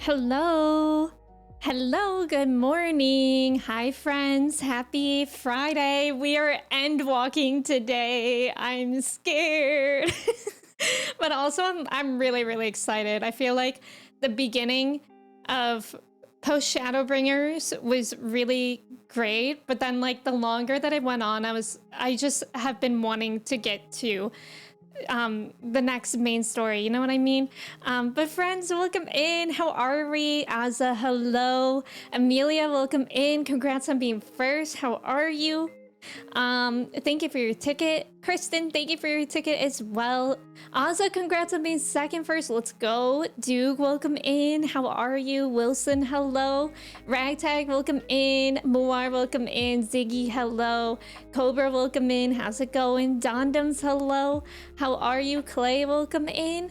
Hello. Hello, good morning. Hi, friends. Happy Friday. We are end walking today. I'm scared. But also I'm really, really excited. I feel like the beginning of post Shadowbringers was really great, but then like the longer that it went on, I just have been wanting to get to the next main story, you know what I mean? But friends, welcome in. How are we? Azza, hello. Amelia, welcome in. Congrats on being first. How are you? Thank you for your ticket. Kristen, thank you for your ticket as well. Azza, congrats on being second first. Let's go. Duke, welcome in. How are you? Wilson, hello. Ragtag, welcome in. Moar, welcome in. Ziggy, hello. Cobra, welcome in. How's it going? Dondums, hello. How are you? Clay, welcome in.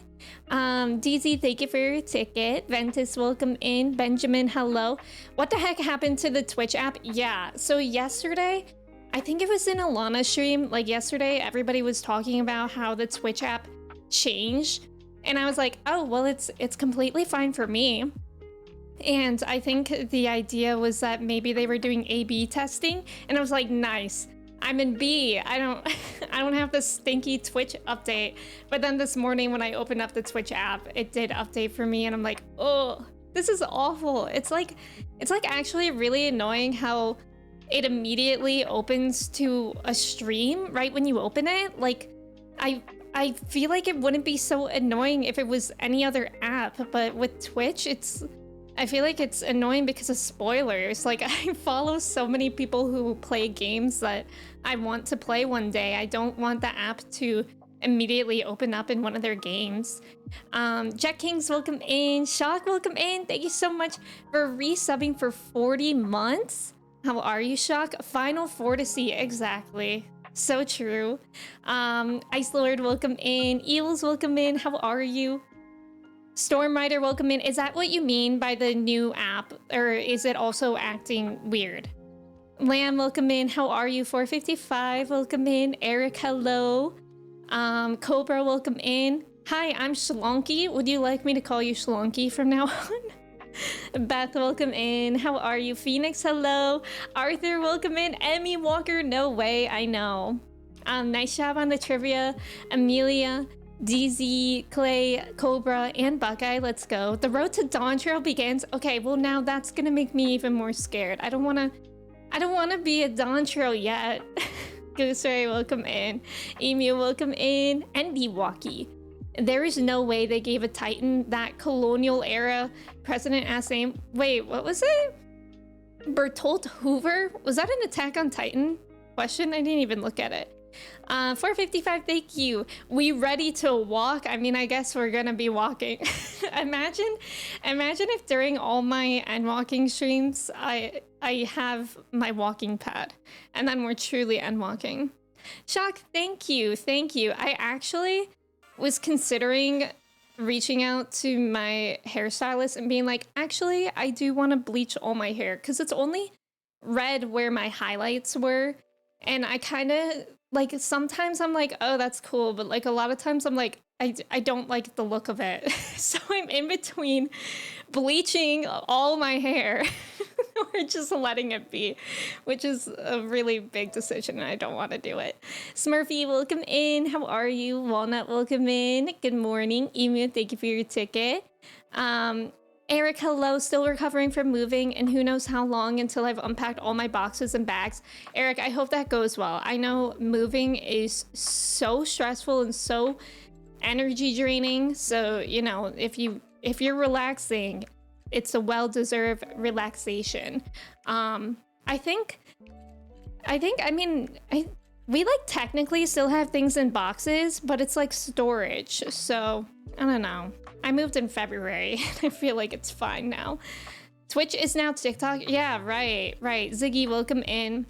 DZ, thank you for your ticket. Ventus, welcome in. Benjamin, hello. What the heck happened to the Twitch app? Yeah, so yesterday, I think it was in Alana's stream, like yesterday, everybody was talking about how the Twitch app changed. And I was like, oh, well, it's completely fine for me. And I think the idea was that maybe they were doing A/B testing. And I was like, nice, I'm in B. I don't have the stinky Twitch update. But then this morning when I opened up the Twitch app, it did update for me. And I'm like, oh, this is awful. It's like actually really annoying how it immediately opens to a stream right when you open it. Like, I feel like it wouldn't be so annoying if it was any other app, but with Twitch, I feel like it's annoying because of spoilers. Like, I follow so many people who play games that I want to play one day. I don't want the app to immediately open up in one of their games. Jet Kings, welcome in. Shock, welcome in. Thank you so much for resubbing for 40 months. How are you, Shock? Final Fantasy, exactly. So true. Ice Lord, welcome in. Eels, welcome in. How are you? Storm Rider, welcome in. Is that what you mean by the new app? Or is it also acting weird? Lamb, welcome in. How are you? 455, welcome in. Eric, hello. Cobra, welcome in. Hi, I'm Shlonky. Would you like me to call you Shlonky from now on? Beth, welcome in. How are you? Phoenix, hello. Arthur, welcome in. Emmy Walker, no way, I know. Nice job on the trivia. Amelia, DZ, Clay, Cobra, and Buckeye, let's go. The road to Dawn Trail begins. Okay, well now that's gonna make me even more scared. I don't wanna be a Dawn Trail yet. Goose Ray, welcome in. Emu, welcome in. And Walkie. There is no way they gave a Titan that colonial era president ass name. Wait, what was it? Bertolt Hoover? Was that an Attack on Titan question? I didn't even look at it. 455, thank you. We ready to walk? I mean, I guess we're gonna be walking. Imagine if during all my end walking streams, I have my walking pad, and then we're truly end walking. Shock, thank you. I actually was considering reaching out to my hairstylist and being like, actually, I do want to bleach all my hair because it's only red where my highlights were. And I kind of like, sometimes I'm like, oh, that's cool. But like a lot of times I'm like, I don't like the look of it. So I'm in between bleaching all my hair or just letting it be, which is a really big decision and I don't want to do it. Smurfy, welcome in. How are you? Walnut, welcome in. Good morning. Emu, thank you for your ticket. Eric, hello. Still recovering from moving and who knows how long until I've unpacked all my boxes and bags. Eric, I hope that goes well. I know moving is so stressful and so energy draining. So, you know, if you're relaxing, it's a well-deserved relaxation. We like technically still have things in boxes, but it's like storage. So I don't know. I moved in February. I feel like it's fine now. Twitch is now TikTok. Yeah, right. Ziggy, welcome in.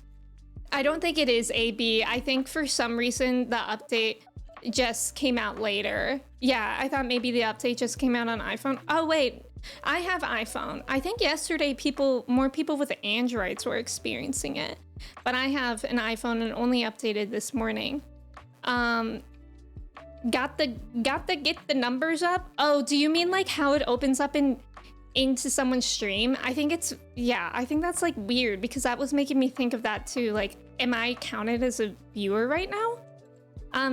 I don't think it is AB. I think for some reason the update just came out later. Yeah, I thought maybe the update just came out on iPhone. Oh wait, I have iPhone. I think yesterday more people with Androids were experiencing it, but I have an iPhone and only updated this morning. Got the get the numbers up. Oh, do you mean like how it opens up in into someone's stream. I think it's, yeah, I think that's like weird because that was making me think of that too. Like, am I counted as a viewer right now?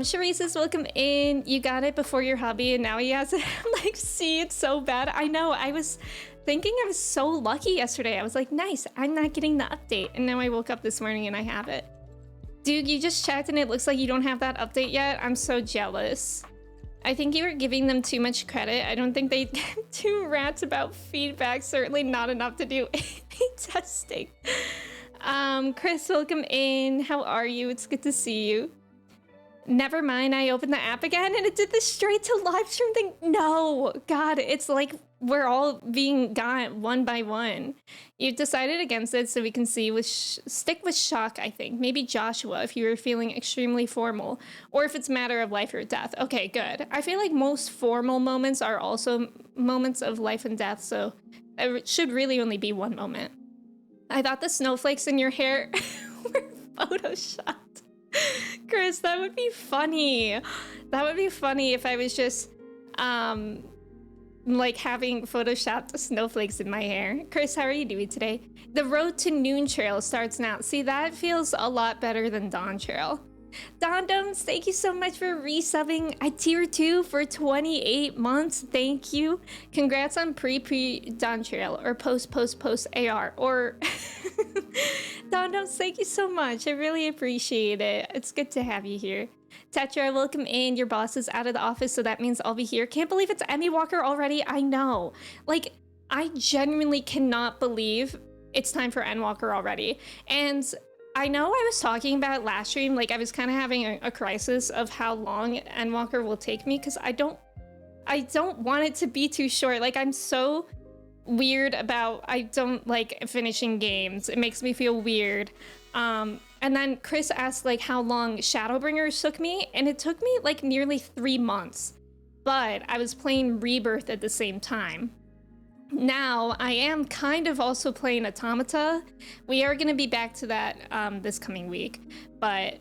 Cherie says, welcome in. You got it before your hubby and now he has it. Like, see, it's so bad. I know, I was thinking I was so lucky yesterday. I was like, nice, I'm not getting the update. And now I woke up this morning and I have it. Dude, you just checked and it looks like you don't have that update yet. I'm so jealous. I think you were giving them too much credit. I don't think they get two rants about feedback. Certainly not enough to do any testing. Chris, welcome in. How are you? It's good to see you. Never mind, I opened the app again and it did the straight to live stream thing. No, God, it's like we're all being got one by one. You've decided against it so we can see with stick with Shock, I think. Maybe Joshua if you were feeling extremely formal or if it's a matter of life or death. Okay, good. I feel like most formal moments are also moments of life and death, so it should really only be one moment. I thought the snowflakes in your hair were photoshopped. Chris, that would be funny. That would be funny if I was just like having photoshopped snowflakes in my hair. Chris, how are you doing today? The road to noon trail starts now. See, that feels a lot better than dawn trail. Dondoms, thank you so much for resubbing at tier 2 for 28 months. Thank you. Congrats on pre-dawn trail or post AR or Dondoms, thank you so much. I really appreciate it. It's good to have you here. Tetra, welcome in. Your boss is out of the office, so that means I'll be here. Can't believe it's Endwalker already. I know. Like, I genuinely cannot believe it's time for Endwalker already. And I know I was talking about it last stream, like I was kind of having a crisis of how long Endwalker will take me because I don't want it to be too short. Like, I'm so weird about, I don't like finishing games. It makes me feel weird. And then Chris asked like how long Shadowbringers took me, and it took me like nearly 3 months, but I was playing Rebirth at the same time. Now I am kind of also playing Automata. We are going to be back to that this coming week, but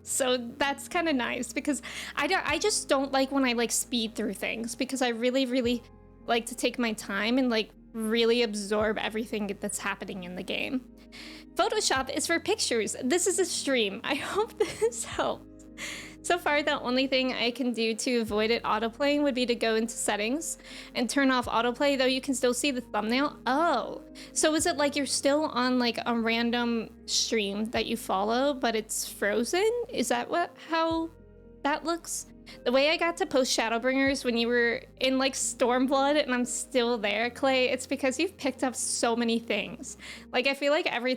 so that's kind of nice because I just don't like when I like speed through things because I really like to take my time and like really absorb everything that's happening in the game. Photoshop is for pictures. This is a stream. I hope this helps. So far, the only thing I can do to avoid it autoplaying would be to go into settings and turn off autoplay, though you can still see the thumbnail. Oh, so is it like you're still on like a random stream that you follow, but it's frozen? Is that how that looks? The way I got to post Shadowbringers when you were in like Stormblood and I'm still there, Clay, it's because you've picked up so many things. Like, I feel like every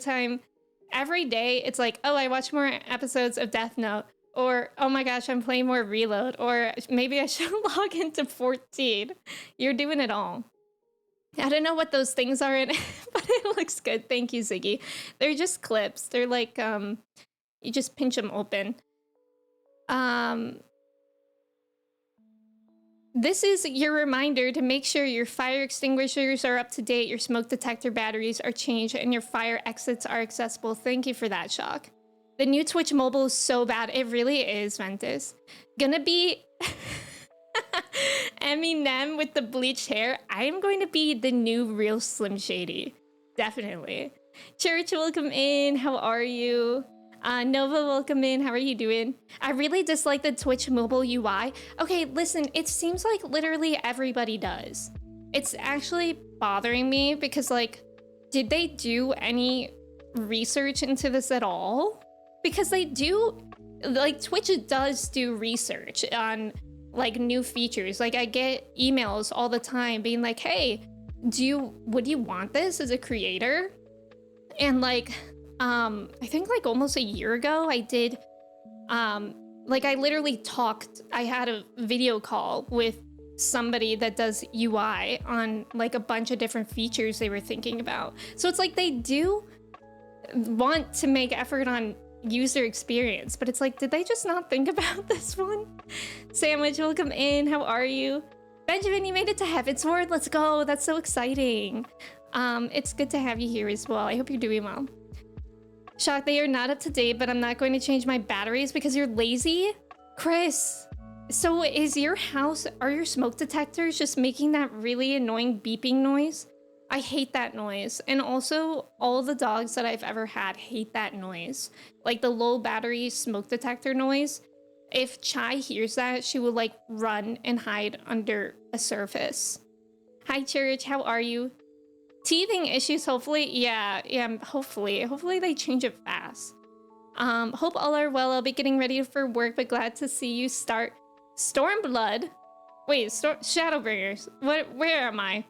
day, it's like, oh, I watch more episodes of Death Note, or oh my gosh, I'm playing more Reload, or maybe I should log into 14. You're doing it all. I don't know what those things are in, but it looks good. Thank you, Ziggy. They're just clips. They're like, you just pinch them open. This is your reminder to make sure your fire extinguishers are up to date, your smoke detector batteries are changed, and your fire exits are accessible. Thank you for that, Shock. The new Twitch mobile is so bad. It really is, Ventus. Gonna be Eminem with the bleached hair. I am going to be the new real Slim Shady. Definitely. Church, welcome in. How are you? Nova, welcome in. How are you doing? I really dislike the Twitch mobile UI. Okay, listen, it seems like literally everybody does. It's actually bothering me because, like, did they do any research into this at all? Because they do, like, Twitch does do research on, like, new features. Like, I get emails all the time being like, hey, would you want this as a creator? And, like, I think like almost a year ago I did, like I literally talked, I had a video call with somebody that does UI on like a bunch of different features they were thinking about. So it's like they do want to make effort on user experience, but it's like, did they just not think about this one? Sandwich, welcome in. How are you? Benjamin, you made it to Heaven's Ward. Let's go. That's so exciting. It's good to have you here as well. I hope you're doing well. Shock, they are not up to date, but I'm not going to change my batteries because you're lazy. Chris, So is your house, are your smoke detectors just making that really annoying beeping noise? I hate that noise. And also, all the dogs that I've ever had hate that noise. Like the low battery smoke detector noise. If Chai hears that, she will like run and hide under a surface. Hi, Church, how are you? Teething issues, hopefully. Yeah, hopefully. Hopefully they change it fast. Hope all are well. I'll be getting ready for work, but glad to see you start Stormblood. Wait, Shadowbringers. Where am I?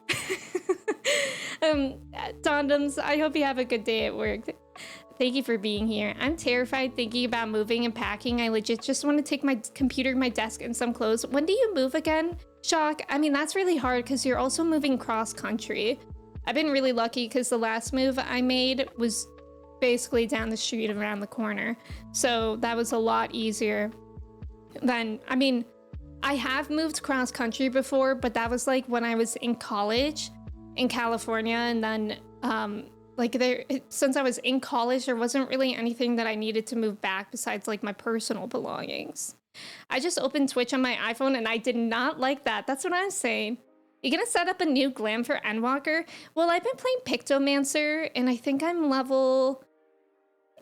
Dondoms, I hope you have a good day at work. Thank you for being here. I'm terrified thinking about moving and packing. I legit just want to take my computer, my desk, and some clothes. When do you move again? Shock. I mean, that's really hard because you're also moving cross country. I've been really lucky because the last move I made was basically down the street around the corner. So that was a lot easier than, I mean, I have moved cross country before, but that was like when I was in college in California. And then since I was in college, there wasn't really anything that I needed to move back besides like my personal belongings. I just opened Twitch on my iPhone and I did not like that. That's what I'm saying. You're gonna set up a new glam for Endwalker? Well, I've been playing Pictomancer and I think I'm level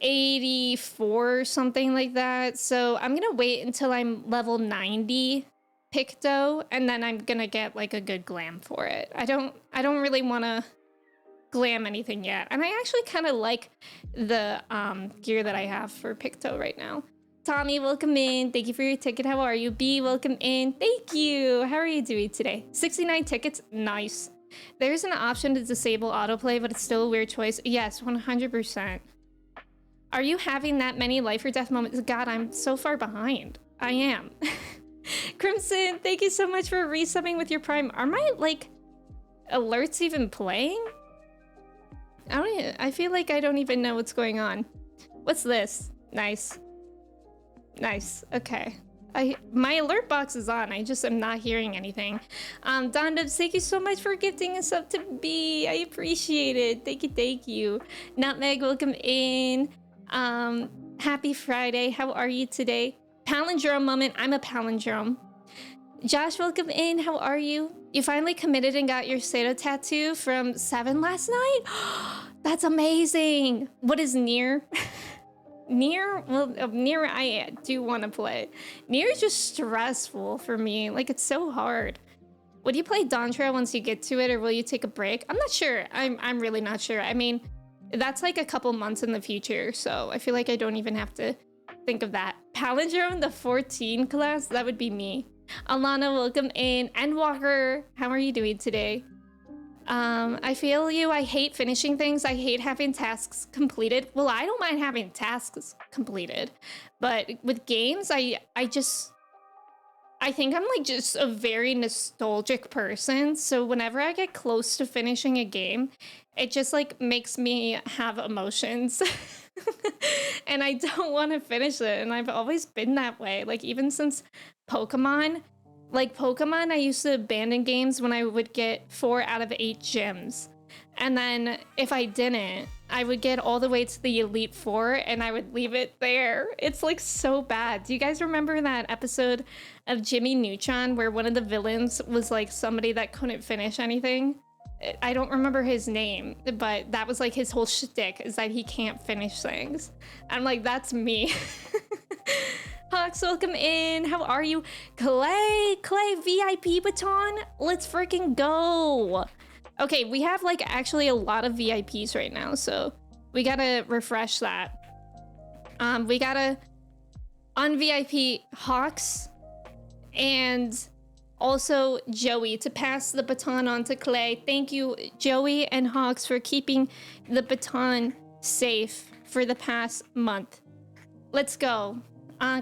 84 or something like that. So I'm gonna wait until I'm level 90 Picto and then I'm gonna get like a good glam for it. I don't really want to glam anything yet. And I actually kind of like the gear that I have for Picto right now. Tommy, welcome in. Thank you for your ticket. How are you? B, welcome in. Thank you. How are you doing today? 69 tickets. Nice. There's an option to disable autoplay, but it's still a weird choice. Yes, 100%. Are you having that many life or death moments? God, I'm so far behind. I am. Crimson, thank you so much for resubbing with your Prime. Are my, like, alerts even playing? I feel like I don't even know what's going on. What's this? Nice. Nice. Okay. My alert box is on. I just am not hearing anything. Dondubs, thank you so much for gifting us up to B. I appreciate it. Thank you, thank you. Nutmeg, welcome in. Happy Friday. How are you today? Palindrome moment. I'm a palindrome. Josh, welcome in. How are you? You finally committed and got your Sato tattoo from 7 last night? That's amazing. What is Nier? Nier? Well, Nier I do want to play. Nier is just stressful for me. Like, it's so hard. Would you play Dawn Trail once you get to it, or will you take a break? I'm not sure. I'm really not sure. I mean, that's like a couple months in the future, so I feel like I don't even have to think of that. Palindrome, the 14 class, that would be me. Alana, welcome in. Endwalker, how are you doing today? I feel you. I hate finishing things. I hate having tasks completed. Well, I don't mind having tasks completed, but with games, I think I'm like just a very nostalgic person. So whenever I get close to finishing a game, it just like makes me have emotions. And I don't want to finish it. And I've always been that way. Like even since Pokemon, I used to abandon games when I would get 4 out of 8 gyms. And then if I didn't, I would get all the way to the Elite Four and I would leave it there. It's like so bad. Do you guys remember that episode of Jimmy Neutron where one of the villains was like somebody that couldn't finish anything? I don't remember his name, but that was like his whole shtick, is that he can't finish things. I'm like, that's me. Hawks, welcome in. How are you? Clay VIP baton. Let's freaking go. Okay, we have like actually a lot of VIPs right now, so we gotta refresh that. We gotta un-VIP Hawks and also Joey to pass the baton on to Clay. Thank you, Joey and Hawks, for keeping the baton safe for the past month. Let's go.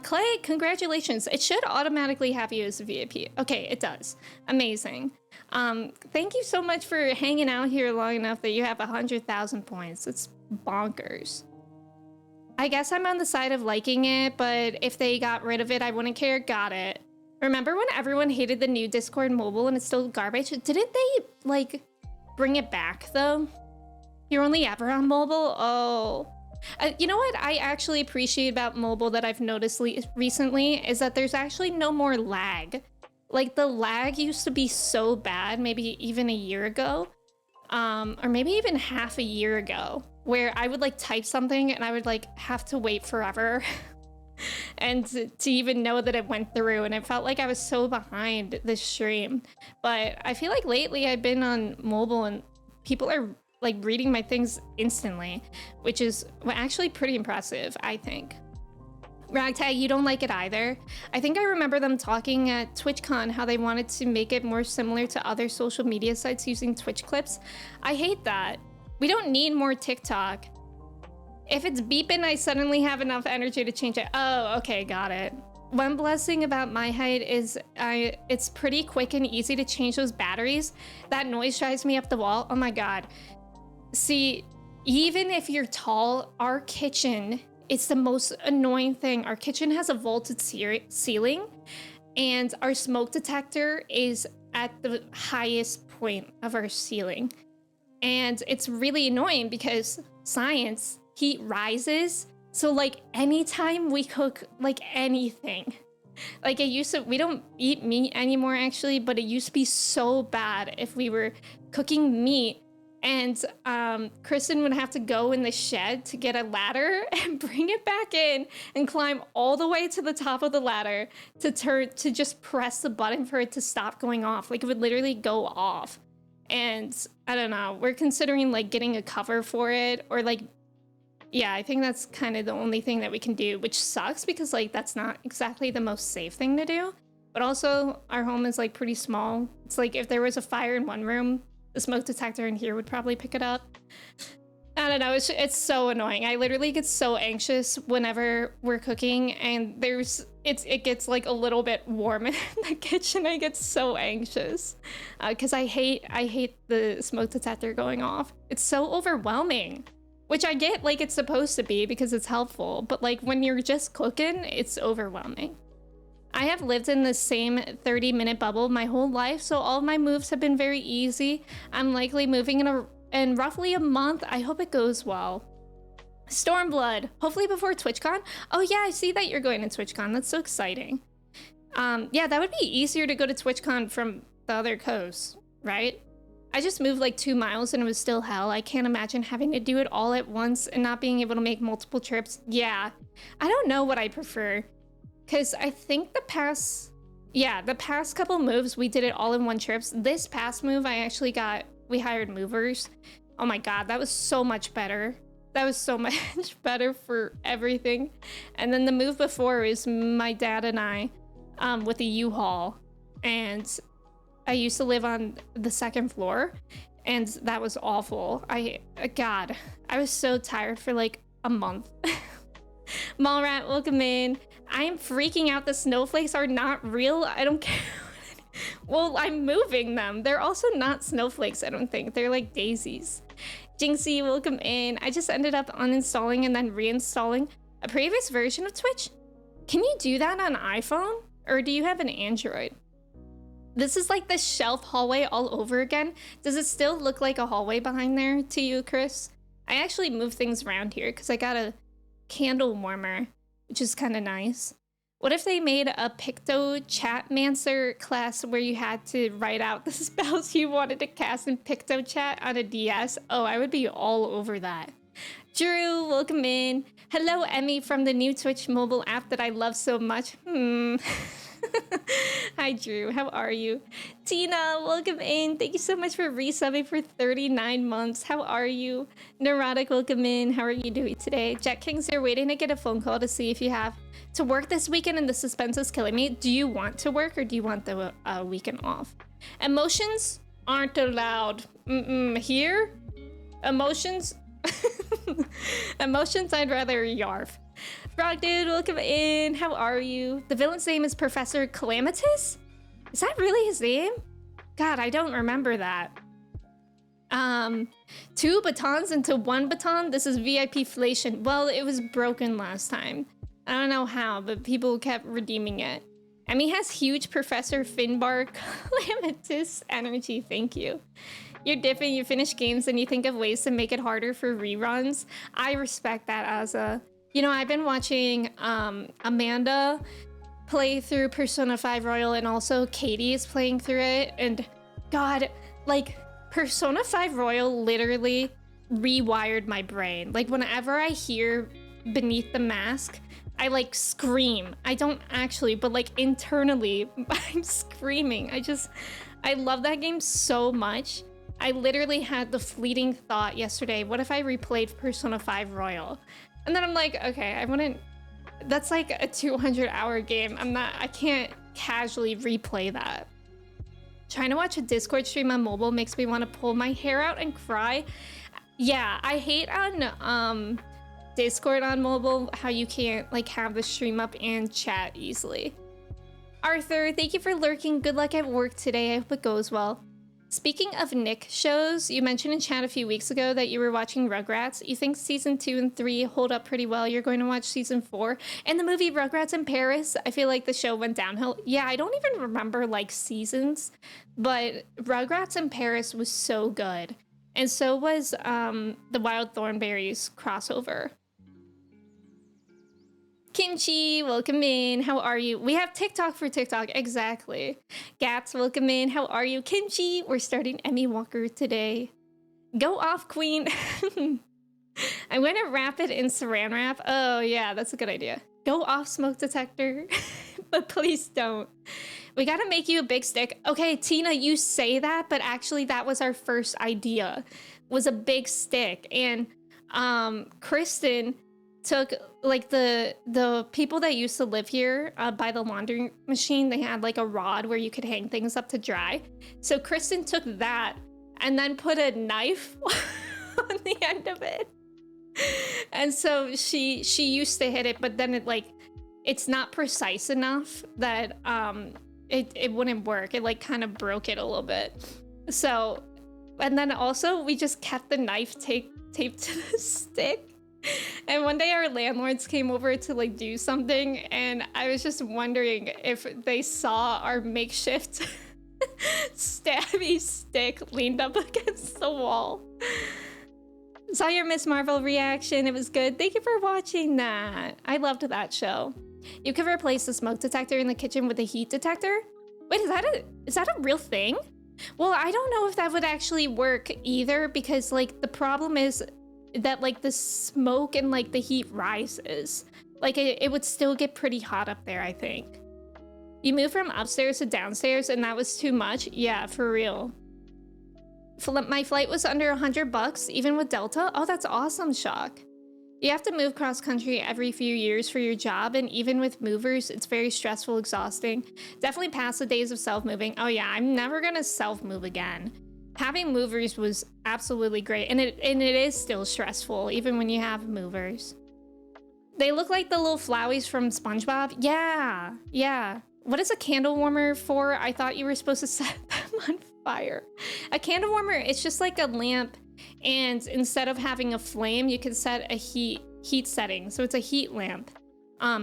Clay, congratulations. It should automatically have you as a VIP. Okay, it does. Amazing. Thank you so much for hanging out here long enough that you have 100,000 points. It's bonkers. I guess I'm on the side of liking it, but if they got rid of it, I wouldn't care. Got it. Remember when everyone hated the new Discord mobile and it's still garbage? Didn't they, like, bring it back, though? You're only ever on mobile? Oh. You know what I actually appreciate about mobile that I've noticed recently is that there's actually no more lag. Like the lag used to be so bad, maybe even a year ago, or maybe even half a year ago, where I would like type something and I would like have to wait forever and to even know that it went through, and it felt like I was so behind the stream. But I feel like lately I've been on mobile and people are like reading my things instantly, which is actually pretty impressive, I think. Ragtag, you don't like it either? I think I remember them talking at TwitchCon how they wanted to make it more similar to other social media sites using Twitch clips. I hate that. We don't need more TikTok. If it's beeping, I suddenly have enough energy to change it. Oh, okay, got it. One blessing about my height is it's pretty quick and easy to change those batteries. That noise drives me up the wall. Oh my God. See, even if you're tall, our kitchen, it's the most annoying thing. Our kitchen has a vaulted ceiling and our smoke detector is at the highest point of our ceiling. And it's really annoying because science, heat rises. So like anytime we cook like anything, like it used to, we don't eat meat anymore actually, but it used to be so bad if we were cooking meat and Kristen would have to go in the shed to get a ladder and bring it back in and climb all the way to the top of the ladder to just press the button for it to stop going off. Like it would literally go off. And I don't know, we're considering like getting a cover for it, or like, yeah, I think that's kind of the only thing that we can do, which sucks because like that's not exactly the most safe thing to do. But also our home is like pretty small. It's like if there was a fire in one room, the smoke detector in here would probably pick it up. I don't know, it's so annoying. I literally get so anxious whenever we're cooking and it gets like a little bit warm in the kitchen. I get so anxious because I hate the smoke detector going off. It's so overwhelming, which I get like it's supposed to be because it's helpful, but like when you're just cooking, it's overwhelming. I have lived in the same 30-minute bubble my whole life, so all of my moves have been very easy. I'm likely moving in roughly a month. I hope it goes well. Stormblood, hopefully before TwitchCon. Oh yeah, I see that you're going to TwitchCon. That's so exciting. Yeah, that would be easier to go to TwitchCon from the other coast, right? I just moved like 2 miles and it was still hell. I can't imagine having to do it all at once and not being able to make multiple trips. Yeah, I don't know what I prefer. Because I think the past couple moves, we did it all in one trip. This past move, we hired movers. Oh my God, that was so much better. That was so much better for everything. And then the move before was my dad and I with a U-Haul. And I used to live on the 2nd floor and that was awful. God, I was so tired for like a month. Mallrat, welcome in. I am freaking out. The snowflakes are not real. I don't care. Well, I'm moving them. They're also not snowflakes, I don't think. They're like daisies. Jinxie, welcome in. I just ended up uninstalling and then reinstalling a previous version of Twitch. Can you do that on iPhone? Or do you have an Android? This is like the shelf hallway all over again. Does it still look like a hallway behind there to you, Chris? I actually moved things around here because I got a candle warmer, which is kind of nice. What if they made a Picto Chatmancer class where you had to write out the spells you wanted to cast in Picto Chat on a DS? Oh, I would be all over that. Drew, welcome in. Hello, Emmy from the new Twitch mobile app that I love so much. Hi, Drew. How are you? Tina, welcome in. Thank you so much for resubbing for 39 months. How are you? Neurotic, welcome in. How are you doing today? Jet Kings, you're waiting to get a phone call to see if you have to work this weekend and the suspense is killing me. Do you want to work or do you want the weekend off? Emotions aren't allowed. Here? Emotions? Emotions, I'd rather yarf. Frog dude, welcome in. How are you? The villain's name is Professor Calamitous? Is that really his name? God, I don't remember that. 2 batons into 1 baton. This is VIP-flation. Well, it was broken last time. I don't know how, but people kept redeeming it. Emmy has huge Professor Finbar Calamitous energy. Thank you. You're different. You finish games and you think of ways to make it harder for reruns. I respect that, Asa. You know, I've been watching Amanda play through Persona 5 Royal, and also Katie is playing through it. And God, like, Persona 5 Royal literally rewired my brain. Like, whenever I hear Beneath the Mask, I like scream. I don't actually, but like internally, I'm screaming. I love that game so much. I literally had the fleeting thought yesterday, what if I replayed Persona 5 Royal? And then I'm like, okay, I wouldn't, that's like a 200-hour game. I can't casually replay that. Trying to watch a Discord stream on mobile makes me want to pull my hair out and cry. Yeah, I hate on Discord on mobile how you can't like have the stream up and chat easily. Arthur, thank you for lurking. Good luck at work today. I hope it goes well. Speaking of Nick shows, you mentioned in chat a few weeks ago that you were watching Rugrats. You think season 2 and 3 hold up pretty well. You're going to watch season 4. And the movie Rugrats in Paris, I feel like the show went downhill. Yeah, I don't even remember like seasons, but Rugrats in Paris was so good. And so was the Wild Thornberrys crossover. Kimchi, welcome in. How are you? We have TikTok for TikTok. Exactly. Gats, welcome in. How are you? Kimchi, we're starting Endwalker today. Go off, queen. I'm going to wrap it in saran wrap. Oh, yeah, that's a good idea. Go off, smoke detector. But please don't. We got to make you a big stick. Okay, Tina, you say that, but actually that was our first idea, was a big stick. And Kristen took like the people that used to live here by the laundry machine. They had like a rod where you could hang things up to dry. So Kristen took that and then put a knife on the end of it. And so she used to hit it, but then it's not precise enough that it wouldn't work. It like kind of broke it a little bit. So, and then also we just kept the knife taped to the stick. And one day our landlords came over to like do something, and I was just wondering if they saw our makeshift stabby stick leaned up against the wall. Saw your Miss Marvel reaction. It was good. Thank you for watching that. I loved that show. You could replace the smoke detector in the kitchen with a heat detector. Wait, is that a real thing? Well, I don't know if that would actually work either, because like the problem is that like the smoke and like the heat rises. Like it would still get pretty hot up there, I think. You moved from upstairs to downstairs and that was too much? Yeah, for real. My flight was under $100, even with Delta. Oh, that's awesome, Shock. You have to move cross country every few years for your job, and even with movers, it's very stressful, exhausting. Definitely past the days of self-moving. Oh yeah, I'm never gonna self-move again. Having movers was absolutely great, and it is still stressful, even when you have movers. They look like the little flowies from SpongeBob. Yeah, yeah. What is a candle warmer for? I thought you were supposed to set them on fire. A candle warmer, it's just like a lamp, and instead of having a flame, you can set a heat setting. So it's a heat lamp.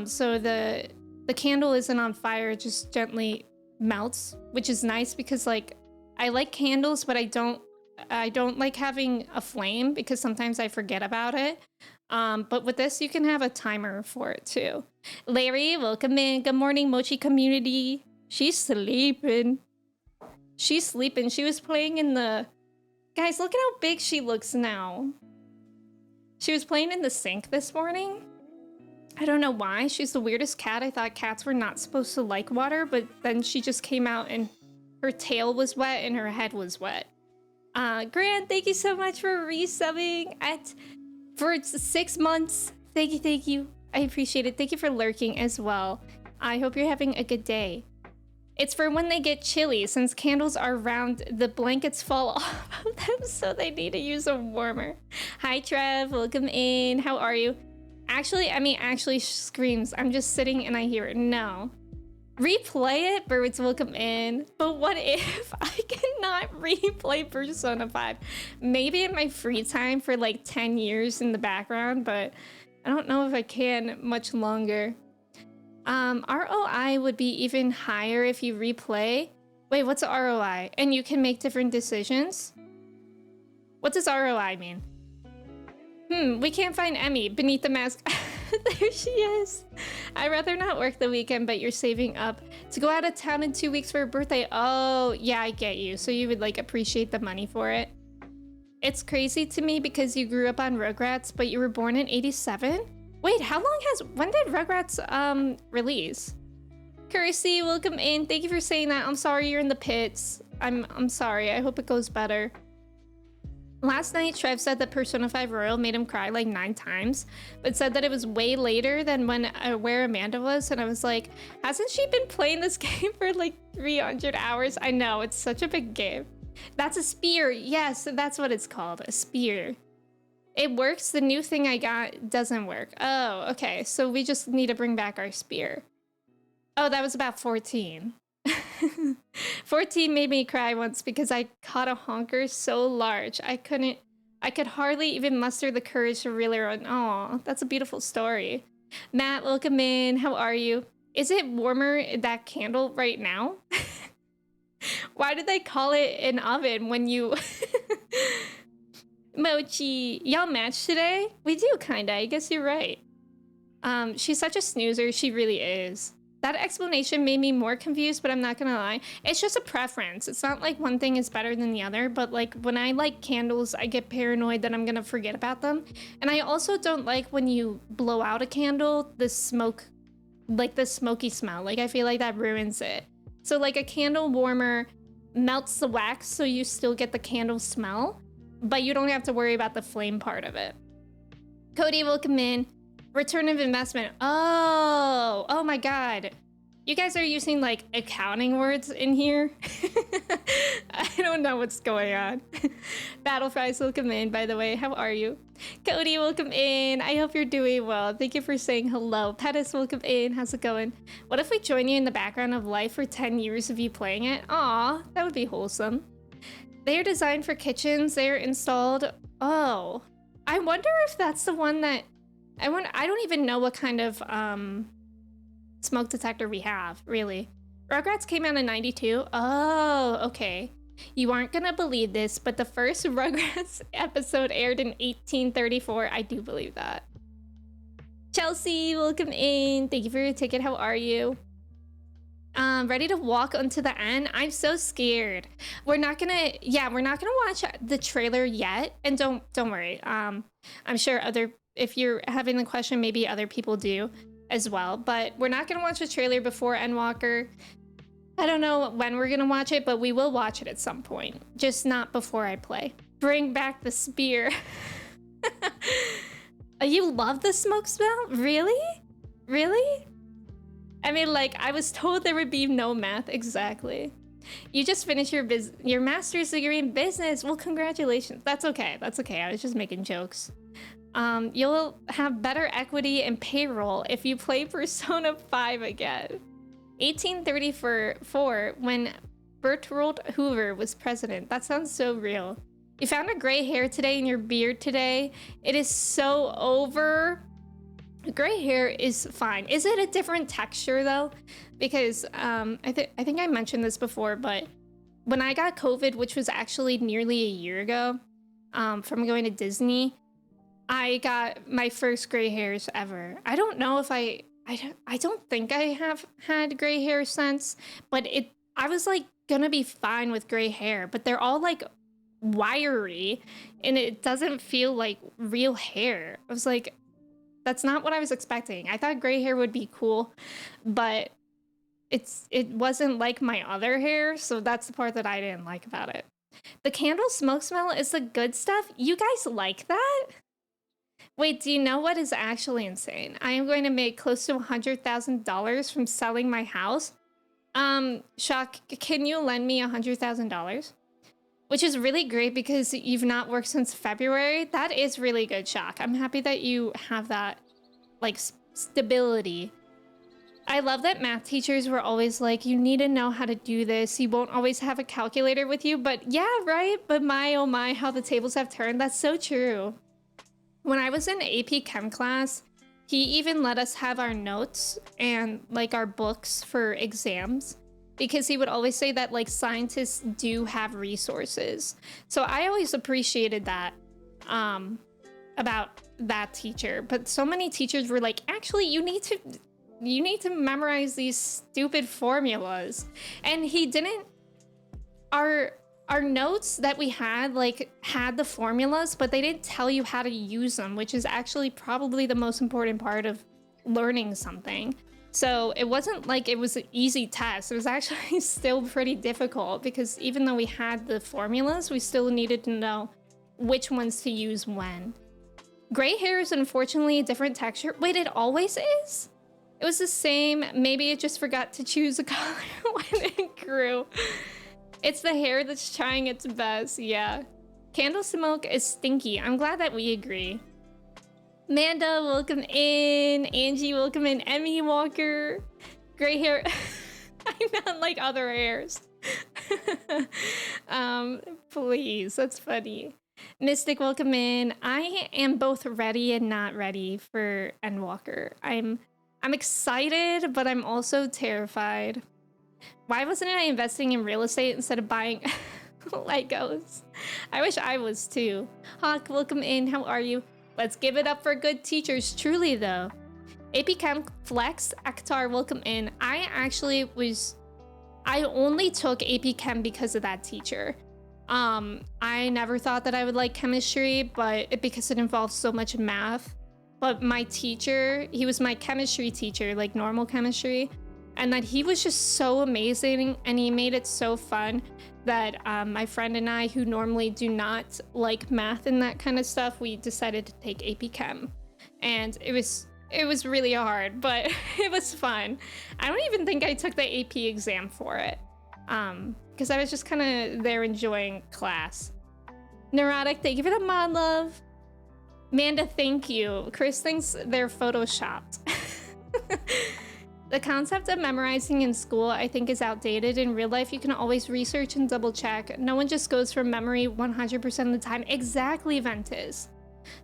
So the candle isn't on fire, it just gently melts, which is nice because like I like candles, but I don't like having a flame because sometimes I forget about it. But with this, you can have a timer for it too. Larry, welcome in. Good morning, Mochi community. She's sleeping. She's sleeping. She was playing in the... Guys, look at how big she looks now. She was playing in the sink this morning. I don't know why. She's the weirdest cat. I thought cats were not supposed to like water, but then she just came out and her tail was wet and her head was wet. Grant, thank you so much for resubbing for 6 months. Thank you. I appreciate it. Thank you for lurking as well. I hope you're having a good day. It's for when they get chilly. Since candles are round, the blankets fall off of them, so they need to use a warmer. Hi, Trev. Welcome in. How are you? Actually screams. I'm just sitting and I hear it. No. Replay it, birds welcome in. But what if I cannot replay Persona 5? Maybe in my free time for like 10 years in the background, but I don't know if I can much longer. ROI would be even higher if you replay. Wait, what's ROI? And you can make different decisions? What does ROI mean? We can't find Emmy beneath the mask. There she is. I'd rather not work the weekend, but you're saving up to go out of town in 2 weeks for her birthday. Oh, yeah, I get you. So you would like appreciate the money for it. It's crazy to me because you grew up on Rugrats, but you were born in 87? Wait, when did Rugrats release? Kirsty, welcome in. Thank you for saying that. I'm sorry you're in the pits. I'm sorry. I hope it goes better. Last night, Trev said that Persona 5 Royal made him cry like 9 times, but said that it was way later than where Amanda was, and I was like, hasn't she been playing this game for like 300 hours? I know, it's such a big game. That's a spear. Yes, that's what it's called, a spear. It works. The new thing I got doesn't work. Oh, okay, so we just need to bring back our spear. Oh, that was about 14. 14 made me cry once because I caught a honker so large I could hardly even muster the courage to reel her on. Aw, that's a beautiful story. Matt, welcome in. How are you? Is it warmer, that candle, right now? Why did they call it an oven when you... Mochi, y'all match today? We do, kinda. I guess you're right. She's such a snoozer. She really is. That explanation made me more confused, but I'm not gonna lie. It's just a preference. It's not like one thing is better than the other, but like when I light candles, I get paranoid that I'm gonna forget about them. And I also don't like when you blow out a candle, the smoke, like the smoky smell. Like I feel like that ruins it. So like a candle warmer melts the wax so you still get the candle smell, but you don't have to worry about the flame part of it. Cody, welcome in. Return of investment. Oh my God. You guys are using like accounting words in here. I don't know what's going on. Battlefries, welcome in, by the way. How are you? Cody, welcome in. I hope you're doing well. Thank you for saying hello. Pettis, welcome in. How's it going? What if we join you in the background of life for 10 years of you playing it? Aw, that would be wholesome. They are designed for kitchens. They are installed. Oh, I wonder if that's the one that I don't even know what kind of smoke detector we have, really. Rugrats came out in 92. Oh, okay. You aren't gonna believe this, but the first Rugrats episode aired in 1834. I do believe that. Chelsea, welcome in. Thank you for your ticket. How are you? Ready to walk onto the end? I'm so scared. We're not gonna watch the trailer yet. And don't worry. I'm sure if you're having the question, maybe other people do as well, but we're not gonna watch the trailer before Endwalker. I don't know when we're gonna watch it, but we will watch it at some point, just not before I play. Bring back the spear. You love the smoke smell? Really? Really? I mean, like, I was told there would be no math. Exactly. You just finished your master's degree in business. Well, congratulations. That's okay. That's okay. I was just making jokes. You'll have better equity and payroll if you play Persona 5 again. 1834, when Berthold Hoover was president. That sounds so real. You found a gray hair today in your beard today. It is so over. Gray hair is fine. Is it a different texture though? Because I think I mentioned this before, but when I got COVID, which was actually nearly a year ago, from going to Disney, I got my first gray hairs ever. I don't know if I don't think I have had gray hair since, but I was like gonna be fine with gray hair, but they're all like wiry and it doesn't feel like real hair. I was like, that's not what I was expecting. I thought gray hair would be cool, but it wasn't like my other hair, so that's the part that I didn't like about it. The candle smoke smell is the good stuff. You guys like that? Wait, do you know what is actually insane? I am going to make close to $100,000 from selling my house. Shock, can you lend me $100,000? Which is really great because you've not worked since February. That is really good, Shock. I'm happy that you have that, like, stability. I love that math teachers were always like, you need to know how to do this. You won't always have a calculator with you, but yeah, right? But my, oh my, how the tables have turned. That's so true. When I was in AP Chem class, he even let us have our notes and like our books for exams. because he would always say that like scientists do have resources. So I always appreciated that about that teacher. But so many teachers were like, actually, you need to memorize these stupid formulas. And he didn't. Our notes that we had like had the formulas, but they didn't tell you how to use them, which is actually probably the most important part of learning something. So it wasn't like it was an easy test. It was actually still pretty difficult because even though we had the formulas, we still needed to know which ones to use when. Gray hair is unfortunately a different texture. Wait, it always is? It was the same. Maybe it just forgot to choose a color when it grew. It's the hair that's trying its best, yeah. Candle smoke is stinky. I'm glad that we agree. Manda, welcome in. Angie, welcome in. Emmy Walker. Gray hair. I'm not like other hairs. Please, that's funny. Mystic, welcome in. I am both ready and not ready for Endwalker. I'm excited, but I'm also terrified. Why wasn't I investing in real estate instead of buying Legos? I wish I was too. Hawk, welcome in. How are you? Let's give it up for good teachers, truly though. AP Chem Flex, Akhtar, welcome in. I only took AP Chem because of that teacher. I never thought that I would like chemistry, but because it involves so much math. But my teacher, he was my chemistry teacher, like normal chemistry. And that he was just so amazing and he made it so fun that my friend and I, who normally do not like math and that kind of stuff, we decided to take AP Chem. And it was really hard, but it was fun. I don't even think I took the AP exam for it because I was just kind of there enjoying class. Neurotic, thank you for the mod love. Manda, thank you. Chris thinks they're photoshopped. The concept of memorizing in school, I think, is outdated. In real life, you can always research and double check. No one just goes from memory 100% of the time. Exactly, Ventus.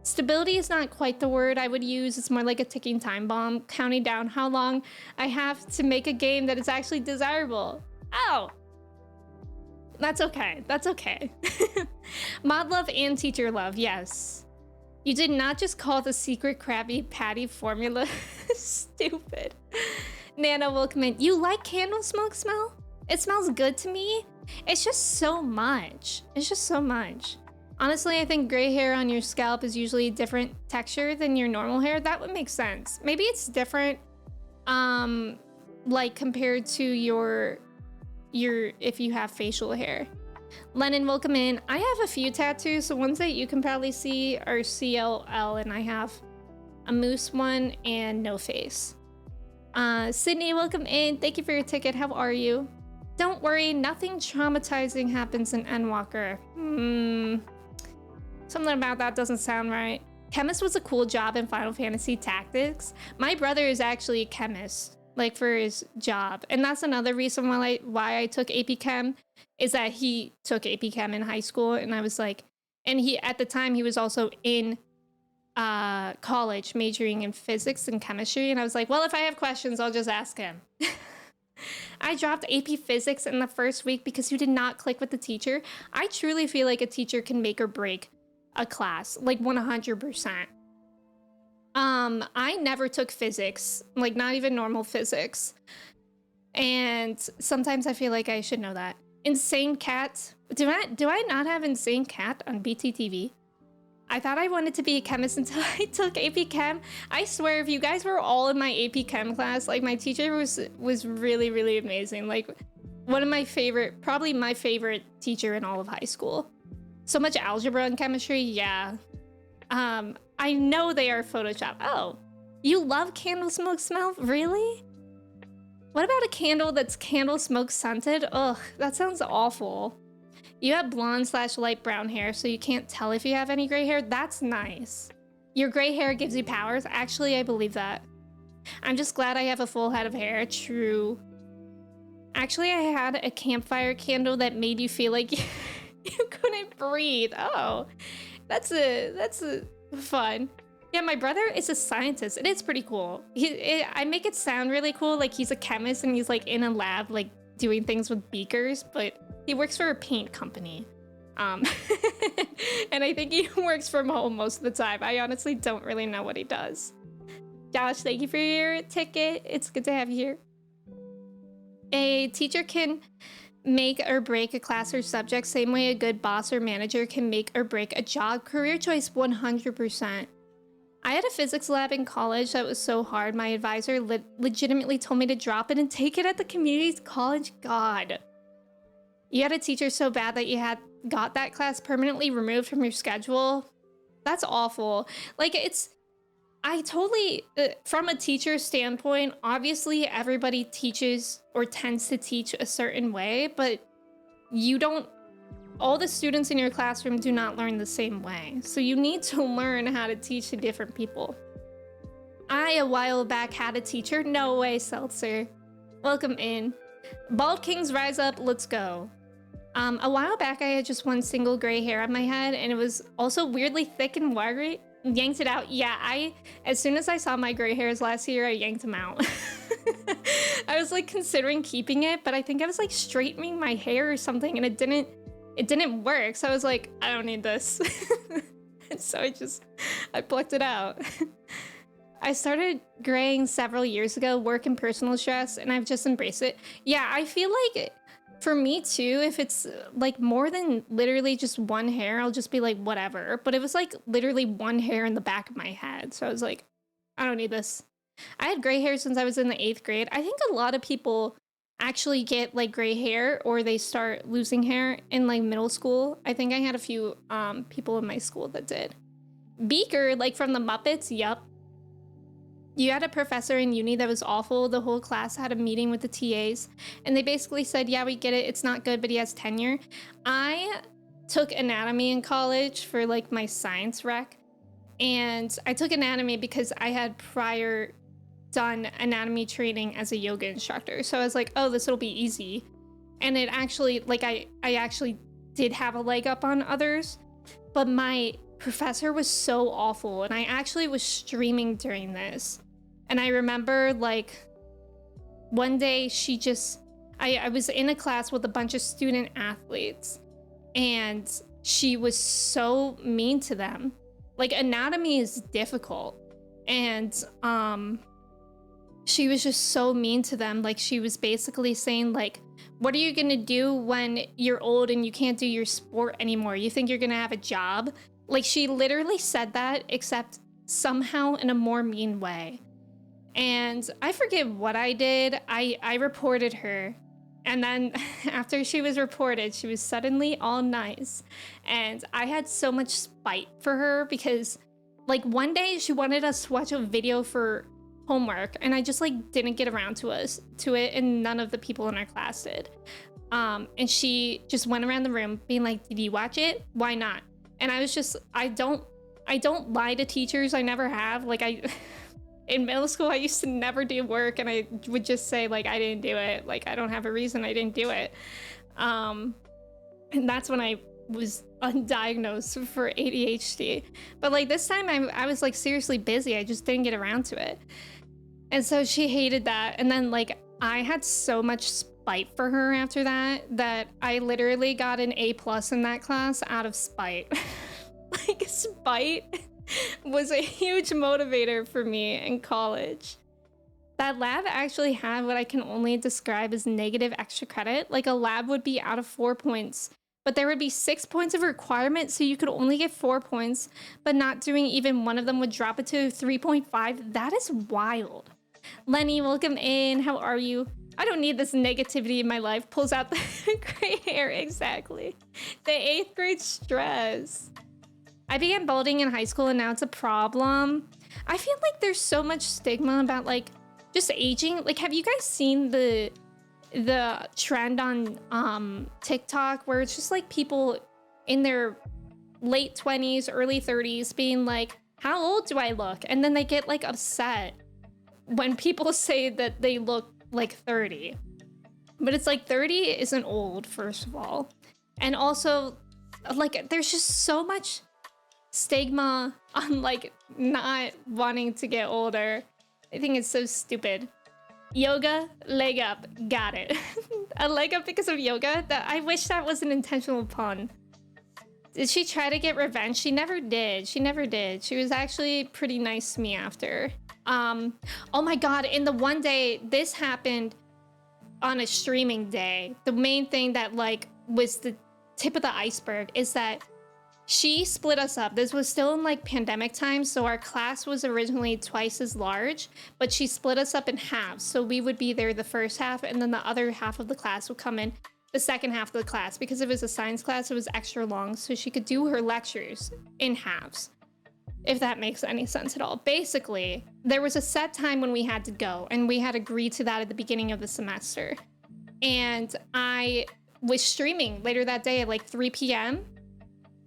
Stability is not quite the word I would use. It's more like a ticking time bomb, counting down how long I have to make a game that is actually desirable. Oh, that's okay. That's okay. Mod love and teacher love, yes. You did not just call the secret Krabby Patty formula stupid. Nana, welcome in. You like candle smoke smell? It smells good to me. It's just so much. It's just so much. Honestly, I think gray hair on your scalp is usually a different texture than your normal hair. That would make sense. Maybe it's different, like compared to your if you have facial hair. Lennon, welcome in. I have a few tattoos, so ones that you can probably see are CLL, and I have a moose one and no face. Sydney, welcome in. Thank you for your ticket. How are you? Don't worry, nothing traumatizing happens in Endwalker. Something about that doesn't sound right. Chemist was a cool job in Final Fantasy Tactics. My brother is actually a chemist, like for his job. And that's another reason why I took AP Chem, is that he took AP Chem in high school. And I was like, and he, at the time, he was also in college majoring in physics and chemistry. And I was like, well, if I have questions, I'll just ask him. I dropped AP Physics in the first week because you did not click with the teacher. I truly feel like a teacher can make or break a class, like 100%. I never took physics, like not even normal physics. And sometimes I feel like I should know that. Insane Cat. Do I not have Insane Cat on BTTV? I thought I wanted to be a chemist until I took AP Chem. I swear, if you guys were all in my AP Chem class, like my teacher was really, really amazing. Like one of my favorite, probably my favorite teacher in all of high school. So much algebra and chemistry, yeah. I know they are Photoshop. Oh, you love candle smoke smell? Really? What about a candle that's candle smoke scented? Ugh, that sounds awful. You have blonde/light brown hair, so you can't tell if you have any gray hair. That's nice. Your gray hair gives you powers. Actually, I believe that. I'm just glad I have a full head of hair. True. Actually, I had a campfire candle that made you feel like you couldn't breathe. Oh, that's a fun. Yeah, my brother is a scientist. It is pretty cool. I make it sound really cool, like he's a chemist and he's like in a lab, like doing things with beakers, but he works for a paint company. Um, and I think he works from home most of the time. I honestly don't really know what he does. Josh, thank you for your ticket. It's good to have you here. A teacher can make or break a class or subject, same way a good boss or manager can make or break a job. Career choice 100%. I had a physics lab in college that was so hard. My advisor legitimately told me to drop it and take it at the community college. God. You had a teacher so bad that you got that class permanently removed from your schedule. That's awful. Like, I totally, from a teacher standpoint, obviously everybody teaches or tends to teach a certain way, but all the students in your classroom do not learn the same way. So you need to learn how to teach to different people. A while back, had a teacher. No way, Seltzer. Welcome in. Bald Kings rise up, let's go. A while back, I had just one single gray hair on my head, and it was also weirdly thick and wiry. Yanked it out. Yeah, as soon as I saw my gray hairs last year, I yanked them out. I was like considering keeping it, but I think I was like straightening my hair or something, and it didn't work. So I was like, I don't need this. And so I plucked it out. I started graying several years ago, work and personal stress, and I've just embraced it. Yeah, I feel like for me too, if it's like more than literally just one hair, I'll just be like, whatever. But it was like literally one hair in the back of my head. So I was like, I don't need this. I had gray hair since I was in the 8th grade. I think a lot of people actually get like gray hair or they start losing hair in like middle school. I think I had a few people in my school that did. Beaker, like from the Muppets, yup. You had a professor in uni that was awful. The whole class had a meeting with the TAs, and they basically said, yeah, we get it. It's not good, but he has tenure. I took anatomy in college for like my science rec, and I took anatomy because I had prior done anatomy training as a yoga instructor. So I was like, oh, this will be easy. And it actually, like, I actually did have a leg up on others, but my professor was so awful, and I actually was streaming during this. And I remember like one day I was in a class with a bunch of student athletes, and she was so mean to them. Like, anatomy is difficult, and she was just so mean to them. Like, she was basically saying like, what are you gonna do when you're old and you can't do your sport anymore? You think you're gonna have a job? Like, she literally said that, except somehow in a more mean way. And I forget what I did. I reported her. And then after she was reported, she was suddenly all nice. And I had so much spite for her because, like, one day she wanted us to watch a video for homework, and I just like didn't get around to it, and none of the people in our class did. And she just went around the room being like, did you watch it? Why not? And I was just, I don't lie to teachers. I never have. Like, in middle school, I used to never do work, and I would just say like, I didn't do it. Like, I don't have a reason I didn't do it. And that's when I was undiagnosed for ADHD. But like this time I was like seriously busy. I just didn't get around to it. And so she hated that. And then like I had so much spite for her after that I literally got an A+ in that class out of spite. Like, spite was a huge motivator for me in college. That lab actually had what I can only describe as negative extra credit. Like, a lab would be out of 4 points, but there would be 6 points of requirement, so you could only get 4 points, but not doing even one of them would drop it to 3.5. That is wild. Lenny, welcome in. How are you? I don't need this negativity in my life. Pulls out the gray hair, exactly. The 8th grade stress. I began balding in high school, and now it's a problem. I feel like there's so much stigma about like just aging. Like, have you guys seen the trend on TikTok where it's just like people in their late 20s, early 30s being like, how old do I look? And then they get like upset when people say that they look like 30. But it's like 30 isn't old, first of all. And also, like, there's just so much stigma on like not wanting to get older. I think it's so stupid. Yoga, leg up. Got it. A leg up because of yoga? I wish that was an intentional pun. Did she try to get revenge? She never did. She never did. She was actually pretty nice to me after. Oh my god, in the one day, this happened on a streaming day. The main thing that like was the tip of the iceberg is that she split us up. This was still in like pandemic time, so our class was originally twice as large, but she split us up in halves. So we would be there the first half, and then the other half of the class would come in the second half of the class. Because it was a science class, it was extra long, so she could do her lectures in halves, if that makes any sense at all. Basically, there was a set time when we had to go, and we had agreed to that at the beginning of the semester. And I was streaming later that day at like 3 p.m.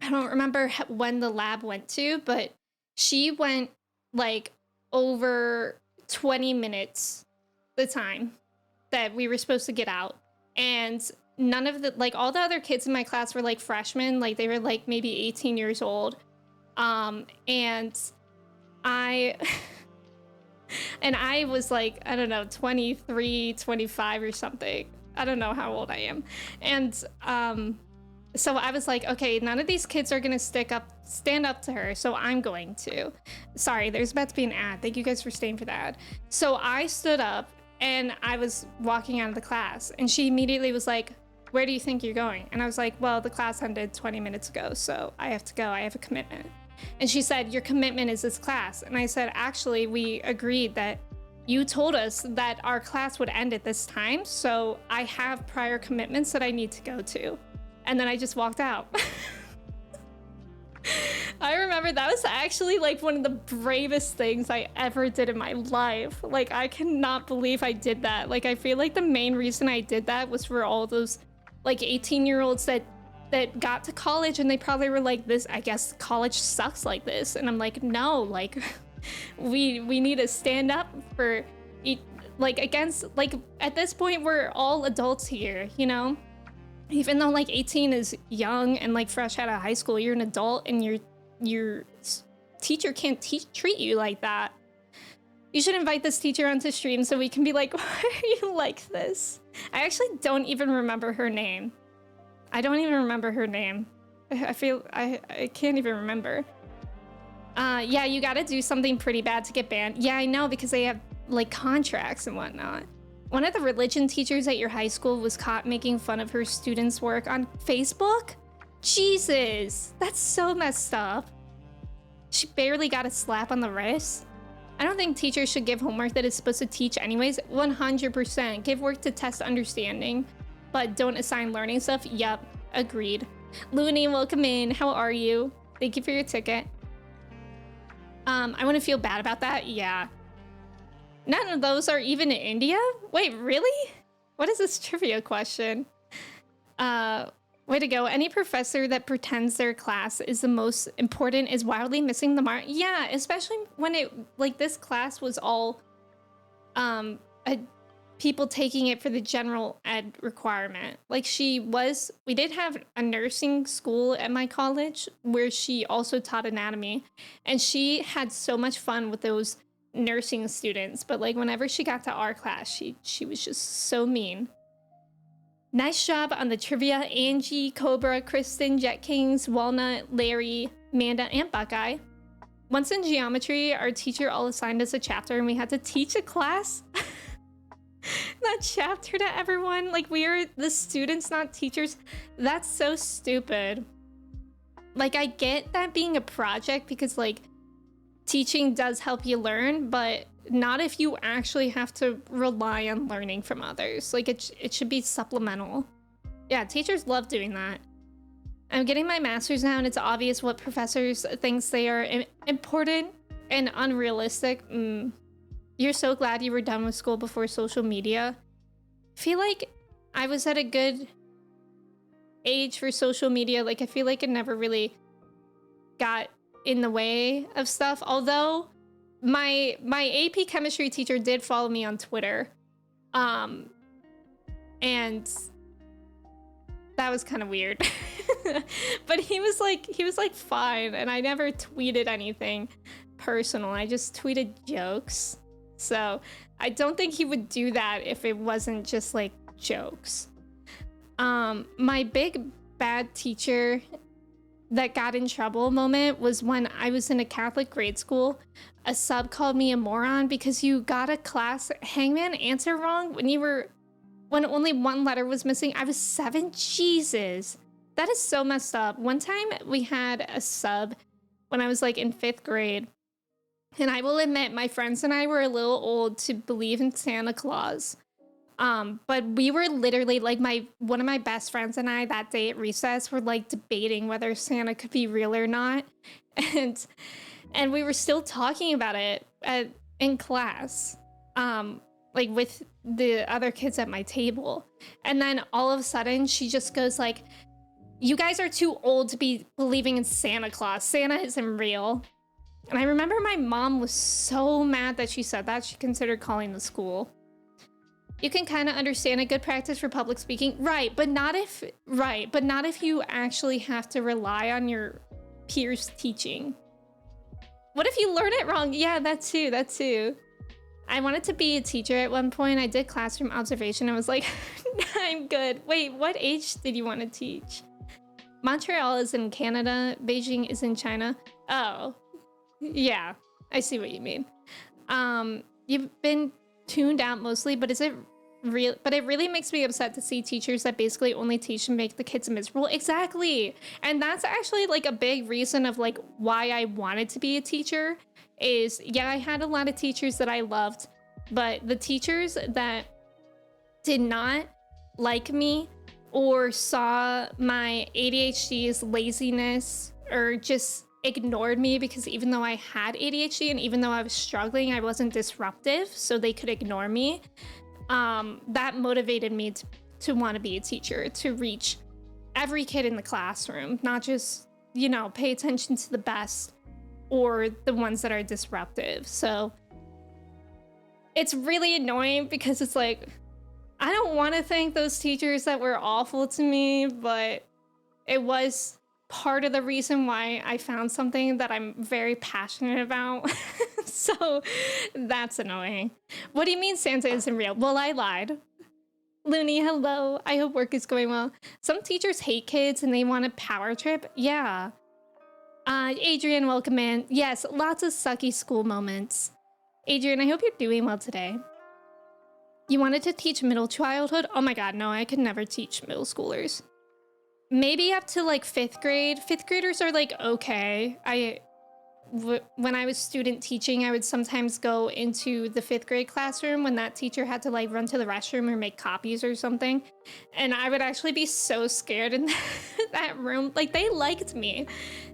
I don't remember when the lab went to, but she went like over 20 minutes the time that we were supposed to get out. And none of the, like all the other kids in my class were like freshmen, like they were like maybe 18 years old. And I, and I was like, I don't know, 23, 25 or something. I don't know how old I am. And, so I was like, okay, none of these kids are gonna stand up to her, so I'm going to. Sorry, there's about to be an ad. Thank you guys for staying for that. So I stood up and I was walking out of the class, and she immediately was like, where do you think you're going? And I was like, well, the class ended 20 minutes ago, so I have to go. I have a commitment. And she said, your commitment is this class. And I said, actually, we agreed that you told us that our class would end at this time, so I have prior commitments that I need to go to. And then I just walked out. I remember that was actually like one of the bravest things I ever did in my life. Like, I cannot believe I did that. Like, I feel like the main reason I did that was for all those like 18-year-olds that got to college and they probably were like, this, I guess college sucks like this. And I'm like, no, like we need to stand up for like against, like at this point we're all adults here, you know? Even though like 18 is young and like fresh out of high school, you're an adult and your teacher can't treat you like that. You should invite this teacher onto stream so we can be like, why are you like this? I actually don't even remember her name. I don't even remember her name. I feel I can't even remember. Yeah, you gotta do something pretty bad to get banned. Yeah, I know, because they have like contracts and whatnot. One of the religion teachers at your high school was caught making fun of her students' work on Facebook? Jesus, that's so messed up. She barely got a slap on the wrist. I don't think teachers should give homework that is supposed to teach anyways. 100%. Give work to test understanding, but don't assign learning stuff. Yup, agreed. Looney, welcome in. How are you? Thank you for your ticket. I want to feel bad about that. Yeah. None of those are even in India? Wait, really? What is this trivia question? Way to go. Any professor that pretends their class is the most important is wildly missing the mark. Yeah, especially when it, like, this class was all people taking it for the general ed requirement. Like, we did have a nursing school at my college where she also taught anatomy, and she had so much fun with those nursing students, but like whenever she got to our class, she was just so mean. Nice job on the trivia. Angie, Cobra, Kristen, Jet Kings, Walnut, Larry, Amanda, and Buckeye. Once in geometry, our teacher all assigned us a chapter and we had to teach a class that chapter to everyone. Like, we are the students, not teachers. That's so stupid. Like, I get that being a project because like teaching does help you learn, but not if you actually have to rely on learning from others. Like, it should be supplemental. Yeah, teachers love doing that. I'm getting my master's now, and it's obvious what professors thinks they are important and unrealistic. You're so glad you were done with school before social media. I feel like I was at a good age for social media. Like, I feel like it never really got in the way of stuff, although my AP chemistry teacher did follow me on Twitter, and that was kind of weird. But he was like fine, and I never tweeted anything personal. I just tweeted jokes. So I don't think he would do that if it wasn't just like jokes. My big bad teacher that got in trouble moment was when I was in a Catholic grade school. A sub called me a moron because you got a class hangman answer wrong when only one letter was missing. I was 7. Jesus, that is so messed up. One time we had a sub when I was like in 5th grade, and I will admit my friends and I were a little old to believe in Santa Claus. But we were literally like one of my best friends and I that day at recess were like debating whether Santa could be real or not. And we were still talking about it in class. Like with the other kids at my table. And then all of a sudden she just goes like, "You guys are too old to be believing in Santa Claus. Santa isn't real." And I remember my mom was so mad that she said that. She considered calling the school. You can kind of understand a good practice for public speaking. Right, but not if you actually have to rely on your peers teaching. What if you learn it wrong? Yeah, that too. I wanted to be a teacher at one point. I did classroom observation. I was like, I'm good. Wait, what age did you want to teach? Montreal is in Canada. Beijing is in China. Oh, yeah, I see what you mean. You've been tuned out mostly, but is it real? But it really makes me upset to see teachers that basically only teach and make the kids miserable. Exactly. And that's actually like a big reason of like why I wanted to be a teacher is, yeah, I had a lot of teachers that I loved, but the teachers that did not like me or saw my ADHD's laziness or just ignored me because even though I had ADHD and even though I was struggling, I wasn't disruptive, so they could ignore me. That motivated me to want to be a teacher, to reach every kid in the classroom, not just, pay attention to the best or the ones that are disruptive. So it's really annoying because it's like, I don't want to thank those teachers that were awful to me, but it was part of the reason why I found something that I'm very passionate about. So that's annoying. What do you mean Santa isn't real? Well, I lied. Looney, hello. I hope work is going well. Some teachers hate kids and they want a power trip. Yeah. Adrian, welcome in. Yes, lots of sucky school moments. Adrian, I hope you're doing well today. You wanted to teach middle childhood? Oh my god, no, I could never teach middle schoolers. Maybe up to like 5th grade. 5th graders are like okay. When I was student teaching, I would sometimes go into the 5th grade classroom when that teacher had to like run to the restroom or make copies or something. And I would actually be so scared in that room. Like they liked me.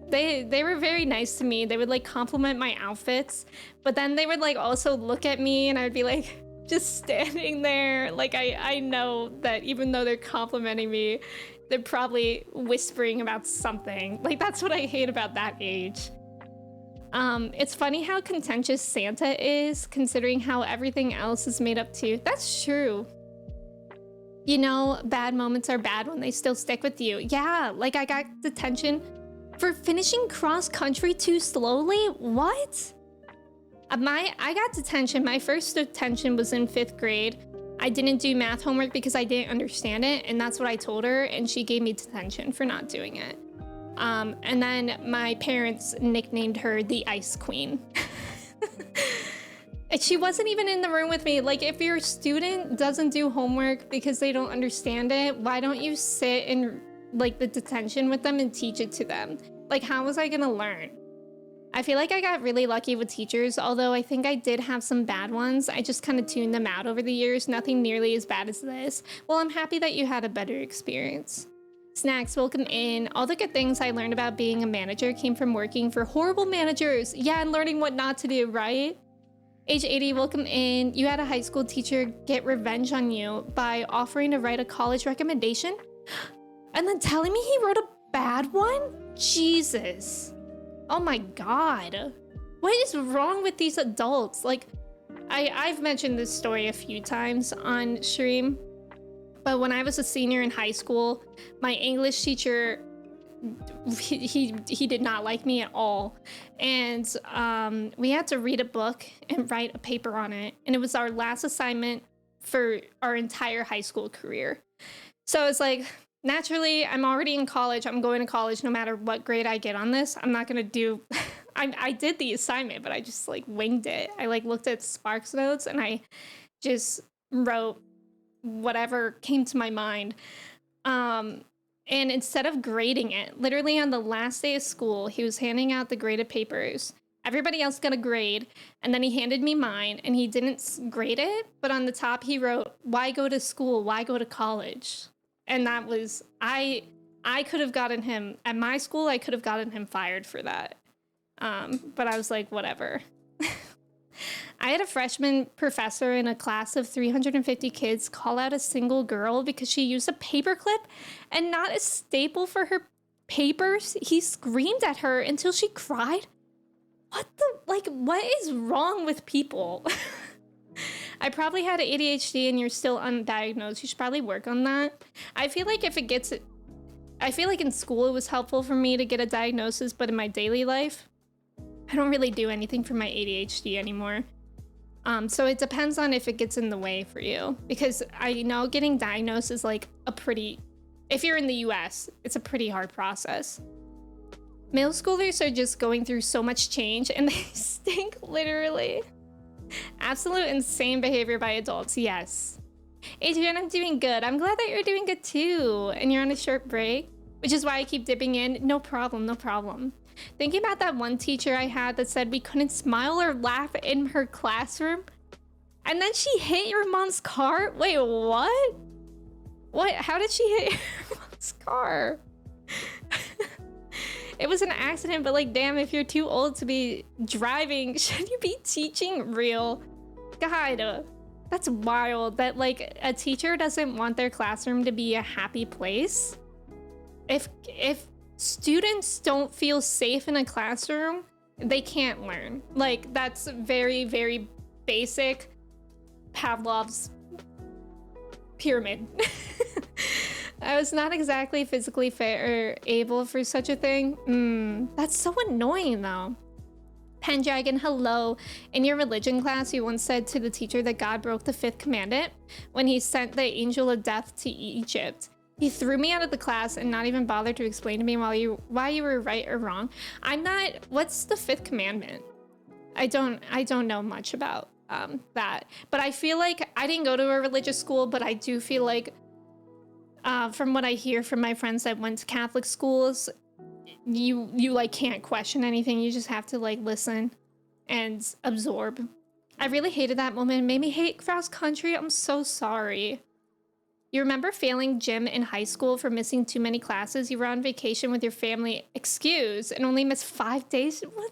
They were very nice to me. They would like compliment my outfits, but then they would like also look at me and I would be like just standing there. Like I know that even though they're complimenting me, they're probably whispering about something. Like that's what I hate about that age. It's funny how contentious Santa is, considering how everything else is made up too. That's true. Bad moments are bad when they still stick with you. Yeah, like I got detention for finishing cross country too slowly. What? I got detention. My first detention was in 5th grade. I didn't do math homework because I didn't understand it, and that's what I told her, and she gave me detention for not doing it. And then my parents nicknamed her the Ice Queen. And she wasn't even in the room with me. Like, if your student doesn't do homework because they don't understand it, why don't you sit in like the detention with them and teach it to them? Like, how was I gonna learn? I feel like I got really lucky with teachers, although I think I did have some bad ones. I just kind of tuned them out over the years. Nothing nearly as bad as this. Well, I'm happy that you had a better experience. Snacks, welcome in. All the good things I learned about being a manager came from working for horrible managers. Yeah, and learning what not to do, right? Age 80, welcome in. You had a high school teacher get revenge on you by offering to write a college recommendation and then telling me he wrote a bad one? Jesus. Oh my god. What is wrong with these adults? Like, I've mentioned this story a few times on stream, but when I was a senior in high school, my English teacher he did not like me at all. And we had to read a book and write a paper on it. And it was our last assignment for our entire high school career. So it's like, naturally, I'm already in college. I'm going to college no matter what grade I get on this. I'm not going to do... I did the assignment, but I just like winged it. I like looked at Sparks Notes and I just wrote whatever came to my mind. And instead of grading it, literally on the last day of school, he was handing out the graded papers. Everybody else got a grade, and then he handed me mine, and he didn't grade it, but on the top he wrote, "Why go to school? Why go to college?" And that was, I could have gotten him, at my school, I could have gotten him fired for that. But I was like, whatever. I had a freshman professor in a class of 350 kids call out a single girl because she used a paperclip and not a staple for her papers. He screamed at her until she cried. What is wrong with people? I probably had ADHD and you're still undiagnosed. You should probably work on that. I feel like in school it was helpful for me to get a diagnosis, but in my daily life, I don't really do anything for my ADHD anymore. So it depends on if it gets in the way for you, because I know getting diagnosed is like if you're in the US, it's a pretty hard process. Middle schoolers are just going through so much change and they stink, literally. Absolute insane behavior by adults, yes. Adrian, I'm doing good. I'm glad that you're doing good too. And you're on a short break, which is why I keep dipping in. No problem, no problem. Thinking about that one teacher I had that said we couldn't smile or laugh in her classroom. And then she hit your mom's car? Wait, what? What? How did she hit your mom's car? It was an accident, but like, damn, if you're too old to be driving, should you be teaching? Real? God, that's wild that like a teacher doesn't want their classroom to be a happy place. If students don't feel safe in a classroom, they can't learn. Like, that's very, very basic Pavlov's pyramid. I was not exactly physically fit or able for such a thing. That's so annoying though. Pendragon, hello. In your religion class, you once said to the teacher that God broke the 5th commandment when he sent the angel of death to Egypt. He threw me out of the class and not even bothered to explain to me why you were right or wrong. What's the 5th commandment? I don't know much about that. But I feel like I didn't go to a religious school, but I do feel like from what I hear from my friends that went to Catholic schools, you like can't question anything. You just have to like listen and absorb. I really hated that moment. It made me hate cross country. I'm so sorry. You remember failing gym in high school for missing too many classes? You were on vacation with your family, excuse, and only missed 5 days? What?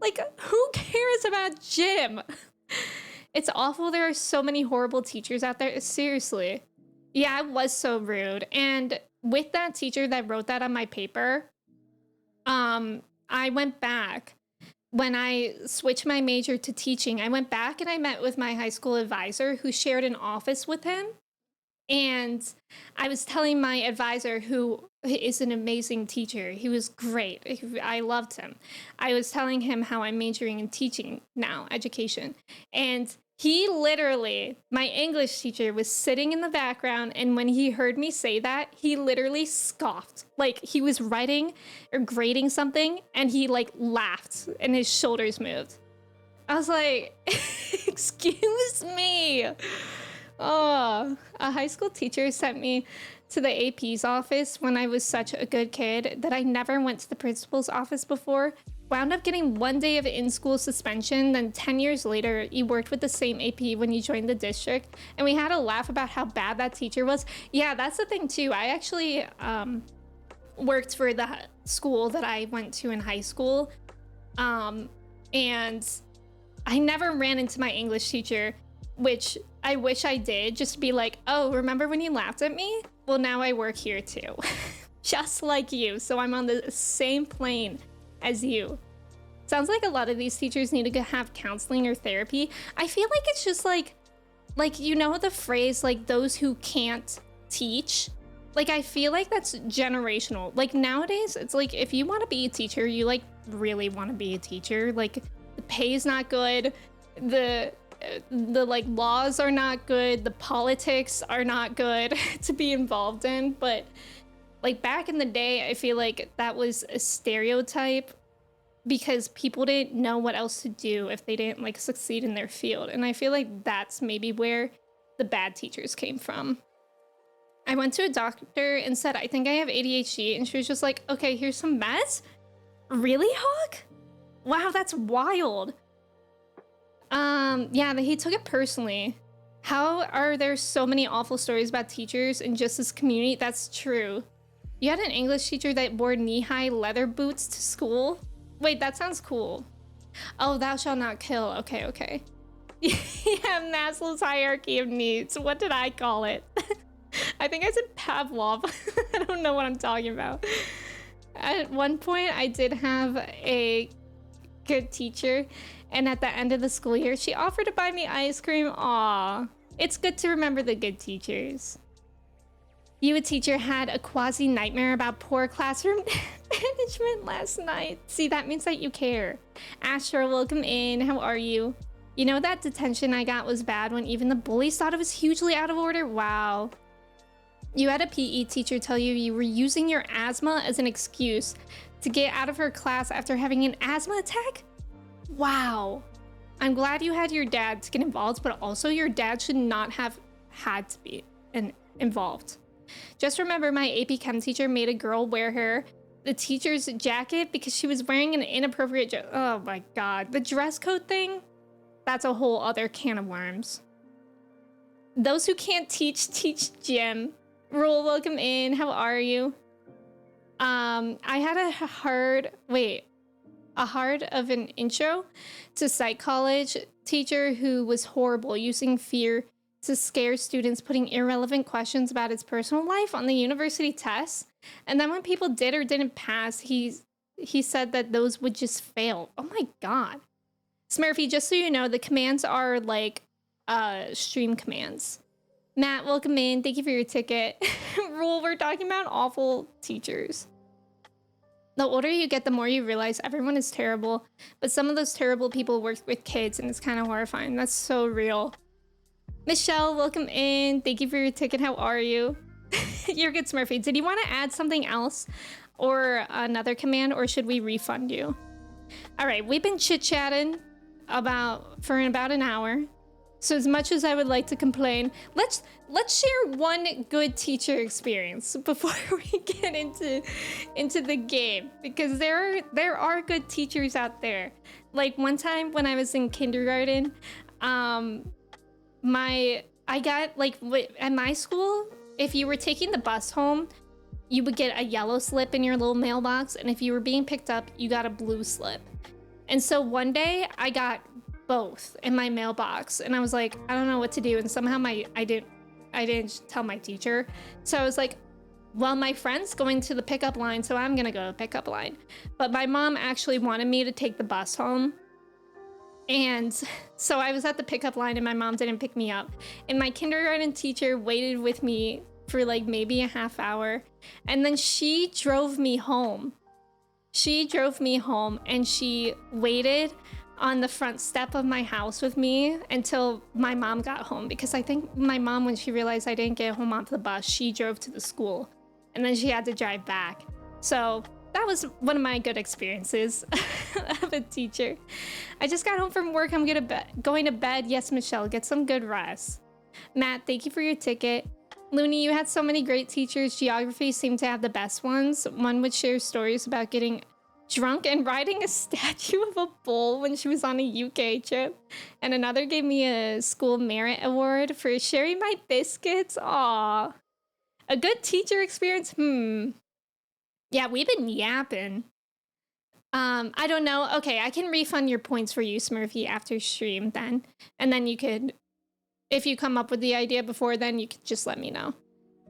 Like, who cares about gym? It's awful. There are so many horrible teachers out there. Seriously. Yeah, it was so rude. And with that teacher that wrote that on my paper, I went back. When I switched my major to teaching, I went back and I met with my high school advisor who shared an office with him. And I was telling my advisor, who is an amazing teacher, he was great. I loved him. I was telling him how I'm majoring in teaching now, education. And he literally, my English teacher, was sitting in the background. And when he heard me say that, he literally scoffed. Like he was writing or grading something and he like laughed and his shoulders moved. I was like, excuse me. Oh, a high school teacher sent me to the AP's office when I was such a good kid that I never went to the principal's office before. Wound up getting 1 day of in-school suspension, then 10 years later, you worked with the same AP when you joined the district, and we had a laugh about how bad that teacher was. Yeah, that's the thing too. I actually worked for the school that I went to in high school, and I never ran into my English teacher, which I wish I did, just to be like, oh, remember when you laughed at me? Well, now I work here too. Just like you, so I'm on the same plane as you. Sounds like a lot of these teachers need to have counseling or therapy. I feel like it's just like you know the phrase, like those who can't teach? Like, I feel like that's generational. Like, nowadays, it's like, if you want to be a teacher, you, like, really want to be a teacher. Like, the pay's not good. The like, laws are not good. The politics are not good to be involved in. But, like, back in the day, I feel like that was a stereotype because people didn't know what else to do if they didn't, like, succeed in their field. And I feel like that's maybe where the bad teachers came from. I went to a doctor and said, I think I have ADHD. And she was just like, okay, here's some meds. Really, Hawk? Wow, that's wild. Yeah, he took it personally. How are there so many awful stories about teachers in just this community? That's true. You had an English teacher that wore knee-high leather boots to school? Wait, that sounds cool. Oh, thou shalt not kill. Okay, okay. Yeah, Maslow's hierarchy of needs. What did I call it? I think I said Pavlov. I don't know what I'm talking about. At one point, I did have a good teacher, and at the end of the school year, she offered to buy me ice cream. Aw, it's good to remember the good teachers. You, a teacher, had a quasi-nightmare about poor classroom management last night. See, that means that you care. Astro, welcome in. How are you? You know that detention I got was bad when even the bullies thought it was hugely out of order? Wow. You had a PE teacher tell you were using your asthma as an excuse to get out of her class after having an asthma attack? Wow. I'm glad you had your dad to get involved, but also your dad should not have had to be involved. Just remember my AP Chem teacher made a girl wear the teacher's jacket because she was wearing an inappropriate oh my god. The dress code thing? That's a whole other can of worms. Those who can't teach gym. Rule, welcome in. How are you? I had a hard of an intro to psych college teacher who was horrible, using fear to scare students, putting irrelevant questions about his personal life on the university tests. And then when people did or didn't pass, he said that those would just fail. Oh my god. Smurfy, just so you know, the commands are like stream commands. Matt, welcome in. Thank you for your ticket. Rule, we're talking about awful teachers. The older you get, the more you realize everyone is terrible, but some of those terrible people work with kids, and it's kind of horrifying. That's so real. Michelle, welcome in. Thank you for your ticket. How are you? You're good, Smurfy. Did you want to add something else or another command, or should we refund you? All right, we've been chit-chatting for about an hour. So as much as I would like to complain, let's share one good teacher experience before we get into the game, because there are good teachers out there. Like one time when I was in kindergarten, I got like at my school, if you were taking the bus home, you would get a yellow slip in your little mailbox, and if you were being picked up, you got a blue slip. And so one day I got both in my mailbox, and I was like, I don't know what to do, and somehow I didn't tell my teacher. So I was like, well, my friend's going to the pickup line, so I'm gonna go to the pickup line. But my mom actually wanted me to take the bus home, and so I was at the pickup line and my mom didn't pick me up, and my kindergarten teacher waited with me for like maybe a half hour, and then she drove me home. And she waited on the front step of my house with me until my mom got home, because I think my mom, when she realized I didn't get home off the bus, she drove to the school and then she had to drive back. So that was one of my good experiences of a teacher. I just got home from work. I'm going to bed. Yes, Michelle, get some good rest. Matt, thank you for your ticket. Looney, you had so many great teachers. Geography seemed to have the best ones. One would share stories about getting drunk and riding a statue of a bull when she was on a UK trip. And another gave me a school merit award for sharing my biscuits. Aw. A good teacher experience? Yeah, we've been yapping. I don't know. Okay, I can refund your points for you, Smurfy, after stream then. And then you could, if you come up with the idea before then, you could just let me know.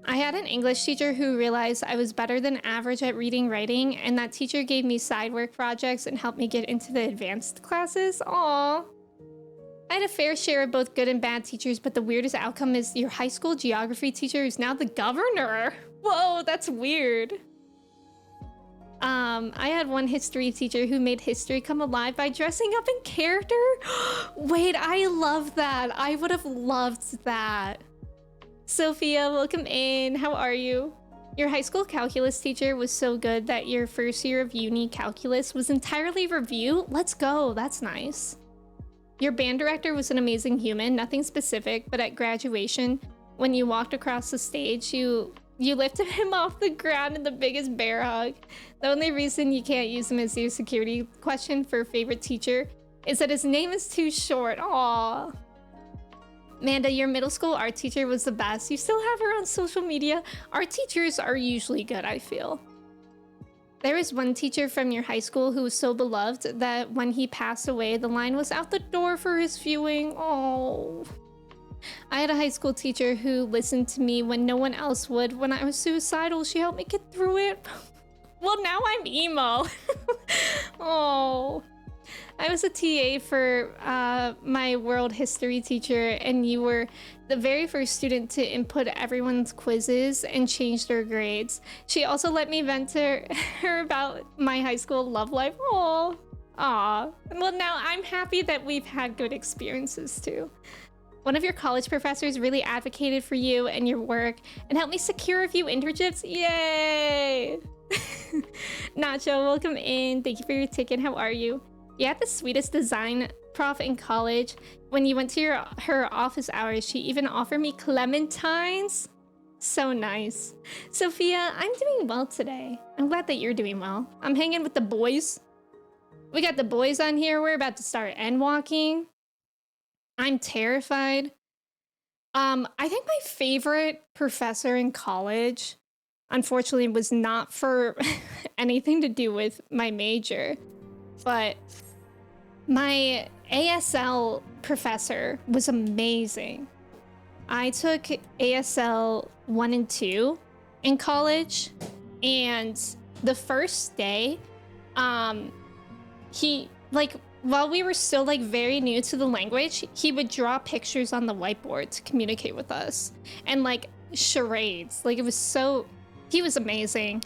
I had an English teacher who realized I was better than average at reading writing, and that teacher gave me side work projects and helped me get into the advanced classes. Aww. I had a fair share of both good and bad teachers, but the weirdest outcome is your high school geography teacher is now the governor. Whoa, that's weird. I had one history teacher who made history come alive by dressing up in character. Wait, I love that. I would have loved that. Sophia, welcome in. How are you? Your high school calculus teacher was so good that your first year of uni calculus was entirely review? Let's go. That's nice. Your band director was an amazing human, nothing specific, but at graduation, when you walked across the stage, you lifted him off the ground in the biggest bear hug. The only reason you can't use him as your security question for favorite teacher is that his name is too short. Aww. Amanda, your middle school art teacher was the best. You still have her on social media. Art teachers are usually good, I feel. There was one teacher from your high school who was so beloved that when he passed away, the line was out the door for his viewing. Oh. I had a high school teacher who listened to me when no one else would. When I was suicidal, she helped me get through it. Well, now I'm emo. Oh. I was a TA for my world history teacher, and you were the very first student to input everyone's quizzes and change their grades. She also let me vent to her about my high school love life. Oh, aw. Well, now I'm happy that we've had good experiences too. One of your college professors really advocated for you and your work and helped me secure a few internships. Yay! Nacho, welcome in. Thank you for your ticket. How are you? You had the sweetest design prof in college. When you went to her office hours, she even offered me clementines. So nice. Sophia, I'm doing well today. I'm glad that you're doing well. I'm hanging with the boys. We got the boys on here. We're about to start Endwalking. I'm terrified. I think my favorite professor in college, unfortunately, was not for anything to do with my major, but my ASL professor was amazing. I took ASL 1 and 2 in college, and the first day, he, like, while we were still like very new to the language, he would draw pictures on the whiteboard to communicate with us, and like charades. Like, it was so, he was amazing.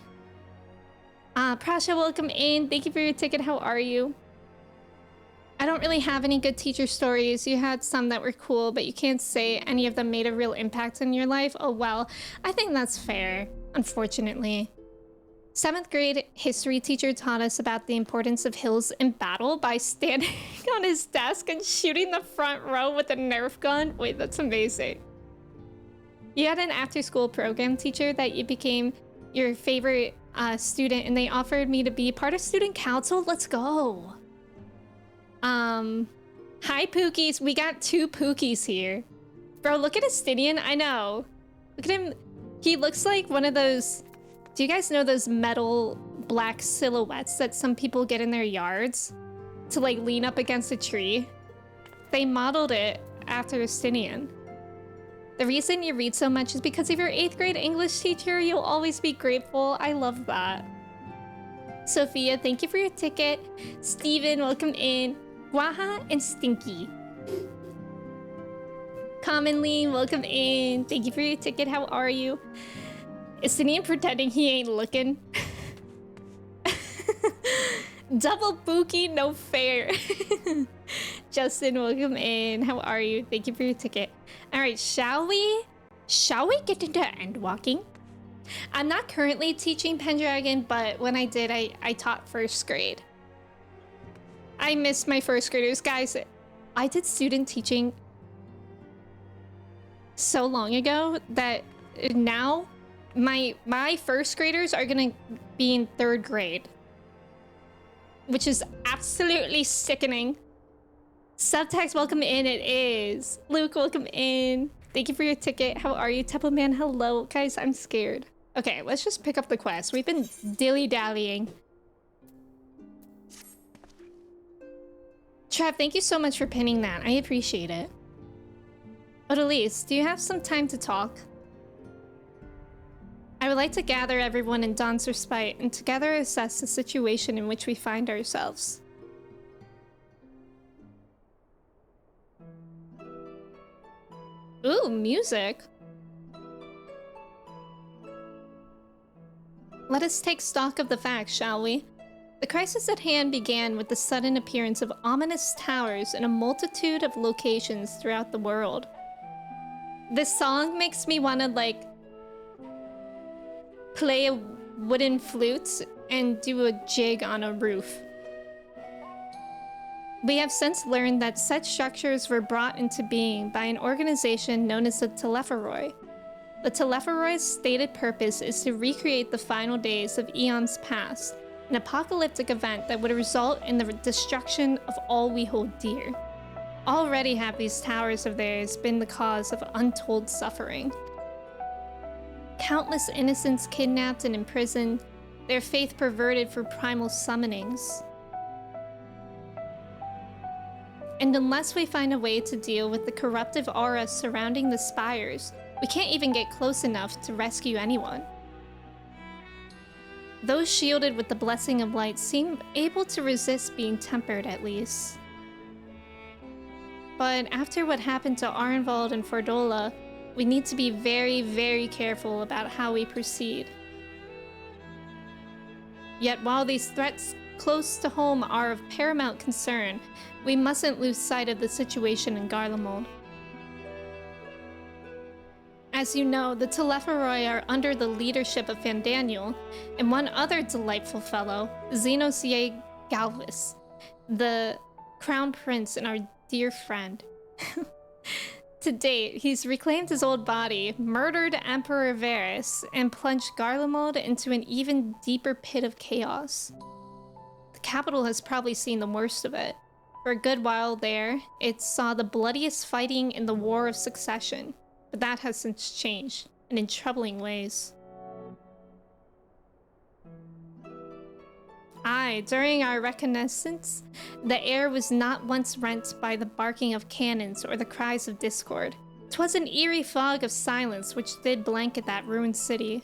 Prasha, welcome in. Thank you for your ticket. How are you? I don't really have any good teacher stories. You had some that were cool, but you can't say any of them made a real impact on your life. Oh, well, I think that's fair, unfortunately. 7th grade history teacher taught us about the importance of hills in battle by standing on his desk and shooting the front row with a Nerf gun. Wait, that's amazing. You had an after-school program teacher that you became your favorite student, and they offered me to be part of student council. Let's go. Hi, Pookies. We got 2 Pookies here. Bro, look at Estinian. I know. Look at him. He looks like one of those... Do you guys know those metal black silhouettes that some people get in their yards to like lean up against a tree? They modeled it after Estinian. The reason you read so much is because of your 8th grade English teacher. You'll always be grateful. I love that. Sophia, thank you for your ticket. Steven, welcome in. Guaha and Stinky. Commonly, welcome in. Thank you for your ticket. How are you? Estinian pretending he ain't looking. Double bookie, no fair. Justin, welcome in. How are you? Thank you for your ticket. All right, shall we get into Endwalking? I'm not currently teaching Pendragon, but when I did, I taught 1st grade. I miss my 1st graders. Guys, I did student teaching so long ago that now my 1st graders are gonna be in 3rd grade, which is absolutely sickening. Subtext, welcome in. It is. Luke, welcome in. Thank you for your ticket. How are you? Temple Man, hello. Guys, I'm scared. Okay, let's just pick up the quest. We've been dilly-dallying. Trev, thank you so much for pinning that. I appreciate it. Odalise, do you have some time to talk? I would like to gather everyone in Dawn's Respite and together assess the situation in which we find ourselves. Ooh, music. Let us take stock of the facts, shall we? The crisis at hand began with the sudden appearance of ominous towers in a multitude of locations throughout the world. This song makes me want to, like, play a wooden flute and do a jig on a roof. We have since learned that such structures were brought into being by an organization known as the Telepharoi. The Telepharoi's stated purpose is to recreate the final days of eons past, an apocalyptic event that would result in the destruction of all we hold dear. Already have these towers of theirs been the cause of untold suffering. Countless innocents kidnapped and imprisoned, their faith perverted for primal summonings. And unless we find a way to deal with the corruptive aura surrounding the spires, we can't even get close enough to rescue anyone. Those shielded with the blessing of light seem able to resist being tempered at least. But after what happened to Arenvald and Fordola, we need to be very, very careful about how we proceed. Yet while these threats close to home are of paramount concern, we mustn't lose sight of the situation in Garlemald. As you know, the Telepharoi are under the leadership of Fandaniel and one other delightful fellow, Xenosier Galvis, the crown prince and our dear friend. To date, he's reclaimed his old body, murdered Emperor Varys, and plunged Garlemald into an even deeper pit of chaos. The capital has probably seen the worst of it. For a good while there, it saw the bloodiest fighting in the War of Succession, but that has since changed, and in troubling ways. Aye, during our reconnaissance, the air was not once rent by the barking of cannons or the cries of discord. 'Twas an eerie fog of silence which did blanket that ruined city.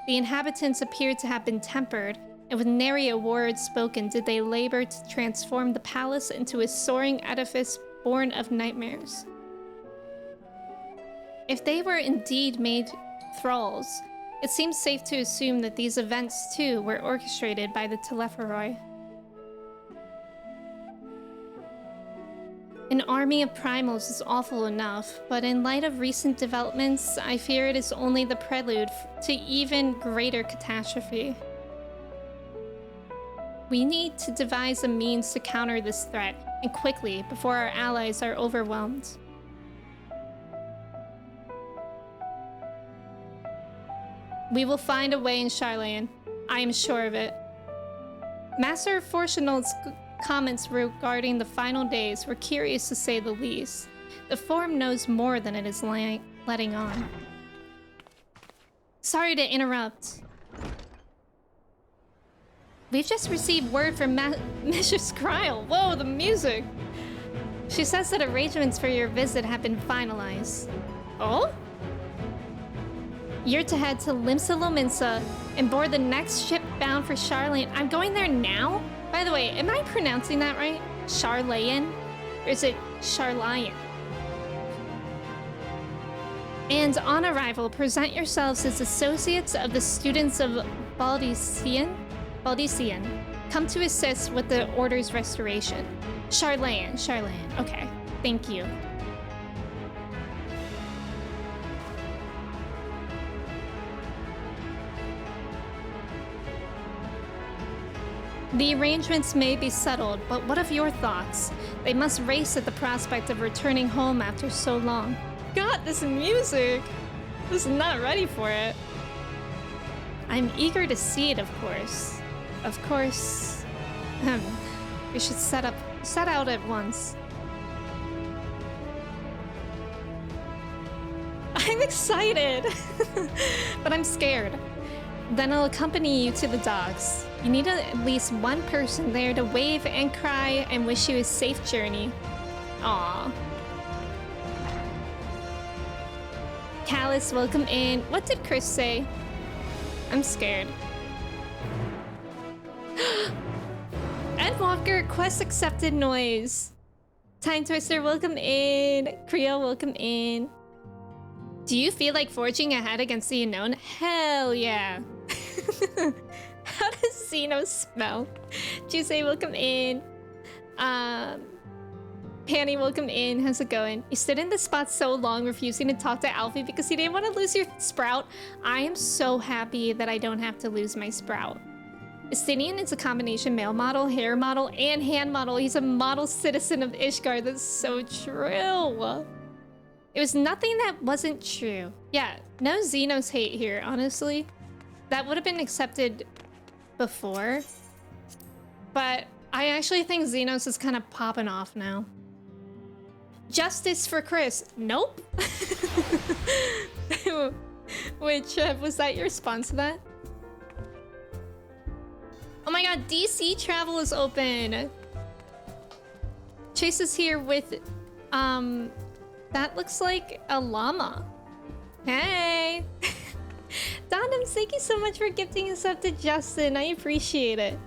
The inhabitants appeared to have been tempered, and with nary a word spoken did they labor to transform the palace into a soaring edifice born of nightmares. If they were indeed made thralls, it seems safe to assume that these events, too, were orchestrated by the Telepharoi. An army of primals is awful enough, but in light of recent developments, I fear it is only the prelude to even greater catastrophe. We need to devise a means to counter this threat, and quickly, before our allies are overwhelmed. We will find a way in Charlayan. I am sure of it. Master Fortunal's comments regarding the final days were curious to say the least. The Forum knows more than it is letting on. Sorry to interrupt. We've just received word from Mistress Kryl. Whoa, the music! She says that arrangements for your visit have been finalized. Oh? You're to head to Limsa Lominsa and board the next ship bound for Charlayan. I'm going there now? By the way, am I pronouncing that right? Charlayan? Or is it Charlayan? And on arrival, present yourselves as associates of the students of Baldician. Come to assist with the Order's restoration. Charlayan. Okay, thank you. The arrangements may be settled, but what of your thoughts? They must race at the prospect of returning home after so long. God, this music! I was not ready for it. I'm eager to see it, of course. Of course... we should set out at once. I'm excited! But I'm scared. Then I'll accompany you to the docks. You need at least one person there to wave and cry and wish you a safe journey. Aww. Callus, welcome in. What did Chris say? I'm scared. Endwalker, quest accepted noise. Time Twister, welcome in. Creo, welcome in. Do you feel like forging ahead against the unknown? Hell yeah. How does Xeno smell? Tuesday, welcome in. Panny, welcome in. How's it going? You stood in the spot so long, refusing to talk to Alfie because you didn't want to lose your sprout. I am so happy that I don't have to lose my sprout. Estinian is a combination male model, hair model, and hand model. He's a model citizen of Ishgard. That's so true. It was nothing that wasn't true. Yeah, no Xenos hate here, honestly. That would have been accepted before. But I actually think Xenos is kind of popping off now. Justice for Chris. Nope. Which, was that your response to that? Oh my god, DC travel is open. Chase is here with, that looks like a llama. Hey. Donham, thank you so much for gifting us up to Justin. I appreciate it.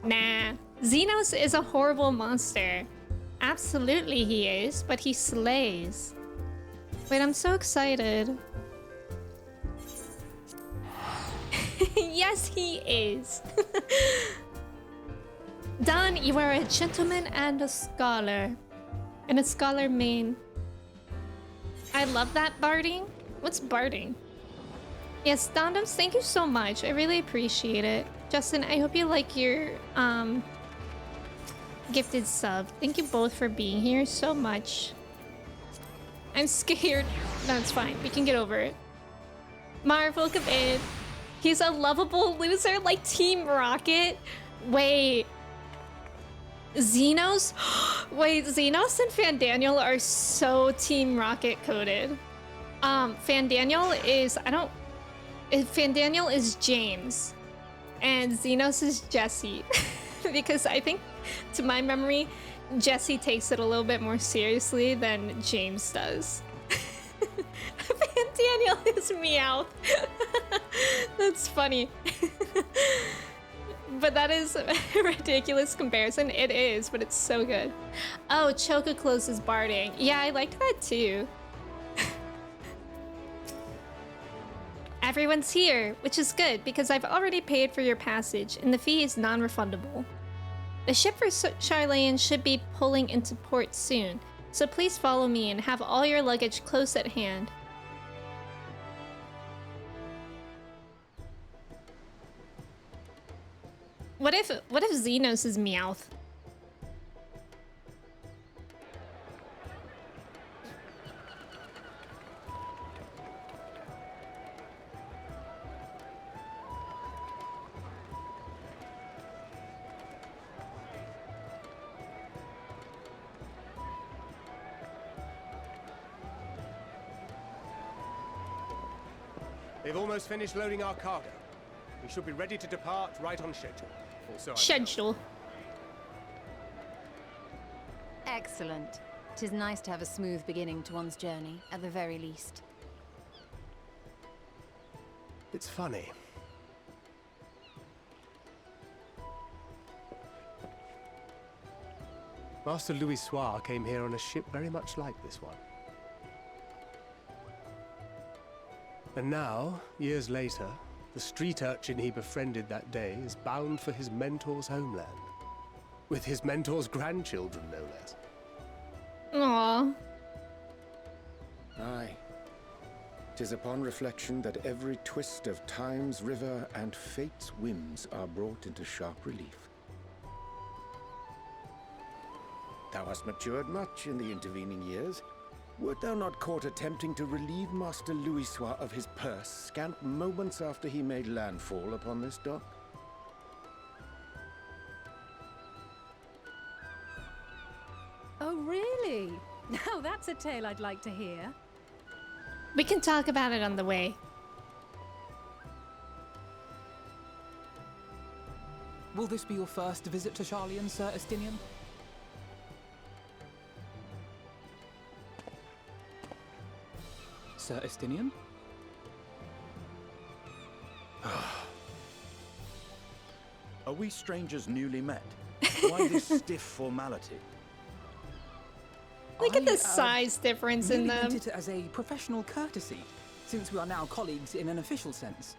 Nah, Xenos is a horrible monster. Absolutely he is, but he slays. Wait, I'm so excited. Yes, he is. Don, you are a gentleman and a scholar. And a scholar main. I love that barding. What's barding? Yes, Dondoms, thank you so much. I really appreciate it. Justin, I hope you like your gifted sub. Thank you both for being here so much. I'm scared. No, it's fine. We can get over it. Marv, welcome in. He's a lovable loser like Team Rocket. Wait. Xenos? Wait, Xenos and Fandaniel are so Team Rocket coded. Fandaniel is, Fandaniel is James. And Xenos is Jesse. Because I think, to my memory, Jesse takes it a little bit more seriously than James does. Daniel is Meowth. That's funny. But that is a ridiculous comparison. It is, but it's so good. Oh, Choka closes barding. Yeah, I liked that too. Everyone's here, which is good because I've already paid for your passage and the fee is non-refundable. The ship for Charlene should be pulling into port soon, so please follow me and have all your luggage close at hand. What if Xenos is Meowth? They've almost finished loading our cargo. We should be ready to depart right on schedule. Also, schedule. Excellent. 'Tis nice to have a smooth beginning to one's journey, at the very least. It's funny. Master Louis Soir came here on a ship very much like this one. And now, years later, the street urchin he befriended that day is bound for his mentor's homeland. With his mentor's grandchildren, no less. Aww. Aye. 'Tis upon reflection that every twist of time's river and fate's whims are brought into sharp relief. Thou hast matured much in the intervening years. Wert thou not caught attempting to relieve Master Louisois of his purse scant moments after he made landfall upon this dock? Oh, really? Now that's a tale I'd like to hear. We can talk about it on the way. Will this be your first visit to Charlian, Sir Estinian? Sir Estinian? Are we strangers newly met? Why this stiff formality? Look at the size difference in them. Meant it as a professional courtesy, since we are now colleagues in an official sense.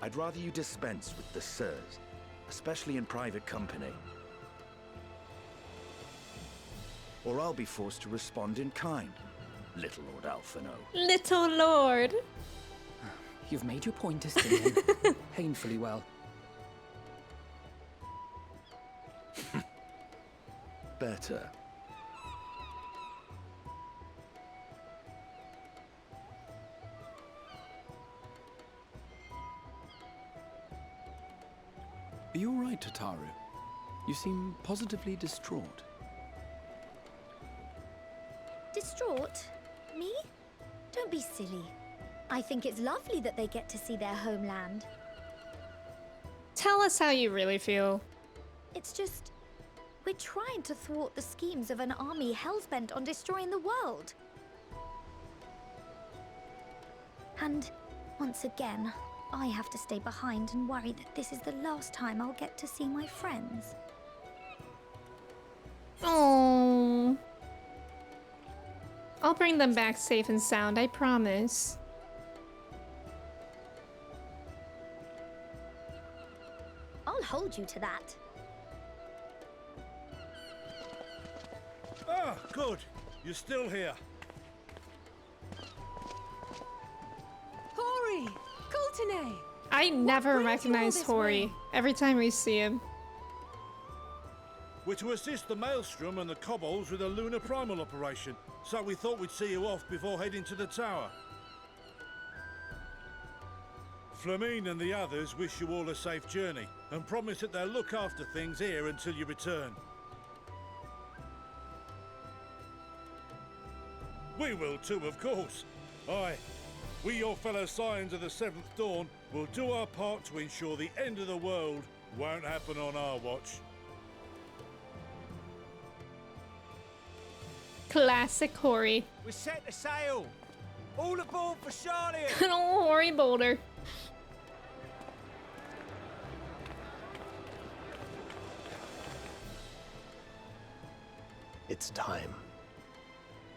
I'd rather you dispense with the sirs, especially in private company. Or I'll be forced to respond in kind, little Lord Alphino. Little Lord. You've made your point, Estinian. Painfully well. Better. Are you all right, Tataru? You seem positively distraught. Distraught? Me? Don't be silly. I think it's lovely that they get to see their homeland. Tell us how you really feel. It's just... we're trying to thwart the schemes of an army hellbent on destroying the world. And, once again, I have to stay behind and worry that this is the last time I'll get to see my friends. Oh. I'll bring them back safe and sound, I promise. I'll hold you to that. Ah, good. You're still here. Hori! Coulternay! I never brings you all recognize this Hori way? every time we see him. We're to assist the Maelstrom and the Kobolds with a lunar primal operation, so we thought we'd see you off before heading to the tower. Flamine and the others wish you all a safe journey, and promise that they'll look after things here until you return. We will too, of course. Aye, we your fellow Scions of the Seventh Dawn will do our part to ensure the end of the world won't happen on our watch. Classic Hori. We're set to sail! All aboard for Charlie! Good old Hori Boulder. It's time.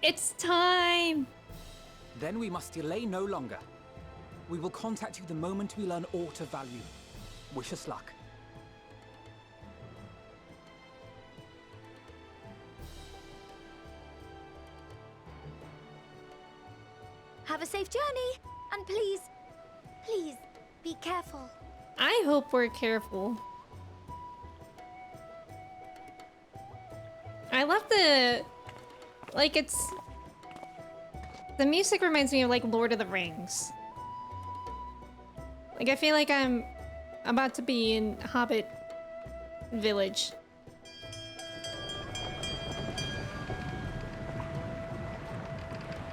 It's time! Then we must delay no longer. We will contact you the moment we learn aught of value. Wish us luck. Have a safe journey, and please, please, be careful. I hope we're careful. I love the... like, it's... the music reminds me of, like, Lord of the Rings. Like, I feel like I'm about to be in Hobbit Village.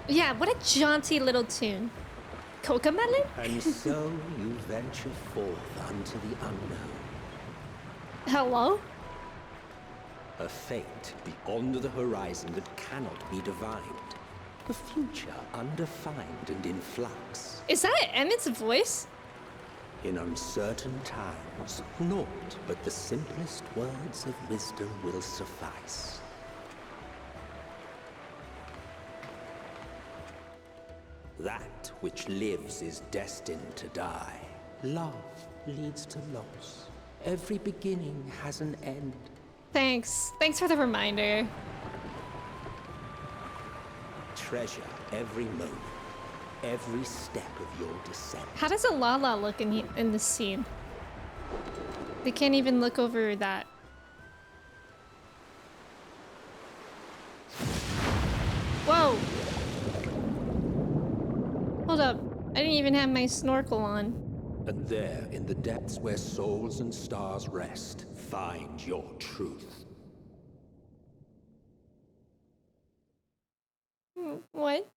Yeah, what a jaunty little tune. Cocomelon? And so you venture forth unto the unknown. Hello? A fate beyond the horizon that cannot be divined. A future undefined and in flux. Is that Emmett's voice? In uncertain times, naught but the simplest words of wisdom will suffice. That which lives is destined to die. Love leads to loss. Every beginning has an end. Thanks. Thanks for the reminder. Treasure every moment, every step of your descent. How does a Lala look in this scene? They can't even look over that. Whoa! Hold up. I didn't even have my snorkel on. And there, in the depths where souls and stars rest, find your truth. What?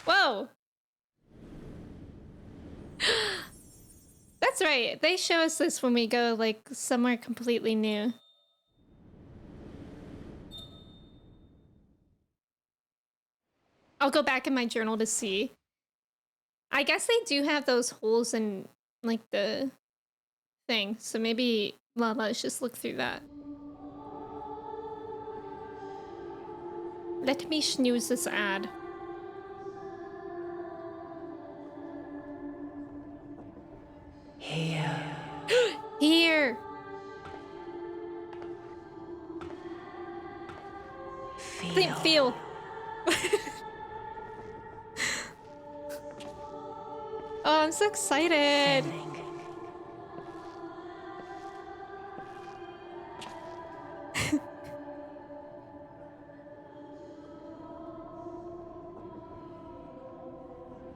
Whoa! That's right. They show us this when we go, like, somewhere completely new. I'll go back in my journal to see. I guess they do have those holes in, like, the thing. So maybe let's just look through that. Let me snooze this ad. Here. Here. Feel. Oh, I'm so excited.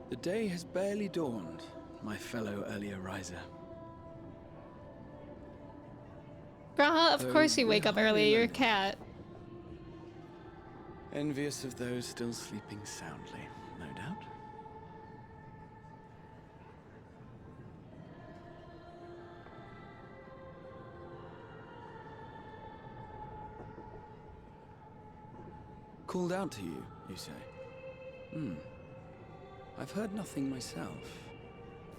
The day has barely dawned, my fellow earlier riser. Graha, of Though course you we're wake up hardly early, you're a alone. cat. Envious of those still sleeping soundly, no doubt. Called out to you, you say? I've heard nothing myself.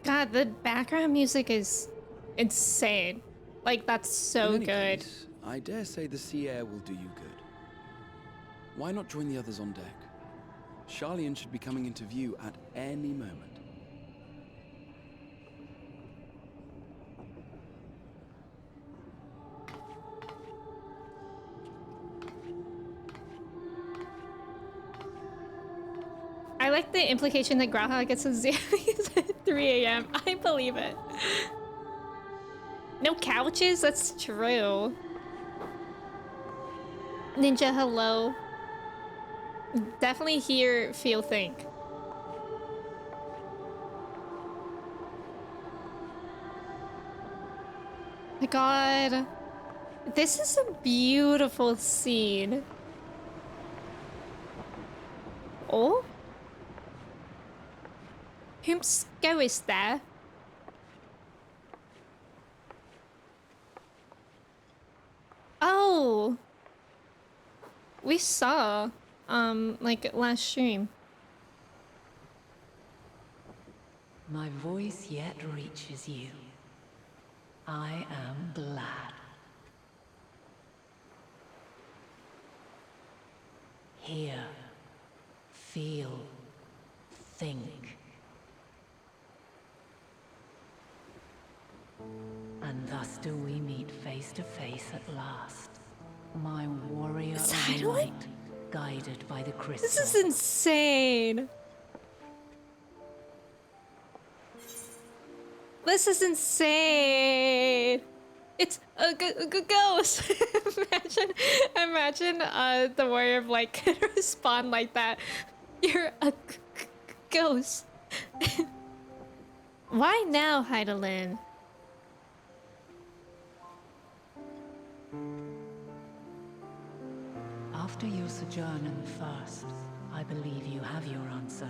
God, the background music is insane. Like, that's so In any good. case, I dare say the sea air will do you good. Why not join the others on deck? Charlian should be coming into view at any moment. I like the implication that Graha gets his zombies at 3 a.m. I believe it. No couches? That's true. Ninja, hello. Definitely hear, feel, think. My god. This is a beautiful scene. Oh? Whom's go is there? Oh! We saw, like last stream. My voice yet reaches you. I am glad. Hear, feel, think. And thus do we meet face to face at last. My warrior of the light, guided by the crystal. This is insane. This is insane. It's a ghost. imagine the warrior of light could respond like that. You're a ghost. Why now, Heidelin? After your sojourn in the First, I believe you have your answer.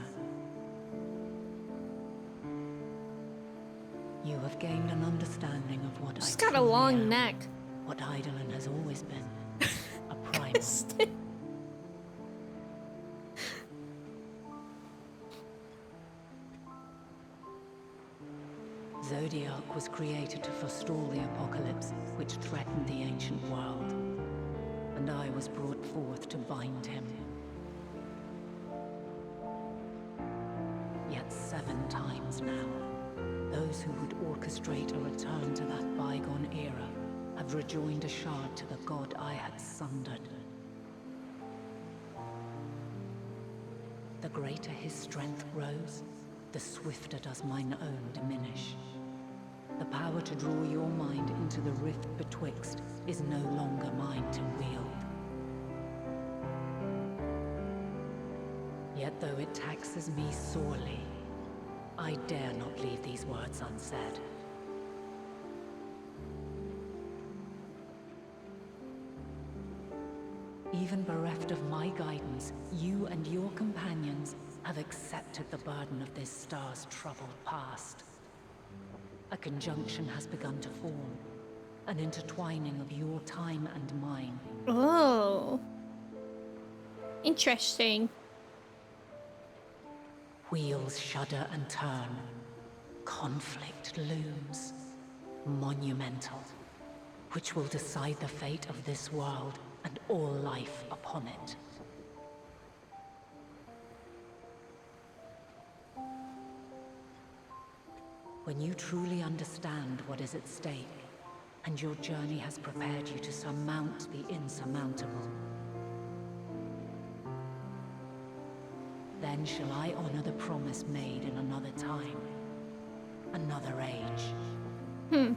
You have gained an understanding of what She's I got a truly long am, neck. what Heidelin has always been, a primal. Zodiac was created to forestall the apocalypse which threatened the ancient world, and I was brought forth to bind him. Yet 7 times now, those who would orchestrate a return to that bygone era have rejoined a shard to the god I had sundered. The greater his strength grows, the swifter does mine own diminish. The power to draw your mind into the rift betwixt is no longer mine to wield. Yet though it taxes me sorely, I dare not leave these words unsaid. Even bereft of my guidance, you and your companions have accepted the burden of this star's troubled past. A conjunction has begun to form, an intertwining of your time and mine. Oh. Interesting. Wheels shudder and turn. Conflict looms. Monumental. Which will decide the fate of this world and all life upon it. When you truly understand what is at stake, and your journey has prepared you to surmount the insurmountable, then shall I honor the promise made in another time, another age.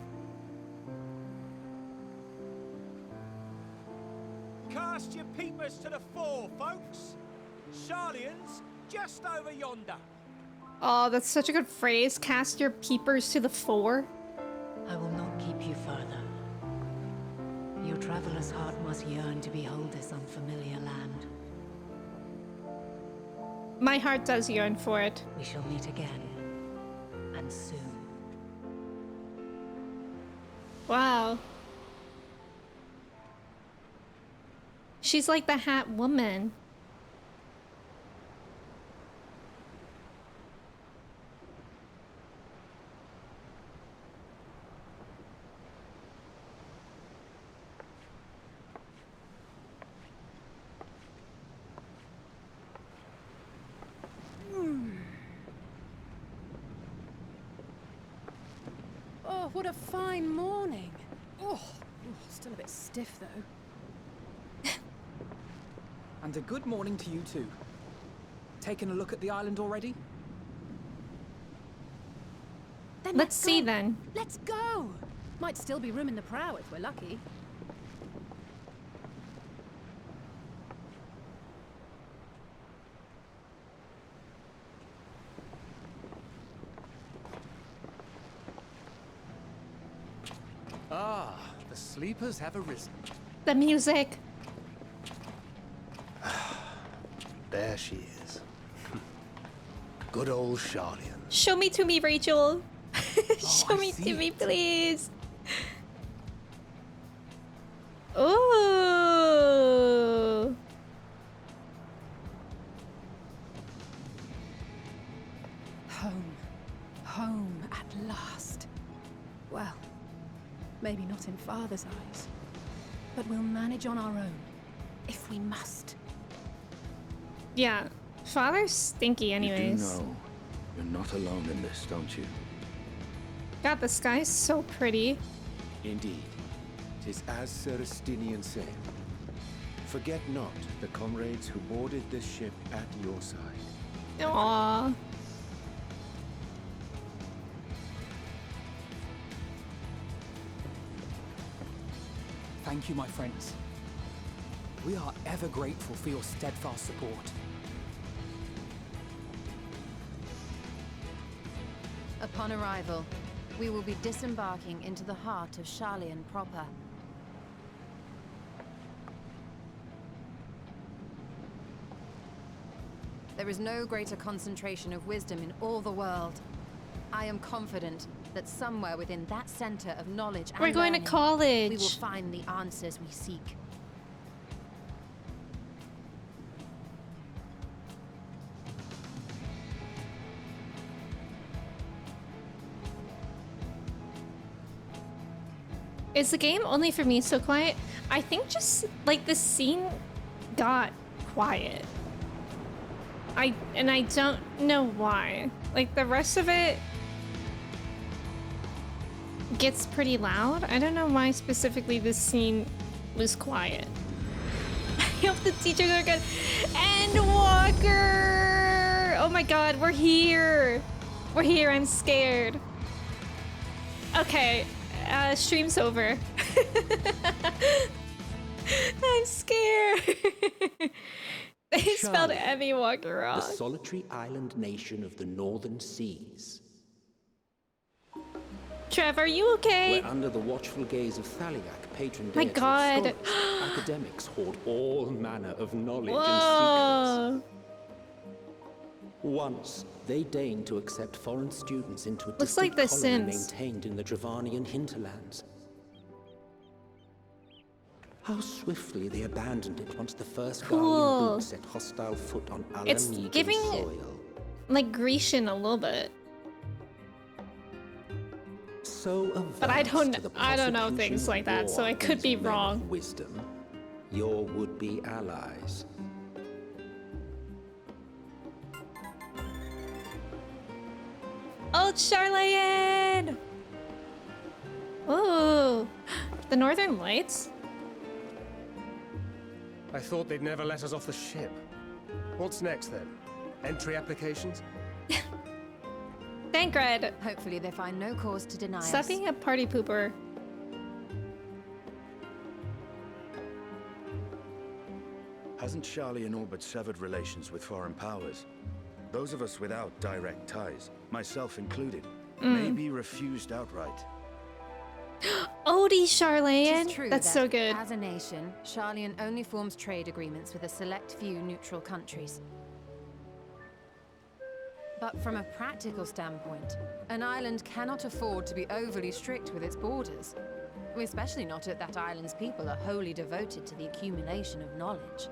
Cast your peepers to the fore, folks. Sharlian's just over yonder. Oh, that's such a good phrase. Cast your peepers to the fore. I will not keep you further. Your traveler's heart must yearn to behold this unfamiliar land. My heart does yearn for it. We shall meet again, and soon. Wow. She's like the Hat Woman. Oh, what a fine morning. Oh, still a bit stiff though. And a good morning to you too. Taking a look at the island already? Then Let's see then. Let's go! Might still be room in the prow if we're lucky. Ah, the sleepers have arisen. The music. There she is. Good old Sharlian. Show me to me, Rachel. Show I me see to me, it. please. Ooh. Home. Home at last. Well, maybe not in Father's eyes, but we'll manage on our own, if we must. Yeah, Father's stinky anyways. You do know you're not alone in this, don't you? God, the sky's so pretty. Indeed. 'Tis as Sir Estinian said. Forget not the comrades who boarded this ship at your side. Aww. Thank you, my friends. We are ever grateful for your steadfast support. Upon arrival, we will be disembarking into the heart of Sharlian proper. There is no greater concentration of wisdom in all the world. I am confident that somewhere within that center of knowledge and We're going to learning, college. we will find the answers we seek. Is the game only for me so quiet? I think just like the scene got quiet. I don't know why. Like the rest of it gets pretty loud. I don't know why specifically this scene was quiet. I hope the teachers are good. Endwalker! Oh my god, we're here. We're here, I'm scared. Okay. Stream's over. I'm scared. They spelled Endwalker wrong. The solitary island nation of the northern seas. Trev, are you okay? Where under the watchful gaze of Thaliak, patron My deity of god. scholars, academics hoard all manner of knowledge and Whoa. secrets. Once, they deigned to accept foreign students into a Looks like distant The colony Sims. maintained in the Dravanian hinterlands. How swiftly they abandoned it once the first Cool. Guardian boot set hostile foot on It's Alamegan giving soil. like Grecian a little bit. So But I averse to the don't know prosecution things like that, of so I war could be these men of wrong. Wisdom, your would-be allies. Oh world, Charlayan! Ooh, the Northern Lights? I thought they'd never let us off the ship. What's next then? Entry applications? Thancred! Hopefully they find no cause to deny Stop us. being a party pooper. Hasn't Charlian all but severed relations with foreign powers? Those of us without direct ties, myself included, may be refused outright. Odie, It Charlayan! is true That's that, so good. as a nation, Charlian only forms trade agreements with a select few neutral countries. But from a practical standpoint, an island cannot afford to be overly strict with its borders. Especially not if that island's people are wholly devoted to the accumulation of knowledge.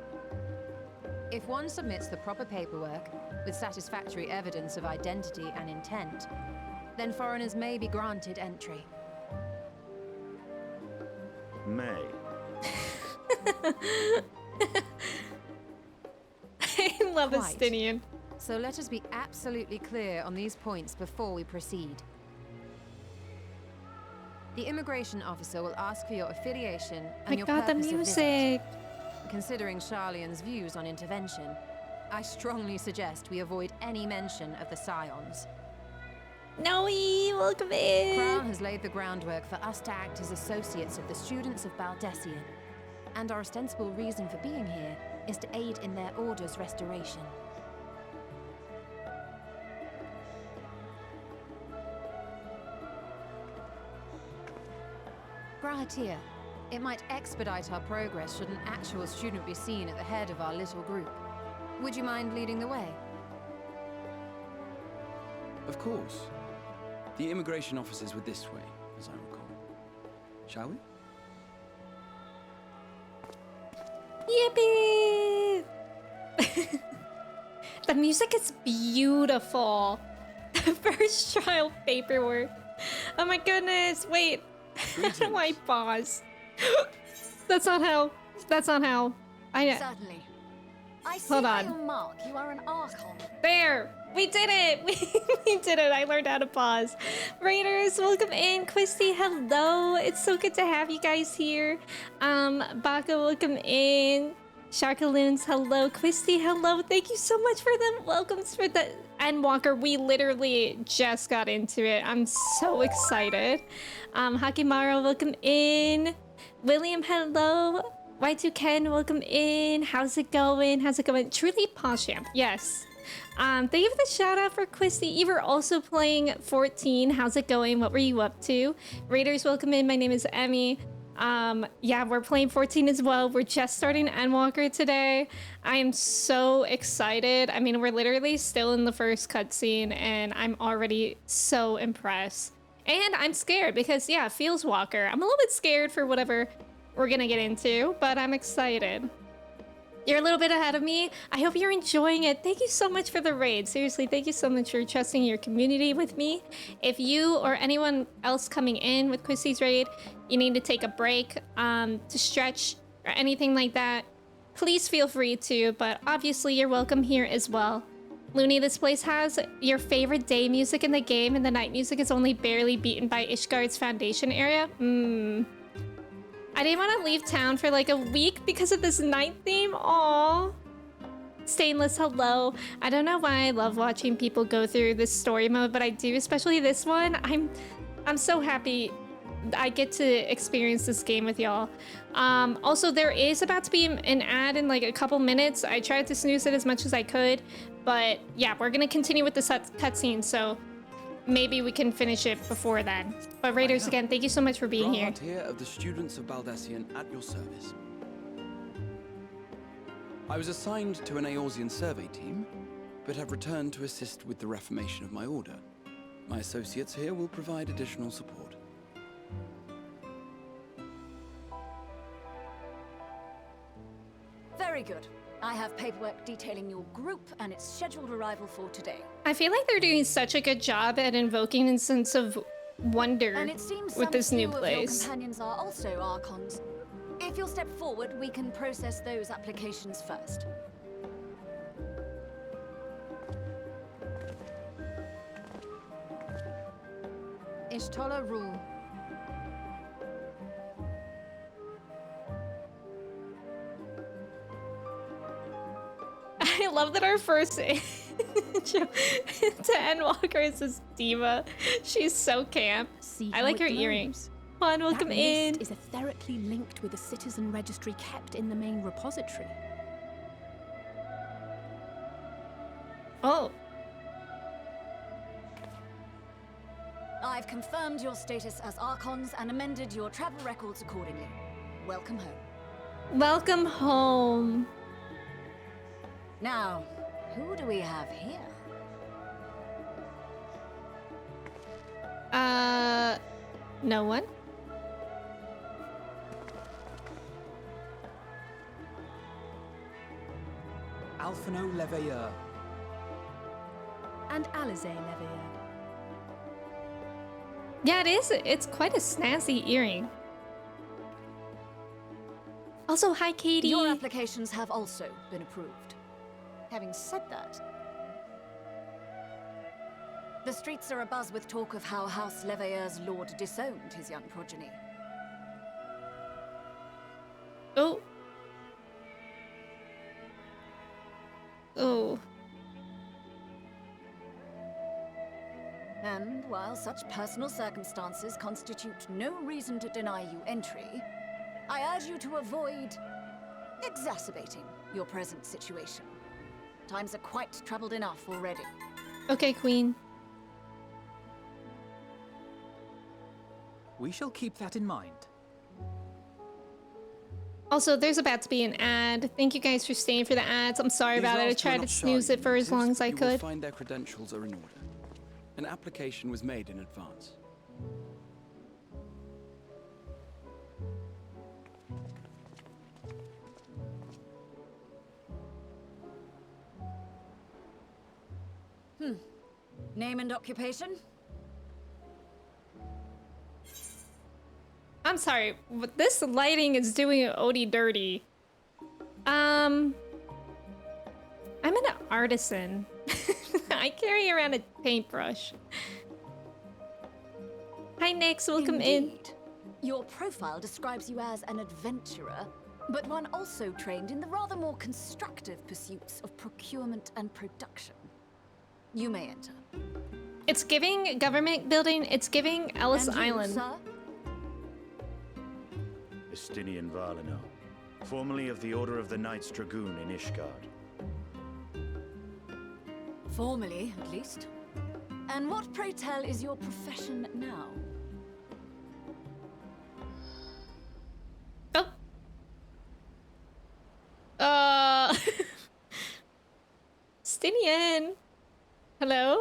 If one submits the proper paperwork, with satisfactory evidence of identity and intent, then foreigners may be granted entry. May. I love Quite. Estinian. So let us be absolutely clear on these points before we proceed. The immigration officer will ask for your affiliation and My your god, the purpose of visit. music! Considering Charlian's views on intervention, I strongly suggest we avoid any mention of the Scions. Noe, welcome in! Crown has laid the groundwork for us to act as associates of the students of Baldessian, and our ostensible reason for being here is to aid in their order's restoration. Grahatir, it might expedite our progress should an actual student be seen at the head of our little group. Would you mind leading the way? Of course. The immigration officers were this way, as I recall. Shall we? Yippee! The music is beautiful. First trial paperwork. Oh my goodness, wait. How do I pause? That's not how. That's not how. Certainly. I see Hold by on. your mark you are an Archon. There! We did it! We did it! I learned how to pause. Raiders, welcome in. Quisty, hello. It's so good to have you guys here. Baka, welcome in. Sharkaloons, hello. Quisty, hello. Thank you so much for the welcomes for the Endwalker. We literally just got into it. I'm so excited. Hakimaro, welcome in. William, hello. Y2Ken, welcome in. How's it going? How's it going? Truly Pawshamp, yes. Thank you for the shout out for Quisty. You were also playing 14. How's it going? What were you up to? Raiders, welcome in. My name is Emmy. Yeah, we're playing 14 as well. We're just starting Endwalker today. I am so excited. I mean, we're literally still in the first cutscene and I'm already so impressed. And I'm scared because, yeah, feels Walker. I'm a little bit scared for whatever we're gonna get into, but I'm excited. You're a little bit ahead of me. I hope you're enjoying it. Thank you so much for the raid. Seriously, thank you so much for trusting your community with me. If you or anyone else coming in with Quisty's raid, you need to take a break to stretch or anything like that, please feel free to, but obviously you're welcome here as well. Looney, this place has your favorite day music in the game and the night music is only barely beaten by Ishgard's foundation area. I didn't want to leave town for like a week because of this night theme. Aww. Stainless, hello. I don't know why I love watching people go through this story mode, but I do, especially this one. I'm so happy I get to experience this game with y'all. Also, there is about to be an ad in like a couple minutes. I tried to snooze it as much as I could, but yeah, we're gonna continue with the cutscene, so maybe we can finish it before then. But Raiders, again, thank you so much for being here. Here of the students of Baldessian at your service. I was assigned to an Eorzean survey team, but have returned to assist with the reformation of my order. My associates here will provide additional support. Very good. I have paperwork detailing your group and its scheduled arrival for today. I feel like they're doing such a good job at invoking a sense of wonder And it seems with this new of your place. companions are also Archons. If you'll step forward, we can process those applications first. Ishtola rule. I love that our first to Endwalker is this diva. She's so camp. See I how like it her glows. earrings. Juan, welcome that in. list is etherically linked with the citizen registry kept in the main repository. Oh. I've confirmed your status as Archons and amended your travel records accordingly. Welcome home. Welcome home. Now, who do we have here? No one? Alphino Leveilleur. And Alize Leveilleur. Yeah, it is. It's quite a snazzy earring. Also, hi, Katie. Your applications have also been approved. Having said that, the streets are abuzz with talk of how House Leveilleur's lord disowned his young progeny. Oh. Oh. And while such personal circumstances constitute no reason to deny you entry, I urge you to avoid exacerbating your present situation. Times are quite troubled enough already. Okay, Queen. We shall keep that in mind. Also, there's about to be an ad. Thank you guys for staying for the ads. I'm sorry These about it. I last were tried not to snooze it for as long as I You will could. find their credentials are in order. An application was made in advance. Name and occupation? I'm sorry, but this lighting is doing Odie dirty. I'm an artisan. I carry around a paintbrush. Hi, Nix. Welcome in. Indeed. Your profile describes you as an adventurer, but one also trained in the rather more constructive pursuits of procurement and production. You may enter. It's giving government building. It's giving Ellis And you, Island. sir? Estinian Valino, formerly of the Order of the Knights Dragoon in Ishgard. Formally, at least. And what, pray tell, is your profession now? Oh. Stinian. Hello?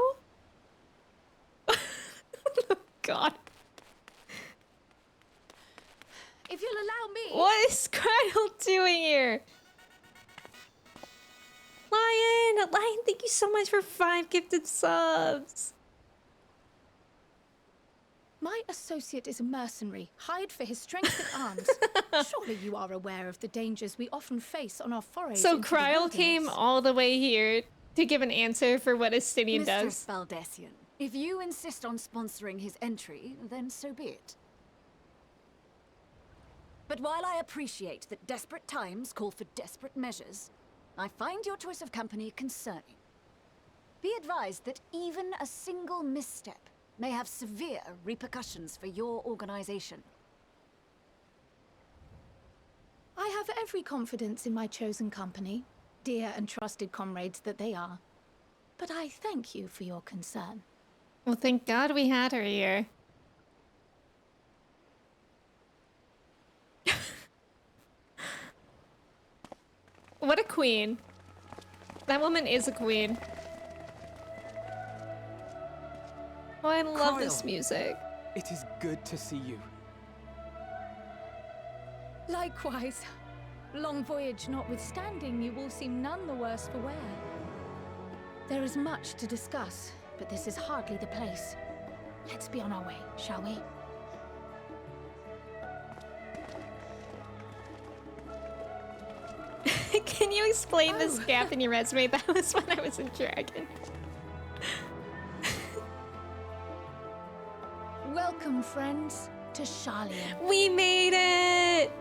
God. If you'll allow me... What is Krydle doing here? Lion, thank you so much for 5 gifted subs. My associate is a mercenary, hired for his strength at arms. Surely you are aware of the dangers we often face on our forays So into the Kryle came wilderness. all the way here to give an answer for what Estinian Mistress does. Valdesian, if you insist on sponsoring his entry, then so be it. But while I appreciate that desperate times call for desperate measures, I find your choice of company concerning. Be advised that even a single misstep may have severe repercussions for your organization. I have every confidence in my chosen company, dear and trusted comrades that they are. But I thank you for your concern. Well, thank God we had her here. What a queen. That woman is a queen. Oh, I love this Kryle, music. It is good to see you. Likewise. Long voyage notwithstanding, you will seem none the worse for wear. There is much to discuss, but this is hardly the place. Let's be on our way, shall we? Can you explain this gap in your resume? That was when I was in Dragon. Welcome, friends, to Charlian. We made it!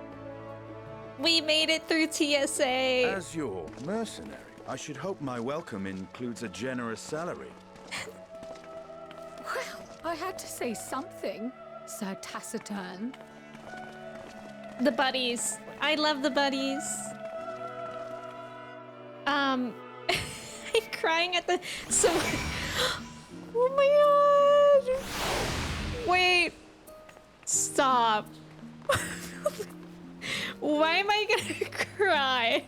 We made it through TSA. As your mercenary, I should hope my welcome includes a generous salary. Well, I had to say something, Sir Taciturn. The buddies. I love the buddies. I'm crying at the... So... Oh my god! Wait. Stop. Why am I gonna cry?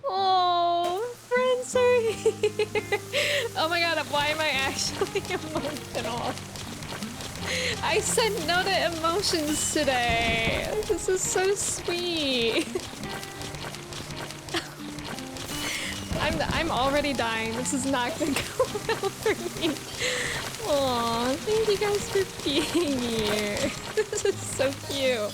Oh, friends are here. Oh my god, why am I actually emotional? I said no to emotions today. This is so sweet. I'm already dying. This is not gonna go well for me. Aw, thank you guys for being here. This is so cute.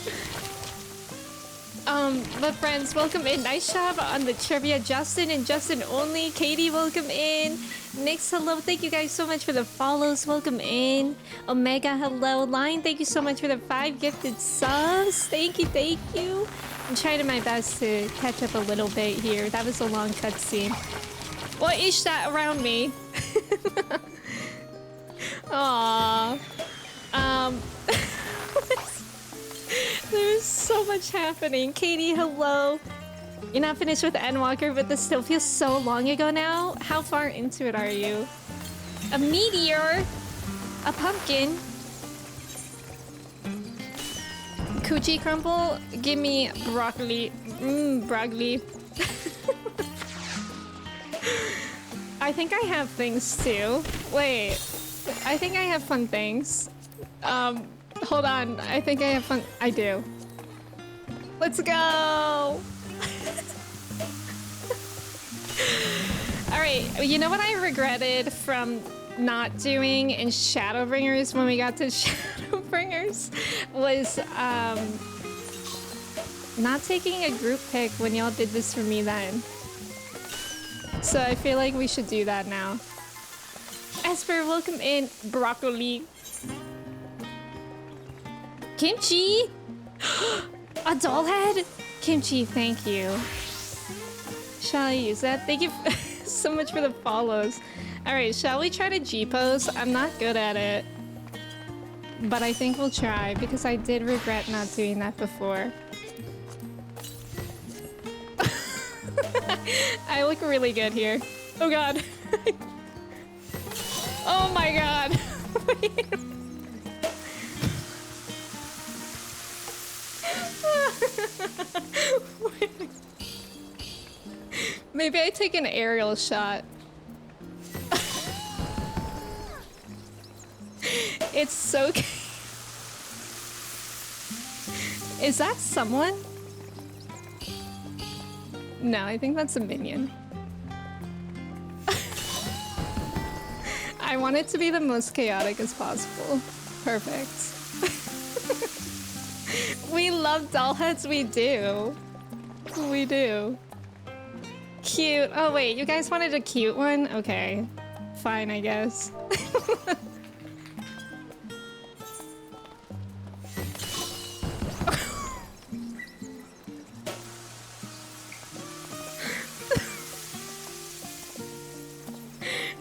But friends, welcome in. Nice job on the trivia. Justin and Justin only. Katie, welcome in. Nix, hello. Thank you guys so much for the follows. Welcome in. Omega, hello. Lion, thank you so much for the 5 gifted subs. Thank you, thank you. I'm trying my best to catch up a little bit here. That was a long cutscene. What is that around me? Aww. There's so much happening. Katie, hello. You're not finished with Endwalker, but this still feels so long ago now. How far into it are you? A meteor? A pumpkin? Coochie crumble? Give me broccoli. Broccoli. I think I have things too. Wait. I think I have fun things. Hold on. I think I have fun. I do. Let's go! Alright, you know what I regretted from not doing in Shadowbringers when we got to Shadowbringers? Was, not taking a group pick when y'all did this for me then. So I feel like we should do that now. Esper, welcome in. Broccoli. Kimchi? A doll head? Kimchi, thank you. Shall I use that? Thank you so much for the follows. Alright, shall we try to G-pose? I'm not good at it. But I think we'll try, because I did regret not doing that before. I look really good here. Oh god. Oh my god. Maybe I take an aerial shot. It's so... Is that someone? No, I think that's a minion. I want it to be the most chaotic as possible. Perfect. We love doll heads, we do. We do. Cute. Oh wait, you guys wanted a cute one? Okay. Fine, I guess.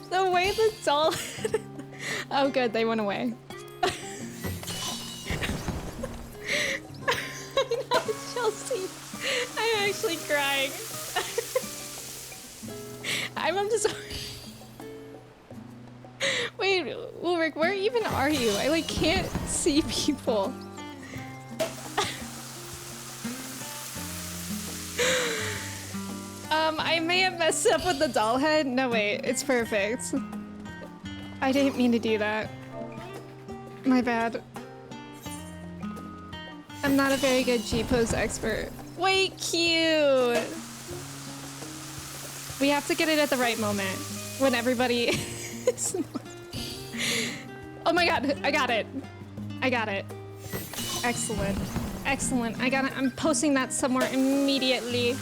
The way the doll... Oh good, they went away. I know, Chelsea. I'm actually crying. I'm just... Wait, Ulrich, where even are you? I like can't see people. I may have messed up with the doll head. No, wait, it's perfect. I didn't mean to do that. My bad. I'm not a very good G-pose expert. Wait, cute! We have to get it at the right moment. When everybody is... Oh my god, I got it. I got it. Excellent. Excellent. I got it. I'm posting that somewhere immediately.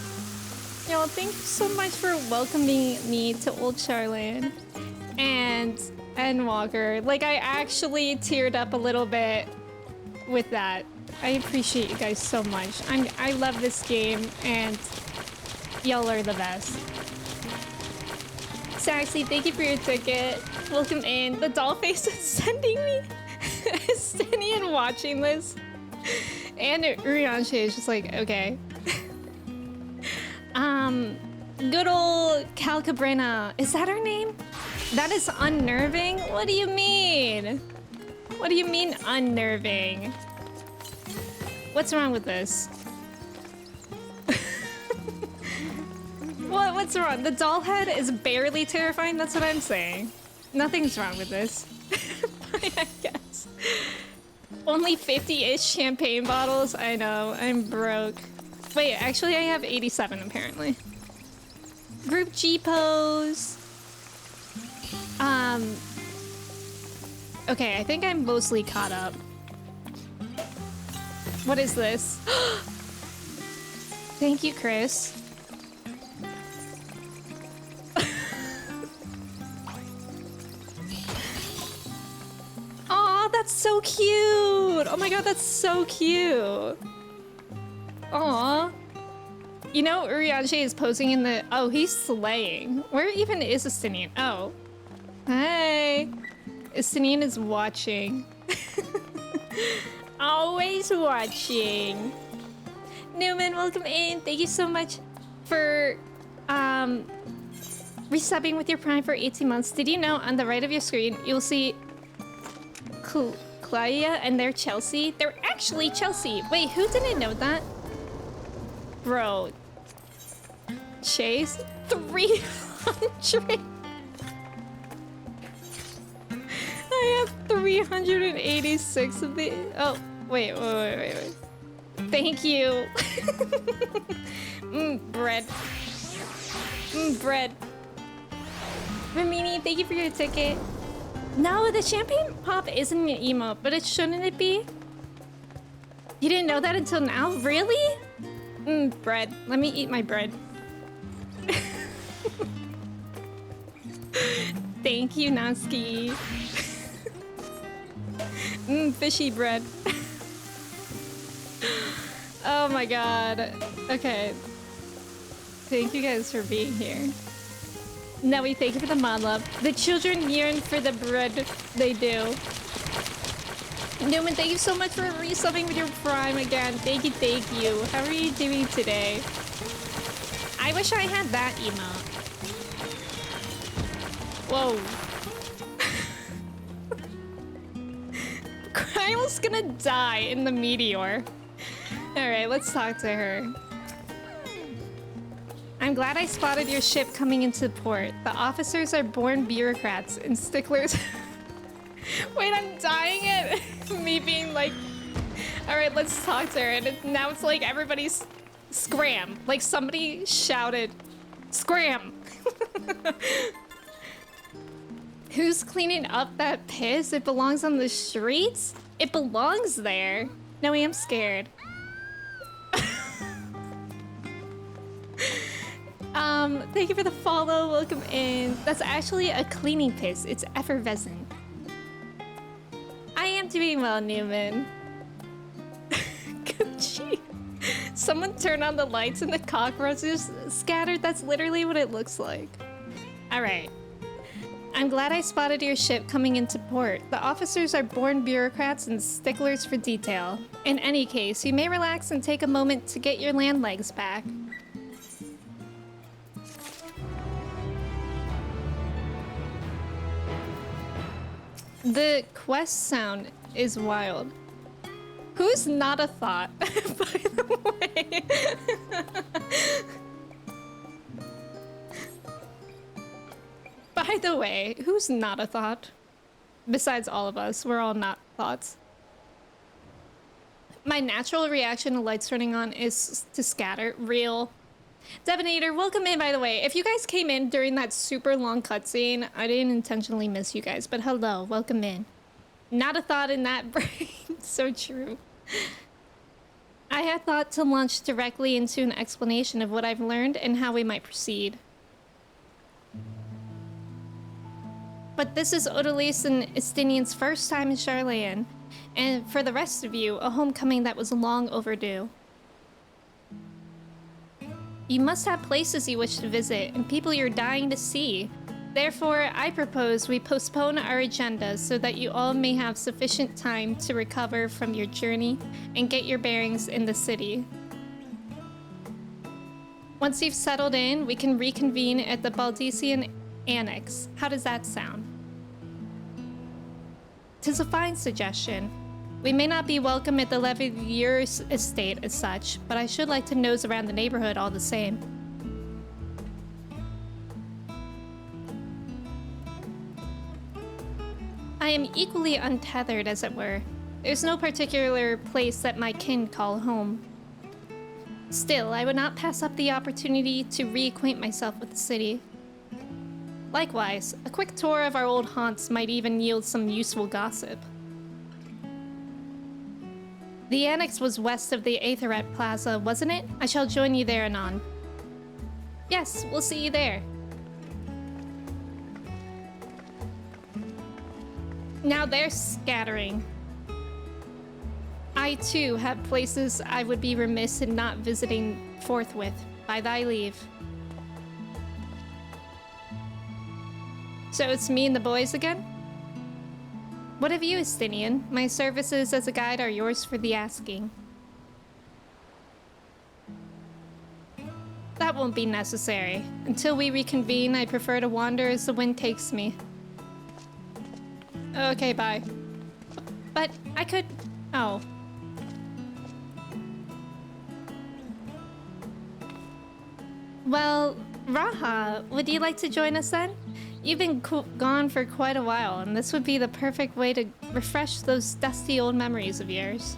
Yo, thank you so much for welcoming me to Old Charlotte. And Endwalker. Like, I actually teared up a little bit with that. I appreciate you guys so much. I love this game, and y'all are the best. Saxy, thank you for your ticket. Welcome in. The doll face is sending me Estinian watching this. And Rianche is just like, okay. Good old Calcabrina. Is that her name? That is unnerving? What do you mean? What do you mean unnerving? What's wrong with this? What's wrong? The doll head is barely terrifying, that's what I'm saying. Nothing's wrong with this. I guess. Only 50-ish champagne bottles? I know, I'm broke. Wait, actually I have 87 apparently. Group G pose. Okay, I think I'm mostly caught up. What is this? Thank you, Chris. Aw, that's so cute! Oh my god, that's so cute! Aw. You know, Urianger is posing in the... Oh, he's slaying. Where even is Estinian? Oh. Hey. Estinian is watching. Always watching. Newman, welcome in. Thank you so much for resubbing with your Prime for 18 months. Did you know on the right of your screen, you'll see Claudia and they're Chelsea? They're actually Chelsea. Wait, who didn't know that? Bro. Chase? 300? I have 386 of the... Oh, wait. Thank you. Bread. Bread. Ramini, thank you for your ticket. No, the champagne pop isn't an emote, but shouldn't it be? You didn't know that until now? Really? Bread. Let me eat my bread. Thank you, Natsuki. Fishy bread. Oh my god. Okay. Thank you guys for being here. Nelly, thank you for the mod love. The children yearn for the bread they do. Newman, thank you so much for resubbing with your Prime again. Thank you. How are you doing today? I wish I had that emote. Whoa. Kryle's gonna die in the meteor. Alright, let's talk to her. I'm glad I spotted your ship coming into port. The officers are born bureaucrats and sticklers. Wait, I'm dying at me being like... Alright, let's talk to her. And now it's like everybody's... Scram. Like somebody shouted, scram. Who's cleaning up that piss? It belongs on the streets? It belongs there. No, I am scared. Thank you for the follow. Welcome in. That's actually a cleaning piss. It's effervescent. I am doing well, Newman. Gee. Someone turned on the lights and the cockroaches scattered. That's literally what it looks like. All right. I'm glad I spotted your ship coming into port. The officers are born bureaucrats and sticklers for detail. In any case, you may relax and take a moment to get your land legs back. The quest sound is wild. Who's not a thought, by the way? By the way, who's not a thought? Besides all of us, we're all not thoughts. My natural reaction to lights turning on is to scatter. Real. Devinator, welcome in, by the way. If you guys came in during that super long cutscene, I didn't intentionally miss you guys, but hello, welcome in. Not a thought in that brain. So true. I had thought to launch directly into an explanation of what I've learned and how we might proceed. But this is Odalise and Estinian's first time in Charlayan, and for the rest of you, a homecoming that was long overdue. You must have places you wish to visit and people you're dying to see. Therefore, I propose we postpone our agenda so that you all may have sufficient time to recover from your journey and get your bearings in the city. Once you've settled in, we can reconvene at the Baldician Annex. How does that sound? 'Tis a fine suggestion. We may not be welcome at the Leveilleur's estate as such, but I should like to nose around the neighborhood all the same. I am equally untethered, as it were. There's no particular place that my kin call home. Still, I would not pass up the opportunity to reacquaint myself with the city. Likewise, a quick tour of our old haunts might even yield some useful gossip. The annex was west of the Aetherette Plaza, wasn't it? I shall join you there anon. Yes, we'll see you there. Now they're scattering. I too have places I would be remiss in not visiting forthwith, by thy leave. So it's me and the boys again? What of you, Estinian? My services as a guide are yours for the asking. That won't be necessary. Until we reconvene, I prefer to wander as the wind takes me. Okay, bye. But I could... Oh. Well, Raha, would you like to join us then? You've been gone for quite a while, and this would be the perfect way to refresh those dusty old memories of yours.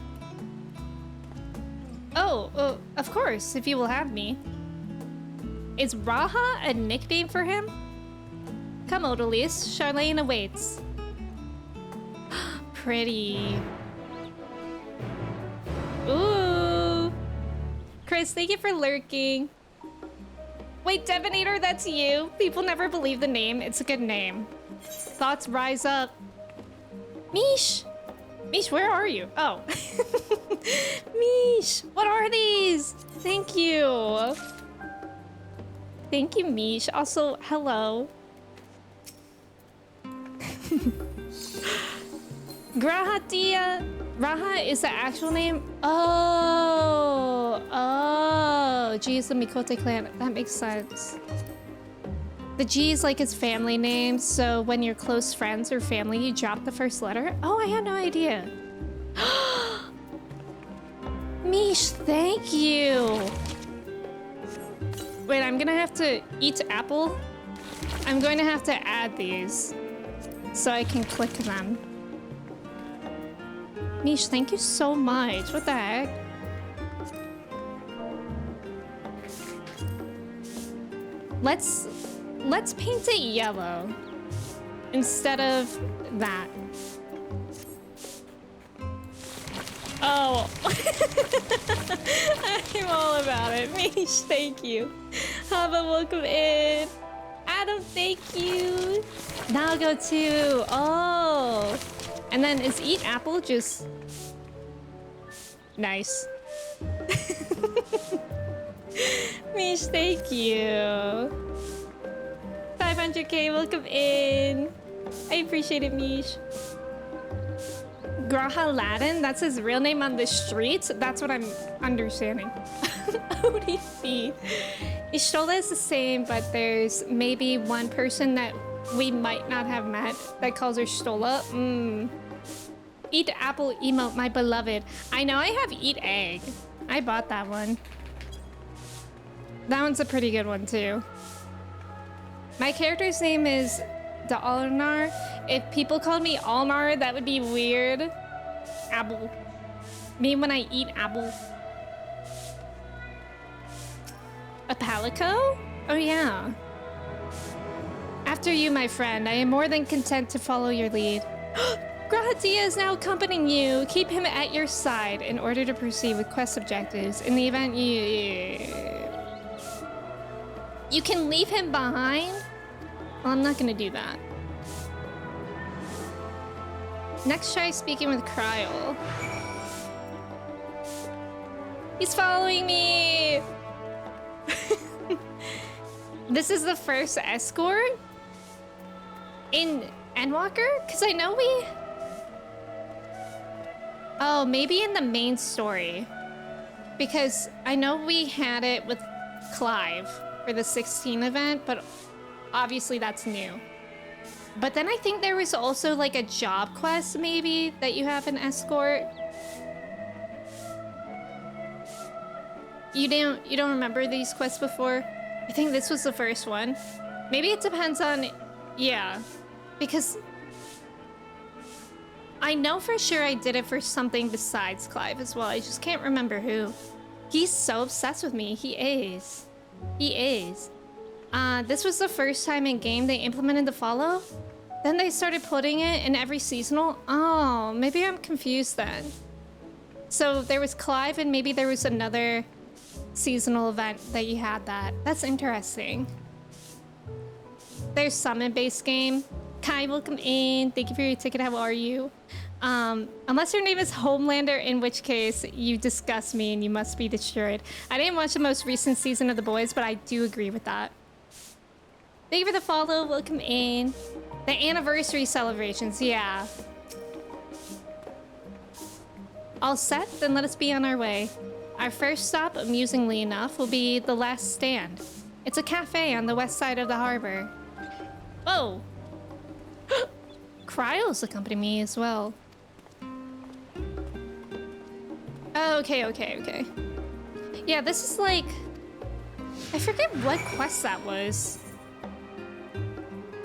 Oh, of course, if you will have me. Is Raha a nickname for him? Come, Odalise, Charlene awaits. Pretty. Ooh. Chris, thank you for lurking. Wait, Devonator, that's you? People never believe the name. It's a good name. Thoughts rise up. Mish! Mish, where are you? Oh. Mish, what are these? Thank you. Thank you, Mish. Also, hello. Grahatia. Raha is the actual name? Oh, G is the Mikote clan. That makes sense. The G is like his family name, so when you're close friends or family, you drop the first letter. Oh, I had no idea. Mish, thank you. Wait, I'm gonna have to eat apple. I'm going to have to add these so I can click them. Mish, thank you so much. What the heck? Let's paint it yellow instead of that. Oh. I'm all about it. Mish, thank you. Hava, welcome in. Adam, thank you. Nago too. Oh. And then is eat apple just... Nice. Mish, thank you. 500k, welcome in. I appreciate it, Mish. Graha Latin, that's his real name on the streets? That's what I'm understanding. ODP. Ishtola is the same, but there's maybe one person that we might not have met that calls her Stola. Eat apple emote, my beloved. I know I have eat egg. I bought that one. That one's a pretty good one too. My character's name is Da'alnar. If people called me Alnar, that would be weird. Apple. Me when I eat apple. A palico? Oh yeah. After you, my friend. I am more than content to follow your lead. Grahatia is now accompanying you. Keep him at your side in order to proceed with quest objectives. In the event you can leave him behind? Well, I'm not gonna do that. Next, try speaking with Kryl. He's following me! This is the first escort in Endwalker? Because I know we... Oh, maybe in the main story. Because I know we had it with Clive for the 16 event, but obviously that's new. But then I think there was also like a job quest maybe that you have an escort. You don't remember these quests before? I think this was the first one. Maybe it depends on, yeah, because I know for sure I did it for something besides Clive as well. I just can't remember who. He's so obsessed with me. He is. He is. This was the first time in game they implemented the follow. Then they started putting it in every seasonal. Oh, maybe I'm confused then. So there was Clive and maybe there was another seasonal event that you had that. That's interesting. There's summon-based game. Kai, welcome in. Thank you for your ticket. How are you? Unless your name is Homelander, in which case you disgust me and you must be destroyed. I didn't watch the most recent season of The Boys, but I do agree with that. Thank you for the follow. Welcome in. The anniversary celebrations, yeah. All set? Then let us be on our way. Our first stop, amusingly enough, will be The Last Stand. It's a cafe on the west side of the harbor. Oh! Kryos accompany me as well. Oh, okay. Yeah, this is like... I forget what quest that was.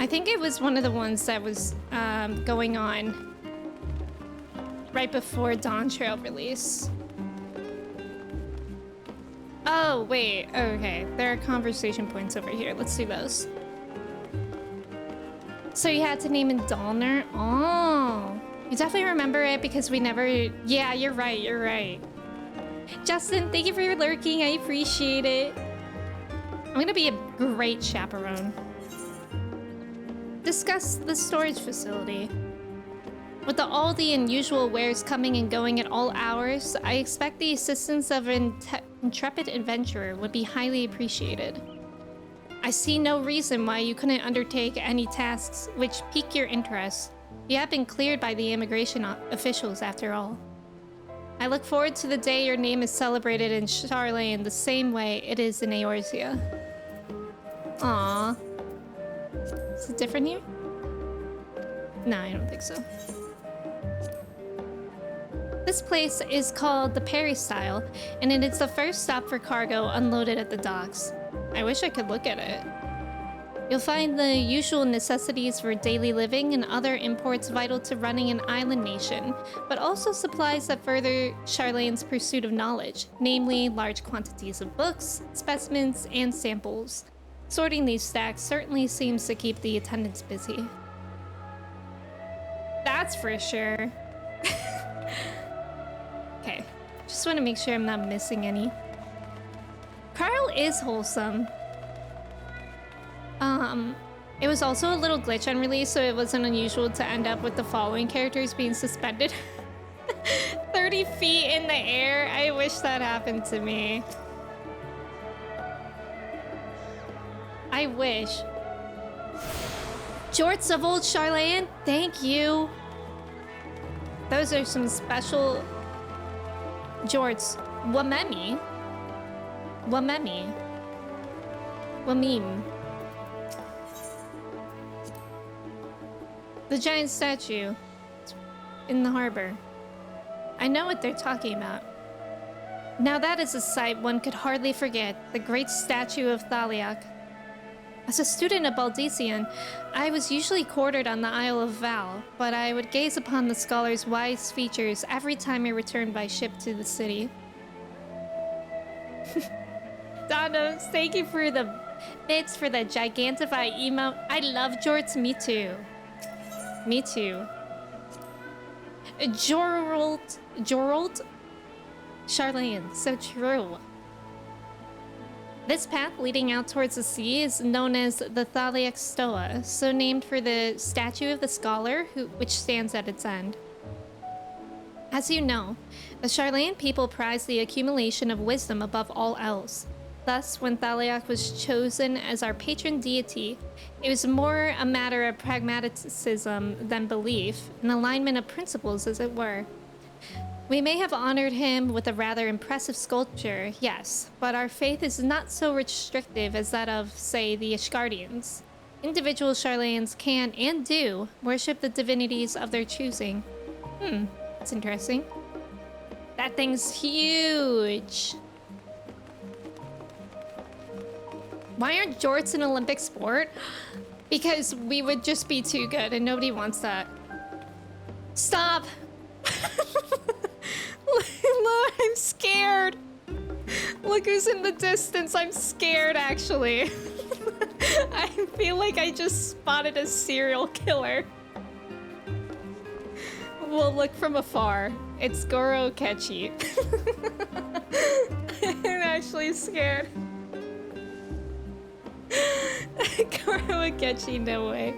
I think it was one of the ones that was going on right before Dawn Trail release. Oh, wait. Okay. There are conversation points over here. Let's do those. So you had to name it Donner? Oh. You definitely remember it because we never... Yeah, you're right. Justin, thank you for your lurking. I appreciate it. I'm gonna be a great chaperone. Discuss the storage facility. With all the unusual wares coming and going at all hours, I expect the assistance of an intrepid adventurer would be highly appreciated. I see no reason why you couldn't undertake any tasks which pique your interest. You have been cleared by the immigration officials after all. I look forward to the day your name is celebrated in Charlene the same way it is in Eorzea. Aww. Is it different here? No, I don't think so. This place is called the Peristyle, and it is the first stop for cargo unloaded at the docks. I wish I could look at it. You'll find the usual necessities for daily living and other imports vital to running an island nation, but also supplies that further Charlene's pursuit of knowledge, namely large quantities of books, specimens, and samples. Sorting these stacks certainly seems to keep the attendants busy. That's for sure. Okay, just want to make sure I'm not missing any. Carl is wholesome. It was also a little glitch on release, so it wasn't unusual to end up with the following characters being suspended 30 feet in the air. I wish that happened to me. I wish. Jorts of Old Charlene, thank you. Those are some special jorts. Wamemi. Wamim. The giant statue in the harbor. I know what they're talking about. Now that is a sight one could hardly forget, the great statue of Thaliak. As a student of Baldician, I was usually quartered on the Isle of Val, but I would gaze upon the scholar's wise features every time I returned by ship to the city. Donos, thank you for the bits for the Gigantify emote. I love jorts, me too. Me too. Joralt. Charlene, so true. This path leading out towards the sea is known as the Thaliak Stoa, so named for the statue of the scholar which stands at its end. As you know, the Charlayan people prize the accumulation of wisdom above all else. Thus, when Thaliak was chosen as our patron deity, it was more a matter of pragmatism than belief, an alignment of principles, as it were. We may have honored him with a rather impressive sculpture, yes, but our faith is not so restrictive as that of, say, the Ishgardians. Individual Charlayans can, and do, worship the divinities of their choosing. That's interesting. That thing's huge. Why aren't jorts an Olympic sport? Because we would just be too good and nobody wants that. Stop! Look, I'm scared. Look who's in the distance. I'm scared, actually. I feel like I just spotted a serial killer. We'll look from afar. It's Goro Kechi. I'm actually scared. Goro Kechi, no way.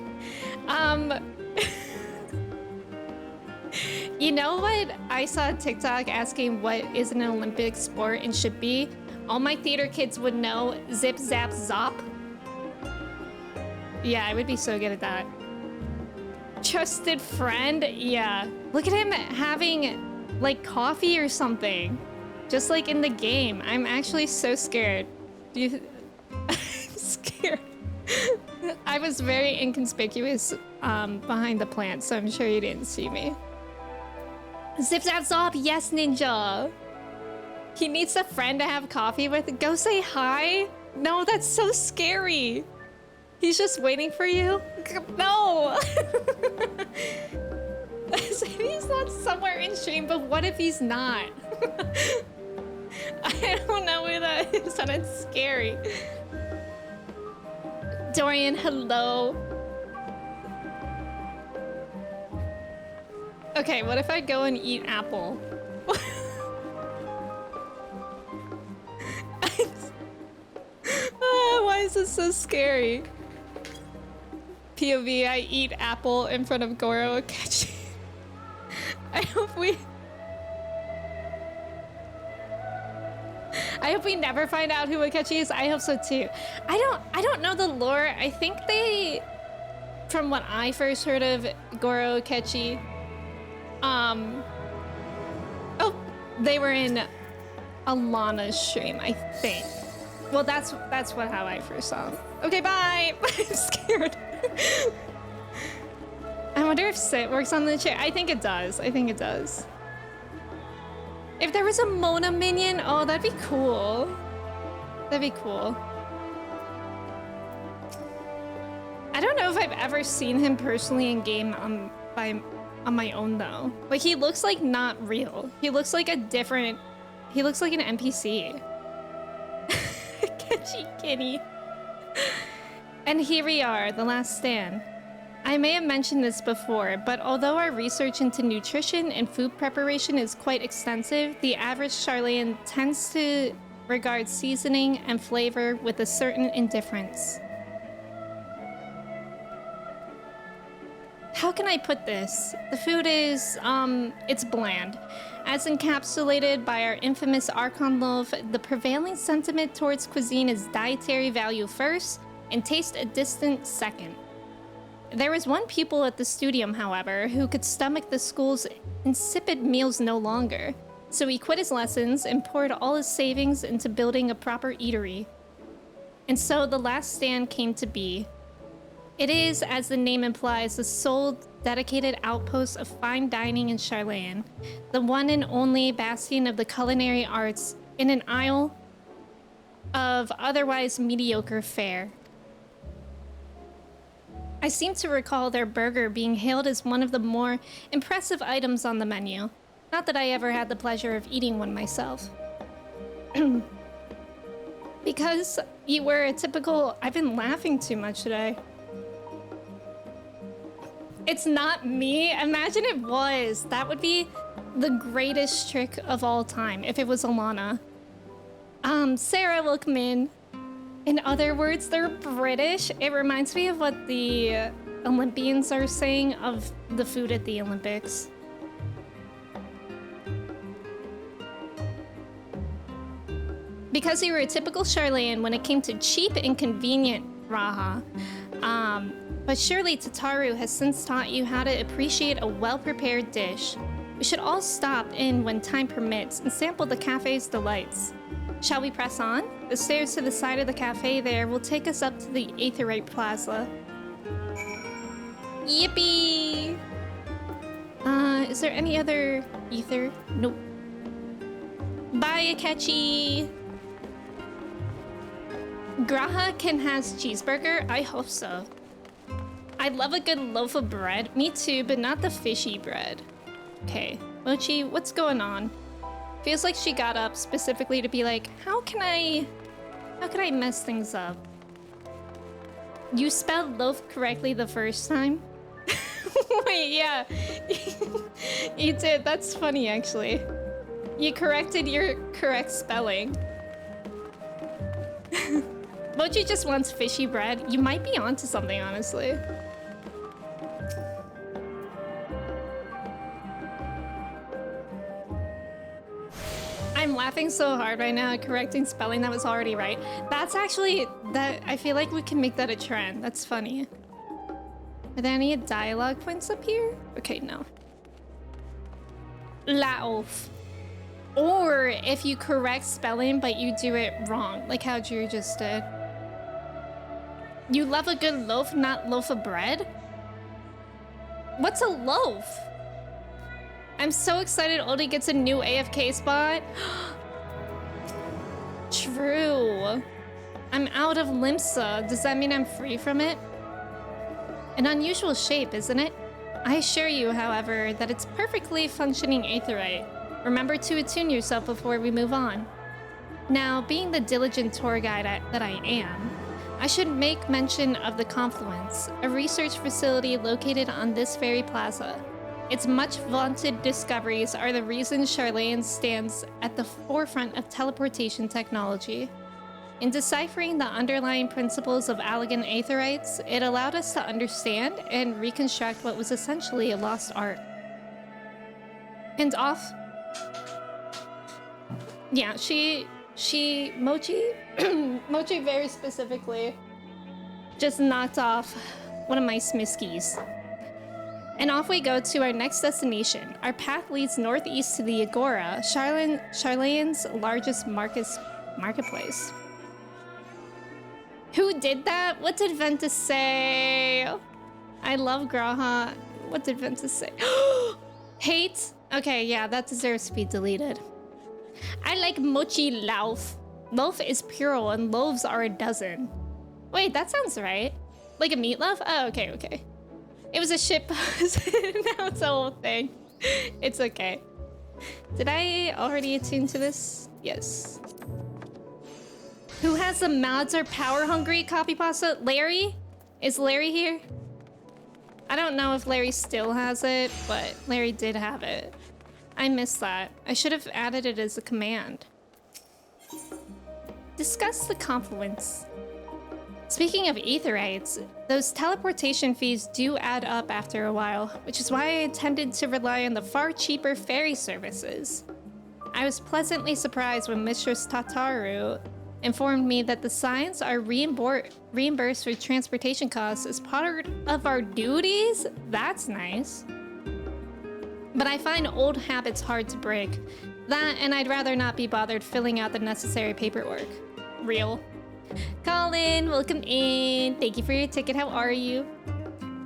You know what? I saw a TikTok asking what is an Olympic sport and should be. All my theater kids would know zip, zap, zop. Yeah, I would be so good at that. Trusted friend? Yeah. Look at him having, like, coffee or something. Just like in the game. I'm actually so scared. I'm scared. I was very inconspicuous behind the plant, so I'm sure you didn't see me. Zip zap zop, yes, ninja. He needs a friend to have coffee with. Go say hi. No, that's so scary. He's just waiting for you. No. He's not somewhere in stream, but what if he's not? I don't know who that is, and it's scary. Dorian, hello. Okay, what if I go and eat apple? Why is this so scary? POV, I eat apple in front of Goro Akechi. I hope we never find out who Akechi is. I hope so too. I don't know the lore. I think they, from what I first heard of Goro Akechi, oh, they were in Alana's stream, I think. Well, that's how I first saw him. Okay, bye. I'm scared. I wonder if Sit works on the chair. I think it does. I think it does. If there was a Mona minion, oh, that'd be cool. That'd be cool. I don't know if I've ever seen him personally in game on my own though. Like, he looks like not real. He looks like a different. He looks like an NPC. Catchy kitty. And here we are, the last stand. I may have mentioned this before, but although our research into nutrition and food preparation is quite extensive, the average Charlayan tends to regard seasoning and flavor with a certain indifference. How can I put this? The food is, it's bland. As encapsulated by our infamous Archon loaf, the prevailing sentiment towards cuisine is dietary value first and taste a distant second. There was one pupil at the studium, however, who could stomach the school's insipid meals no longer, so he quit his lessons and poured all his savings into building a proper eatery. And so the last stand came to be. It is, as the name implies, the sole dedicated outpost of fine dining in Charlayan, the one and only bastion of the culinary arts in an isle of otherwise mediocre fare. I seem to recall their burger being hailed as one of the more impressive items on the menu. Not that I ever had the pleasure of eating one myself. Because you were a typical... I've been laughing too much today. It's not me. Imagine it was. That would be the greatest trick of all time if it was Alana. Sarah, welcome in. In other words, they're British. It reminds me of what the Olympians are saying of the food at the Olympics. Because you were a typical Charlayan when it came to cheap and convenient Raha. But surely Tataru has since taught you how to appreciate a well-prepared dish. We should all stop in when time permits and sample the cafe's delights. Shall we press on? The stairs to the side of the cafe there will take us up to the Aetheryte Plaza. Yippee! Is there any other ether? Nope. Bye, Akechi! Graha can has cheeseburger? I hope so. I love a good loaf of bread. Me too, but not the fishy bread. Okay, Mochi, what's going on? Feels like she got up specifically to be like, how can I mess things up? You spelled loaf correctly the first time? Wait, yeah. You did. That's funny, actually. You corrected your correct spelling. Mochi just wants fishy bread. You might be onto something, honestly. I'm laughing so hard right now at correcting spelling that was already right. That's actually, I feel like we can make that a trend. That's funny. Are there any dialogue points up here? Okay, no. Laof. Or if you correct spelling but you do it wrong, like how Drew just did. You love a good loaf, not loaf of bread? What's a loaf? I'm so excited Oldie gets a new AFK spot. True. I'm out of Limsa. Does that mean I'm free from it? An unusual shape, isn't it? I assure you, however, that it's perfectly functioning aetheryte. Remember to attune yourself before we move on. Now, being the diligent tour guide that I am, I should make mention of the Confluence, a research facility located on this very plaza. Its much vaunted discoveries are the reason Charlayan stands at the forefront of teleportation technology. In deciphering the underlying principles of Allegan Aetherites, it allowed us to understand and reconstruct what was essentially a lost art. And off. Yeah, Mochi, Mochi very specifically, just knocked off one of my smiskies. And off we go to our next destination. Our path leads northeast to the Agora, Charlayan's largest marketplace. Who did that? What did Ventus say? I love Graha. What did Ventus say? Hate? Okay, yeah, that deserves to be deleted. I like mochi lauf. Loaf is plural and loaves are a dozen. Wait, that sounds right. Like a meatloaf? Oh, okay, okay. It was a shit post. Now it's a whole thing. It's okay. Did I already attune to this? Yes. Who has the mods or power hungry copy pasta? Larry? Is Larry here? I don't know if Larry still has it, but Larry did have it. I missed that. I should have added it as a command. Discuss the Confluence. Speaking of aetherites, those teleportation fees do add up after a while, which is why I intended to rely on the far cheaper ferry services. I was pleasantly surprised when Mistress Tataru informed me that the signs are reimbursed for transportation costs as part of our duties? That's nice. But I find old habits hard to break. That, and I'd rather not be bothered filling out the necessary paperwork. Real. Colin, welcome in. Thank you for your ticket. How are you?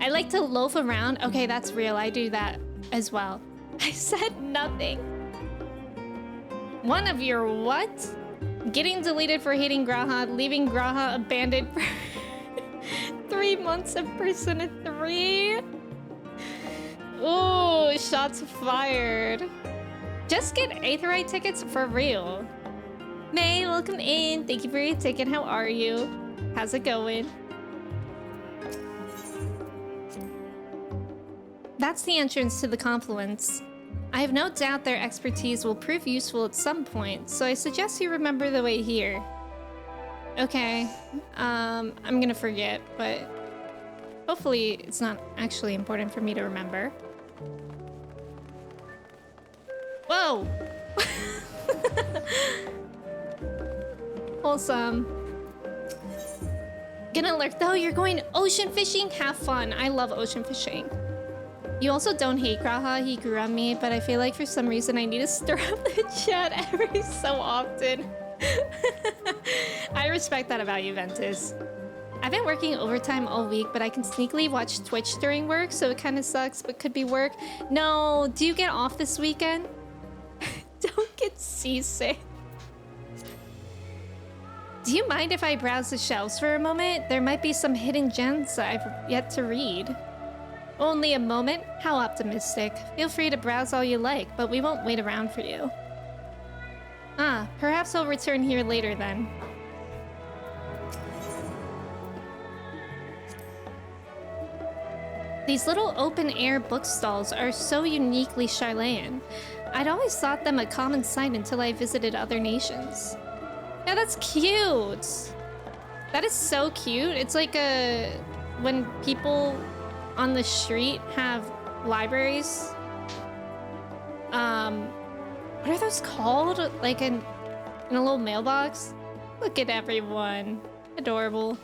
I like to loaf around. Okay, that's real. I do that as well. I said nothing. One of your what? Getting deleted for hating Graha, leaving Graha abandoned for 3 months of Persona 3. Ooh, shots fired. Just get Aetherite tickets for real. May, welcome in. Thank you for your ticket. How are you? How's it going? That's the entrance to the Confluence. I have no doubt their expertise will prove useful at some point, so I suggest you remember the way here. Okay, I'm gonna forget, but hopefully it's not actually important for me to remember. Whoa! Wholesome. Gonna lurk though, you're going ocean fishing? Have fun. I love ocean fishing. You also don't hate Graha, he grew on me, but I feel like for some reason I need to stir up the chat every so often. I respect that about you, Ventus. I've been working overtime all week, but I can sneakily watch Twitch during work, so it kind of sucks, but could be work. No, do you get off this weekend? Don't get seasick. Do you mind if I browse the shelves for a moment? There might be some hidden gems I've yet to read. Only a moment? How optimistic. Feel free to browse all you like, but we won't wait around for you. Ah, perhaps I'll return here later then. These little open-air bookstalls are so uniquely Charlayan. I'd always thought them a common sight until I visited other nations. Yeah, that's cute! That is so cute. It's like when people on the street have libraries. What are those called? Like in a little mailbox? Look at everyone. Adorable.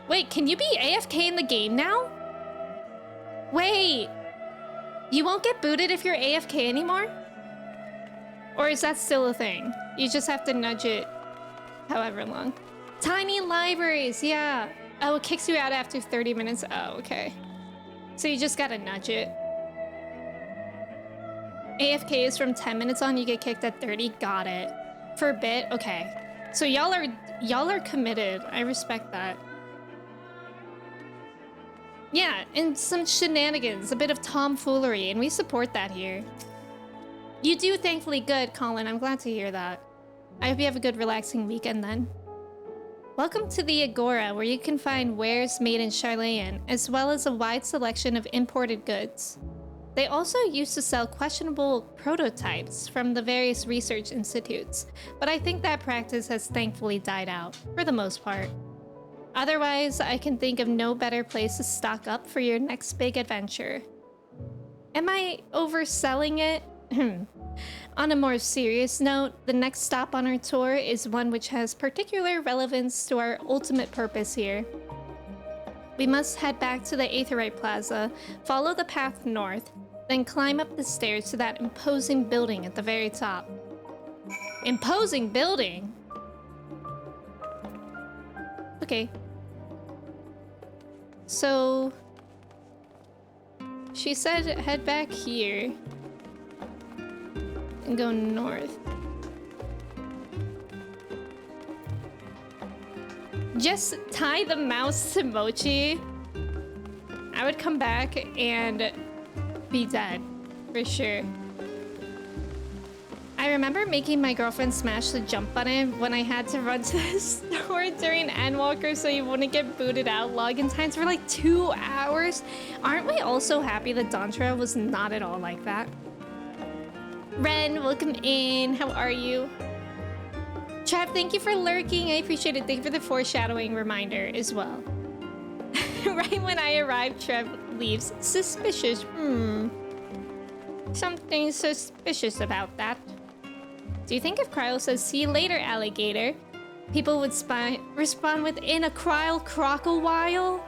Wait, can you be AFK in the game now? Wait! You won't get booted if you're AFK anymore? Or is that still a thing? You just have to nudge it however long. Tiny libraries, yeah. Oh, it kicks you out after 30 minutes. Oh, okay. So you just gotta nudge it. AFK is from 10 minutes on, you get kicked at 30. Got it. For a bit? Okay. So y'all are committed. I respect that. Yeah, and some shenanigans, a bit of tomfoolery, and we support that here. You do thankfully good, Colin. I'm glad to hear that. I hope you have a good relaxing weekend then. Welcome to the Agora, where you can find wares made in Charlayan, as well as a wide selection of imported goods. They also used to sell questionable prototypes from the various research institutes, but I think that practice has thankfully died out, for the most part. Otherwise, I can think of no better place to stock up for your next big adventure. Am I overselling it? On a more serious note, the next stop on our tour is one which has particular relevance to our ultimate purpose here. We must head back to the Aetheryte Plaza, follow the path north, then climb up the stairs to that imposing building at the very top. Imposing building? Okay. So... she said head back here. And go north. Just tie the mouse to Mochi. I would come back and be dead, for sure. I remember making my girlfriend smash the jump button when I had to run to the store during Endwalker so you wouldn't get booted out. Login times were like 2 hours. Aren't we also happy that Dantra was not at all like that? Ren, welcome in. How are you? Trav, thank you for lurking. I appreciate it. Thank you for the foreshadowing reminder as well. Right when I arrive, Trev leaves. Suspicious. Something suspicious about that. Do you think if Cryo says, "See you later, alligator," people would respond within a crocodile?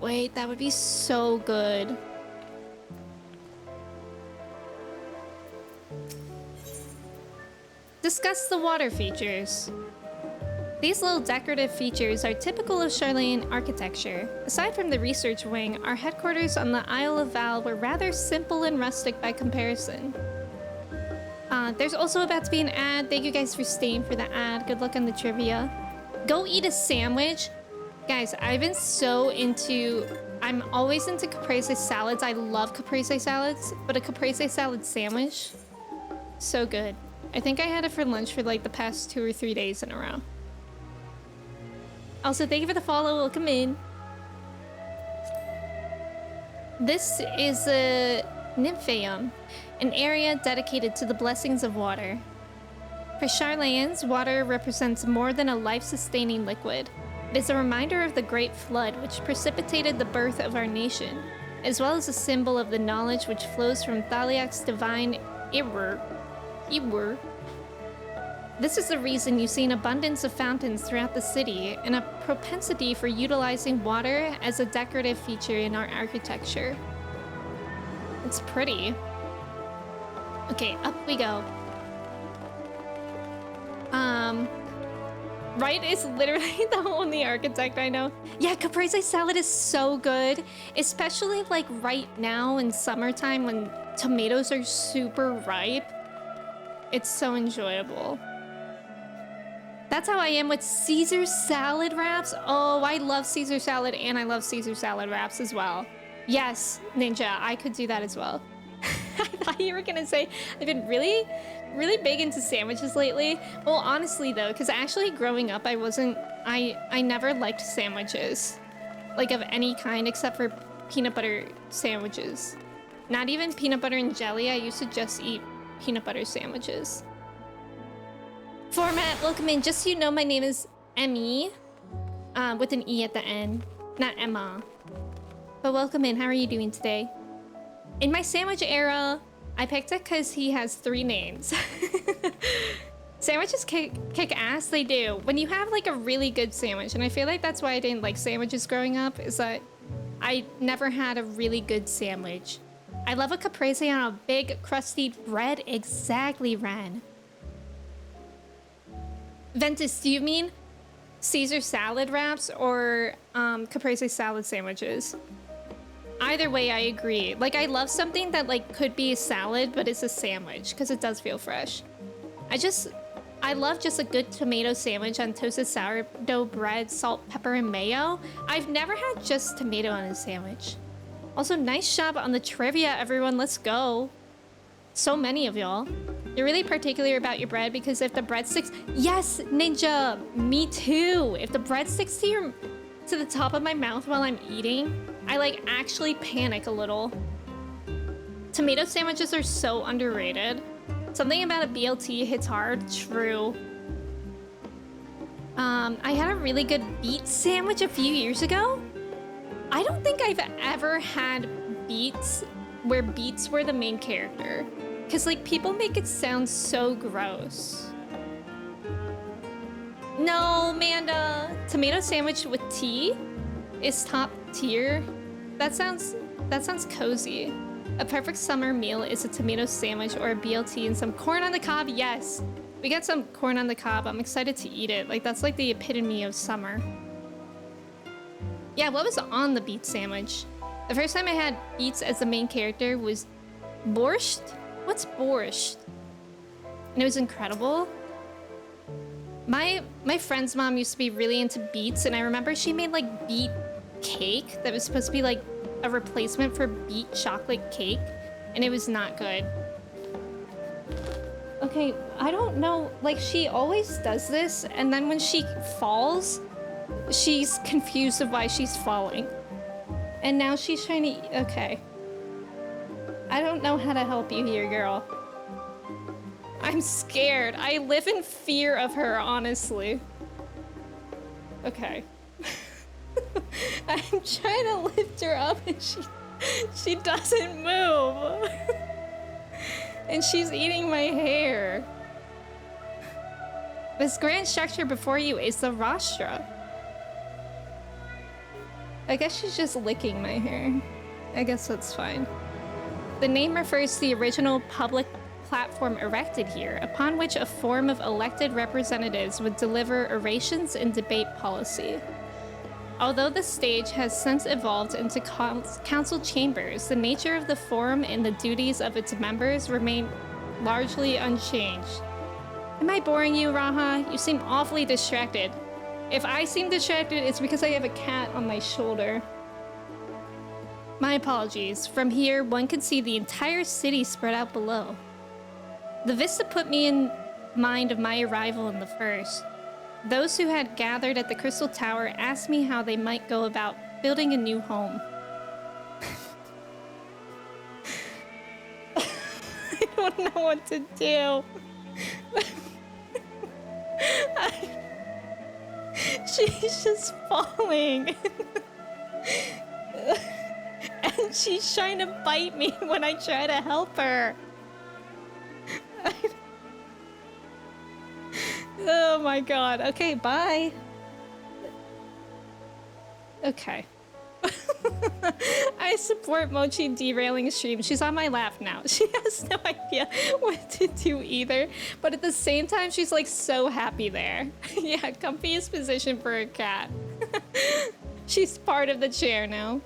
Wait, that would be so good. Discuss the water features. These little decorative features are typical of Charlayan architecture. Aside from the research wing, our headquarters on the Isle of Val were rather simple and rustic by comparison. There's also about to be an ad. Thank you guys for staying for the ad. Good luck on the trivia. Go eat a sandwich. Guys, I've been so into... I'm always into caprese salads. I love caprese salads, but a caprese salad sandwich, so good. I think I had it for lunch for like the past 2 or 3 days in a row. Also, thank you for the follow. Welcome in. This is a Nymphaeum, an area dedicated to the blessings of water. For Charlayans, water represents more than a life-sustaining liquid. It is a reminder of the Great Flood which precipitated the birth of our nation, as well as a symbol of the knowledge which flows from Thaliak's divine Ibur. This is the reason you see an abundance of fountains throughout the city and a propensity for utilizing water as a decorative feature in our architecture. It's pretty. Okay, up we go. Wright is literally the only architect I know. Yeah, caprese salad is so good, especially like right now in summertime when tomatoes are super ripe. It's so enjoyable. That's how I am with Caesar salad wraps. Oh, I love Caesar salad and I love Caesar salad wraps as well. Yes, Ninja, I could do that as well. I thought you were gonna say I've been really big into sandwiches lately. Well, honestly though, because actually growing up I never liked sandwiches. Like of any kind except for peanut butter sandwiches. Not even peanut butter and jelly, I used to just eat peanut butter sandwiches. Format, welcome in. Just so you know, my name is Emmy, with an E at the end, not Emma. But welcome in, how are you doing today? In my sandwich era, I picked it because he has 3 names. Sandwiches kick ass, they do. When you have like a really good sandwich, and I feel like that's why I didn't like sandwiches growing up, is that I never had a really good sandwich. I love a caprese on a big crusty bread. Exactly, Ren. Ventus, do you mean Caesar salad wraps or caprese salad sandwiches? Either way, I agree. Like, I love something that like could be a salad, but it's a sandwich because it does feel fresh. I love just a good tomato sandwich on toasted sourdough bread, salt, pepper, and mayo. I've never had just tomato on a sandwich. Also, nice job on the trivia, everyone. Let's go. So many of y'all. You're really particular about your bread because if the bread sticks... Yes, Ninja! Me too! If the bread sticks to the top of my mouth while I'm eating, I like actually panic a little. Tomato sandwiches are so underrated. Something about a BLT hits hard. True. I had a really good beet sandwich a few years ago. I don't think I've ever had beets where beets were the main character. Because, like, people make it sound so gross. No, Amanda. Tomato sandwich with tea is top tier. That sounds cozy. A perfect summer meal is a tomato sandwich or a BLT and some corn on the cob. Yes, we got some corn on the cob. I'm excited to eat it. Like, that's like the epitome of summer. Yeah, what was on the beet sandwich? The first time I had beets as the main character was borscht? What's borscht? And it was incredible. My friend's mom used to be really into beets, and I remember she made like beet cake that was supposed to be like a replacement for beet chocolate cake, and it was not good. Okay, I don't know, like she always does this, and then when she falls, she's confused of why she's falling. And now she's trying to... Okay. I don't know how to help you here, girl. I'm scared. I live in fear of her, honestly. Okay. I'm trying to lift her up and she doesn't move. And she's eating my hair. This grand structure before you is the rostra. I guess she's just licking my hair. I guess that's fine. The name refers to the original public platform erected here, upon which a form of elected representatives would deliver orations and debate policy. Although the stage has since evolved into council chambers, the nature of the forum and the duties of its members remain largely unchanged. Am I boring you, Raha? You seem awfully distracted. If I seem distracted, it's because I have a cat on my shoulder. My apologies. From here, one can see the entire city spread out below. The vista put me in mind of my arrival in the first. Those who had gathered at the Crystal Tower asked me how they might go about building a new home. I don't know what to do. She's just falling. And she's trying to bite me when I try to help her. Oh my god. Okay, bye. Okay. I support Mochi derailing stream. She's on my lap now. She has no idea what to do either. But at the same time, she's like so happy there. Yeah, comfiest position for a cat. She's part of the chair now.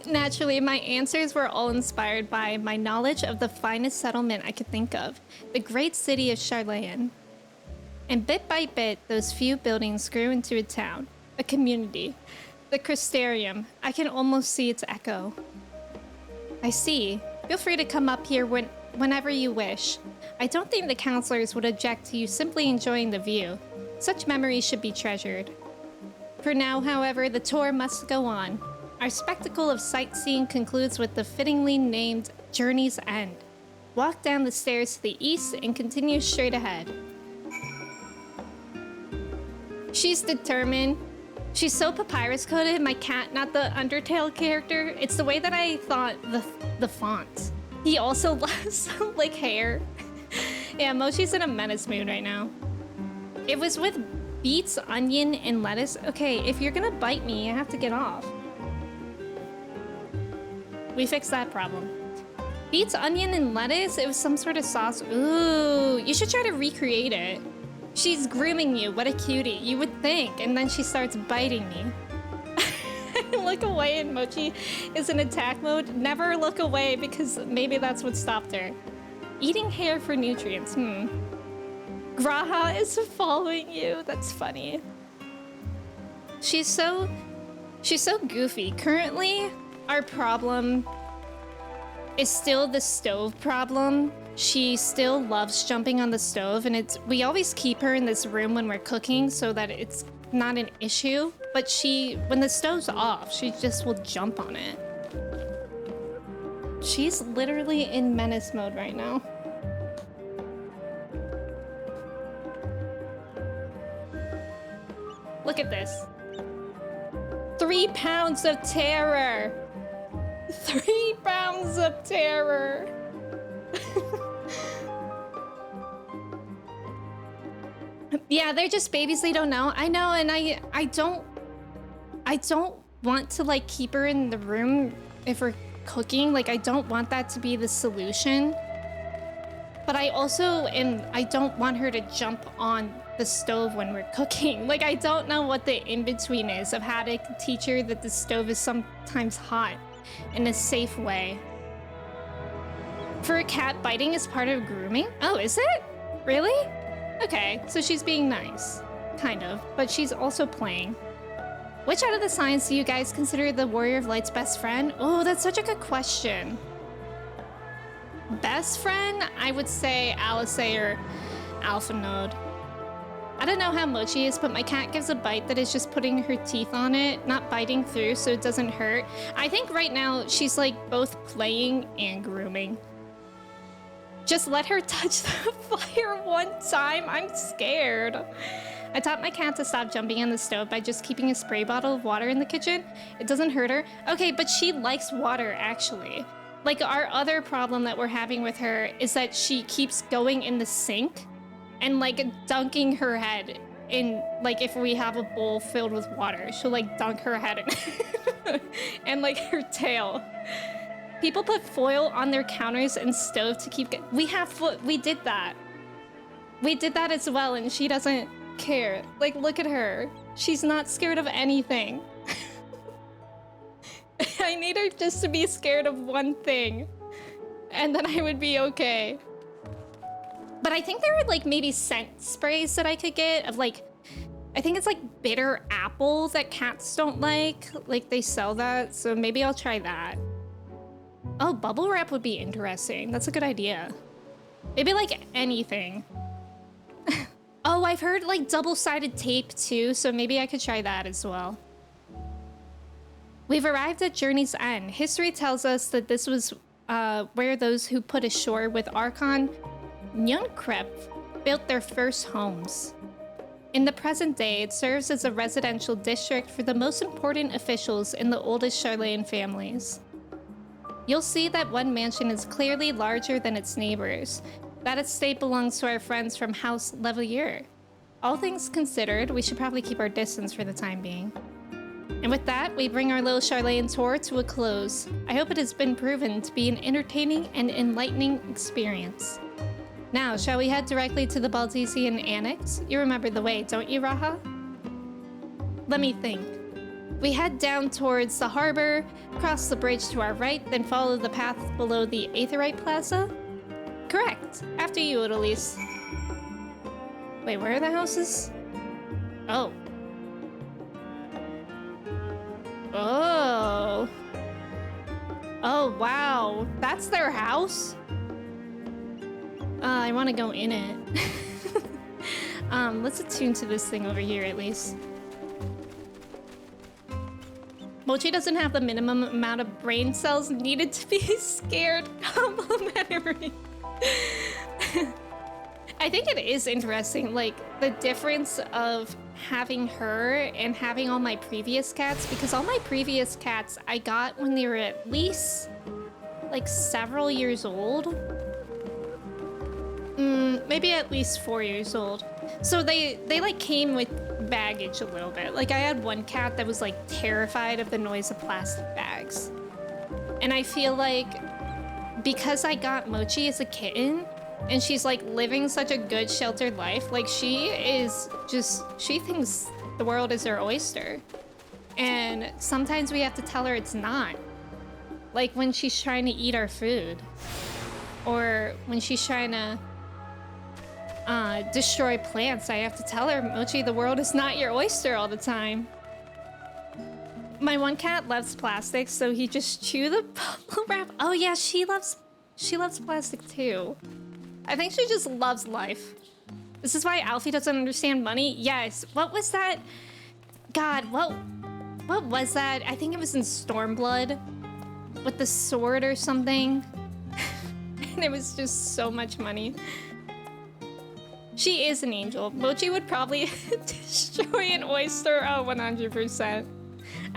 Naturally, my answers were all inspired by my knowledge of the finest settlement I could think of, the great city of Charlayan. And bit by bit, those few buildings grew into a town, a community. The Crystarium, I can almost see its echo. I see. Feel free to come up here whenever you wish. I don't think the counselors would object to you simply enjoying the view. Such memories should be treasured. For now, however, the tour must go on. Our spectacle of sightseeing concludes with the fittingly named Journey's End. Walk down the stairs to the east and continue straight ahead. She's determined. She's so papyrus coded, my cat, not the Undertale character. It's the way that I thought the font. He also loves like hair. Yeah, Mochi's in a menace mood right now. It was with beets, onion, and lettuce. Okay, if you're gonna bite me, I have to get off. We fixed that problem. Beets, onion, and lettuce? It was some sort of sauce. Ooh, you should try to recreate it. She's grooming you. What a cutie. You would think. And then she starts biting me. Look away and Mochi is in attack mode. Never look away because maybe that's what stopped her. Eating hair for nutrients. Graha is following you. That's funny. She's so goofy. Currently, our problem is still the stove problem. She still loves jumping on the stove, and we always keep her in this room when we're cooking so that it's not an issue. But when the stove's off, she just will jump on it. She's literally in menace mode right now. Look at this. 3 pounds of terror. 3 pounds of terror. Yeah, they're just babies, they don't know. I know, and I don't want to like keep her in the room if we're cooking. Like, I don't want that to be the solution. But I don't want her to jump on the stove when we're cooking. Like, I don't know what the in-between is of how to teach her that the stove is sometimes hot in a safe way. For a cat, biting is part of grooming? Oh, is it? Really? Okay, so she's being nice. Kind of, but she's also playing. Which out of the signs do you guys consider the Warrior of Light's best friend? Oh, that's such a good question. Best friend? I would say Alice or Alpha Node. I don't know how Mochi is, but my cat gives a bite that is just putting her teeth on it, not biting through so it doesn't hurt. I think right now she's like both playing and grooming. Just let her touch the fire one time. I'm scared. I taught my cat to stop jumping on the stove by just keeping a spray bottle of water in the kitchen. It doesn't hurt her. Okay, but she likes water, actually. Like, our other problem that we're having with her is that she keeps going in the sink and, like, dunking her head in, like, if we have a bowl filled with water, she'll, like, dunk her head in and, like, her tail. People put foil on their counters and stove to keep... We did that. We did that as well, and she doesn't care. Like, look at her. She's not scared of anything. I need her just to be scared of one thing, and then I would be okay. But I think there are, like, maybe scent sprays that I could get of, like... I think it's, like, bitter apple that cats don't like. Like, they sell that, so maybe I'll try that. Oh, bubble wrap would be interesting. That's a good idea. Maybe, like, anything. Oh, I've heard, like, double-sided tape, too, so maybe I could try that as well. We've arrived at Journey's End. History tells us that this was where those who put ashore with Archon Nunkrep built their first homes. In the present day, it serves as a residential district for the most important officials in the oldest Charlayan families. You'll see that one mansion is clearly larger than its neighbors. That estate belongs to our friends from House Levalier. All things considered, we should probably keep our distance for the time being. And with that, we bring our little Charlatan tour to a close. I hope it has been proven to be an entertaining and enlightening experience. Now, shall we head directly to the Baldesian Annex? You remember the way, don't you, Raha? Let me think. We head down towards the harbor, cross the bridge to our right, then follow the path below the Aetherite Plaza? Correct. After you, Odalise. Wait, where are the houses? Oh. Oh. Oh, wow. That's their house? I want to go in it. Let's attune to this thing over here at least. Mochi doesn't have the minimum amount of brain cells needed to be scared. Complimentary. I think it is interesting, like, the difference of having her and having all my previous cats, because all my previous cats I got when they were at least, like, several years old. Maybe at least 4 years old. So they like came with baggage a little bit. Like I had one cat that was like terrified of the noise of plastic bags. And I feel like because I got Mochi as a kitten and she's like living such a good sheltered life, like she thinks the world is her oyster. And sometimes we have to tell her it's not. Like when she's trying to eat our food or when she's trying to destroy plants, I have to tell her, Mochi, the world is not your oyster all the time. My one cat loves plastic, so he just chew the bubble wrap. Oh yeah, she loves plastic too. I think she just loves life. This is why Alfie doesn't understand money. Yes. What was that? God, what was that? I think it was in Stormblood with the sword or something. And it was just so much money. She is an angel. Mochi would probably destroy an oyster. Oh, 100%.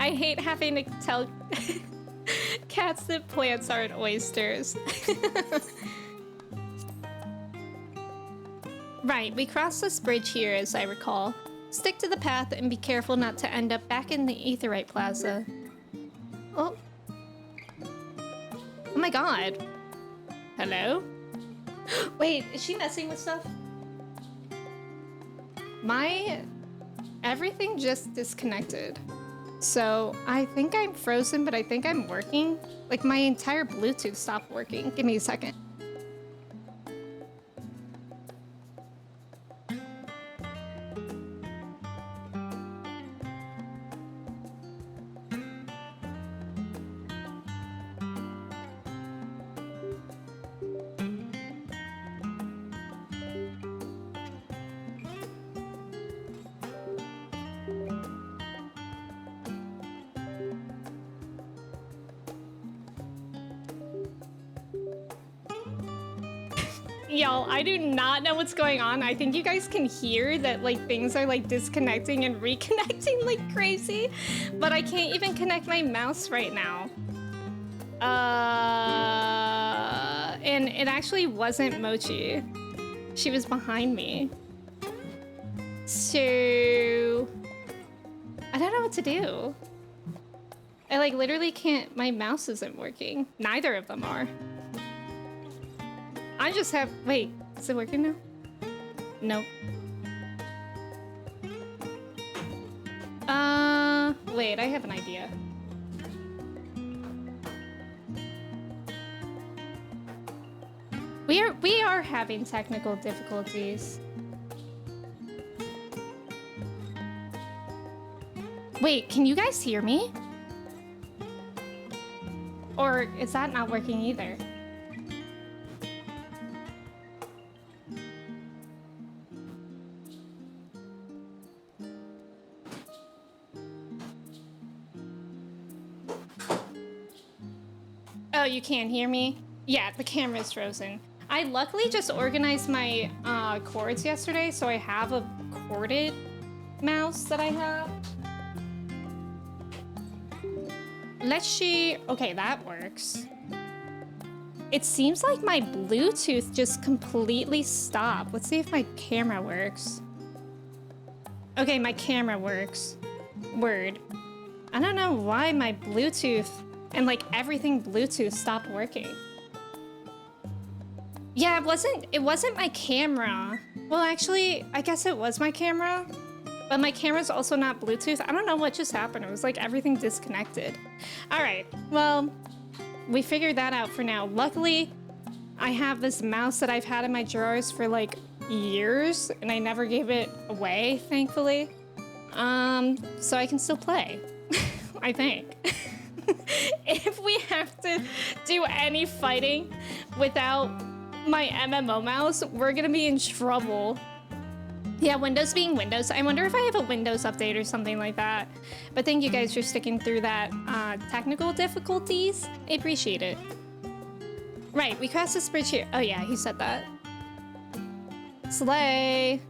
I hate having to tell cats that plants aren't oysters. Right, we crossed this bridge here, as I recall. Stick to the path and be careful not to end up back in the Aetherite Plaza. Oh. Oh my god. Hello? Wait, is she messing with stuff? Everything just disconnected. So I think I'm frozen, but I think I'm working. Like my entire Bluetooth stopped working. Give me a second. Y'all, I do not know what's going on. I think you guys can hear that like things are like disconnecting and reconnecting like crazy, but I can't even connect my mouse right now. And it actually wasn't Mochi. She was behind me. So I don't know what to do. I like literally can't, my mouse isn't working. Neither of them are. I just have, wait, is it working now? Nope. Wait, I have an idea. We are having technical difficulties. Wait, can you guys hear me? Or is that not working either? Oh, you can't hear me? Yeah, the camera's frozen. I luckily just organized my cords yesterday, so I have a corded mouse that I have. Let's see. Okay, that works. It seems like my Bluetooth just completely stopped. Let's see if my camera works. Okay, my camera works. Word. I don't know why my Bluetooth and like everything Bluetooth stopped working. Yeah, it wasn't my camera. Well, actually, I guess it was my camera, but my camera's also not Bluetooth. I don't know what just happened. It was like everything disconnected. All right, well, we figured that out for now. Luckily, I have this mouse that I've had in my drawers for like years, and I never gave it away, thankfully. So I can still play, I think. If we have to do any fighting without my MMO mouse, we're gonna be in trouble. Yeah, Windows being Windows. I wonder if I have a Windows update or something like that. But thank you guys for sticking through that technical difficulties. I appreciate it. Right, we crossed this bridge here. Oh yeah, he said that. Slay.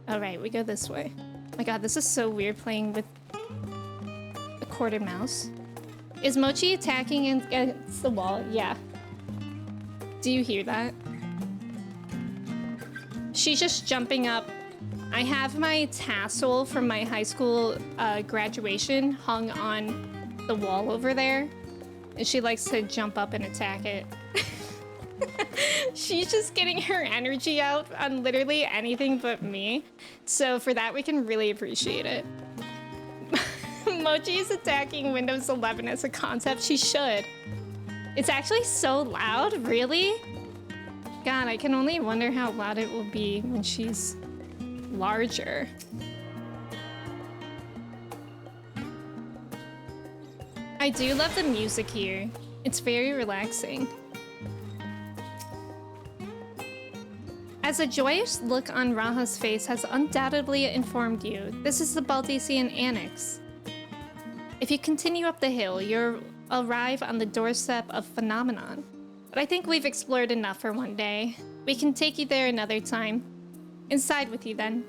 All right, we go this way. My god, this is so weird playing with a corded mouse. Is Mochi attacking against the wall? Yeah. Do you hear that? She's just jumping up. I have my tassel from my high school graduation hung on the wall over there. And she likes to jump up and attack it. She's just getting her energy out on literally anything but me. So for that, we can really appreciate it. Mochi is attacking Windows 11 as a concept. She should. It's actually so loud, really? God, I can only wonder how loud it will be when she's larger. I do love the music here. It's very relaxing. As a joyous look on Raha's face has undoubtedly informed you, this is the Baldician Annex. If you continue up the hill, you'll arrive on the doorstep of Phenomenon. But I think we've explored enough for one day. We can take you there another time. Inside with you then.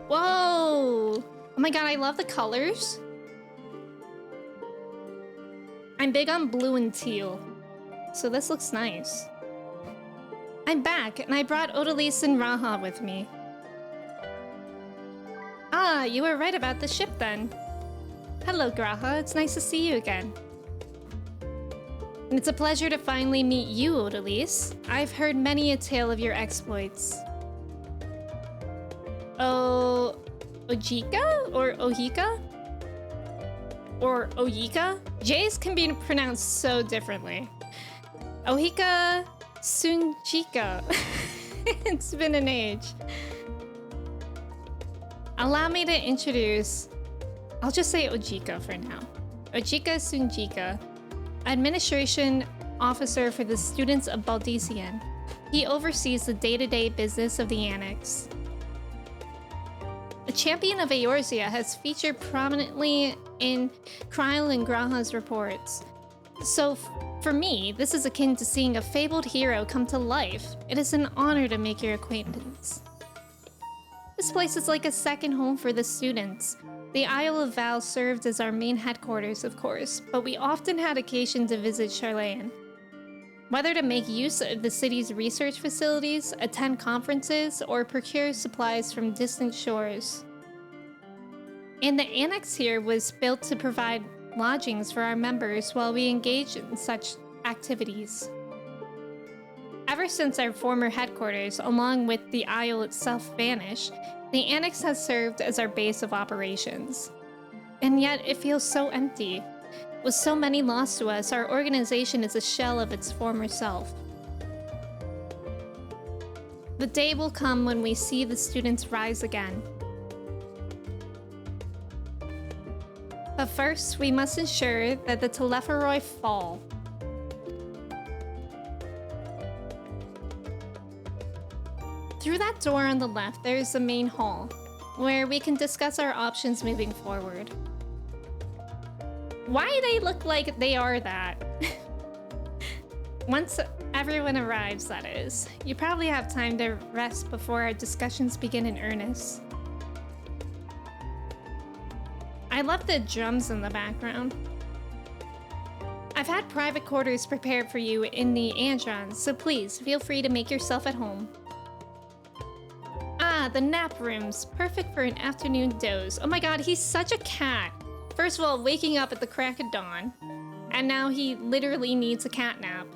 Whoa! Oh my god, I love the colors. I'm big on blue and teal, so this looks nice. I'm back, and I brought Odalise and Raha with me. Ah, you were right about the ship then. Hello, Graha. It's nice to see you again. And it's a pleasure to finally meet you, Odalise. I've heard many a tale of your exploits. Oh... Ojika? Or Ohika? Or Oyika? J's can be pronounced so differently. Ohika Sunjika. It's been an age. Allow me to introduce... I'll just say Ojika for now. Ojika Sunjika, Administration Officer for the Students of Baldician. He oversees the day-to-day business of the Annex. A champion of Eorzea has featured prominently in Kryl and Graha's reports. So for me, this is akin to seeing a fabled hero come to life. It is an honor to make your acquaintance. This place is like a second home for the students. The Isle of Val served as our main headquarters, of course, but we often had occasion to visit Charlayan. Whether to make use of the city's research facilities, attend conferences, or procure supplies from distant shores. And the annex here was built to provide lodgings for our members while we engaged in such activities. Ever since our former headquarters, along with the Isle itself, vanished, the Annex has served as our base of operations. And yet, it feels so empty. With so many lost to us, our organization is a shell of its former self. The day will come when we see the students rise again. But first, we must ensure that the Telepharoi fall. Through that door on the left, there is the main hall, where we can discuss our options moving forward. Why they look like they are that? Once everyone arrives, that is. You probably have time to rest before our discussions begin in earnest. I love the drums in the background. I've had private quarters prepared for you in the Andron, so please feel free to make yourself at home. Ah, the nap rooms. Perfect for an afternoon doze. Oh my god, he's such a cat. First of all, waking up at the crack of dawn. And now he literally needs a cat nap.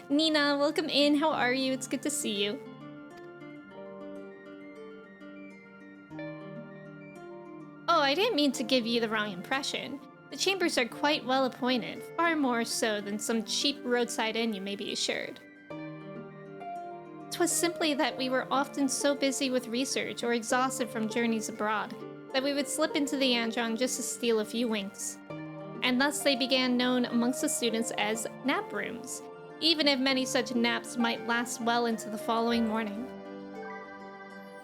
Nina, welcome in. How are you? It's good to see you. Oh, I didn't mean to give you the wrong impression. The chambers are quite well appointed, far more so than some cheap roadside inn, you may be assured. 'Twas simply that we were often so busy with research or exhausted from journeys abroad that we would slip into the Andron just to steal a few winks. And thus they began known amongst the students as nap rooms, even if many such naps might last well into the following morning.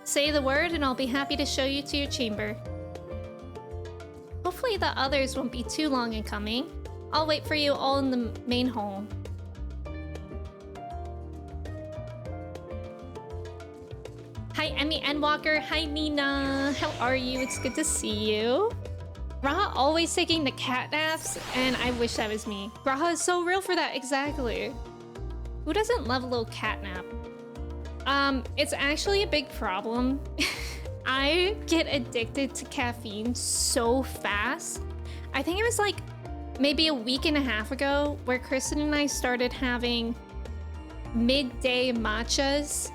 Say the word and I'll be happy to show you to your chamber. Hopefully the others won't be too long in coming. I'll wait for you all in the main hall. Hi, Emmy Endwalker. Hi, Nina. How are you? It's good to see you. Graha always taking the cat naps, and I wish that was me. Graha is so real for that, exactly. Who doesn't love a little cat nap? It's actually a big problem. I get addicted to caffeine so fast. I think it was like maybe a week and a half ago where Kristen and I started having midday matchas,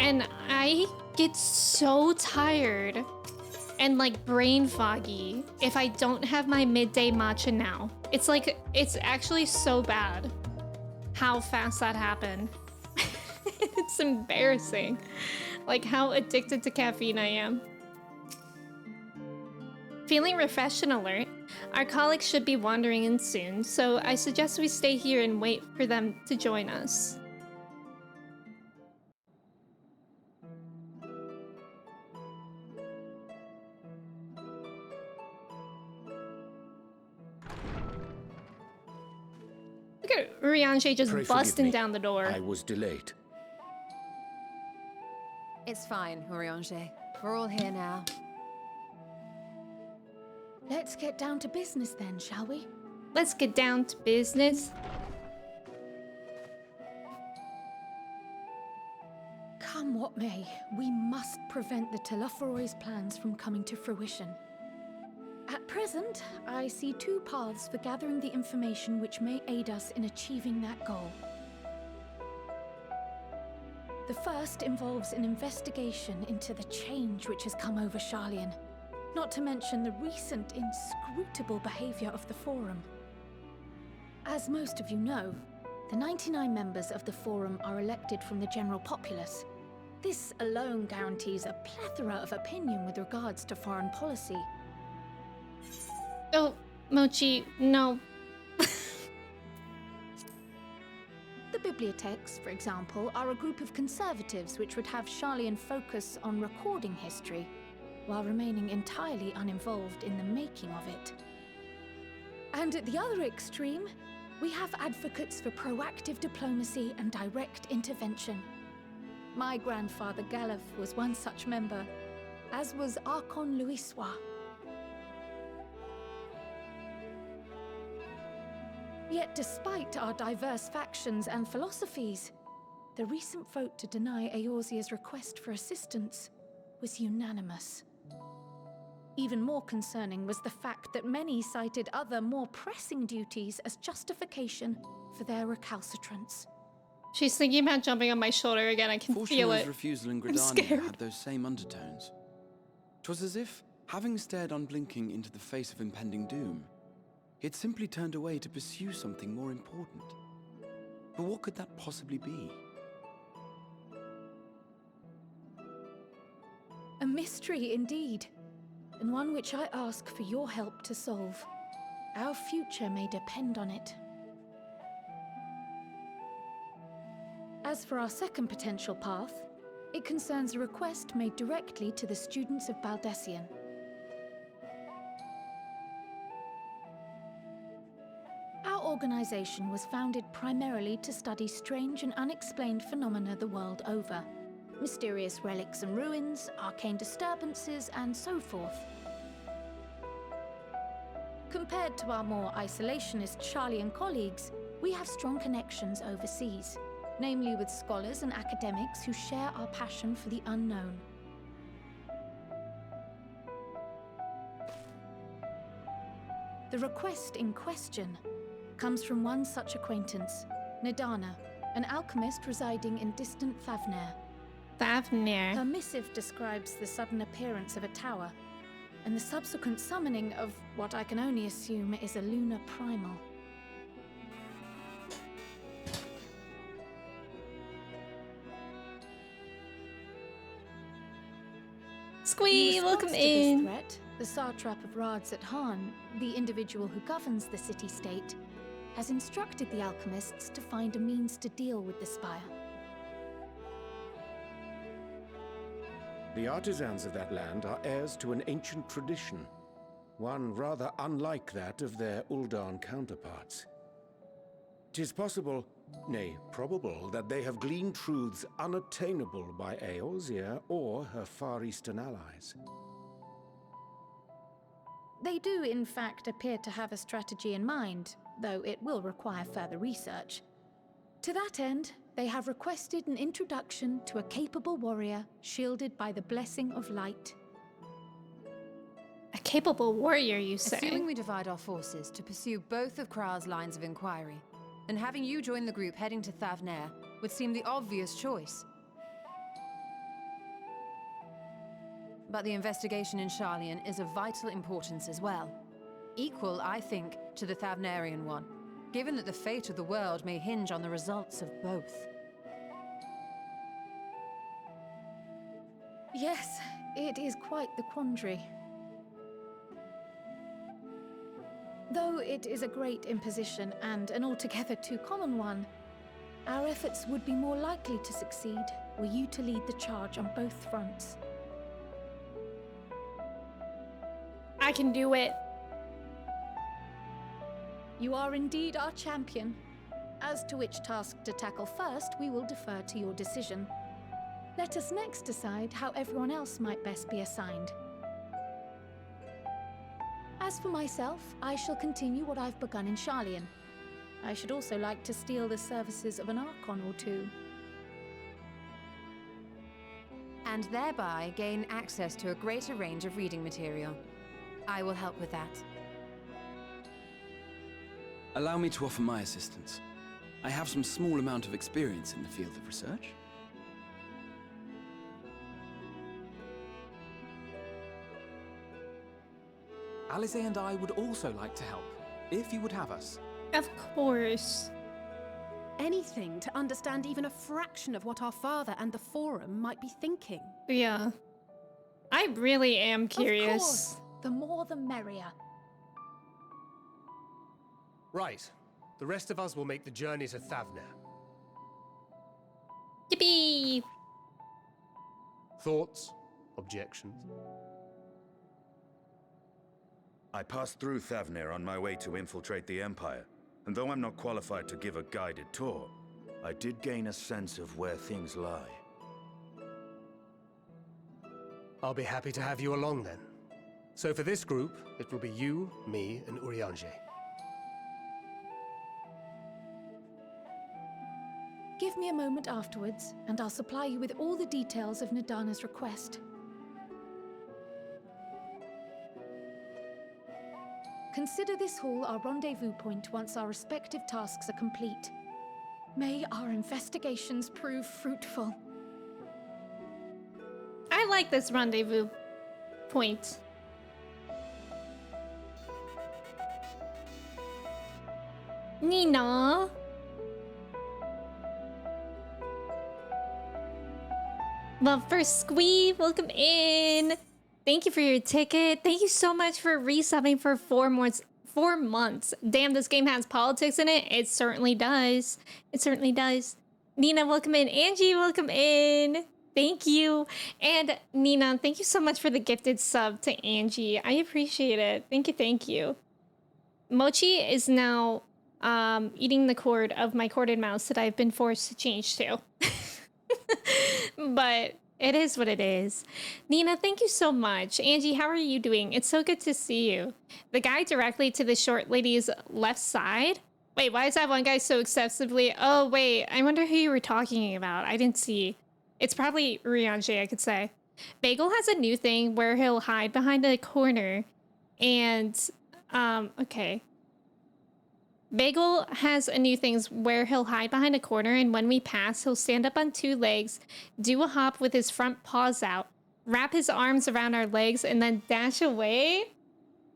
and I get so tired and like brain foggy if I don't have my midday matcha now. It's like, it's actually so bad how fast that happened. It's embarrassing, like how addicted to caffeine I am. Feeling refreshed and alert, our colleagues should be wandering in soon, so I suggest we stay here and wait for them to join us. Look at Rianche just busting down the door. I was delayed. It's fine, Oriange. We're all here now. Let's get down to business then, shall we? Let's get down to business. Come what may, we must prevent the Telophoroi's plans from coming to fruition. At present, I see two paths for gathering the information which may aid us in achieving that goal. The first involves an investigation into the change which has come over Charlian, not to mention the recent inscrutable behavior of the Forum. As most of you know, the 99 members of the Forum are elected from the general populace. This alone guarantees a plethora of opinion with regards to foreign policy. Oh, Mochi, no. The bibliotheques, for example, are a group of conservatives which would have Charlian focus on recording history, while remaining entirely uninvolved in the making of it. And at the other extreme, we have advocates for proactive diplomacy and direct intervention. My grandfather Galef was one such member, as was Archon Louisois. Yet despite our diverse factions and philosophies, the recent vote to deny Eorzea's request for assistance was unanimous. Even more concerning was the fact that many cited other, more pressing duties as justification for their recalcitrance. She's thinking about jumping on my shoulder again. I can feel it. Refusal in I'm Gridania scared. had those same undertones. 'Twas as if, having stared unblinking into the face of impending doom, he had simply turned away to pursue something more important. But what could that possibly be? A mystery indeed, and one which I ask for your help to solve. Our future may depend on it. As for our second potential path, it concerns a request made directly to the students of Baldessian. Our organization was founded primarily to study strange and unexplained phenomena the world over. Mysterious relics and ruins, arcane disturbances, and so forth. Compared to our more isolationist Charlian colleagues, we have strong connections overseas, namely with scholars and academics who share our passion for the unknown. The request in question comes from one such acquaintance, Nidana, an alchemist residing in distant Thavnair. Thavnair. Her missive describes the sudden appearance of a tower, and the subsequent summoning of what I can only assume is a lunar primal. Squee, welcome in. This threat, the satrap of Radzat Han, the individual who governs the city-state, has instructed the alchemists to find a means to deal with the spire. The artisans of that land are heirs to an ancient tradition, one rather unlike that of their Uldan counterparts. 'Tis possible, nay, probable, that they have gleaned truths unattainable by Eorzea or her Far Eastern allies. They do, in fact, appear to have a strategy in mind, though it will require further research. To that end, they have requested an introduction to a capable warrior shielded by the blessing of light. A capable warrior, you say? Assuming we divide our forces to pursue both of Kral's lines of inquiry, then having you join the group heading to Thavnair would seem the obvious choice. But the investigation in Charlian is of vital importance as well. Equal, I think, to the Thavnairian one, given that the fate of the world may hinge on the results of both. Yes, it is quite the quandary. Though it is a great imposition and an altogether too common one, our efforts would be more likely to succeed were you to lead the charge on both fronts. I can do it. You are indeed our champion. As to which task to tackle first, we will defer to your decision. Let us next decide how everyone else might best be assigned. As for myself, I shall continue what I've begun in Charlian. I should also like to steal the services of an Archon or two. And thereby gain access to a greater range of reading material. I will help with that. Allow me to offer my assistance. I have some small amount of experience in the field of research. Alize and I would also like to help, if you would have us. Of course. Anything to understand even a fraction of what our father and the Forum might be thinking. Yeah. I really am curious. Of course. The more the merrier. Right. The rest of us will make the journey to Thavnair. Yippee! Thoughts? Objections? I passed through Thavnair on my way to infiltrate the Empire, and though I'm not qualified to give a guided tour, I did gain a sense of where things lie. I'll be happy to have you along then. So for this group, it will be you, me, and Urianger. Give me a moment afterwards, and I'll supply you with all the details of Nidana's request. Consider this hall our rendezvous point once our respective tasks are complete. May our investigations prove fruitful. I like this rendezvous point. Nina. Well, first, Squee, welcome in. Thank you for your ticket. Thank you so much for resubbing for 4 months. 4 months. Damn, this game has politics in it. It certainly does. It certainly does. Nina, welcome in. Angie, welcome in. Thank you. And Nina, thank you so much for the gifted sub to Angie. I appreciate it. Thank you, thank you. Mochi is now eating the cord of my corded mouse that I've been forced to change to. But It is what it is. Nina, thank you so much. Angie, how are you doing? It's so good to see you. The guy directly to the short lady's left side? Wait, why is that one guy so excessively... Oh, wait, I wonder who you were talking about. I didn't see. It's probably Rianji, I could say. Bagel has a new thing where he'll hide behind a corner and... okay. Bagel has a new thing where he'll hide behind a corner, and when we pass, he'll stand up on two legs, do a hop with his front paws out, wrap his arms around our legs, and then dash away.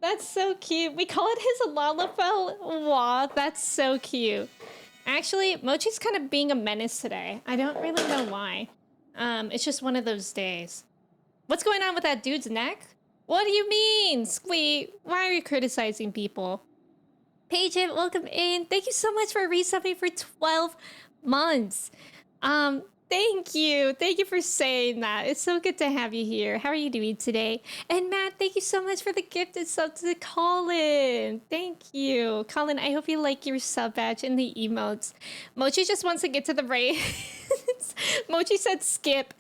That's so cute. We call it his Lalafell. Wow, that's so cute. Actually, Mochi's kind of being a menace today. I don't really know why. It's just one of those days. What's going on with that dude's neck? What do you mean, Squeak? Why are you criticizing people? Paige, welcome in. Thank you so much for resubbing for 12 months. Thank you. Thank you for saying that. It's so good to have you here. How are you doing today? And Matt, thank you so much for the gifted sub to Colin. Thank you. Colin, I hope you like your sub badge and the emotes. Mochi just wants to get to the raid. Mochi said skip.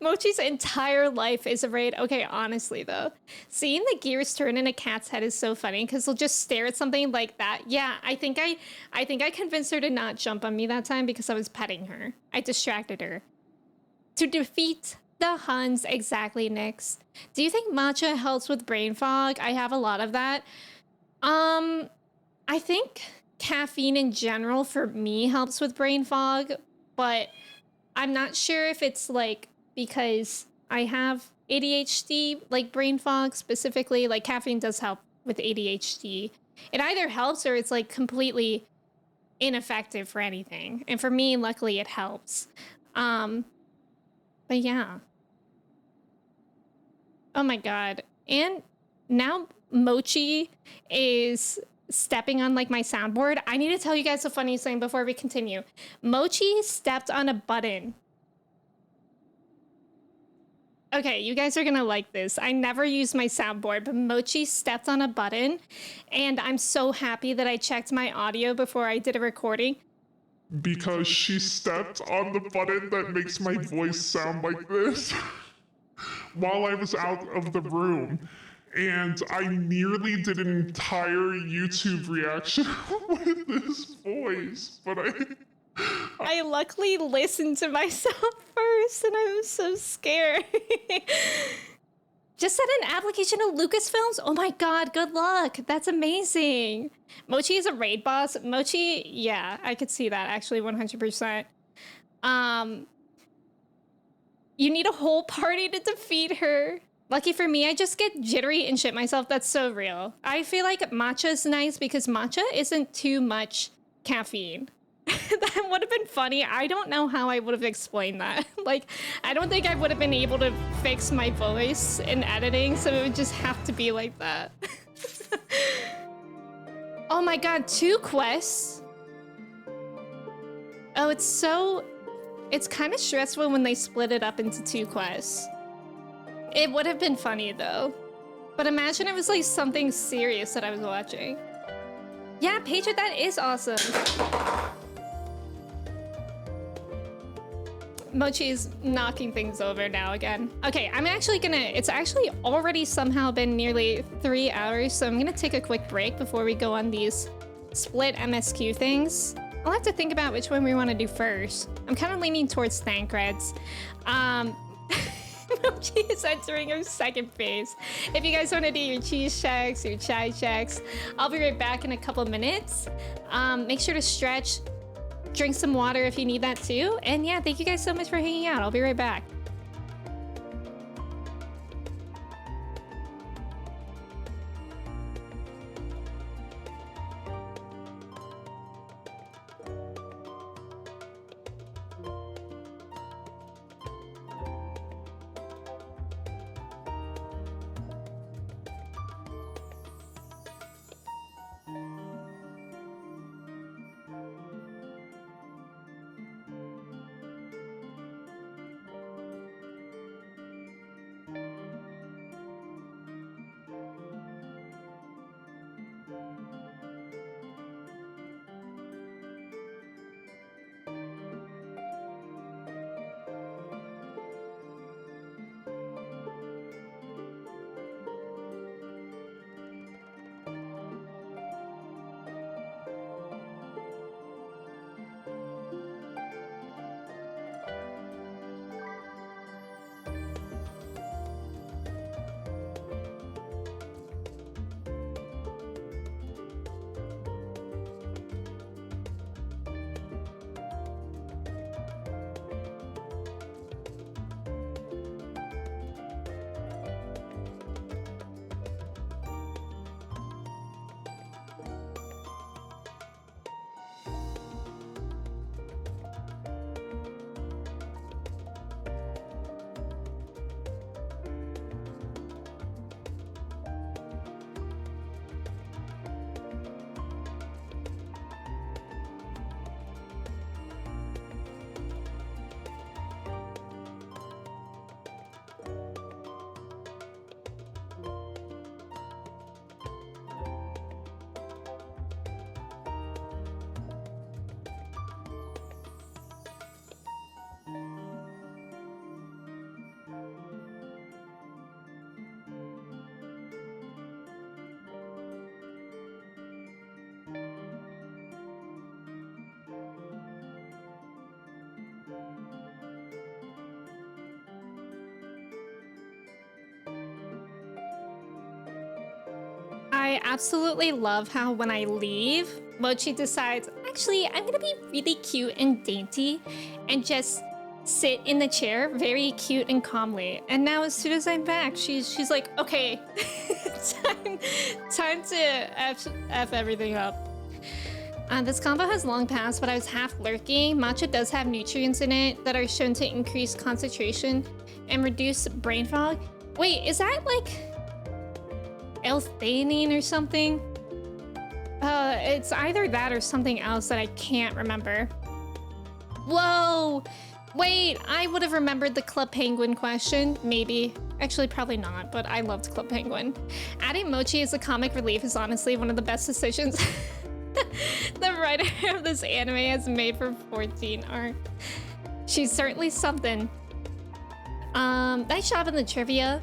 Mochi's entire life is a raid. Okay, honestly though, seeing the gears turn in a cat's head is so funny because they'll just stare at something like that. Yeah, I think I convinced her to not jump on me that time because I was petting her. I distracted her. To defeat the Huns, exactly, Nyx. Do you think matcha helps with brain fog? I have a lot of that. I think caffeine in general for me helps with brain fog, but I'm not sure if it's like because I have ADHD, like brain fog specifically, like caffeine does help with ADHD. It either helps or it's like completely ineffective for anything. And for me, luckily it helps. But yeah. Oh my God. And now Mochi is stepping on like my soundboard. I need to tell you guys the funniest thing before we continue. Mochi stepped on a button. Okay, you guys are gonna like this. I never use my soundboard, but Mochi stepped on a button, and I'm so happy that I checked my audio before I did a recording. Because she stepped on the button that makes my voice sound like this while I was out of the room. And I nearly did an entire YouTube reaction with this voice, but I luckily listened to myself first, and I was so scared. Just set an application to Lucasfilms? Oh my God, good luck. That's amazing. Mochi is a raid boss. Mochi, yeah, I could see that actually 100%. You need a whole party to defeat her. Lucky for me, I just get jittery and shit myself. That's so real. I feel like matcha is nice because matcha isn't too much caffeine. That would have been funny. I don't know how I would have explained that. Like, I don't think I would have been able to fix my voice in editing, so it would just have to be like that. Oh my God, 2 quests? Oh, it's kind of stressful when they split it up into 2 quests. It would have been funny though. But imagine it was like something serious that I was watching. Yeah, Paige, that is awesome. Mochi's knocking things over now again. Okay, I'm actually gonna, it's actually already somehow been nearly 3 hours, so I'm gonna take a quick break before we go on these split MSQ things. I'll have to think about which one we want to do first. I'm kind of leaning towards Thancreds. Mochi is entering her second phase. If you guys want to do your cheese checks, your chai checks, I'll be right back in a couple minutes. Make sure to stretch, drink some water if you need that too. And yeah, thank you guys so much for hanging out. I'll be right back. I absolutely love how when I leave, Mochi decides, actually, I'm gonna be really cute and dainty and just sit in the chair very cute and calmly. And now as soon as I'm back, she's like, okay, time to F everything up. This combo has long passed, but I was half lurking. Matcha does have nutrients in it that are shown to increase concentration and reduce brain fog. Wait, is that like L-theanine or something? It's either that or something else that I can't remember. Whoa! Wait, I would have remembered the Club Penguin question, maybe. Actually, probably not, but I loved Club Penguin. Adding Mochi as a comic relief is honestly one of the best decisions the writer of this anime has made for 14 art. She's certainly something. Nice job in the trivia.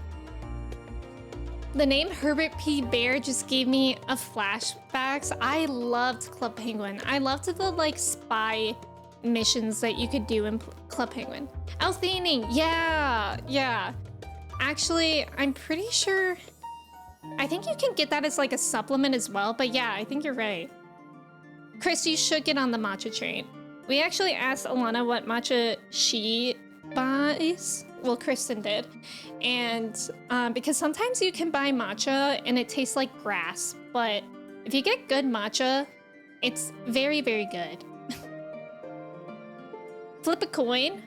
The name Herbert P. Bear just gave me a flashbacks. I loved Club Penguin. I loved the like spy missions that you could do in Club Penguin. L-theanine, yeah. Actually, I'm pretty sure. I think you can get that as like a supplement as well. But yeah, I think you're right. Chris, you should get on the matcha train. We actually asked Alana what matcha she buys. Well, Kristen did. And because sometimes you can buy matcha and it tastes like grass. But if you get good matcha, it's very, very good. Flip a coin?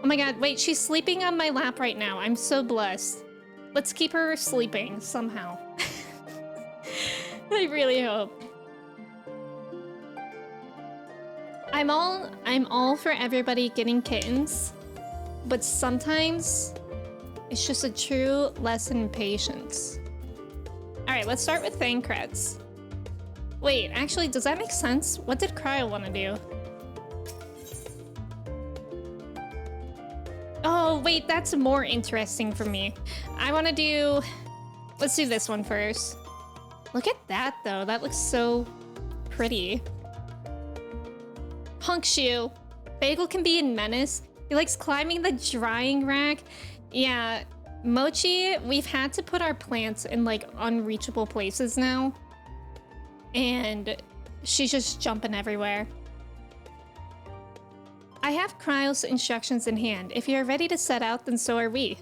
Oh my god, wait, she's sleeping on my lap right now. I'm so blessed. Let's keep her sleeping somehow. I really hope. I'm all for everybody getting kittens, but sometimes it's just a true lesson in patience. All right, let's start with Thancreds. Wait, actually, does that make sense? What did Cryo want to do? Oh, wait, that's more interesting for me. I want to do... Let's do this one first. Look at that, though. That looks so pretty. Punk Shoe. Bagel can be a menace. He likes climbing the drying rack. Yeah, Mochi, we've had to put our plants in, like, unreachable places now. And she's just jumping everywhere. I have Cryo's instructions in hand. If you're ready to set out, then so are we.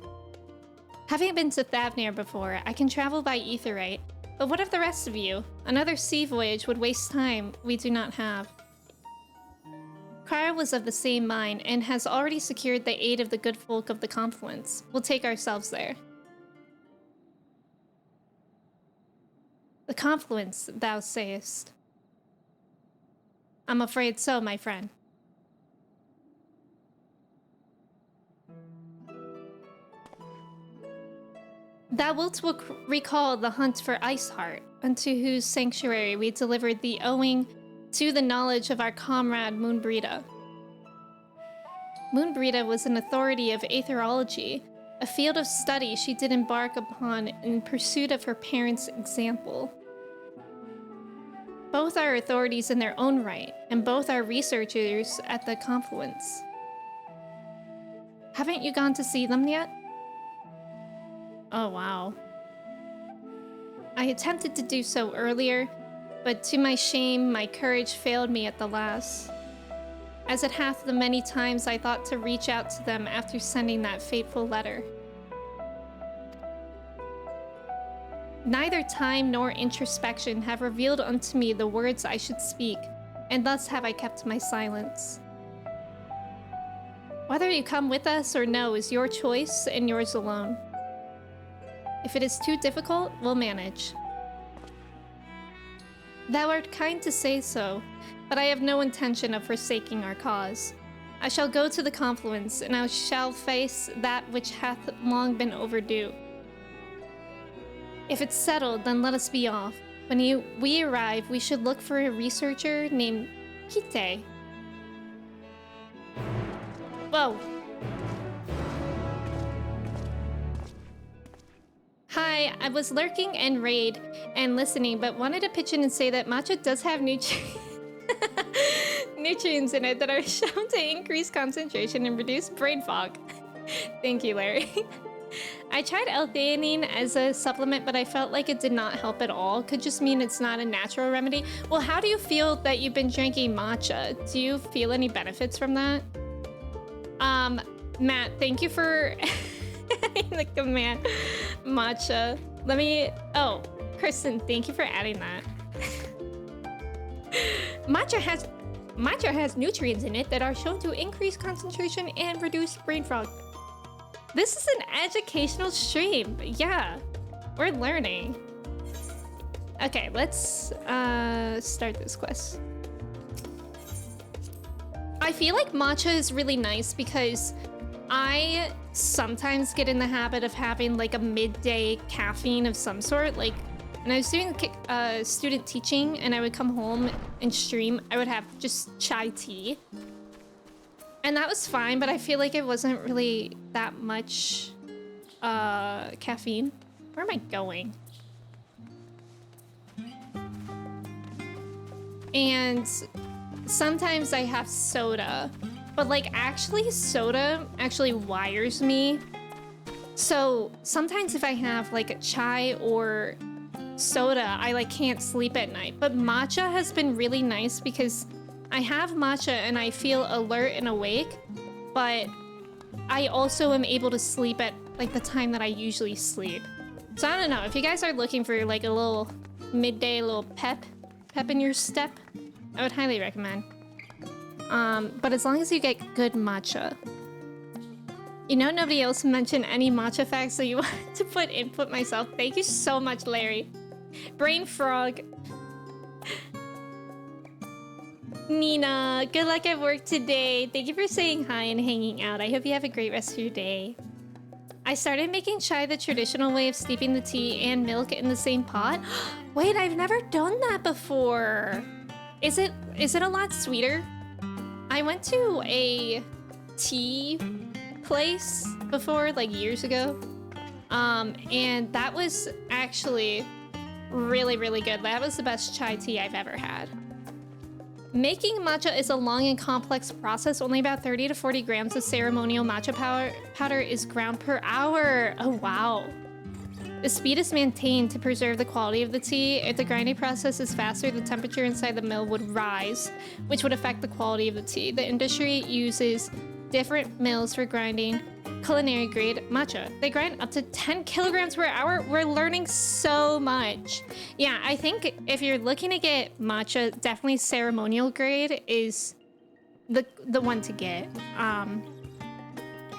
Having been to Thavnir before, I can travel by Aetheryte. But what of the rest of you? Another sea voyage would waste time we do not have. Cryo was of the same mind and has already secured the aid of the good folk of the Confluence. We'll take ourselves there. The Confluence, thou sayest. I'm afraid so, my friend. Thou wilt recall the hunt for Iceheart, unto whose sanctuary we delivered the owing to the knowledge of our comrade Moonbrita. Moonbrita was an authority of aetherology, a field of study she did embark upon in pursuit of her parents' example. Both are authorities in their own right, and both are researchers at the Confluence. Haven't you gone to see them yet? Oh, wow. I attempted to do so earlier, but to my shame, my courage failed me at the last. As it hath the many times I thought to reach out to them after sending that fateful letter. Neither time nor introspection have revealed unto me the words I should speak, and thus have I kept my silence. Whether you come with us or no is your choice and yours alone. If it is too difficult, we'll manage. Thou art kind to say so, but I have no intention of forsaking our cause. I shall go to the Confluence, and I shall face that which hath long been overdue. If it's settled, then let us be off. When we arrive, we should look for a researcher named Kite. Whoa. Hi, I was lurking and raid and listening, but wanted to pitch in and say that matcha does have nutrients in it that are shown to increase concentration and reduce brain fog. Thank you, Larry. I tried L-theanine as a supplement, but I felt like it did not help at all. Could just mean it's not a natural remedy. Well, how do you feel that you've been drinking matcha? Do you feel any benefits from that? Matt, thank you for the command. Matcha. Let me... Oh, Kristen, thank you for adding that. Matcha has nutrients in it that are shown to increase concentration and reduce brain fog. This is an educational stream. Yeah, we're learning. Okay, let's start this quest. I feel like matcha is really nice because I sometimes get in the habit of having like a midday caffeine of some sort. Like when I was doing student teaching and I would come home and stream, I would have just chai tea. And that was fine, but I feel like it wasn't really that much caffeine. Where am I going? And sometimes I have soda, but like actually soda actually wires me. So sometimes if I have like a chai or soda, I like can't sleep at night. But matcha has been really nice because I have matcha and I feel alert and awake, but I also am able to sleep at like the time that I usually sleep. So I don't know, if you guys are looking for like a little midday, little pep in your step, I would highly recommend. But as long as you get good matcha. You know, nobody else mentioned any matcha facts, so you want to put input myself. Thank you so much, Larry. Brain frog. Nina, good luck at work today. Thank you for saying hi and hanging out. I hope you have a great rest of your day. I started making chai the traditional way of steeping the tea and milk in the same pot. Wait, I've never done that before. Is it a lot sweeter? I went to a tea place before, like years ago. And that was actually really, really good. That was the best chai tea I've ever had. Making matcha is a long and complex process. Only about 30 to 40 grams of ceremonial matcha powder is ground per hour. Oh, wow. The speed is maintained to preserve the quality of the tea. If the grinding process is faster, the temperature inside the mill would rise, which would affect the quality of the tea. The industry uses different mills for grinding culinary grade matcha. They grind up to 10 kilograms per hour. We're learning so much. Yeah, I think if you're looking to get matcha, definitely ceremonial grade is the one to get.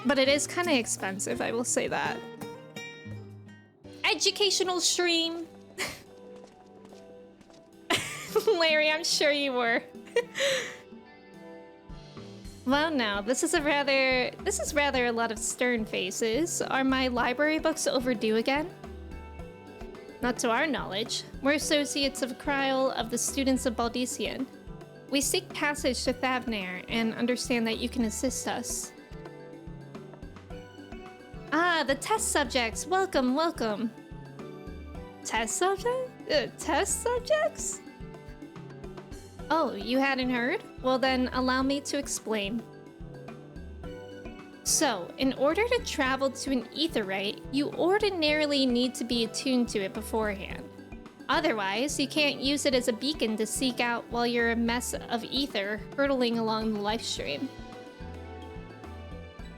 But it is kind of expensive, I will say that. Educational stream. Larry, I'm sure you were. Well, now, this is rather a lot of stern faces. Are my library books overdue again? Not to our knowledge. We're associates of Kryl of the students of Baldician. We seek passage to Thavnair and understand that you can assist us. Ah, the test subjects. Welcome, welcome. Test subject? Test subjects? Oh, you hadn't heard? Well then, allow me to explain. So, in order to travel to an aetheryte, you ordinarily need to be attuned to it beforehand. Otherwise, you can't use it as a beacon to seek out while you're a mess of ether hurtling along the lifestream.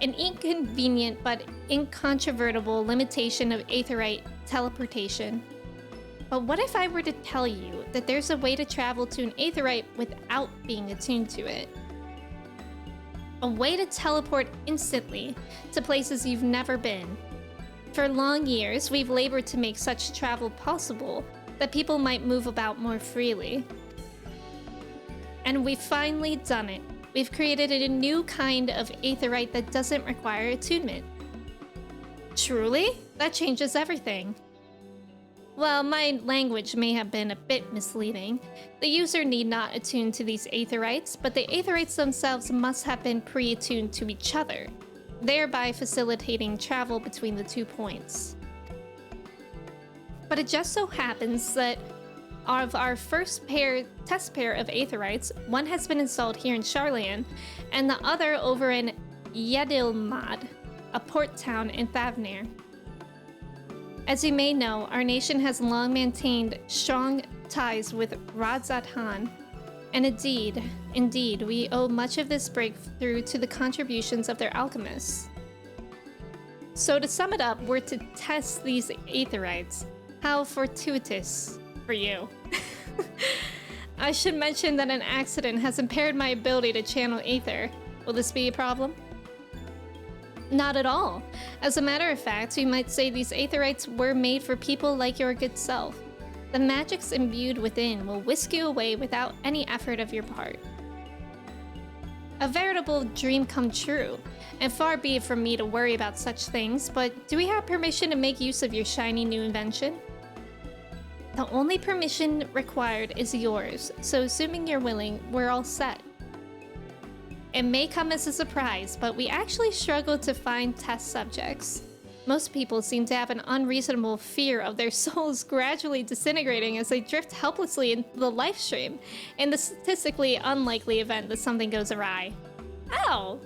An inconvenient but incontrovertible limitation of aetheryte teleportation. But what if I were to tell you that there's a way to travel to an aetheryte without being attuned to it? A way to teleport instantly to places you've never been. For long years, we've labored to make such travel possible that people might move about more freely. And we've finally done it. We've created a new kind of aetheryte that doesn't require attunement. Truly? That changes everything. Well, my language may have been a bit misleading. The user need not attune to these aetherites, but the aetherites themselves must have been pre-attuned to each other, thereby facilitating travel between the 2 points. But it just so happens that of our first test pair of aetherites, one has been installed here in Sharlayan, and the other over in Yedilmad, a port town in Thavnair. As you may know, our nation has long maintained strong ties with Radzat Han. And indeed, we owe much of this breakthrough to the contributions of their alchemists. So to sum it up, we're to test these aetherites. How fortuitous for you. I should mention that an accident has impaired my ability to channel aether. Will this be a problem? Not at all. As a matter of fact, you might say these aetherites were made for people like your good self. The magics imbued within will whisk you away without any effort of your part. A veritable dream come true, and far be it from me to worry about such things, but do we have permission to make use of your shiny new invention? The only permission required is yours, so assuming you're willing, we're all set. It may come as a surprise, but we actually struggle to find test subjects. Most people seem to have an unreasonable fear of their souls gradually disintegrating as they drift helplessly into the life stream, in the statistically unlikely event that something goes awry. Ow!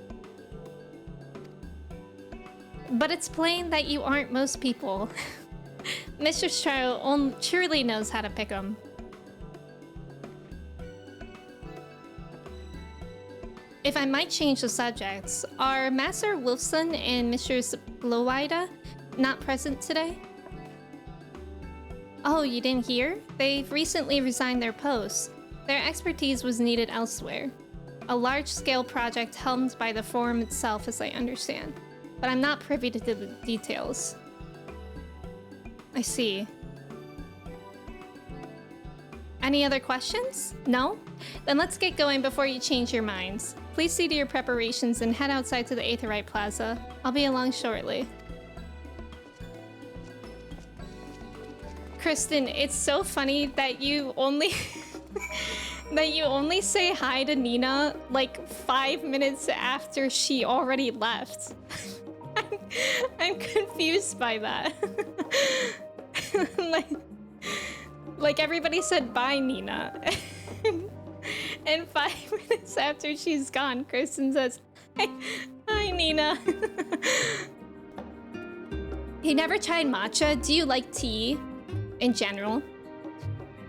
But it's plain that you aren't most people. Mr. Stroh surely knows how to pick 'em. If I might change the subjects, are Master Wolfson and Mr. Glowida not present today? Oh, you didn't hear? They've recently resigned their posts. Their expertise was needed elsewhere. A large-scale project helmed by the forum itself, as I understand. But I'm not privy to the details. I see. Any other questions? No? Then let's get going before you change your minds. Please see to your preparations and head outside to the Aetherite Plaza. I'll be along shortly. Kristen, it's so funny that you only say hi to Nina like 5 minutes after she already left. I'm confused by that. like everybody said bye, Nina. And 5 minutes after she's gone, Kristen says, hi, Nina. You never tried matcha? Do you like tea in general?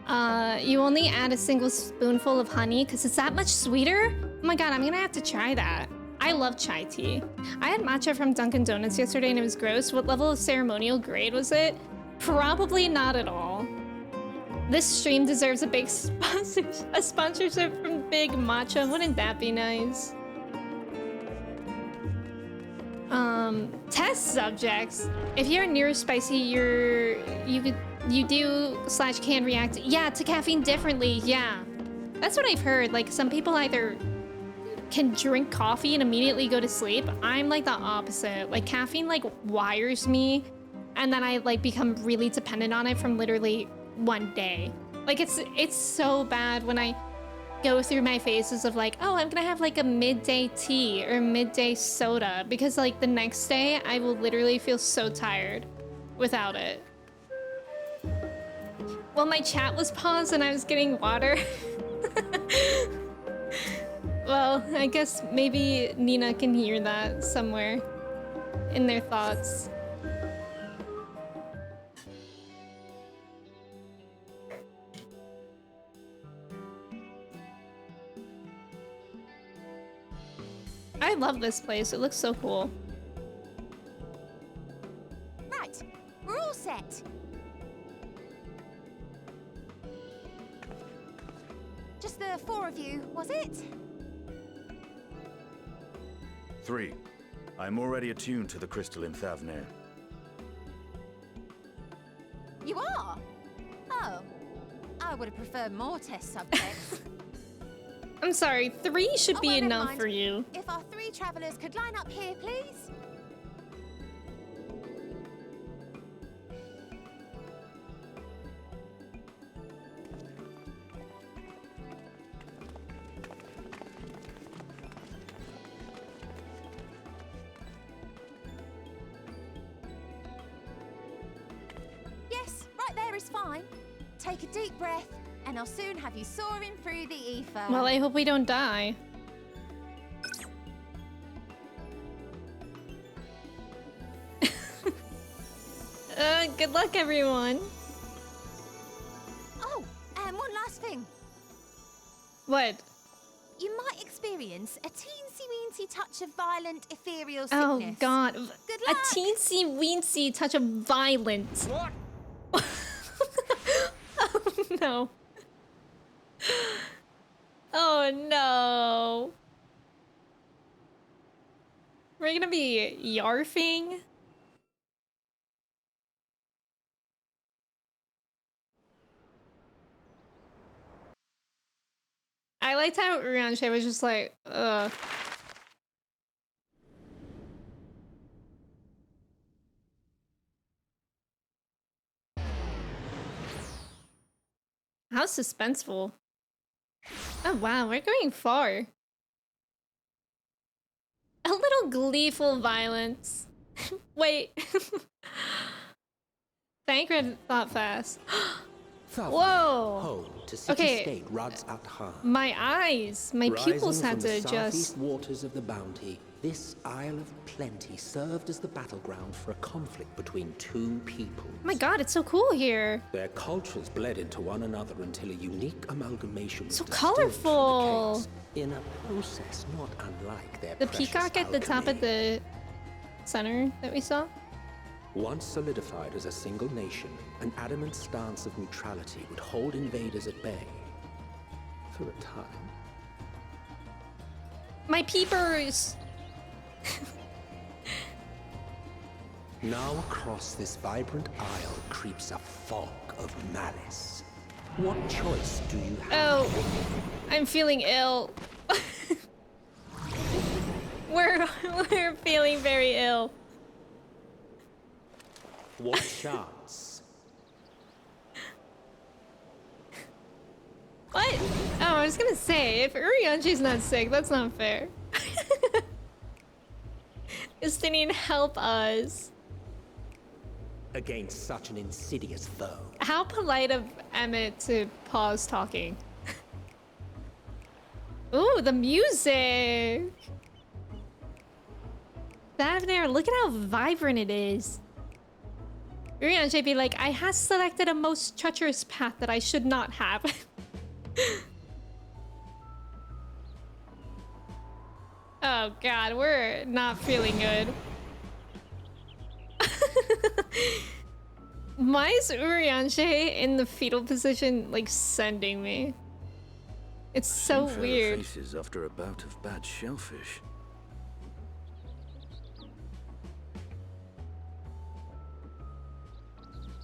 You only add a single spoonful of honey because it's that much sweeter? Oh my god, I'm gonna have to try that. I love chai tea. I had matcha from Dunkin' Donuts yesterday and it was gross. What level of ceremonial grade was it? Probably not at all. This stream deserves a big sponsorship from Big Matcha. Wouldn't that be nice? Test subjects. If you're neurospicy, you do/can react. Yeah, to caffeine differently. Yeah, that's what I've heard. Like some people either can drink coffee and immediately go to sleep. I'm like the opposite. Like caffeine like wires me, and then I like become really dependent on it from literally one day. Like it's so bad when I go through my phases of like, oh, I'm gonna have like a midday tea or midday soda, because like the next day I will literally feel so tired without it. Well, my chat was paused and I was getting water. Well, I guess maybe Nina can hear that somewhere in their thoughts. I love this place. It looks so cool. Right, we're all set. Just the 4 of you, was it? 3. I'm already attuned to the crystal in Thavnir. You are? Oh, I would have preferred more test subjects. I'm sorry, 3 should be enough mind. for you. If our 3 travelers could line up here, please. Yes, right there is fine. Take a deep breath, and I'll soon have you soaring through the ether. Well, I hope we don't die. Good luck, everyone. Oh, one last thing. What? You might experience a teensy-weensy touch of violent ethereal sickness. Oh god. Good A luck. teensy-weensy touch of violence. What? Oh no. Oh no. We're gonna be yarfing? I liked how Urianshe was just like, ugh. How suspenseful. Oh wow, we're going far. A little gleeful violence. Wait. Thancred thought fast. Whoa. Home to Okay. city-state Rods at Har. My eyes, my pupils had to Rising from the adjust. southeast waters of the Bounty, this Isle of Plenty served as the battleground for a conflict between two peoples. Oh my god, it's so cool here. Their cultures bled into one another until a unique amalgamation was So distilled from the colorful. chaos, in a process not unlike their The precious peacock at the top alchemy. of the center that we saw. Once solidified as a single nation, an adamant stance of neutrality would hold invaders at bay. For a time. My peepers. Now across this vibrant isle creeps a fog of malice. What choice do you have? Oh, I'm feeling ill. we're feeling very ill. What chance? What? Oh, I was gonna say, if Urianshi's not sick, that's not fair. Justinian, help us. Against such an insidious foe. How polite of Emmett to pause talking. Ooh, the music! Thavnair, look at how vibrant it is. Urianshe be like, I have selected a most treacherous path that I should not have. Oh god, we're not feeling good. Why is Urianshe in the fetal position, like, sending me? It's so Seen fairer weird. faces after a bout of bad shellfish.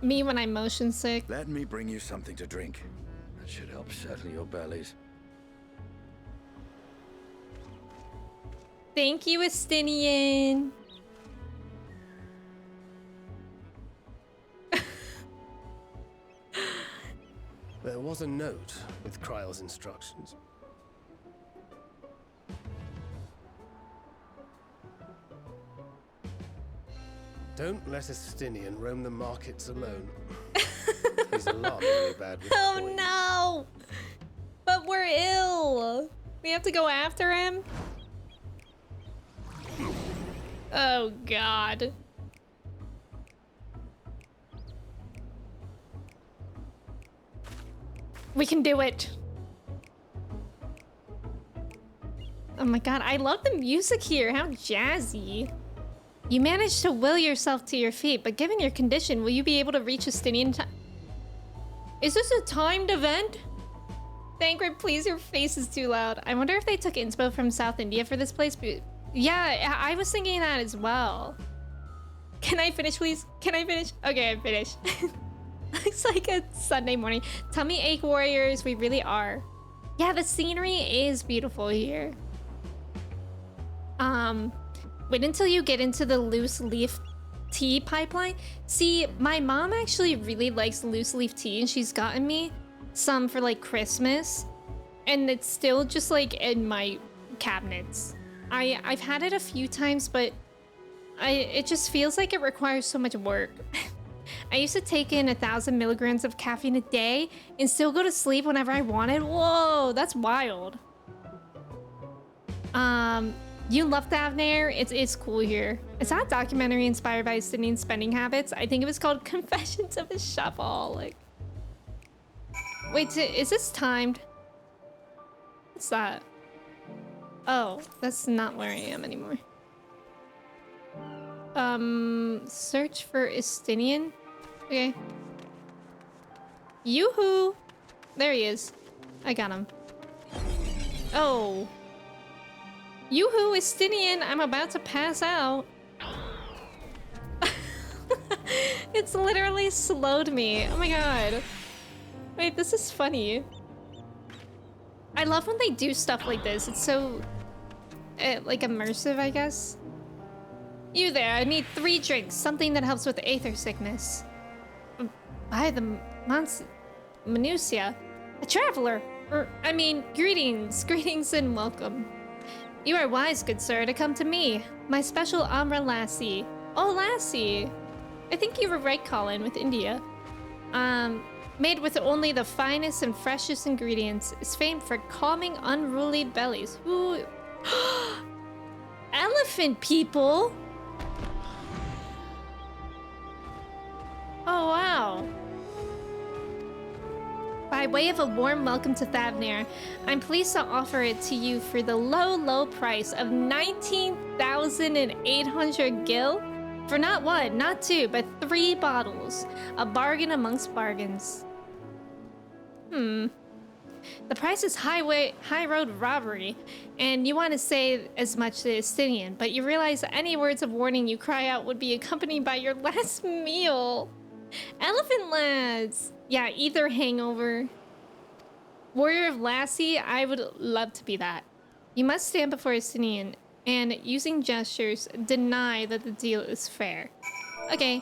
Me when I'm motion sick. Let me bring you something to drink. That should help settle your bellies. Thank you, Estinian. There was a note with Kryle's instructions. Don't let Estinian roam the markets alone. He's alarmingly bad with Oh coin. no! But we're ill. We have to go after him? Oh god. We can do it. Oh my god, I love the music here. How jazzy. You managed to will yourself to your feet, but given your condition, will you be able to reach Estinian time? Is this a timed event? Thancred, please, your face is too loud. I wonder if they took inspo from South India for this place. Yeah, I was thinking that as well. Can I finish, please? Can I finish? Okay, I'm finished. Looks like a Sunday morning. Tummy ache warriors, we really are. Yeah, the scenery is beautiful here. Wait until you get into the loose leaf tea pipeline. See, my mom actually really likes loose leaf tea, and she's gotten me some for like Christmas, and it's still just like in my cabinets. I've had it a few times, but it just feels like it requires so much work. I used to take in 1,000 milligrams of caffeine a day and still go to sleep whenever I wanted. Whoa, that's wild. You love Thavnair? It's cool here. Is that a documentary inspired by Sydney's spending habits? I think it was called Confessions of a Shopaholic. Wait, is this timed? What's that? Oh, that's not where I am anymore. Search for Estinian? Okay. Yoo-hoo! There he is. I got him. Oh. Yoo-hoo, Estinian! I'm about to pass out. It's literally slowed me. Oh my god. Wait, this is funny. I love when they do stuff like this. It's so, like, immersive, I guess. You there, I need 3 drinks. Something that helps with aether sickness. By the Minutia. A traveler. I mean, greetings. Greetings and welcome. You are wise, good sir, to come to me. My special Amra lassie. Oh, lassie. I think you were right, Colin, with India. Made with only the finest and freshest ingredients, is famed for calming unruly bellies. Ooh. Elephant people? Oh, wow. By way of a warm welcome to Thavnair, I'm pleased to offer it to you for the low, low price of 19,800 gil for not 1, not 2, but 3 bottles. A bargain amongst bargains. The price is high road robbery, and you want to say as much to Estinian, but you realize any words of warning you cry out would be accompanied by your last meal. Elephant lads! Yeah, either hangover. Warrior of Lassie, I would love to be that. You must stand before Estinian and, using gestures, deny that the deal is fair. Okay.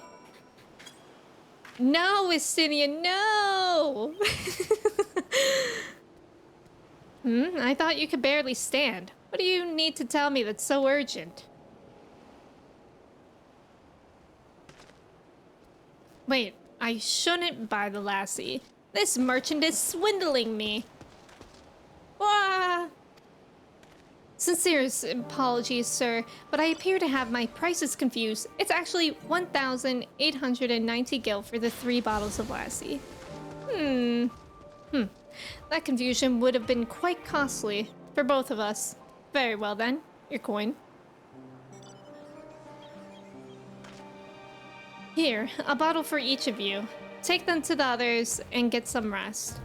No, Estinian, no! I thought you could barely stand. What do you need to tell me that's so urgent? Wait, I shouldn't buy the lassie. This merchant is swindling me. Wah! Sincere apologies, sir, but I appear to have my prices confused. It's actually 1,890 gil for the 3 bottles of lassie. That confusion would have been quite costly for both of us. Very well then, your coin. Here, a bottle for each of you. Take them to the others and get some rest.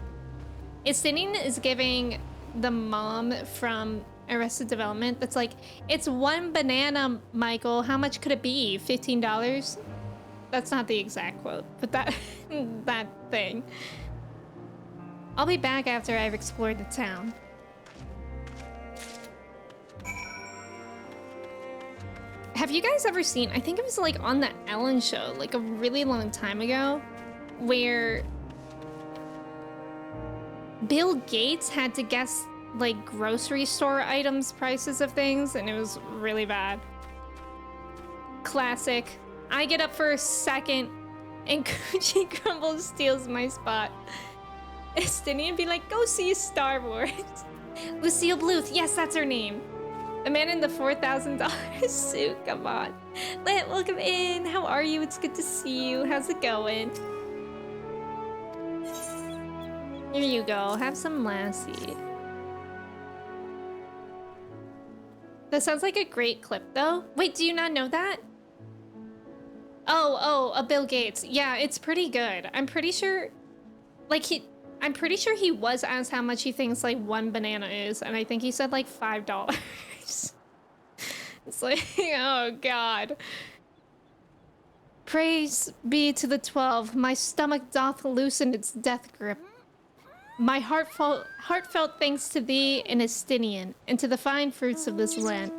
Estinian is giving the mom from Arrested Development that's like, it's 1 banana, Michael. How much could it be? $15? That's not the exact quote, but that thing. I'll be back after I've explored the town. Have you guys ever seen, I think it was like on the Ellen show, like a really long time ago, where Bill Gates had to guess like grocery store items prices of things, and it was really bad. Classic. I get up for a second and Coochie Crumble steals my spot. Estinian be like, go see Star Wars. Lucille Bluth, yes, that's her name. The man in the $4,000 suit, come on. Welcome in, how are you? It's good to see you, how's it going? Here you go, have some lassie. That sounds like a great clip though. Wait, do you not know that? Oh, a Bill Gates. Yeah, it's pretty good. I'm pretty sure, like I'm pretty sure he was asked how much he thinks like 1 banana is, and I think he said like $5. It's like, oh god. Praise be to the 12, my stomach doth loosen its death grip. My heartfelt thanks to thee and Estinian, and to the fine fruits of this land.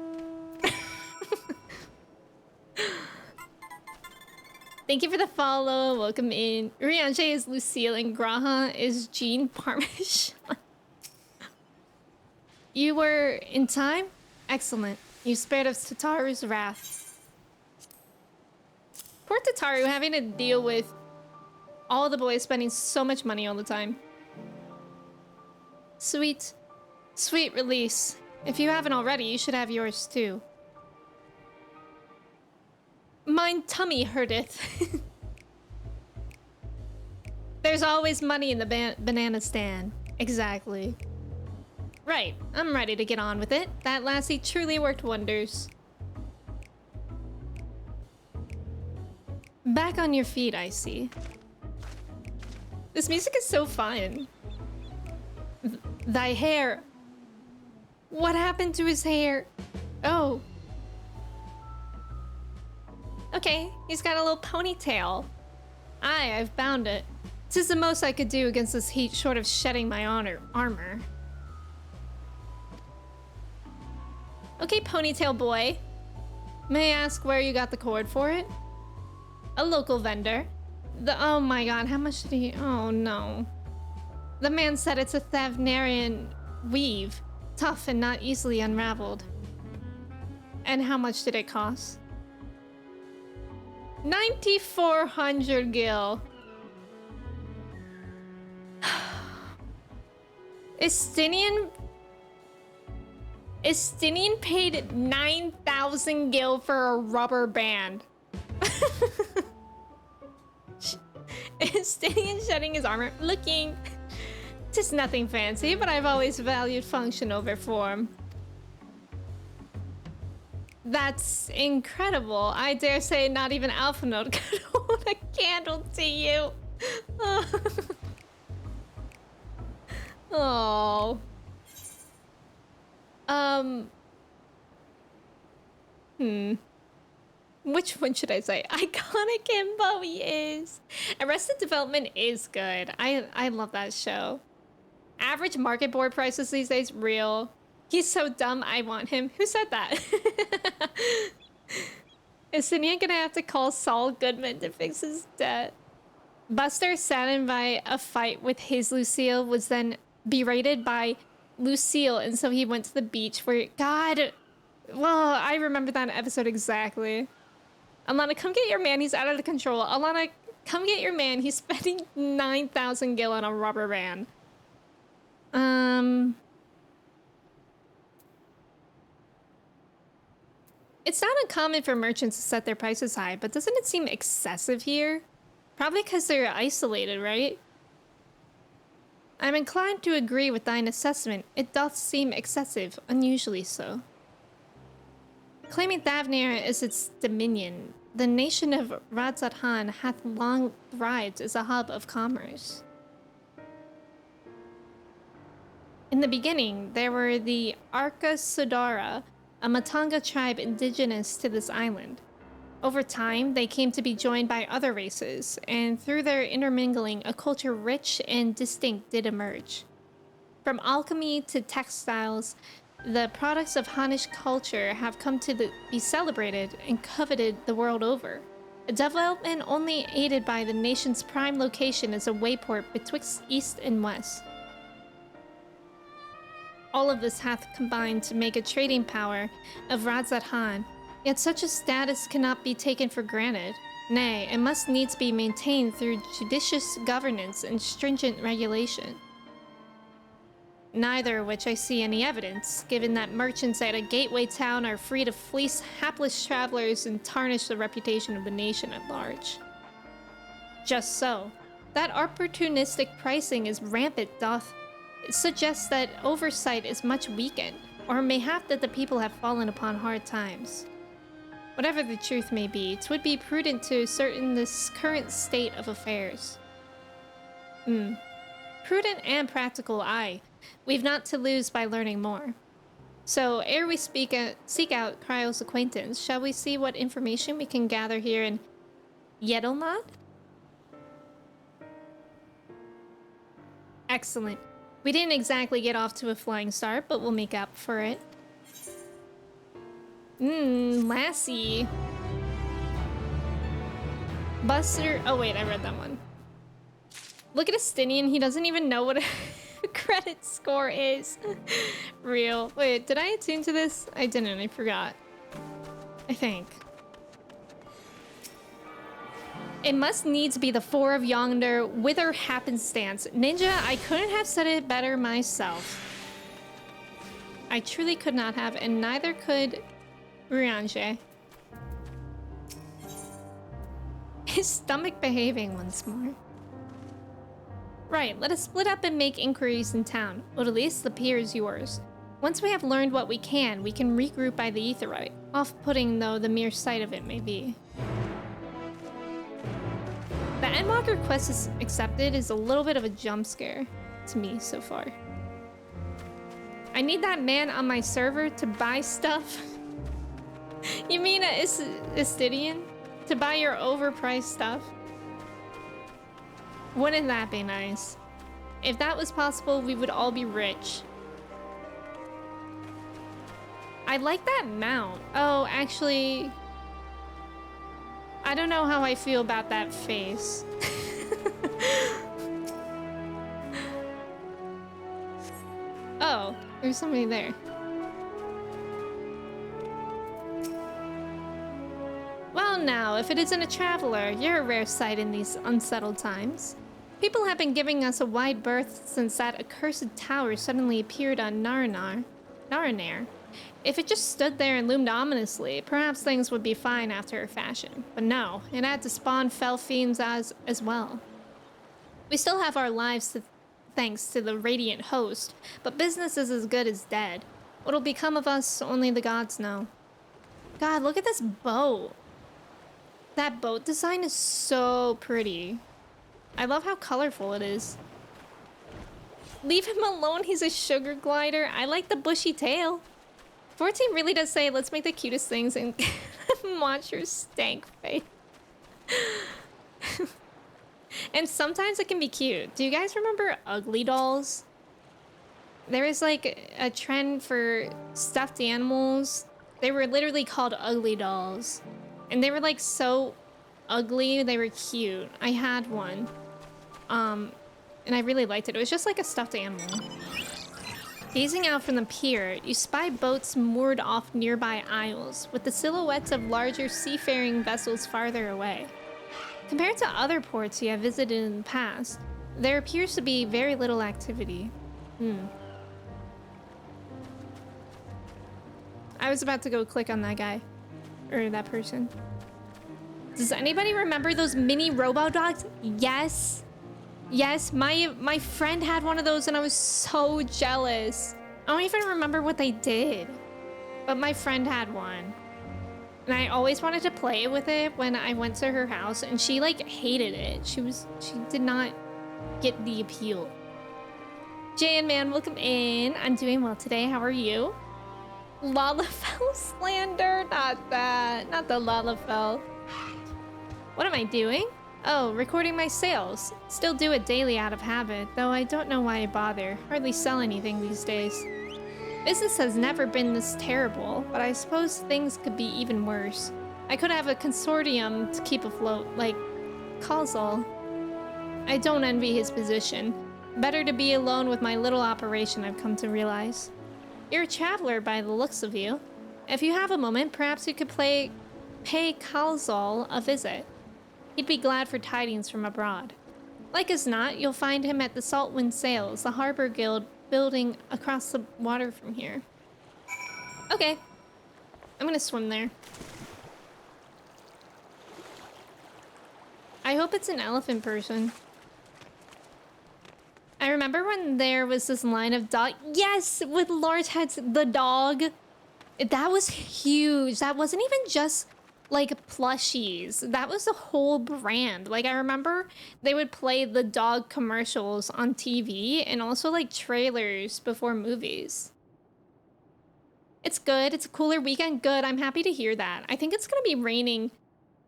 Thank you for the follow. Welcome in. Rianche is Lucille and Graha is Jean Parmesan. You were in time? Excellent. You spared us Tataru's wrath. Poor Tataru having to deal with all the boys spending so much money all the time. Sweet. Sweet release. If you haven't already, you should have yours too. Mine tummy hurteth. There's always money in the banana stand. Exactly. Right, I'm ready to get on with it. That lassie truly worked wonders. Back on your feet, I see. This music is so fun. Thy hair. What happened to his hair? Oh. Okay, he's got a little ponytail. Aye, I've bound it. 'Tis the most I could do against this heat, short of shedding my armor. Okay, ponytail boy. May I ask where you got the cord for it? A local vendor. Oh my god, how much did he... Oh no. The man said it's a Thavnarian weave. Tough and not easily unraveled. And how much did it cost? 9,400 gil. Estinian paid 9,000 gil for a rubber band. Estinian shedding his armor, looking... Tis nothing fancy, but I've always valued function over form. That's incredible. I dare say not even Alpha Node could hold a candle to you. Oh. Which one should I say? Iconic and Bowie is. Arrested Development is good. I love that show. Average market board prices these days, real. He's so dumb, I want him. Who said that? Is Sinia gonna have to call Saul Goodman to fix his debt? Buster, saddened by a fight with his Lucille, was then berated by Lucille, and so he went to the beach where... God! Well, I remember that episode exactly. Alana, come get your man. He's out of control. Alana, come get your man. He's spending 9,000 gil on a rubber band. It's not uncommon for merchants to set their prices high, but doesn't it seem excessive here? Probably because they're isolated, right? I'm inclined to agree with thine assessment. It doth seem excessive, unusually so. Claiming Thavnir as its dominion, the nation of Radzat-Han hath long thrived as a hub of commerce. In the beginning, there were the Arka Sudara, a Matanga tribe indigenous to this island. Over time, they came to be joined by other races, and through their intermingling, a culture rich and distinct did emerge. From alchemy to textiles, the products of Hanish culture have come to be celebrated and coveted the world over. A development only aided by the nation's prime location as a wayport betwixt east and west. All of this hath combined to make a trading power of Radzat-Han, yet such a status cannot be taken for granted. Nay, it must needs be maintained through judicious governance and stringent regulation. Neither of which I see any evidence, given that merchants at a gateway town are free to fleece hapless travelers and tarnish the reputation of the nation at large. Just so, that opportunistic pricing is rampant doth suggest that oversight is much weakened, or mayhap that the people have fallen upon hard times. Whatever the truth may be, 'twould be prudent to ascertain this current state of affairs. Prudent and practical, aye. We've not to lose by learning more. So, ere we seek out Cryo's acquaintance, shall we see what information we can gather here in Yeddelnod? Excellent. We didn't exactly get off to a flying start, but we'll make up for it. Lassie. Buster. Oh wait, I read that one. Look at Estinian, he doesn't even know what a credit score is. Real. Wait, did I attune to this? I didn't, I forgot. I think. It must needs be the four of yonder wither happenstance. Ninja, I couldn't have said it better myself. I truly could not have, and neither could Riange. His stomach behaving once more. Right, let us split up and make inquiries in town. Odalise, the pier is yours. Once we have learned what we can regroup by the Aetheryte. Off-putting, though, the mere sight of it may be. The Endwalker quest is accepted is a little bit of a jump scare to me so far. I need that man on my server to buy stuff. You mean a Istidian? To buy your overpriced stuff? Wouldn't that be nice? If that was possible, we would all be rich. I like that mount. Oh, actually, I don't know how I feel about that face. Oh, there's somebody there. Well now, if it isn't a traveler, you're a rare sight in these unsettled times. People have been giving us a wide berth since that accursed tower suddenly appeared on Naranair. If it just stood there and loomed ominously, perhaps things would be fine after a fashion. But no, it had to spawn fell fiends as well. We still have our lives thanks to the Radiant Host, but business is as good as dead. What'll become of us, only the gods know. God, look at this boat. That boat design is so pretty. I love how colorful it is. Leave him alone, he's a sugar glider. I like the bushy tail. 14 really does say, let's make the cutest things and watch your stank face. And sometimes it can be cute. Do you guys remember ugly dolls? There was like a trend for stuffed animals. They were literally called ugly dolls. And they were like so ugly, they were cute. I had one. And I really liked it. It was just like a stuffed animal. Gazing out from the pier, you spy boats moored off nearby isles, with the silhouettes of larger seafaring vessels farther away. Compared to other ports you have visited in the past, there appears to be very little activity. I was about to go click on that guy. Or that person. Does anybody remember those mini robo dogs? Yes. Yes, my friend had one of those and I was so jealous. I don't even remember what they did. But my friend had one. And I always wanted to play with it when I went to her house, and she like hated it. She did not get the appeal. Jan man, welcome in. I'm doing well today. How are you? Lalafell slander? Not that. Not the Lalafell. What am I doing? Oh, recording my sales. Still do it daily out of habit, though I don't know why I bother. Hardly sell anything these days. Business has never been this terrible, but I suppose things could be even worse. I could have a consortium to keep afloat, like Kalzal. I don't envy his position. Better to be alone with my little operation, I've come to realize. You're a traveler by the looks of you. If you have a moment, perhaps you could pay Kalzal a visit. He'd be glad for tidings from abroad. Like as not, you'll find him at the Saltwind Sails, the Harbor Guild building across the water from here. Okay. I'm gonna swim there. I hope it's an elephant person. I remember when there was this line of dog. Yes, with large heads, the dog. That was huge. That wasn't even just like plushies. That was the whole brand. Like I remember they would play the dog commercials on TV and also like trailers before movies. It's good. It's a cooler weekend. Good. I'm happy to hear that. I think it's gonna be raining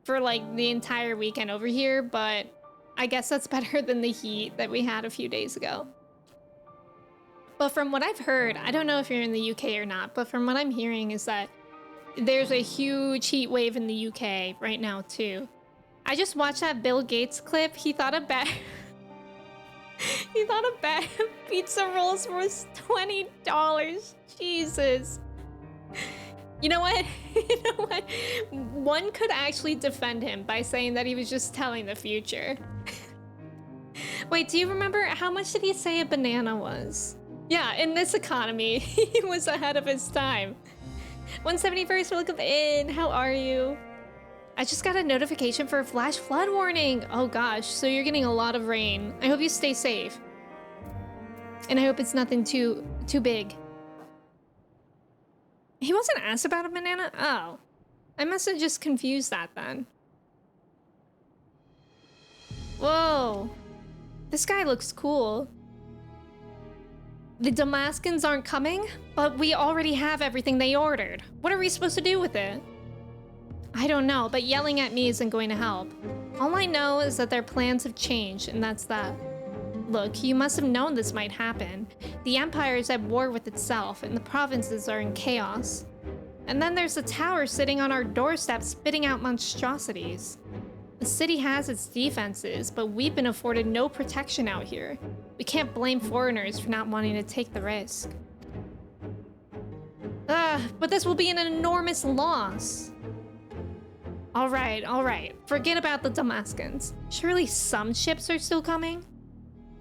for like the entire weekend over here, but I guess that's better than the heat that we had a few days ago. But from what I've heard, I don't know if you're in the UK or not, but from what I'm hearing is that there's a huge heat wave in the UK right now too. I just watched that Bill Gates clip. He thought a bag he thought a bag of pizza rolls was $20. Jesus. You know what? You know what? One could actually defend him by saying that he was just telling the future. Wait, do you remember how much did he say a banana was? Yeah, in this economy, he was ahead of his time. 171st, welcome in. How are you? I just got a notification for a flash flood warning. Oh gosh, so you're getting a lot of rain. I hope you stay safe. And I hope it's nothing too big. He wasn't asked about a banana? Oh. I must have just confused that then. Whoa. This guy looks cool. The Damascans aren't coming, but we already have everything they ordered. What are we supposed to do with it? I don't know, but yelling at me isn't going to help. All I know is that their plans have changed, and that's that. Look, you must have known this might happen. The Empire is at war with itself, and the provinces are in chaos. And then there's the tower sitting on our doorstep spitting out monstrosities. The city has its defenses, but we've been afforded no protection out here. We can't blame foreigners for not wanting to take the risk. But this will be an enormous loss. All right. Forget about the Damascans. Surely some ships are still coming?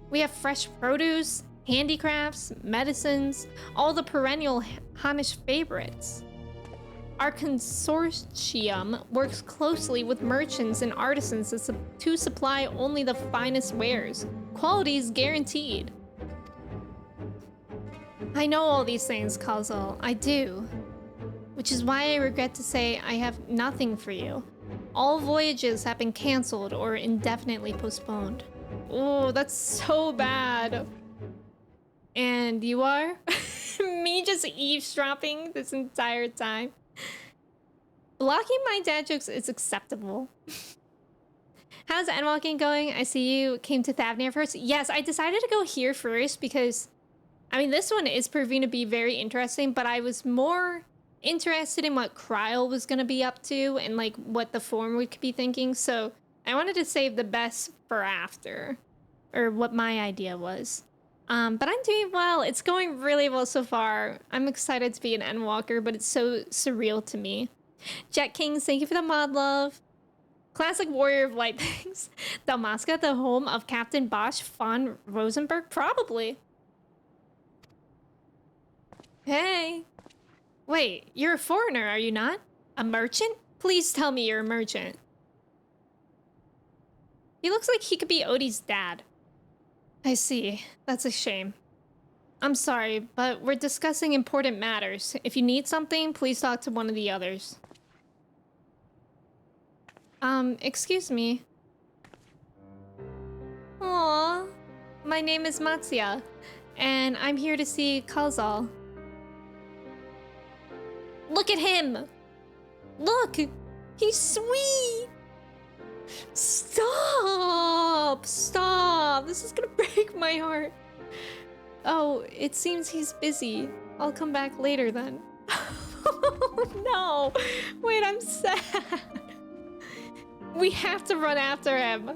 We have fresh produce, handicrafts, medicines, all the perennial Hanish favorites. Our consortium works closely with merchants and artisans to supply only the finest wares. Quality is guaranteed. I know all these things, Kazal. I do. Which is why I regret to say I have nothing for you. All voyages have been canceled or indefinitely postponed. Oh, that's so bad. And you are? Me just eavesdropping this entire time. Blocking my dad jokes is acceptable. How's Endwalking going? I see you came to Thavnir first. Yes, I decided to go here first because, I mean, this one is proving to be very interesting, but I was more interested in what Kryl was going to be up to and like what the form would be thinking. So I wanted to save the best for after, or what my idea was. But I'm doing well. It's going really well so far. I'm excited to be an Endwalker, but it's so surreal to me. Jet Kings, thank you for the mod love. Classic Warrior of Light things. Dalmasca, the home of Captain Bosch von Rosenberg? Probably. Hey. Wait, you're a foreigner, are you not? A merchant? Please tell me you're a merchant. He looks like he could be Odie's dad. I see. That's a shame. I'm sorry, but we're discussing important matters. If you need something, please talk to one of the others. Excuse me. Aww. My name is Matsuya, and I'm here to see Kazal. Look at him! Look! He's sweet! Stop! Stop! This is gonna break my heart. Oh, it seems he's busy. I'll come back later then. Oh, no! Wait, I'm sad. We have to run after him.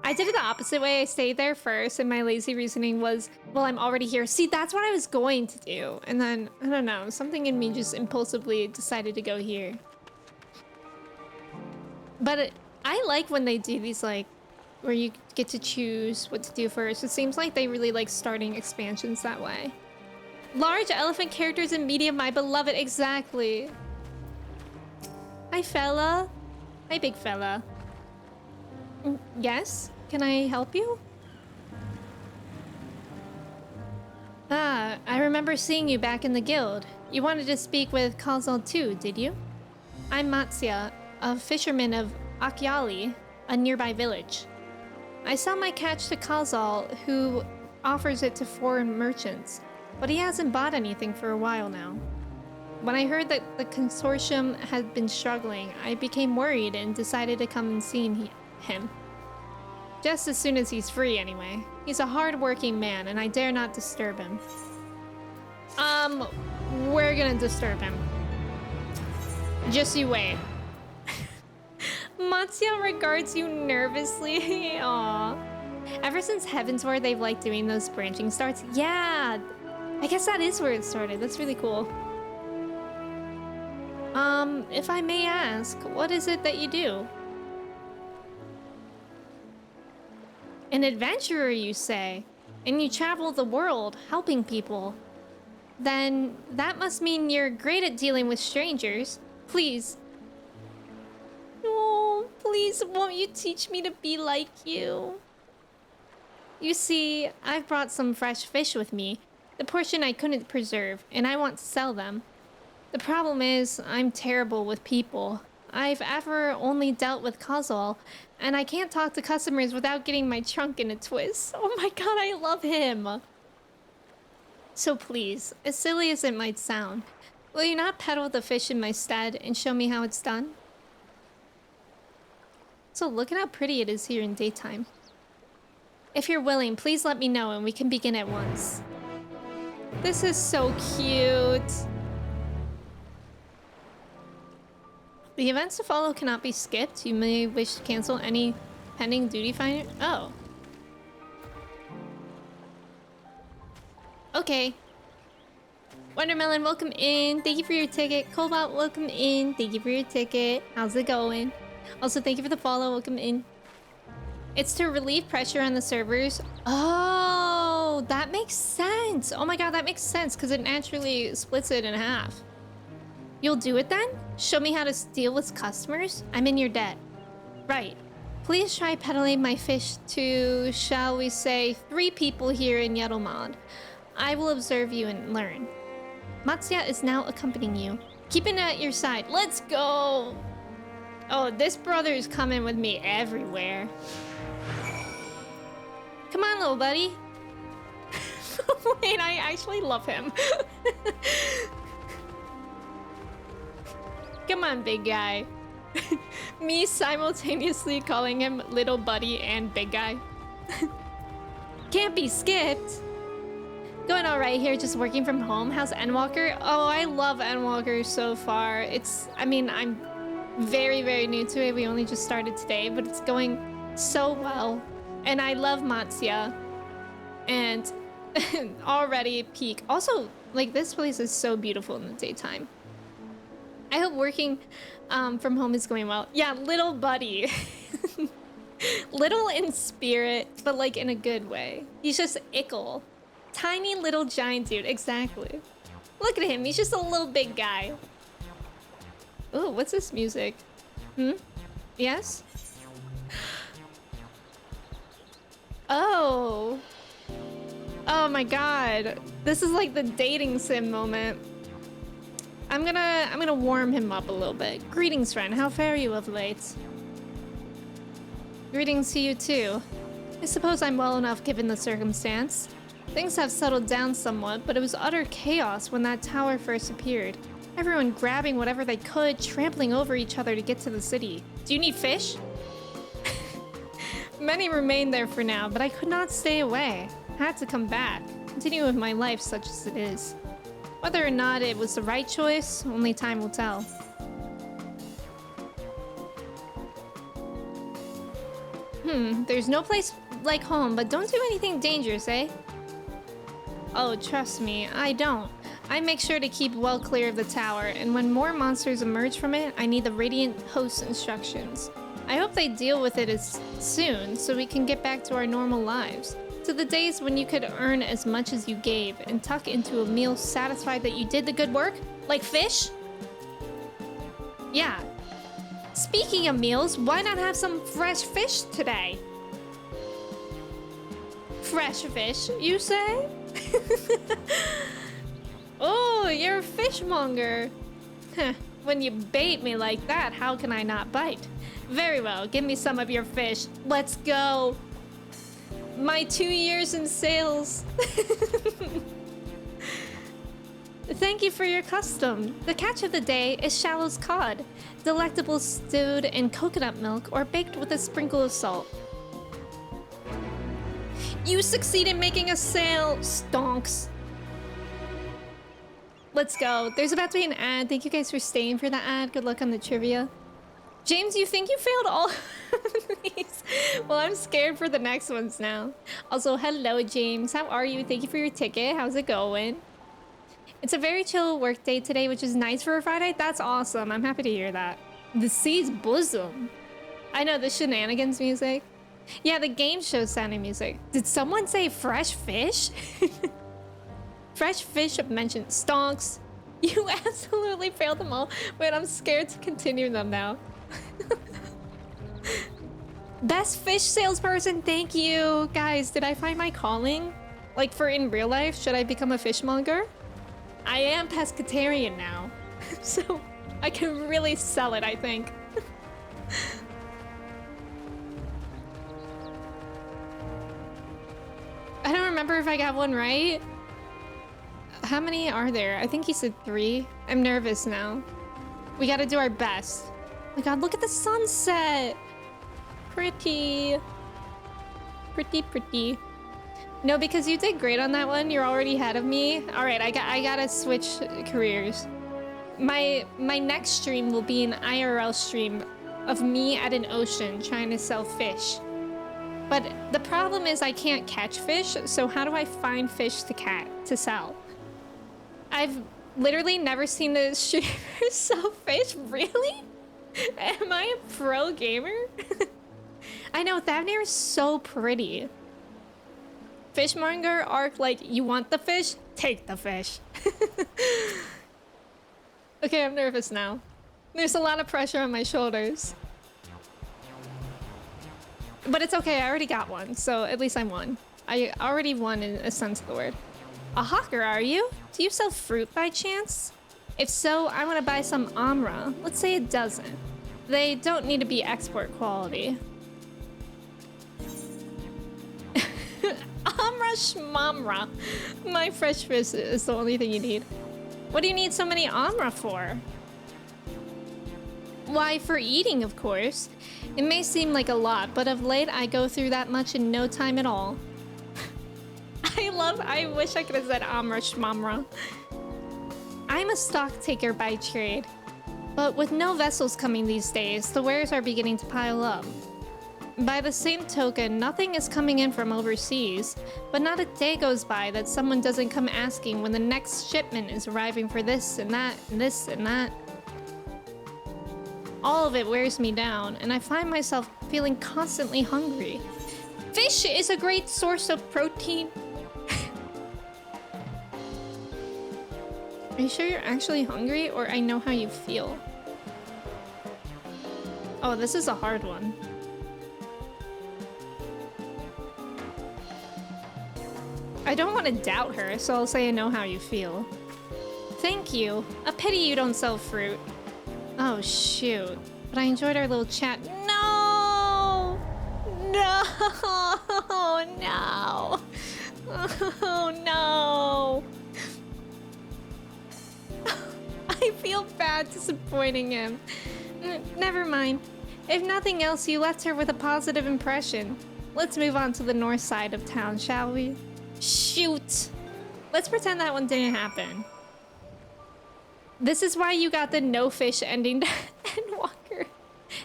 I did it the opposite way. I stayed there first, and my lazy reasoning was, well, I'm already here. See, that's what I was going to do. And then, I don't know, something in me just impulsively decided to go here. But I like when they do these, like, where you get to choose what to do first. It seems like they really like starting expansions that way. Large elephant characters in media, my beloved, exactly. Hi, fella. Hi, big fella. Yes? Can I help you? Ah, I remember seeing you back in the guild. You wanted to speak with Kazal too, did you? I'm Matsuya, a fisherman of Akyali, a nearby village. I sell my catch to Kazal, who offers it to foreign merchants, but he hasn't bought anything for a while now. When I heard that the consortium had been struggling, I became worried and decided to come and see him. Just as soon as he's free, anyway. He's a hard-working man, and I dare not disturb him. We're gonna disturb him. Just you wait. Matsuya regards you nervously. Aww. Ever since Heavensward, they've liked doing those branching starts. Yeah, I guess that is where it started. That's really cool. If I may ask, what is it that you do? An adventurer, you say? and you travel the world helping people, then that must mean you're great at dealing with strangers. Please. Oh, please, won't you teach me to be like you? You see, I've brought some fresh fish with me, the portion I couldn't preserve, and I want to sell them. The problem is, I'm terrible with people. I've ever only dealt with Kozol, and I can't talk to customers without getting my trunk in a twist. Oh my god, I love him! So please, as silly as it might sound, will you not peddle the fish in my stead and show me how it's done? So look at how pretty it is here in daytime. If you're willing, please let me know and we can begin at once. This is so cute. The events to follow cannot be skipped. You may wish to cancel any pending duty finder. Oh. Okay. Watermelon, welcome in. Thank you for your ticket. Cobalt, welcome in. Thank you for your ticket. How's it going? Also, thank you for the follow. Welcome in. It's to relieve pressure on the servers. Oh, that makes sense. Oh my god, that makes sense because it naturally splits it in half. You'll do it then? Show me how to deal with customers? I'm in your debt. Right. Please try peddling my fish to, shall we say, 3 people here in Yeddelmod. I will observe you and learn. Matsuya is now accompanying you. Keeping at your side. Let's go! Oh, this brother is coming with me everywhere. Come on, little buddy. Wait, I actually love him. Come on, big guy. Me simultaneously calling him little buddy and big guy. Can't be skipped. Going all right here, just working from home. How's Endwalker? Oh, I love Endwalker so far. I mean, I'm very, very new to it. We only just started today, but it's going so well. And I love Matsuya. And already peak. Also, like, this place is so beautiful in the daytime. I hope working from home is going well. Yeah, little buddy. Little in spirit, but like in a good way. He's just ickle. Tiny little giant dude, exactly. Look at him, he's just a little big guy. Ooh, what's this music? Hmm? Yes? Oh. Oh my god. This is like the dating sim moment. I'm gonna warm him up a little bit. Greetings, friend. How fare you of late? Greetings to you too. I suppose I'm well enough given the circumstance. Things have settled down somewhat, but it was utter chaos when that tower first appeared. Everyone grabbing whatever they could, trampling over each other to get to the city. Do you need fish? Many remained there for now, but I could not stay away. I had to come back, continue with my life such as it is. Whether or not it was the right choice, only time will tell. There's no place like home, but don't do anything dangerous, eh? Oh, trust me, I don't. I make sure to keep well clear of the tower, and when more monsters emerge from it, I need the Radiant Host's instructions. I hope they deal with it as soon, so we can get back to our normal lives. To the days when you could earn as much as you gave and tuck into a meal satisfied that you did the good work? Like fish? Yeah. Speaking of meals, why not have some fresh fish today? Fresh fish, you say? Oh, you're a fishmonger. When you bait me like that, how can I not bite? Very well, give me some of your fish. Let's go. My 2 years in sales. Thank you for your custom. The catch of the day is Shallow's cod, delectable stewed in coconut milk or baked with a sprinkle of salt. You succeed in making a sale, stonks. Let's go. There's about to be an ad. Thank you guys for staying for the ad. Good luck on the trivia. James, you think you failed all of these? Well, I'm scared for the next ones now. Also, hello, James. How are you? Thank you for your ticket. How's it going? It's a very chill work day today, which is nice for a Friday. That's awesome. I'm happy to hear that. The sea's bosom. I know the shenanigans music. Yeah, the game show sounding music. Did someone say fresh fish? Fresh fish mentioned stonks. You absolutely failed them all. Wait, I'm scared to continue them now. Best fish salesperson, thank you. Guys, did I find my calling? Like for in real life, should I become a fishmonger? I am pescatarian now. So I can really sell it, I think. I don't remember if I got one right. How many are there? I think he said 3. I'm nervous now. We gotta do our best. Oh my god, look at the sunset. Pretty. Pretty, pretty. No, because you did great on that one. You're already ahead of me. All right, I gotta switch careers. My next stream will be an IRL stream of me at an ocean trying to sell fish. But the problem is I can't catch fish, so how do I find fish to sell? I've literally never seen a streamer sell fish. Really? Am I a pro gamer? I know, Thavnir is so pretty. Fishmonger arc, like, you want the fish? Take the fish. Okay, I'm nervous now. There's a lot of pressure on my shoulders. But it's okay, I already got one, so at least I won. I already won in a sense of the word. A hawker, are you? Do you sell fruit by chance? If so, I want to buy some Amra. Let's say a dozen. They don't need to be export quality. Amra shmamra. My fresh fish is the only thing you need. What do you need so many Amra for? Why, for eating, of course. It may seem like a lot, but of late I go through that much in no time at all. I wish I could have said Amra shmamra. I'm a stock taker by trade, but with no vessels coming these days, the wares are beginning to pile up. By the same token, nothing is coming in from overseas, but not a day goes by that someone doesn't come asking when the next shipment is arriving for this and that and this and that. All of it wears me down, and I find myself feeling constantly hungry. Fish is a great source of protein. Are you sure you're actually hungry, or I know how you feel? Oh, this is a hard one. I don't want to doubt her, so I'll say I know how you feel. Thank you. A pity you don't sell fruit. Oh, shoot. But I enjoyed our little chat. No! No! No! Oh, no! I feel bad disappointing him. Never mind. If nothing else, you left her with a positive impression. Let's move on to the north side of town, shall we? Shoot! Let's pretend that one didn't happen. This is why you got the no fish ending to Endwalker.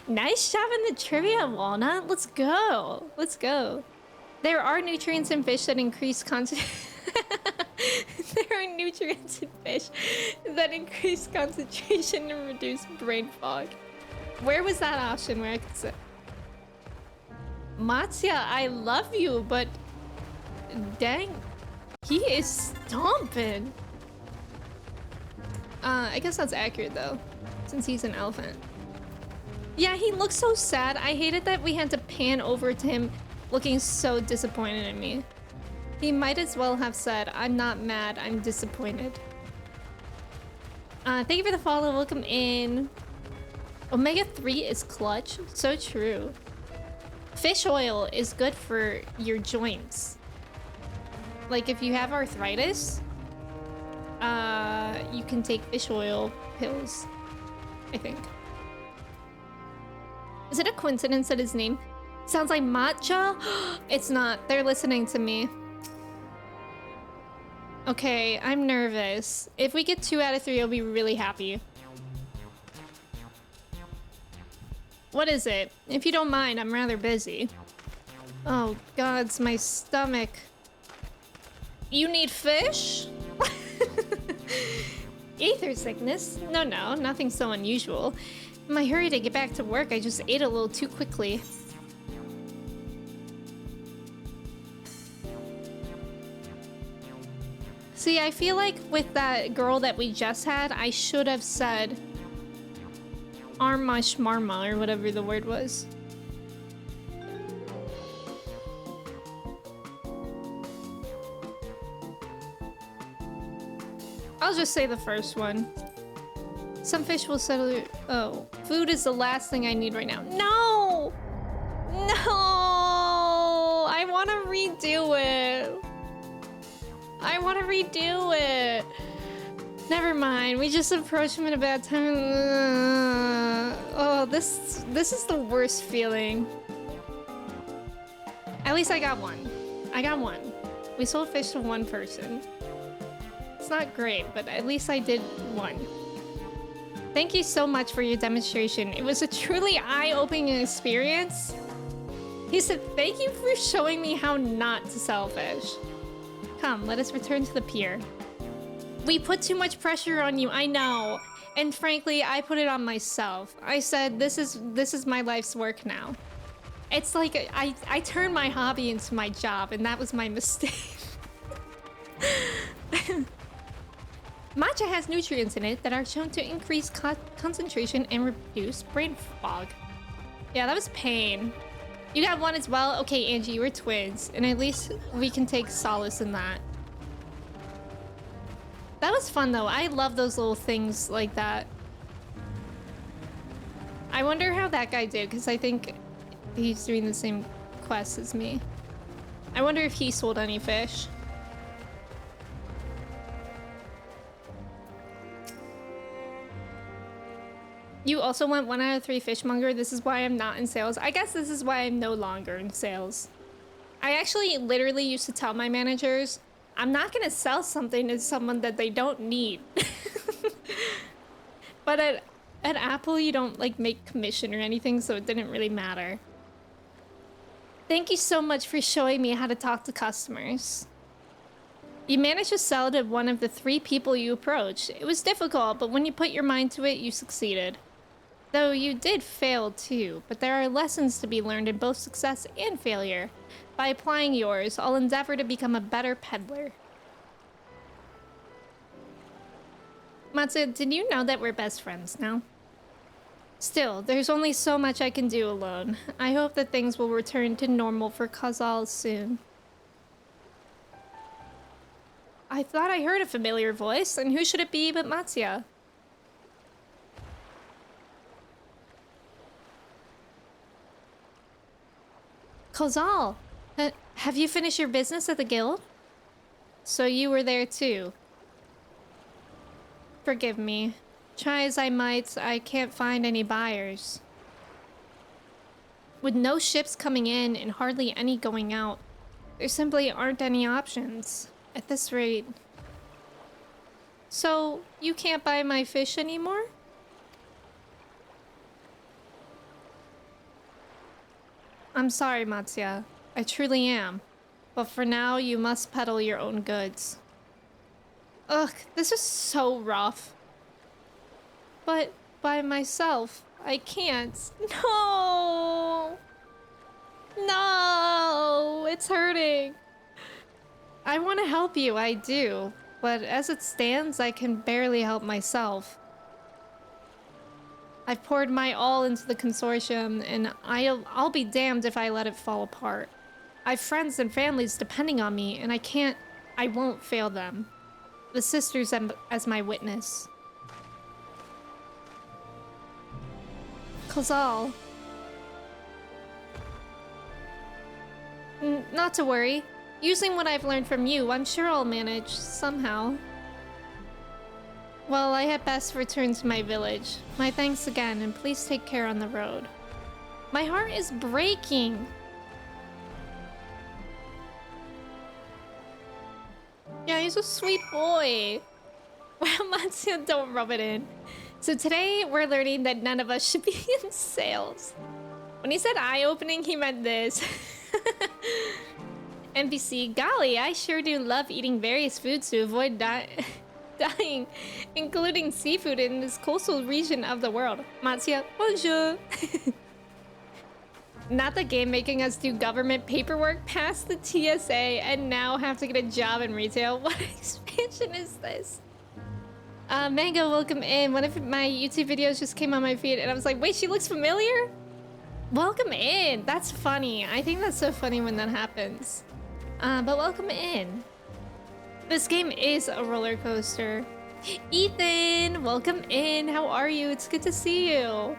Nice job in the trivia, Walnut. Let's go. Let's go. There are nutrients in fish that increase There are nutrients in fish that increase concentration and reduce brain fog. Where was that option where I could say? Matsya, I love you, but dang, he is stomping. I guess that's accurate though, since he's an elephant. Yeah, he looks so sad. I hated that we had to pan over to him looking so disappointed in me. He might as well have said, I'm not mad, I'm disappointed. Thank you for the follow, welcome in. Omega-3 is clutch, so true. Fish oil is good for your joints. Like if you have arthritis, you can take fish oil pills, I think. Is it a coincidence that his name sounds like matcha? It's not, they're listening to me. Okay, I'm nervous. If we get 2 out of 3, I'll be really happy. What is it? If you don't mind, I'm rather busy. Oh god, it's my stomach. You need fish? Ether sickness? No, nothing so unusual. In my hurry to get back to work, I just ate a little too quickly. See, I feel like with that girl that we just had, I should have said Arma Shmarma or whatever the word was. I'll just say the first one. Some fish will settle. Oh, food is the last thing I need right now. No! No! I want to redo it. I want to redo it. Never mind. We just approached him at a bad time. Oh, this is the worst feeling. At least I got one. I got one. We sold fish to one person. It's not great, but at least I did one. Thank you so much for your demonstration. It was a truly eye-opening experience. He said, thank you for showing me how not to sell fish. Come, let us return to the pier. We put too much pressure on you, I know. And frankly, I put it on myself. I said, this is my life's work now. It's like I turned my hobby into my job, and that was my mistake. Matcha has nutrients in it that are shown to increase concentration and reduce brain fog. Yeah, that was pain. You got one as well? Okay, Angie, you were twins, and at least we can take solace in that. That was fun, though. I love those little things like that. I wonder how that guy did, because I think he's doing the same quest as me. I wonder if he sold any fish. You also went 1 out of 3 fishmonger. This is why I'm not in sales. I guess this is why I'm no longer in sales. I actually literally used to tell my managers, I'm not gonna sell something to someone that they don't need. But at Apple, you don't like make commission or anything, so it didn't really matter. Thank you so much for showing me how to talk to customers. You managed to sell to one of the 3 people you approached. It was difficult, but when you put your mind to it, you succeeded. Though you did fail too, but there are lessons to be learned in both success and failure. By applying yours, I'll endeavor to become a better peddler. Matsu, did you know that we're best friends now? Still, there's only so much I can do alone. I hope that things will return to normal for Kazal soon. I thought I heard a familiar voice, and who should it be but Matsuya? Kozal, have you finished your business at the guild? So you were there too. Forgive me. Try as I might, I can't find any buyers. With no ships coming in and hardly any going out, there simply aren't any options. At this rate. So, you can't buy my fish anymore? I'm sorry, Matsuya. I truly am. But for now, you must peddle your own goods. Ugh, this is so rough. But by myself, I can't. No! No! It's hurting. I want to help you, I do. But as it stands, I can barely help myself. I've poured my all into the consortium, and I'll be damned if I let it fall apart. I've friends and families depending on me, and I won't fail them. The sisters as my witness. Kozal. Not to worry. Using what I've learned from you, I'm sure I'll manage somehow. Well, I had best return to my village. My thanks again, and please take care on the road. My heart is breaking. Yeah, he's a sweet boy. Well, Matsuya, don't rub it in. So today, we're learning that none of us should be in sales. When he said eye-opening, he meant this. NPC, golly, I sure do love eating various foods to avoid dying, including seafood in this coastal region of the world. Matsuya, bonjour. Not the game making us do government paperwork past the TSA and now have to get a job in retail. What expansion is this? Mango, welcome in. One of my YouTube videos just came on my feed and I was like, wait, she looks familiar? Welcome in. That's funny. I think that's so funny when that happens. But welcome in. This game is a roller coaster. Ethan, welcome in. How are you? It's good to see you.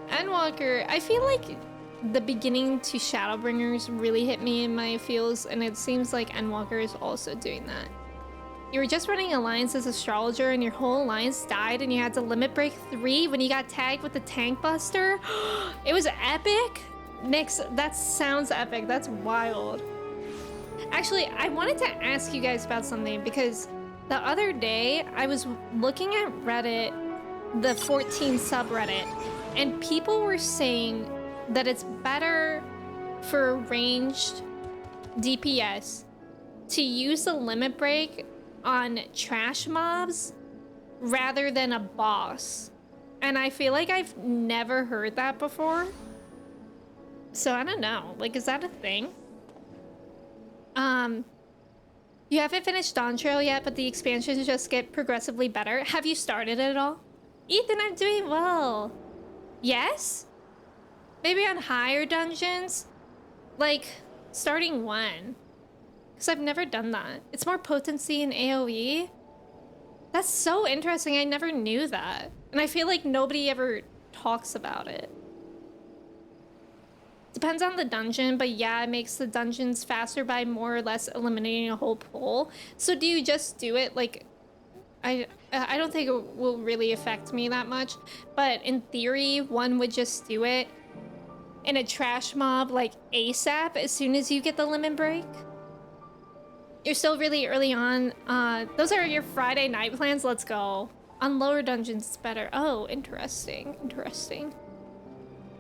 Endwalker, I feel like the beginning to Shadowbringers really hit me in my feels, and it seems like Endwalker is also doing that. You were just running Alliance as astrologer and your whole alliance died and you had to limit break 3 when you got tagged with the tank buster. It was epic? Nix, that sounds epic. That's wild. Actually, I wanted to ask you guys about something because the other day I was looking at Reddit, the 14 subreddit, and people were saying that it's better for ranged DPS to use the limit break on trash mobs rather than a boss. And I feel like I've never heard that before. So I don't know, like, is that a thing? You haven't finished Dawn Trail yet, but the expansions just get progressively better. Have you started it at all? Ethan, I'm doing well. Yes? Maybe on higher dungeons? Like, starting when? Because I've never done that. It's more potency in AoE? That's so interesting. I never knew that. And I feel like nobody ever talks about it. Depends on the dungeon, but yeah, it makes the dungeons faster by more or less eliminating a whole pool. So do you just do it like... I don't think it will really affect me that much, but in theory, one would just do it in a trash mob like ASAP as soon as you get the limit break. You're still really early on. Those are your Friday night plans. Let's go. On lower dungeons, it's better. Oh, interesting. Interesting.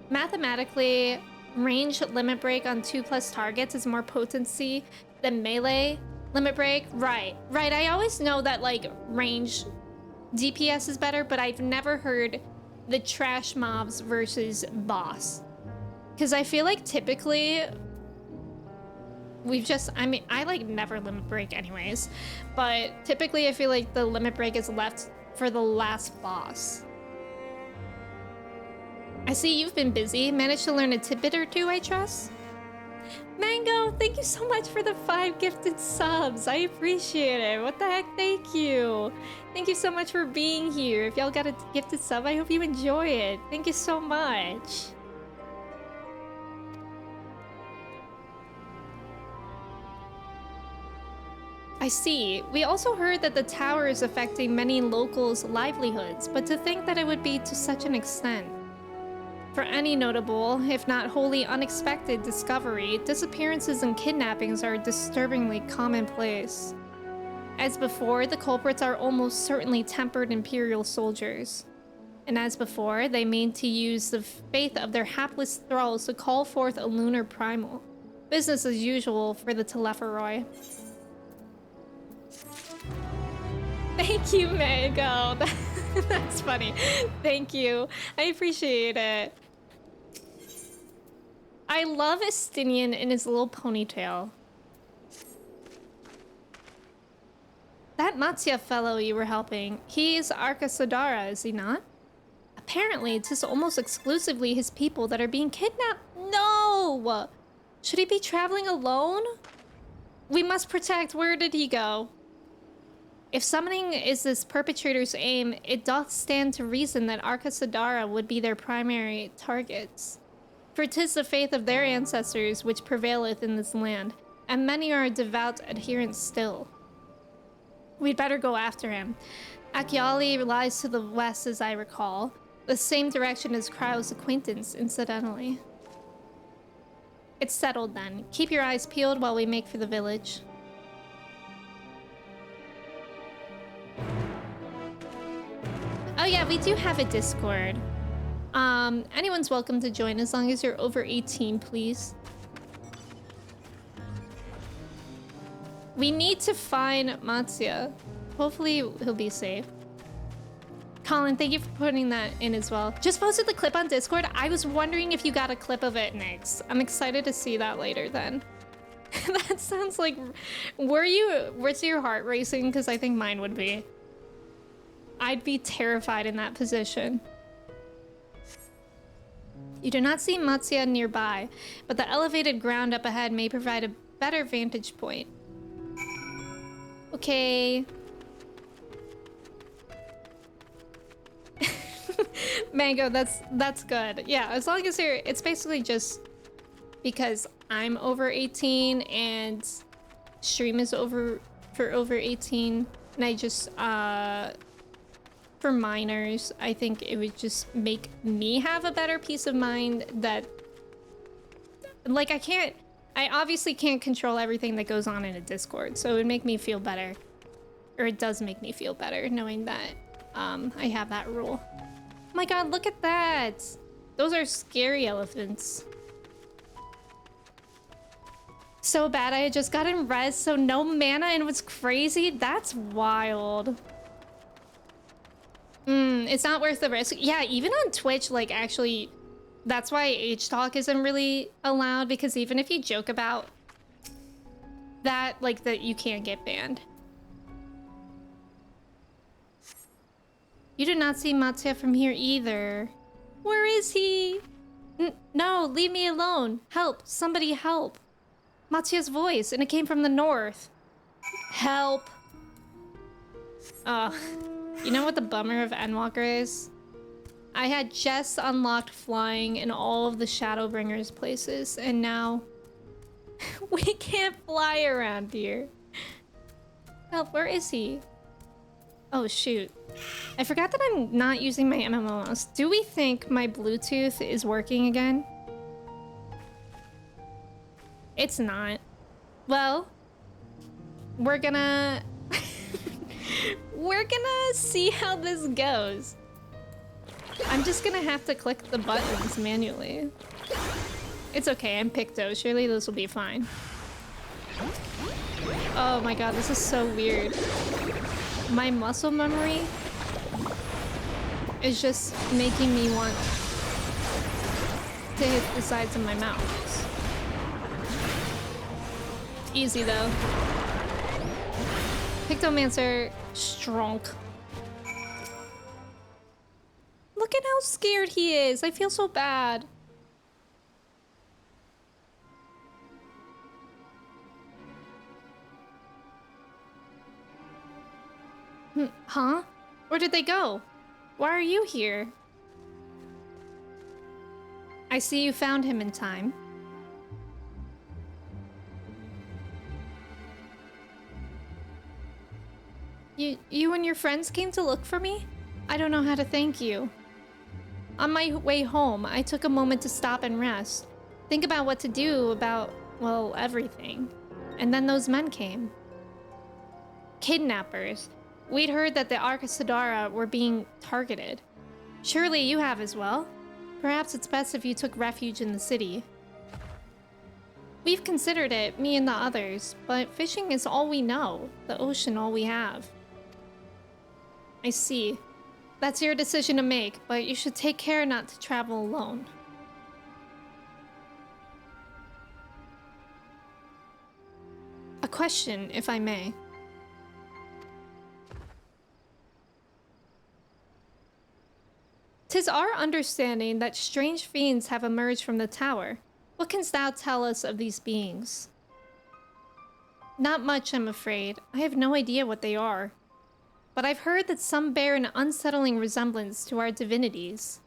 Mathematically, range limit break on 2+ targets is more potency than melee limit break. Right. I always know that like range DPS is better, but I've never heard the trash mobs versus boss. Because I feel like typically I like never limit break anyways, but typically I feel like the limit break is left for the last boss. I see you've been busy. Managed to learn a tidbit or two, I trust? Mango, thank you so much for the 5 gifted subs. I appreciate it. What the heck? Thank you. Thank you so much for being here. If y'all got a gifted sub, I hope you enjoy it. Thank you so much. I see. We also heard that the tower is affecting many locals' livelihoods, but to think that it would be to such an extent. For any notable, if not wholly unexpected discovery, disappearances and kidnappings are disturbingly commonplace. As before, the culprits are almost certainly tempered Imperial soldiers. And as before, they mean to use the faith of their hapless thralls to call forth a lunar primal. Business as usual for the Telepharoi. Thank you, Mango. That's funny. Thank you. I appreciate it. I love Estinian in his little ponytail. That Matsya fellow you were helping, he's Arca Sodara, is he not? Apparently, it is almost exclusively his people that are being kidnapped. No! Should he be traveling alone? We must protect. Where did he go? If summoning is this perpetrator's aim, it doth stand to reason that Arca Sodara would be their primary targets. For 'tis the faith of their ancestors which prevaileth in this land, and many are devout adherents still. We'd better go after him. Akiali lies to the west, as I recall. The same direction as Cryo's acquaintance, incidentally. It's settled then. Keep your eyes peeled while we make for the village. Oh yeah, we do have a Discord. Anyone's welcome to join as long as you're over 18, please. We need to find Matsya. Hopefully he'll be safe. Colin, thank you for putting that in as well. Just posted the clip on Discord. I was wondering if you got a clip of it next. I'm excited to see that later then. That sounds like... Was your heart racing? Because I think mine would be. I'd be terrified in that position. You do not see Matsuya nearby, but the elevated ground up ahead may provide a better vantage point. Okay. Mango, that's good. Yeah, as long as you're... It's basically just because I'm over 18 and stream is over 18, and I just for minors, I think it would just make me have a better peace of mind that, like, I obviously can't control everything that goes on in a Discord, so it would make me feel better, or it does make me feel better knowing that I have that rule. Oh my god, look at that! Those are scary elephants. So bad I had just gotten res, so no mana and was crazy? That's wild. It's not worth the risk. Yeah, even on Twitch, like, actually, that's why age talk isn't really allowed, because even if you joke about that, like, that you can't get banned. You do not see Matsuya from here either. Where is he? No, leave me alone. Help, somebody help. Matsuya's voice, and it came from the north. Help. Ugh. You know what the bummer of Endwalker is? I had just unlocked flying in all of the Shadowbringers places, and now we can't fly around here. Help, where is he? Oh shoot. I forgot that I'm not using my MMO mouse. Do we think my Bluetooth is working again? It's not. Well, we're gonna... we're gonna see how this goes. I'm just gonna have to click the buttons manually. It's okay, I'm Picto. Surely this will be fine. Oh my god, this is so weird. My muscle memory is just making me want to hit the sides of my mouth. Easy though. Pictomancer, strong. Look at how scared he is. I feel so bad. Huh? Where did they go? Why are you here? I see you found him in time. You and your friends came to look for me? I don't know how to thank you. On my way home, I took a moment to stop and rest. Think about what to do about, well, everything. And then those men came. Kidnappers. We'd heard that the Arcasadara were being targeted. Surely you have as well. Perhaps it's best if you took refuge in the city. We've considered it, me and the others, but fishing is all we know, the ocean all we have. I see. That's your decision to make, but you should take care not to travel alone. A question, if I may. 'Tis our understanding that strange fiends have emerged from the tower. What canst thou tell us of these beings? Not much, I'm afraid. I have no idea what they are. But I've heard that some bear an unsettling resemblance to our divinities.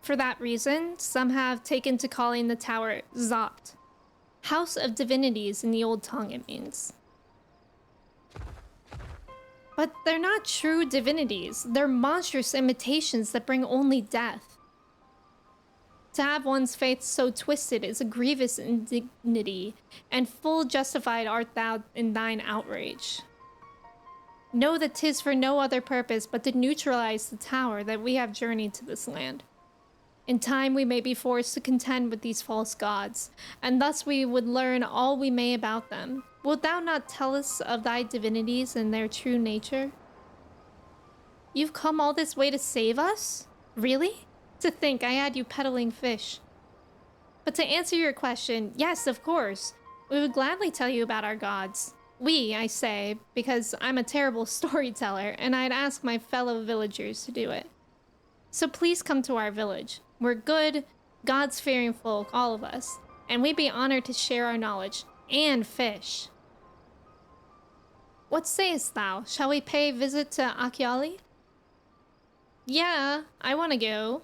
For that reason, some have taken to calling the tower Zot. House of Divinities in the old tongue, it means. But they're not true divinities. They're monstrous imitations that bring only death. To have one's faith so twisted is a grievous indignity, and full justified art thou in thine outrage. Know that 'tis for no other purpose but to neutralize the tower that we have journeyed to this land. In time, we may be forced to contend with these false gods, and thus we would learn all we may about them. Wilt thou not tell us of thy divinities and their true nature? You've come all this way to save us? Really? To think I had you peddling fish. But to answer your question, yes, of course. We would gladly tell you about our gods. We, I say, because I'm a terrible storyteller, and I'd ask my fellow villagers to do it. So please come to our village. We're good, gods-fearing folk, all of us, and we'd be honored to share our knowledge, and fish. What sayest thou? Shall we pay a visit to Achiali? Yeah, I want to go.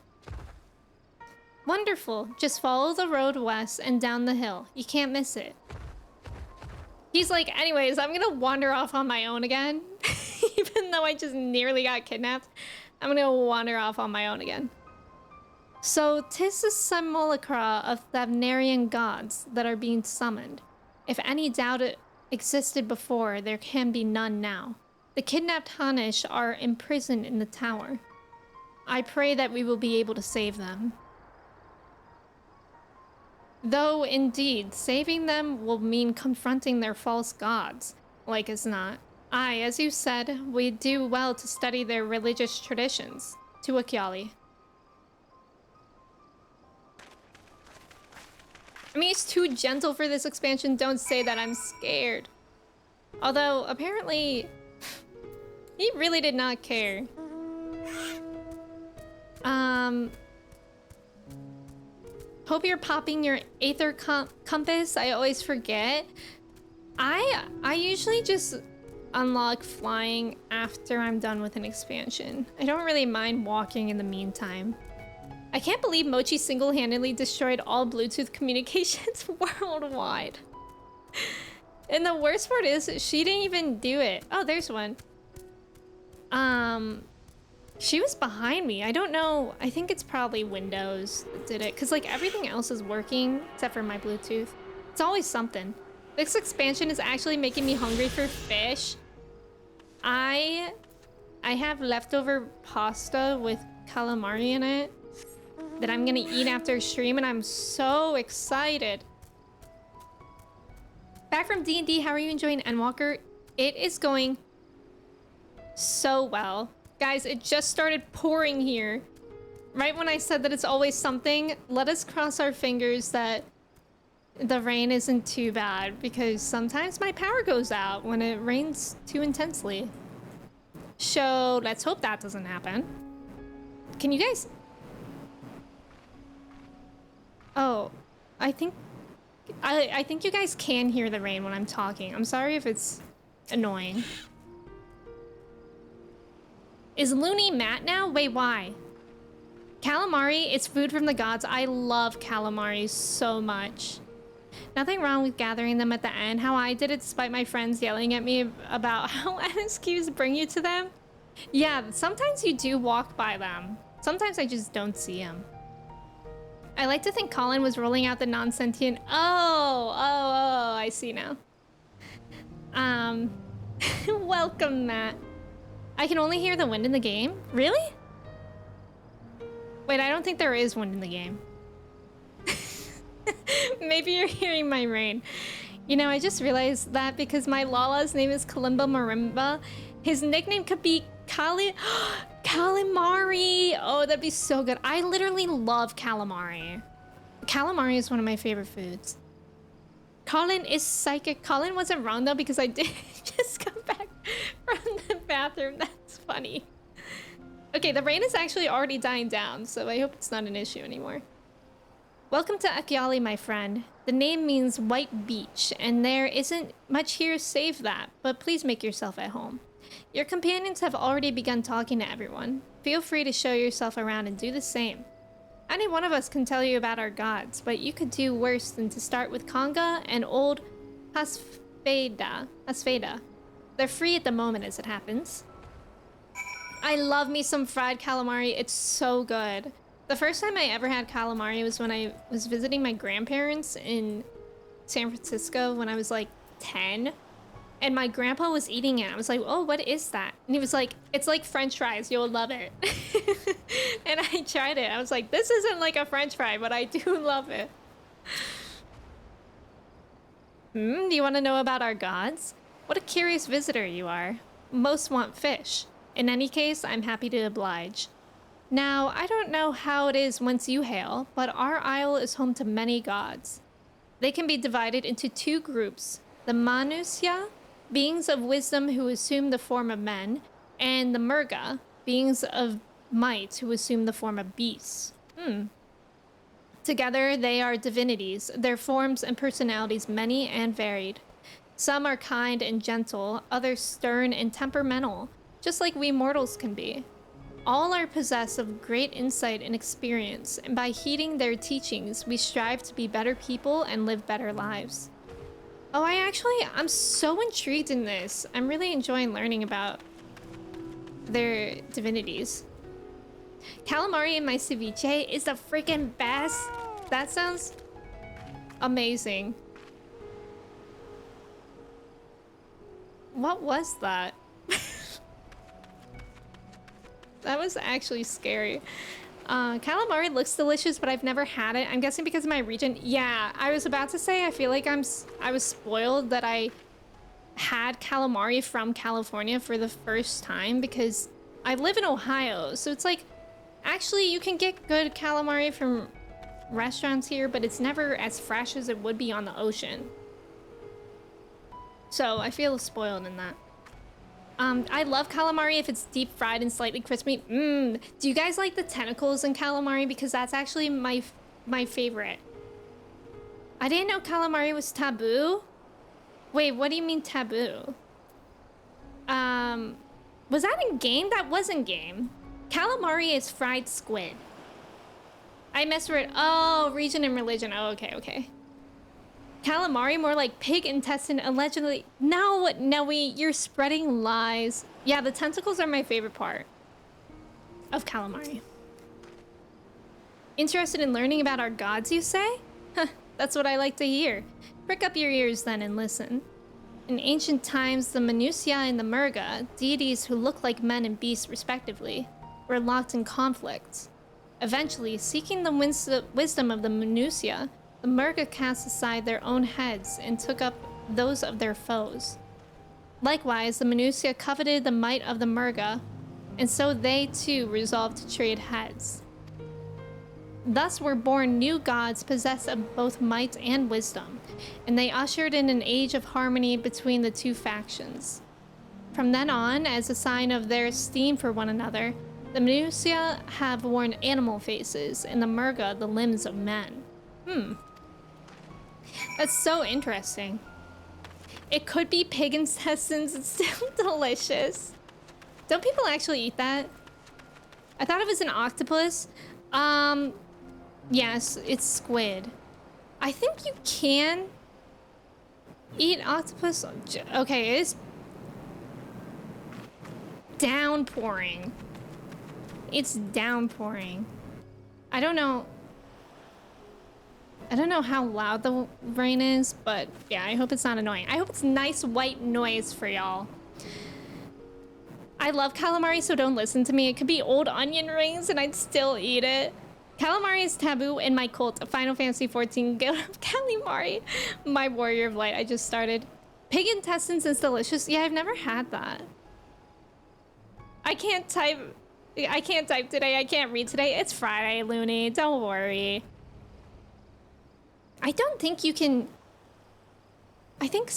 Wonderful. Just follow the road west and down the hill. You can't miss it. He's like, anyways, I'm gonna wander off on my own again. Even though I just nearly got kidnapped, I'm gonna wander off on my own again. So, 'tis the simulacra of Thavnarian gods that are being summoned. If any doubt it existed before, there can be none now. The kidnapped Hanish are imprisoned in the tower. I pray that we will be able to save them. Though, indeed, saving them will mean confronting their false gods, like as not. Aye, as you said, we do well to study their religious traditions. To Achiali. I mean, he's too gentle for this expansion. Don't say that, I'm scared. Although, apparently, he really did not care. Hope you're popping your Aether Compass. I always forget. I usually just unlock flying after I'm done with an expansion. I don't really mind walking in the meantime. I can't believe Mochi single-handedly destroyed all Bluetooth communications worldwide. And the worst part is, she didn't even do it. Oh, there's one. She was behind me. I don't know. I think it's probably Windows that did it. Because, like, everything else is working except for my Bluetooth. It's always something. This expansion is actually making me hungry for fish. I have leftover pasta with calamari in it that I'm gonna eat after stream, and I'm so excited. Back from D&D, how are you enjoying Endwalker? It is going so well. Guys, it just started pouring here. Right when I said that it's always something, let us cross our fingers that the rain isn't too bad, because sometimes my power goes out when it rains too intensely. So let's hope that doesn't happen. Can you guys... Oh, I think you guys can hear the rain when I'm talking. I'm sorry if it's annoying. Is Looney Matt now? Wait, why? Calamari, it's food from the gods. I love calamari so much. Nothing wrong with gathering them at the end. How I did it despite my friends yelling at me about how MSQs bring you to them. Yeah, sometimes you do walk by them. Sometimes I just don't see them. I like to think Colin was rolling out the non-sentient... Oh, I see now. Welcome, Matt. I can only hear the wind in the game? Really? Wait, I don't think there is wind in the game. Maybe you're hearing my rain. You know, I just realized that because my Lala's name is Kalimba Marimba, his nickname could be Calamari. Oh, that'd be so good. I literally love calamari. Calamari is one of my favorite foods. Colin is psychic. Colin wasn't wrong though, because I did just come back from the bathroom. That's funny. Okay, the rain is actually already dying down, so I hope it's not an issue anymore. Welcome to Achiali, my friend. The name means white beach, and there isn't much here save that, but please make yourself at home. Your companions have already begun talking to everyone. Feel free to show yourself around and do the same. Any one of us can tell you about our gods, but you could do worse than to start with Konga and old Hasfeda. They're free at the moment as it happens. I love me some fried calamari. It's so good. The first time I ever had calamari was when I was visiting my grandparents in San Francisco when I was like 10. and my grandpa was eating it. I was like, oh, what is that? And he was like, it's like French fries. You'll love it. And I tried it. I was like, this isn't like a French fry, but I do love it. Do you want to know about our gods? What a curious visitor you are. Most want fish. In any case, I'm happy to oblige. Now, I don't know how it is whence you hail, but our isle is home to many gods. They can be divided into two groups. The Manusya, beings of wisdom who assume the form of men, and the Murga, beings of might who assume the form of beasts. Together, they are divinities, their forms and personalities many and varied. Some are kind and gentle, others stern and temperamental, just like we mortals can be. All are possessed of great insight and experience, and by heeding their teachings, we strive to be better people and live better lives. Oh, I'm so intrigued in this. I'm really enjoying learning about their divinities. Calamari in my ceviche is the freaking best. That sounds amazing. What was that? That was actually scary. Calamari looks delicious, but I've never had it. I'm guessing because of my region. Yeah, I was about to say, I feel like I was spoiled that I had calamari from California for the first time because I live in Ohio. So it's like, actually you can get good calamari from restaurants here, but it's never as fresh as it would be on the ocean. So I feel spoiled in that. I love calamari if it's deep fried and slightly crispy. Do you guys like the tentacles in calamari? Because that's actually my favorite. I didn't know calamari was taboo. Wait, what do you mean taboo? Was that in game? That wasn't game. Calamari is fried squid. I misread. Oh, region and religion. Oh, okay. Calamari, more like pig intestine, allegedly. No, you're spreading lies. Yeah, the tentacles are my favorite part of calamari. Interested in learning about our gods, you say? Huh, that's what I like to hear. Prick up your ears then and listen. In ancient times, the Manusya and the Murga, deities who look like men and beasts respectively, were locked in conflicts. Eventually, seeking the wisdom of the Manusya, the Murga cast aside their own heads and took up those of their foes. Likewise, the Manusya coveted the might of the Murga, and so they too resolved to trade heads. Thus were born new gods possessed of both might and wisdom, and they ushered in an age of harmony between the two factions. From then on, as a sign of their esteem for one another, the Manusya have worn animal faces, and the Murga the limbs of men. That's so interesting. It could be pig intestines. It's still delicious. Don't people actually eat that? I thought it was an octopus. Yes, it's squid. I think you can eat octopus. Okay, it is downpouring. It's downpouring. I don't know how loud the rain is, but yeah, I hope it's not annoying. I hope it's nice white noise for y'all. I love calamari, so don't listen to me. It could be old onion rings and I'd still eat it. Calamari is taboo in my cult of Final Fantasy XIV Guild of Calamari. My Warrior of Light I just started. Pig intestines is delicious. Yeah, I've never had that. I can't type today. I can't read today. It's Friday, Looney. Don't worry. I don't think you can. I think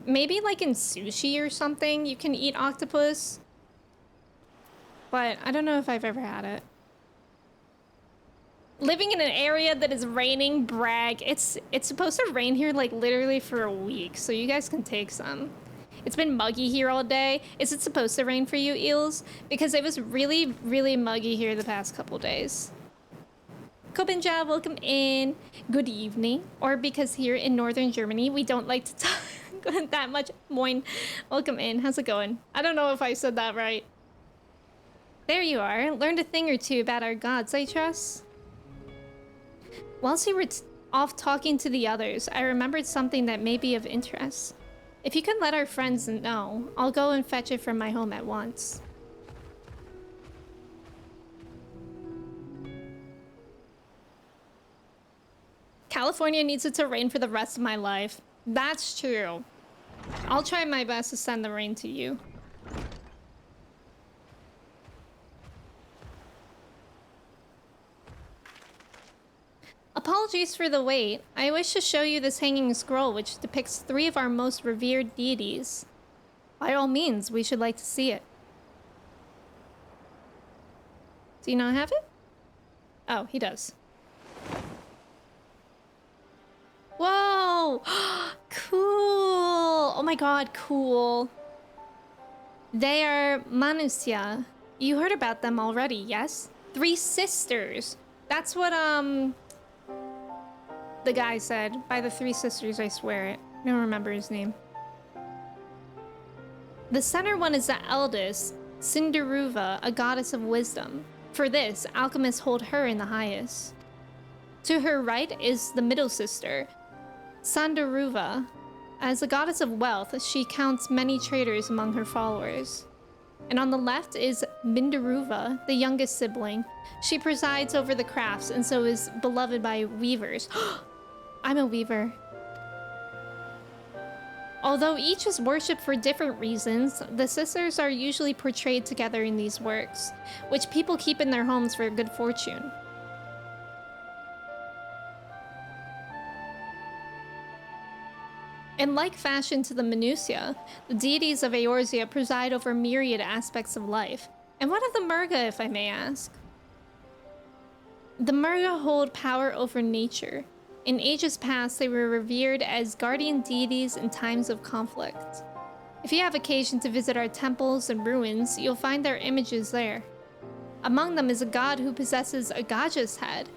maybe like in sushi or something you can eat octopus. But I don't know if I've ever had it. Living in an area that is raining, brag. It's supposed to rain here like literally for a week, so you guys can take some. It's been muggy here all day. Is it supposed to rain for you, eels? Because it was really, really muggy here the past couple days. Kobenja, welcome in. Good evening. Or because here in northern Germany, we don't like to talk that much. Moin. Welcome in. How's it going? I don't know if I said that right. There you are. Learned a thing or two about our gods, I trust. Whilst you were off talking to the others, I remembered something that may be of interest. If you can let our friends know, I'll go and fetch it from my home at once. California needs it to rain for the rest of my life. That's true. I'll try my best to send the rain to you. Apologies for the wait. I wish to show you this hanging scroll which depicts 3 of our most revered deities. By all means, we should like to see it. Do you not have it? Oh, he does. Whoa! Cool! Oh my god, cool. They are Manusya. You heard about them already, yes? 3 sisters. That's what, the guy said. By the 3 sisters, I swear it. I don't remember his name. The center one is the eldest, Cinderuva, a goddess of wisdom. For this, alchemists hold her in the highest. To her right is the middle sister, Sandaruva. As a goddess of wealth, she counts many traders among her followers. And on the left is Mindaruva, the youngest sibling. She presides over the crafts and so is beloved by weavers. I'm a weaver. Although each is worshipped for different reasons, the sisters are usually portrayed together in these works, which people keep in their homes for good fortune. In like fashion to the Manusya, the deities of Eorzea preside over myriad aspects of life. And what of the Murga, if I may ask? The Murga hold power over nature. In ages past, they were revered as guardian deities in times of conflict. If you have occasion to visit our temples and ruins, you'll find their images there. Among them is a god who possesses a Gaja's head.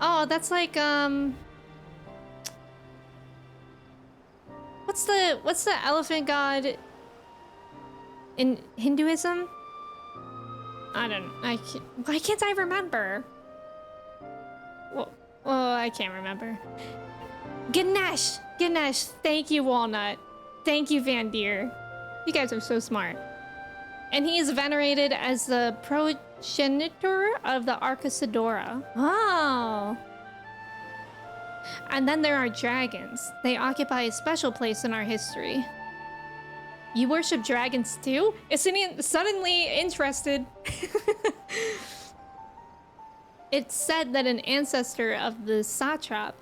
Oh, that's like, What's the elephant god in Hinduism? Why can't I remember? Well, I can't remember. Ganesh! Ganesh, thank you, Walnut. Thank you, Vandir. You guys are so smart. And he is venerated as the progenitor of the Arcasadora. Oh! And then there are dragons. They occupy a special place in our history. You worship dragons too? Isn't he suddenly interested? It's said that an ancestor of the satrap,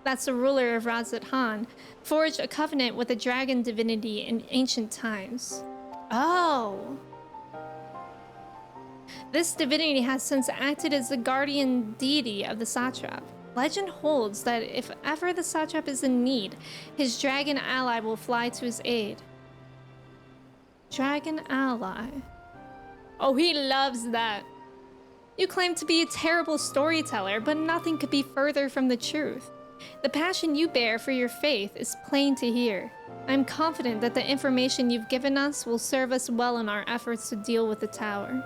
that's the ruler of Razat Han, forged a covenant with a dragon divinity in ancient times. Oh! This divinity has since acted as the guardian deity of the satrap. Legend holds that if ever the satrap is in need, his dragon ally will fly to his aid. Dragon ally. Oh, he loves that. You claim to be a terrible storyteller, but nothing could be further from the truth. The passion you bear for your faith is plain to hear. I'm confident that the information you've given us will serve us well in our efforts to deal with the tower.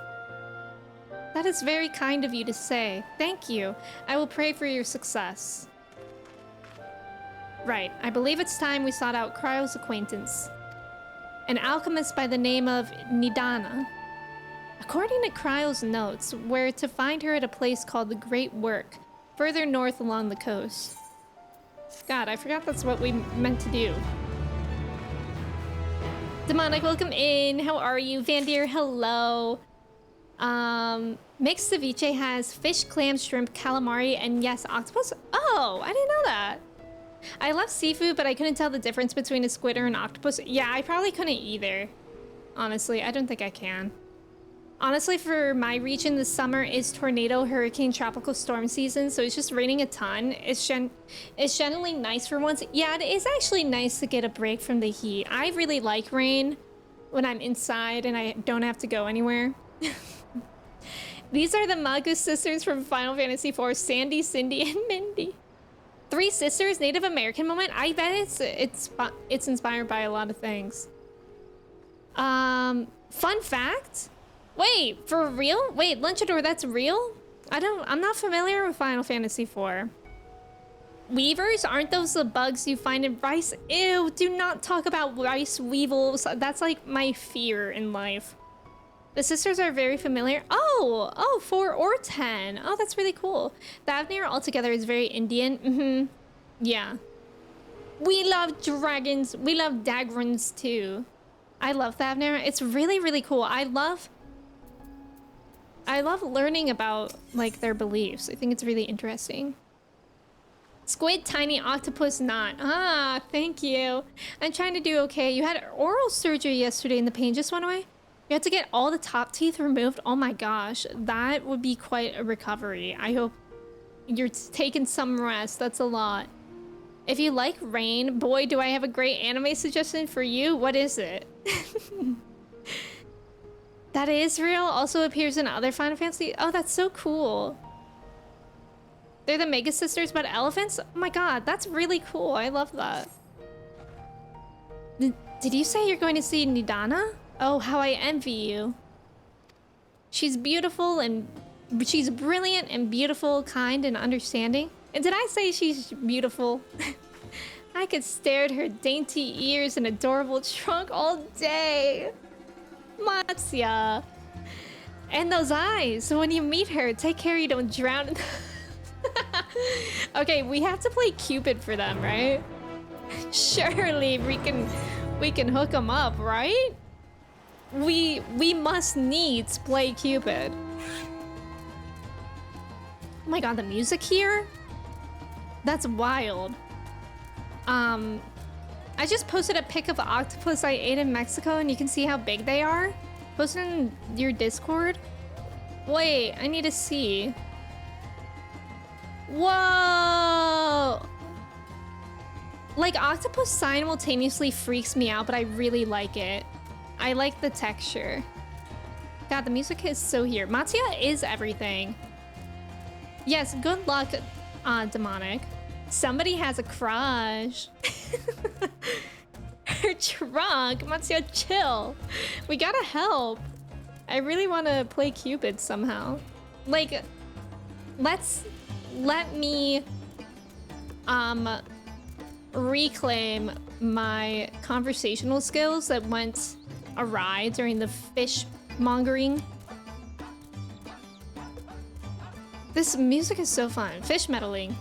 That is very kind of you to say. Thank you. I will pray for your success. Right, I believe it's time we sought out Cryo's acquaintance. An alchemist by the name of Nidana. According to Cryo's notes, we're to find her at a place called the Great Work, further north along the coast. God, I forgot that's what we meant to do. Demonic, welcome in. How are you? Vandir, hello. Mixed ceviche has fish, clam, shrimp, calamari, and yes, octopus. Oh, I didn't know that. I love seafood, but I couldn't tell the difference between a squid or an octopus. Yeah, I probably couldn't either. Honestly, I don't think I can. Honestly, for my region, the summer is tornado, hurricane, tropical storm season, so it's just raining a ton. It's generally nice for once. Yeah, it is actually nice to get a break from the heat. I really like rain when I'm inside and I don't have to go anywhere. These are the Magus sisters from Final Fantasy IV, Sandy, Cindy, and Mindy. 3 sisters, Native American moment. I bet it's inspired by a lot of things. Fun fact? Wait, for real? Wait, Lunchador, that's real? I'm not familiar with Final Fantasy IV. Weavers? Aren't those the bugs you find in rice? Ew, do not talk about rice weevils. That's like my fear in life. The sisters are very familiar. Oh, 4 or 10. Oh, that's really cool. The Avenir altogether is very Indian. Yeah. We love dragons. We love Dagrons too. I love the Avenir. It's really, really cool. I love learning about like their beliefs. I think it's really interesting. Squid, tiny, octopus, not. Ah, thank you. I'm trying to do okay. You had oral surgery yesterday and the pain just went away? You had to get all the top teeth removed? Oh my gosh, that would be quite a recovery. I hope you're taking some rest. That's a lot. If you like rain, boy, do I have a great anime suggestion for you. What is it? That Israel also appears in other Final Fantasy. Oh, that's so cool. They're the Mega Sisters, but elephants? Oh my god, that's really cool. I love that. Did you say you're going to see Nidana? Oh, how I envy you. She's beautiful and she's brilliant and beautiful, kind and understanding. And did I say she's beautiful? I could stare at her dainty ears and adorable trunk all day. Matsuya. And those eyes. So when you meet her, take care you don't drown in Okay, we have to play Cupid for them, right? Surely we can hook them up, right? We must needs play Cupid. Oh my god, the music here? That's wild. I just posted a pic of the octopus I ate in Mexico and you can see how big they are. Post it in your Discord. Wait, I need to see. Whoa! Like, octopus simultaneously freaks me out, but I really like it. I like the texture. God, the music is so here. Matsuya is everything. Yes, good luck, Demonic. Somebody has a crush. Her trunk. Matsuya, chill. We gotta help. I really want to play Cupid somehow. Like, let me reclaim my conversational skills that went awry during the fish mongering. This music is so fun. Fish meddling.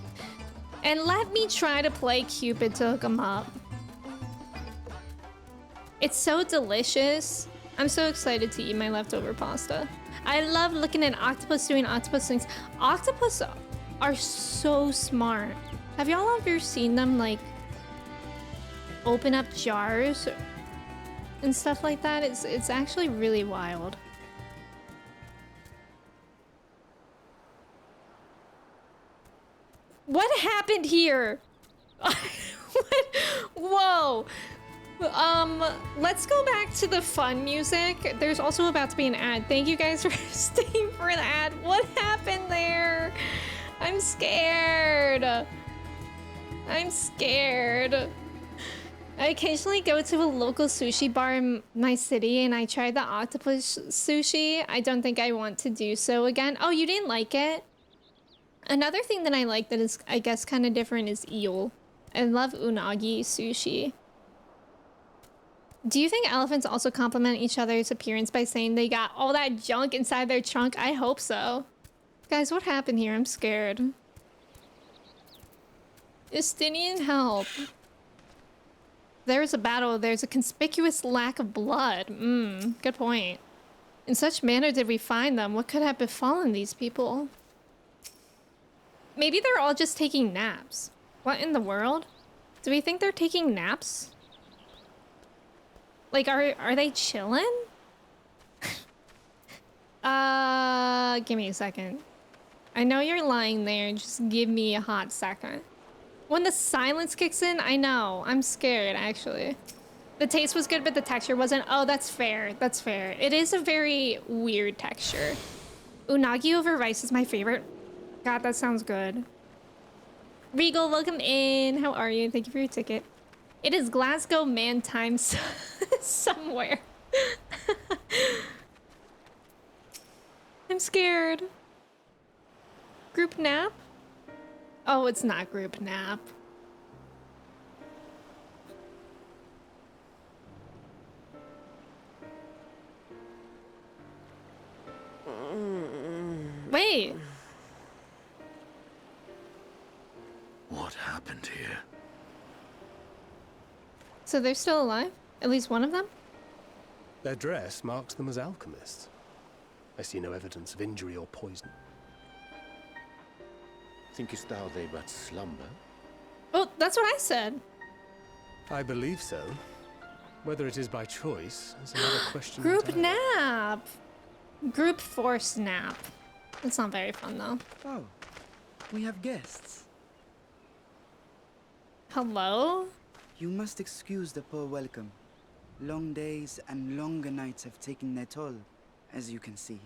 And let me try to play Cupid to hook him up. It's so delicious. I'm so excited to eat my leftover pasta. I love looking at octopus doing octopus things. Octopus are so smart. Have y'all ever seen them like open up jars and stuff like that? It's actually really wild. What happened here? What? Whoa. Let's go back to the fun music. There's also about to be an ad. Thank you guys for staying for the ad. What happened there? I'm scared. I'm scared. I occasionally go to a local sushi bar in my city and I tried the octopus sushi. I don't think I want to do so again. Oh, you didn't like it? Another thing that I like that is, I guess, kind of different is eel. I love unagi sushi. Do you think elephants also complement each other's appearance by saying they got all that junk inside their trunk? I hope so. Guys, what happened here? I'm scared. Justinian, help. There's a battle. There's a conspicuous lack of blood. Good point. In such manner did we find them. What could have befallen these people? Maybe they're all just taking naps. What in the world? Do we think they're taking naps? Like, are they chilling? Give me a second. I know you're lying there. Just give me a hot second. When the silence kicks in, I know. I'm scared, actually. The taste was good, but the texture wasn't. Oh, that's fair. That's fair. It is a very weird texture. Unagi over rice is my favorite. God, that sounds good. Regal, welcome in. How are you? Thank you for your ticket. It is Glasgow man time somewhere. I'm scared. Group nap? Oh, it's not group nap. Wait. What happened here? So they're still alive? At least one of them? Their dress marks them as alchemists. I see no evidence of injury or poison. Thinkest thou they but slumber? Oh, that's what I said. I believe so. Whether it is by choice is another question. Group entirely. nap. Group force nap. It's not very fun though. Oh, we have guests. Hello? You must excuse the poor welcome. Long days and longer nights have taken their toll, as you can see.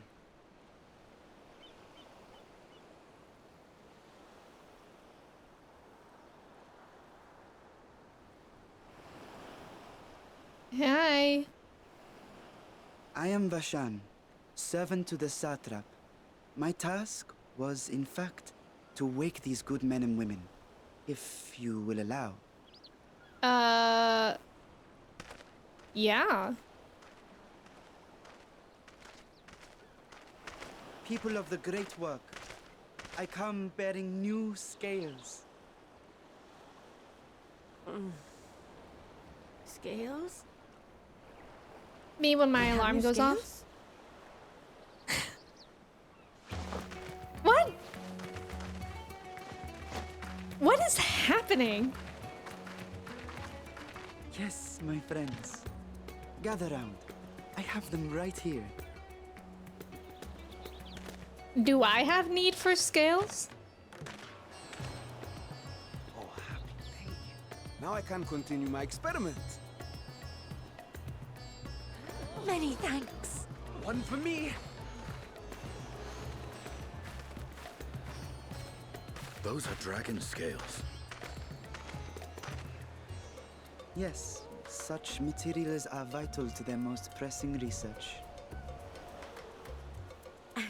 Hi. I am Vashan, servant to the satrap. My task was, in fact, to wake these good men and women, if you will allow. Yeah. People of the great work, I come bearing new scales. Scales? Me when my They have alarm new goes off. scales? What? What is happening? Yes, my friends. Gather round. I have them right here. Do I have need for scales? Oh, happy day. Now I can continue my experiment. Many thanks. One for me. Those are dragon scales. Yes, such materials are vital to their most pressing research.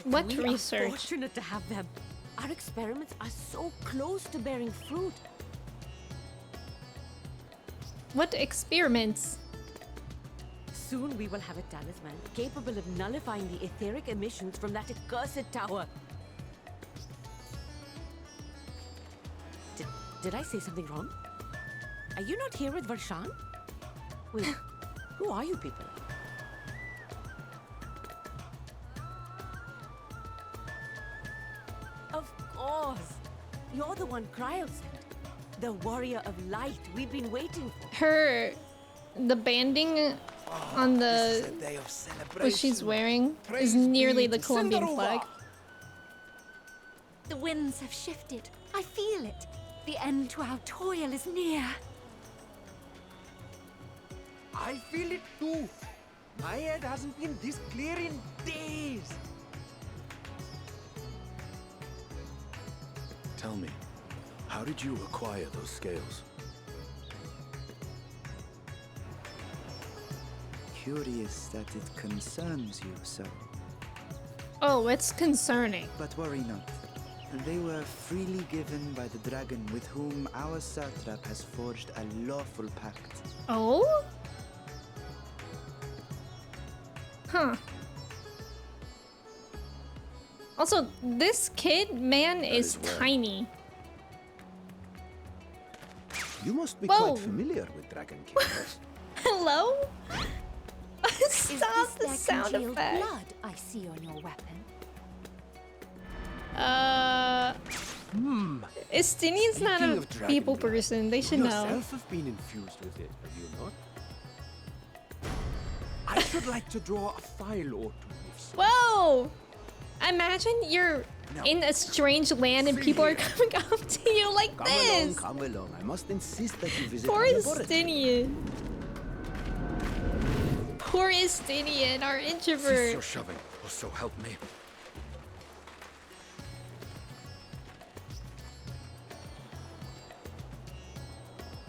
What we research? are fortunate to have them. Our experiments are so close to bearing fruit. What experiments? Soon we will have a talisman capable of nullifying the etheric emissions from that accursed tower. Did I say something wrong? Are you not here with Varshan? Wait, who are you people? Of course! You're the one Cryo sent. The warrior of light we've been waiting for. The banding on the what she's wearing is nearly the Colombian flag. The winds have shifted. I feel it. The end to our toil is near. I feel it too. My head hasn't been this clear in days. Tell me, how did you acquire those scales? Curious that it concerns you so. Oh, it's concerning. But worry not. They were freely given by the dragon with whom our satrap has forged a lawful pact. Oh? Huh. Also, this kid man is tiny. You must be Whoa. quite familiar with Dragon Kingdoms. Hello? Stop the Is this sound their congealed effect. blood I see on your weapon? Estinian's not Speaking a of dragon people blood, person. They should you know. yourself have been infused with it, have you not? I should like to draw a file or two. Whoa! Imagine you're No. in a strange land and people are coming up to you like Come this. along, come along. I must insist that you visit Poor my laboratory. Estinian. Poor Estinian, our Cease introvert. your shoving, or so help me.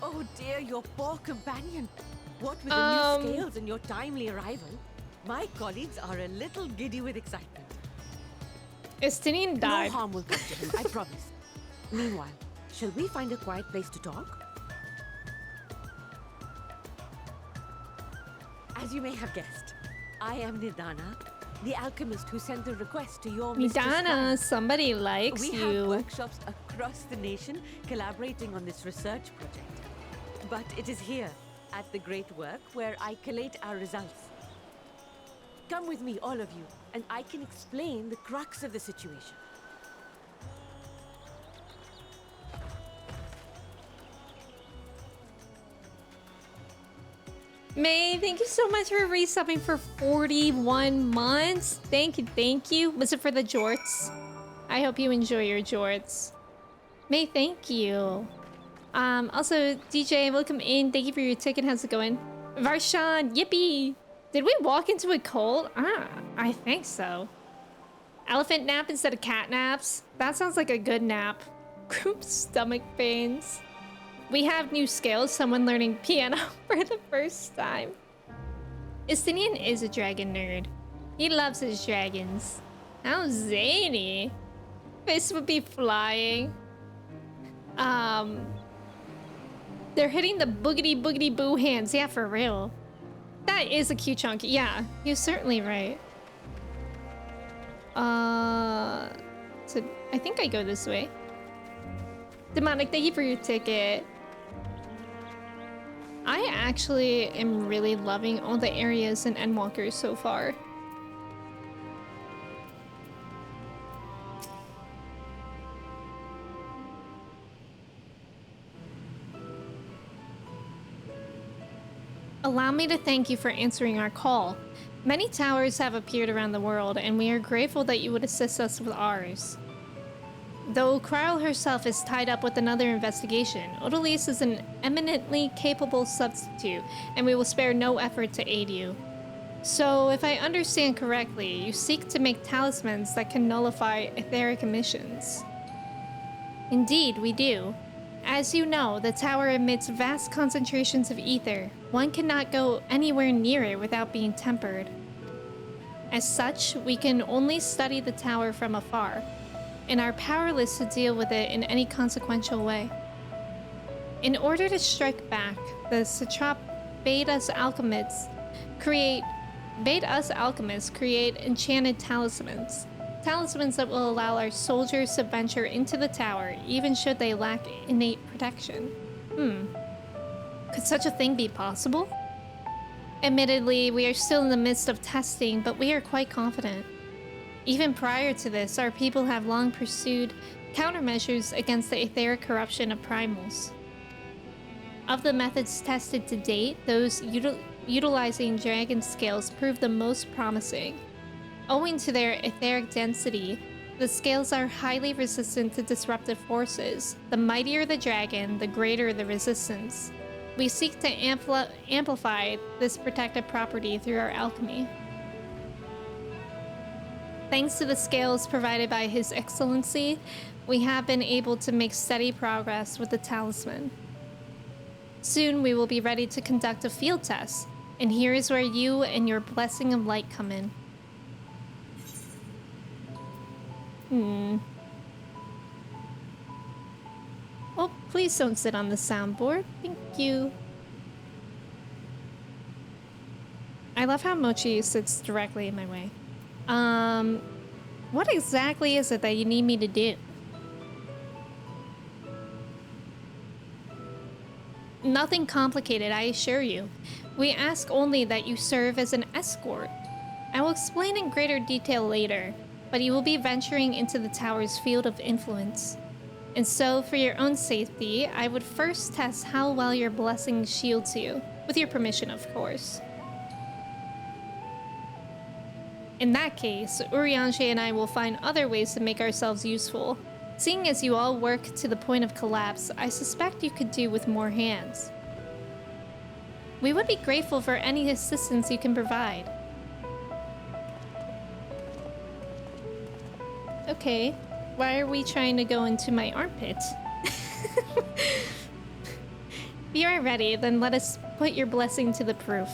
Oh dear, your poor companion. What with the new scales and your timely arrival, my colleagues are a little giddy with excitement. Estinian died. No harm will come to him, I promise. Meanwhile, Shall we find a quiet place to talk? As you may have guessed, I am Nidana, the alchemist who sent the request to your Nidana, somebody likes you. We have workshops across the nation collaborating on this research project. But it is here, at the Great Work, where I collate our results. Come with me, all of you, and I can explain the crux of the situation. May, thank you so much for resubbing for 41 months. Thank you, thank you. Was it for the jorts? I hope you enjoy your jorts. May, thank you. Also, DJ, welcome in. Thank you for your ticket. How's it going? Varshan, yippee! Did we walk into a cult? I think so. Elephant nap instead of cat naps? That sounds like a good nap. Group stomach pains. We have new skills. Someone learning piano for the first time. Istinian is a dragon nerd. He loves his dragons. How zany. Fists would be flying. They're hitting the boogity boogity boo hands. Yeah, for real. That is a cute chunky. Yeah, you're certainly right. So I think I go this way. Demonic, thank you for your ticket. I actually am really loving all the areas in Endwalker so far. Allow me to thank you for answering our call. Many towers have appeared around the world, and we are grateful that you would assist us with ours. Though Kryle herself is tied up with another investigation, Odalise is an eminently capable substitute, and we will spare no effort to aid you. So, if I understand correctly, you seek to make talismans that can nullify etheric emissions. Indeed, we do. As you know, the tower emits vast concentrations of ether. One cannot go anywhere near it without being tempered. As such, we can only study the tower from afar, and are powerless to deal with it in any consequential way. In order to strike back, the satrap bade us alchemists create enchanted talismans. Talismans that will allow our soldiers to venture into the tower, even should they lack innate protection. Could such a thing be possible? Admittedly, we are still in the midst of testing, but we are quite confident. Even prior to this, our people have long pursued countermeasures against the etheric corruption of primals. Of the methods tested to date, those utilizing dragon scales prove the most promising. Owing to their etheric density, the scales are highly resistant to disruptive forces. The mightier the dragon, the greater the resistance. We seek to amplify this protective property through our alchemy. Thanks to the scales provided by His Excellency, we have been able to make steady progress with the talisman. Soon we will be ready to conduct a field test, and here is where you and your blessing of light come in. Oh, please don't sit on the soundboard. Thank you. I love how Mochi sits directly in my way. What exactly is it that you need me to do? Nothing complicated, I assure you. We ask only that you serve as an escort. I will explain in greater detail later, but you will be venturing into the tower's field of influence. And so, for your own safety, I would first test how well your blessing shields you, with your permission, of course. In that case, Urianger and I will find other ways to make ourselves useful. Seeing as you all work to the point of collapse, I suspect you could do with more hands. We would be grateful for any assistance you can provide. Okay, why are we trying to go into my armpit? If you are ready, then let us put your blessing to the proof.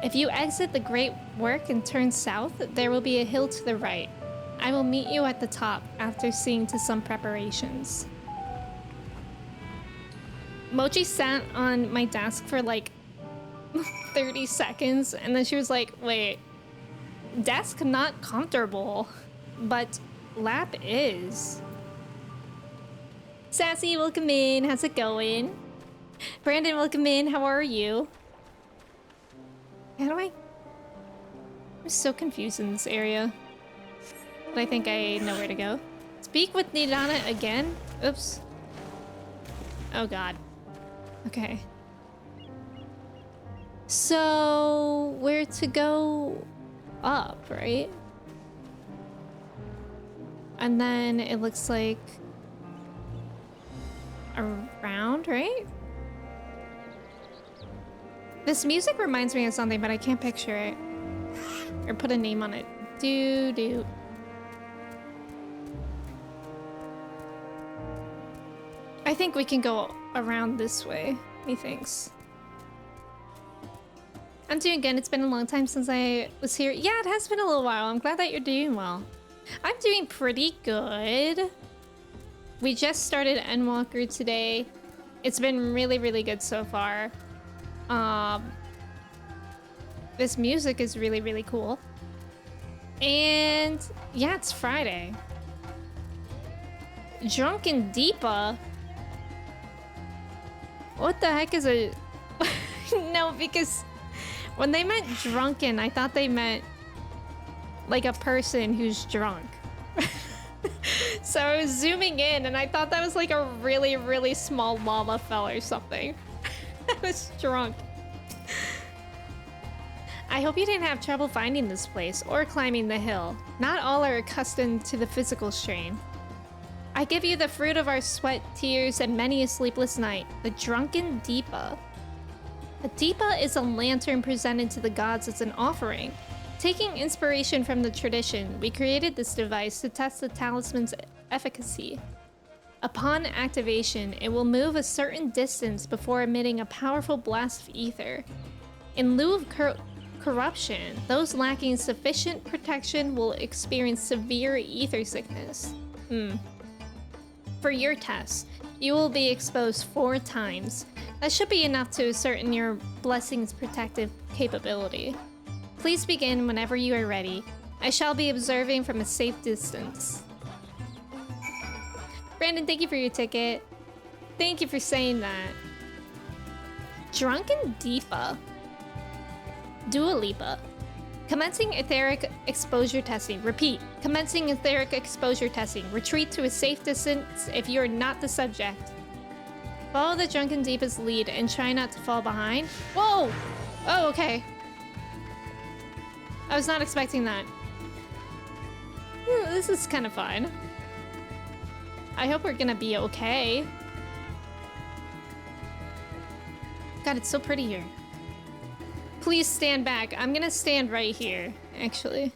If you exit the Great Work and turn south, there will be a hill to the right. I will meet you at the top after seeing to some preparations. Mochi sat on my desk for like 30 seconds and then she was like, wait, desk not comfortable, but lap is. Sassy, welcome in. How's it going? Brandon, welcome in. How are you? How do I? I'm so confused in this area. But I think I know where to go. Speak with Nidana again? Oops. Oh god. Okay. So, where to go? Up, right? And then it looks like around, right? This music reminds me of something, but I can't picture it. Or put a name on it. Do. I think we can go around this way, methinks. I'm doing good. It's been a long time since I was here. Yeah, it has been a little while. I'm glad that you're doing well. I'm doing pretty good. We just started Endwalker today. It's been really, really good so far. This music is really, really cool. And yeah, it's Friday. Drunken Deepa? What the heck is a... No, because when they meant drunken, I thought they meant like a person who's drunk. So I was zooming in and I thought that was like a really, really small llama fell or something. I was drunk. I hope you didn't have trouble finding this place or climbing the hill. Not all are accustomed to the physical strain. I give you the fruit of our sweat, tears, and many a sleepless night, the Drunken Deepa. A Deepa is a lantern presented to the gods as an offering. Taking inspiration from the tradition, we created this device to test the talisman's efficacy. Upon activation, it will move a certain distance before emitting a powerful blast of ether. In lieu of corruption, those lacking sufficient protection will experience severe ether sickness. For your test, you will be exposed 4 times. That should be enough to ascertain your blessing's protective capability. Please begin whenever you are ready. I shall be observing from a safe distance. Brandon, thank you for your ticket. Thank you for saying that. Drunken Deepa. Dua Lipa. Commencing etheric exposure testing. Repeat. Commencing etheric exposure testing. Retreat to a safe distance if you are not the subject. Follow the Drunken Deepa's lead and try not to fall behind. Whoa! Oh, okay. I was not expecting that. Ooh, this is kind of fun. I hope we're gonna be okay. God, it's so pretty here. Please stand back. I'm gonna stand right here, actually.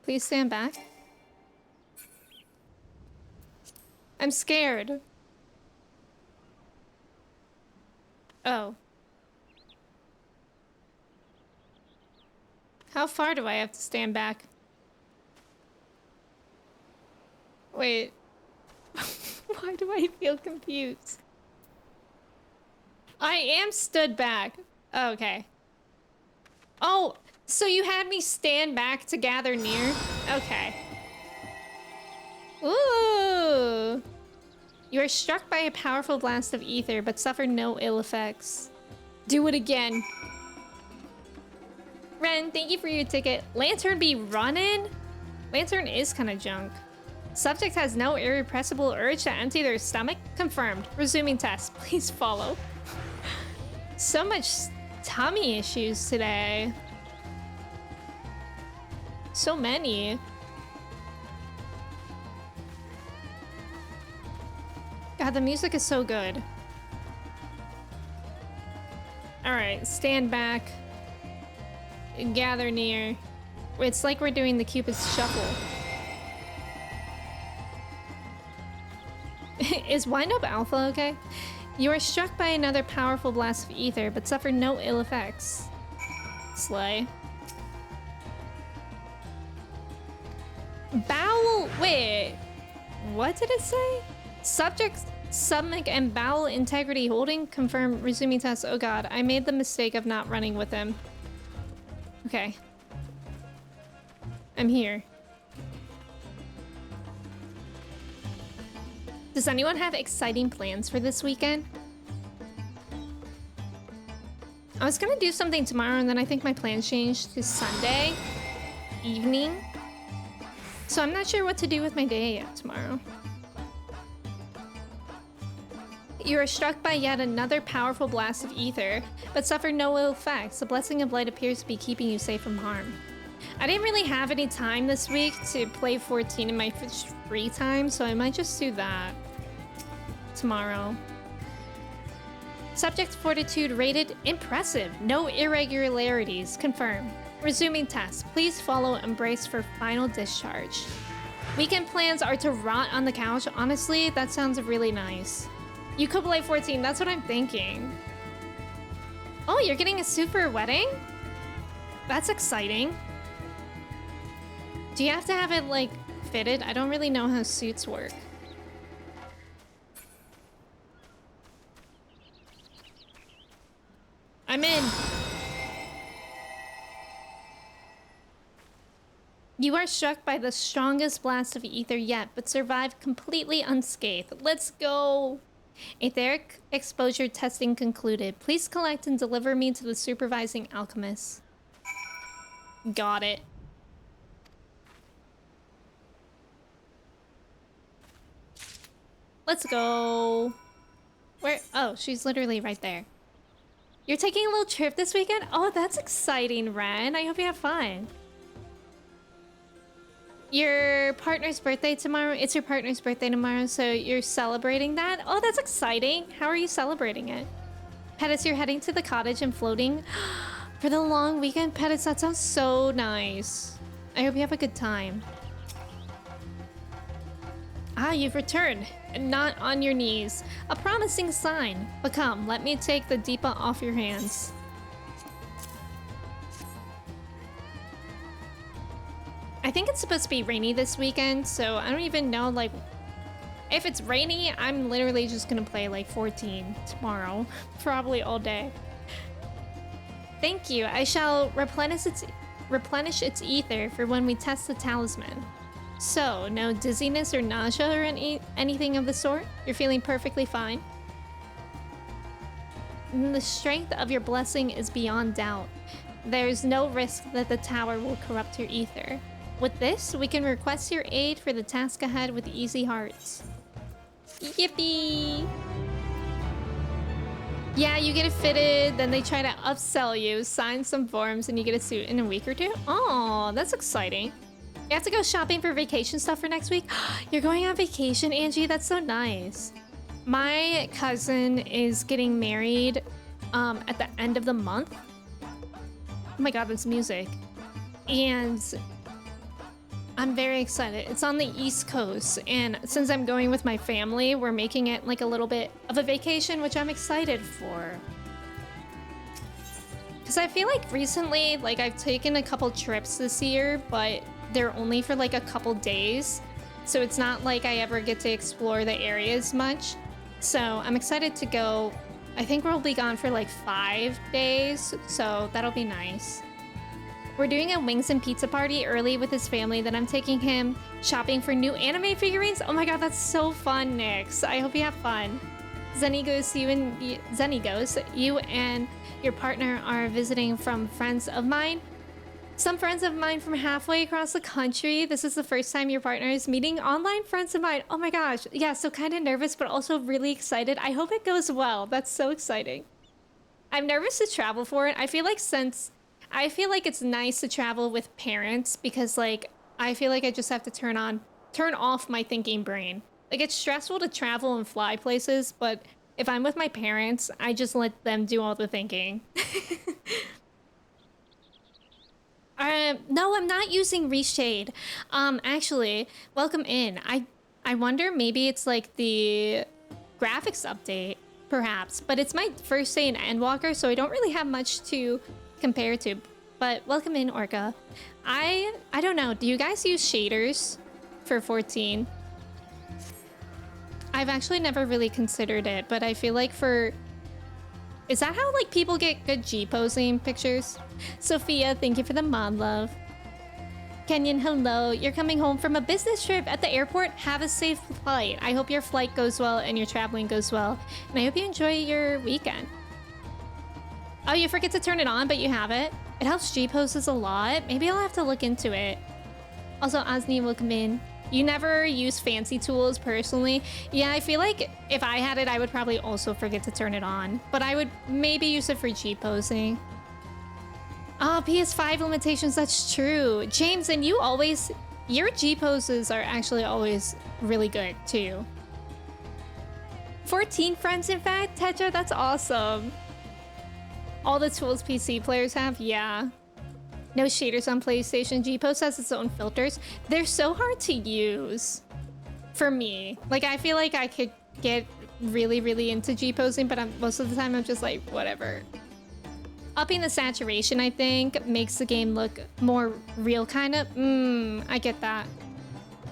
Please stand back. I'm scared. Oh. How far do I have to stand back? Wait. Why do I feel confused? I am stood back. Oh, okay. Oh, so you had me stand back to gather near? Okay. Ooh. You are struck by a powerful blast of ether, but suffer no ill effects. Do it again. Ren, thank you for your ticket. Lantern be running? Lantern is kind of junk. Subject has no irrepressible urge to empty their stomach. Confirmed. Resuming test. Please follow. So much tummy issues today. So many. God, the music is so good. Alright, stand back. Gather near. It's like we're doing the Cupid's shuffle. Is Wind Up Alpha okay? You are struck by another powerful blast of ether, but suffer no ill effects. Slay. Bowel... Wait. What did it say? Subject stomach and bowel integrity holding. Confirm. Resuming test. Oh god, I made the mistake of not running with him. Okay. I'm here. Does anyone have exciting plans for this weekend? I was gonna do something tomorrow and then I think my plans changed to Sunday evening. So I'm not sure what to do with my day yet tomorrow. You are struck by yet another powerful blast of ether, but suffer no ill effects. The blessing of light appears to be keeping you safe from harm. I didn't really have any time this week to play 14 in my free time, so I might just do that tomorrow. Subject fortitude rated impressive. No irregularities. Confirm. Resuming test. Please follow Embrace for final discharge. Weekend plans are to rot on the couch. Honestly, that sounds really nice. You could play 14. That's what I'm thinking. Oh, you're getting a suit for a wedding? That's exciting. Do you have to have it, like, fitted? I don't really know how suits work. I'm in. You are struck by the strongest blast of ether yet, but survive completely unscathed. Let's go. Etheric exposure testing concluded. Please collect and deliver me to the supervising alchemist. Got it. Let's go. Where? Oh, she's literally right there. You're taking a little trip this weekend? Oh, that's exciting, Ren. I hope you have fun. Your partner's birthday tomorrow? It's your partner's birthday tomorrow, so you're celebrating that? Oh, that's exciting. How are you celebrating it? Pettis, you're heading to the cottage and floating for the long weekend? Pettis, that sounds so nice. I hope you have a good time. Ah, you've returned, and not on your knees. A promising sign. But come, let me take the Deepa off your hands. I think it's supposed to be rainy this weekend, so I don't even know, like, if it's rainy, I'm literally just gonna play like 14 tomorrow, probably all day. Thank you. I shall replenish its ether for when we test the talisman. So, no dizziness or nausea or anything of the sort? You're feeling perfectly fine? The strength of your blessing is beyond doubt. There's no risk that the tower will corrupt your ether. With this, we can request your aid for the task ahead with easy hearts. Yippee! Yeah, you get it fitted, then they try to upsell you, sign some forms, and you get a suit in a week or two. Oh, that's exciting. You have to go shopping for vacation stuff for next week? You're going on vacation, Angie? That's so nice. My cousin is getting married at the end of the month. Oh my god, that's music. And I'm very excited. It's on the East Coast, and since I'm going with my family, we're making it like a little bit of a vacation, which I'm excited for. Because I feel like recently, like, I've taken a couple trips this year, but they're only for like a couple days. So it's not like I ever get to explore the areas much. So I'm excited to go. I think we'll be gone for like 5 days, so that'll be nice. We're doing a wings and pizza party early with his family, then I'm taking him shopping for new anime figurines. Oh my god, that's so fun, Nyx. I hope you have fun. Zenigos, you and your partner are visiting from friends of mine. Some friends of mine from halfway across the country. This is the first time your partner is meeting online friends of mine. Oh my gosh. Yeah, so kind of nervous, but also really excited. I hope it goes well. That's so exciting. I'm nervous to travel for it. I feel like it's nice to travel with parents because, like, I feel like I just have to turn off my thinking brain. Like, it's stressful to travel and fly places, but if I'm with my parents, I just let them do all the thinking. No, I'm not using Reshade. Actually, welcome in. I wonder, maybe it's like the graphics update, perhaps, but it's my first day in Endwalker, so I don't really have much to compare to. But welcome in, Orca. I don't know. Do you guys use shaders for 14? I've actually never really considered it, but I feel like is that how like people get good G-posing pictures? Sophia, thank you for the mod love. Kenyon, hello. You're coming home from a business trip at the airport. Have a safe flight. I hope your flight goes well and your traveling goes well. And I hope you enjoy your weekend. Oh, you forget to turn it on, but you have it. It helps G-poses a lot. Maybe I'll have to look into it. Also, Osni, welcome in. You never use fancy tools personally. Yeah, I feel like if I had it, I would probably also forget to turn it on. But I would maybe use it for G-posing. Oh, PS5 limitations, that's true. James, and your G-poses are actually always really good, too. 14 friends, in fact? Tetra, that's awesome. All the tools PC players have? Yeah. No shaders on PlayStation. G-pose has its own filters. They're so hard to use. For me. Like, I feel like I could get really, really into G-posing, but most of the time I'm just like, whatever. Upping the saturation, I think, makes the game look more real, kind of. I get that.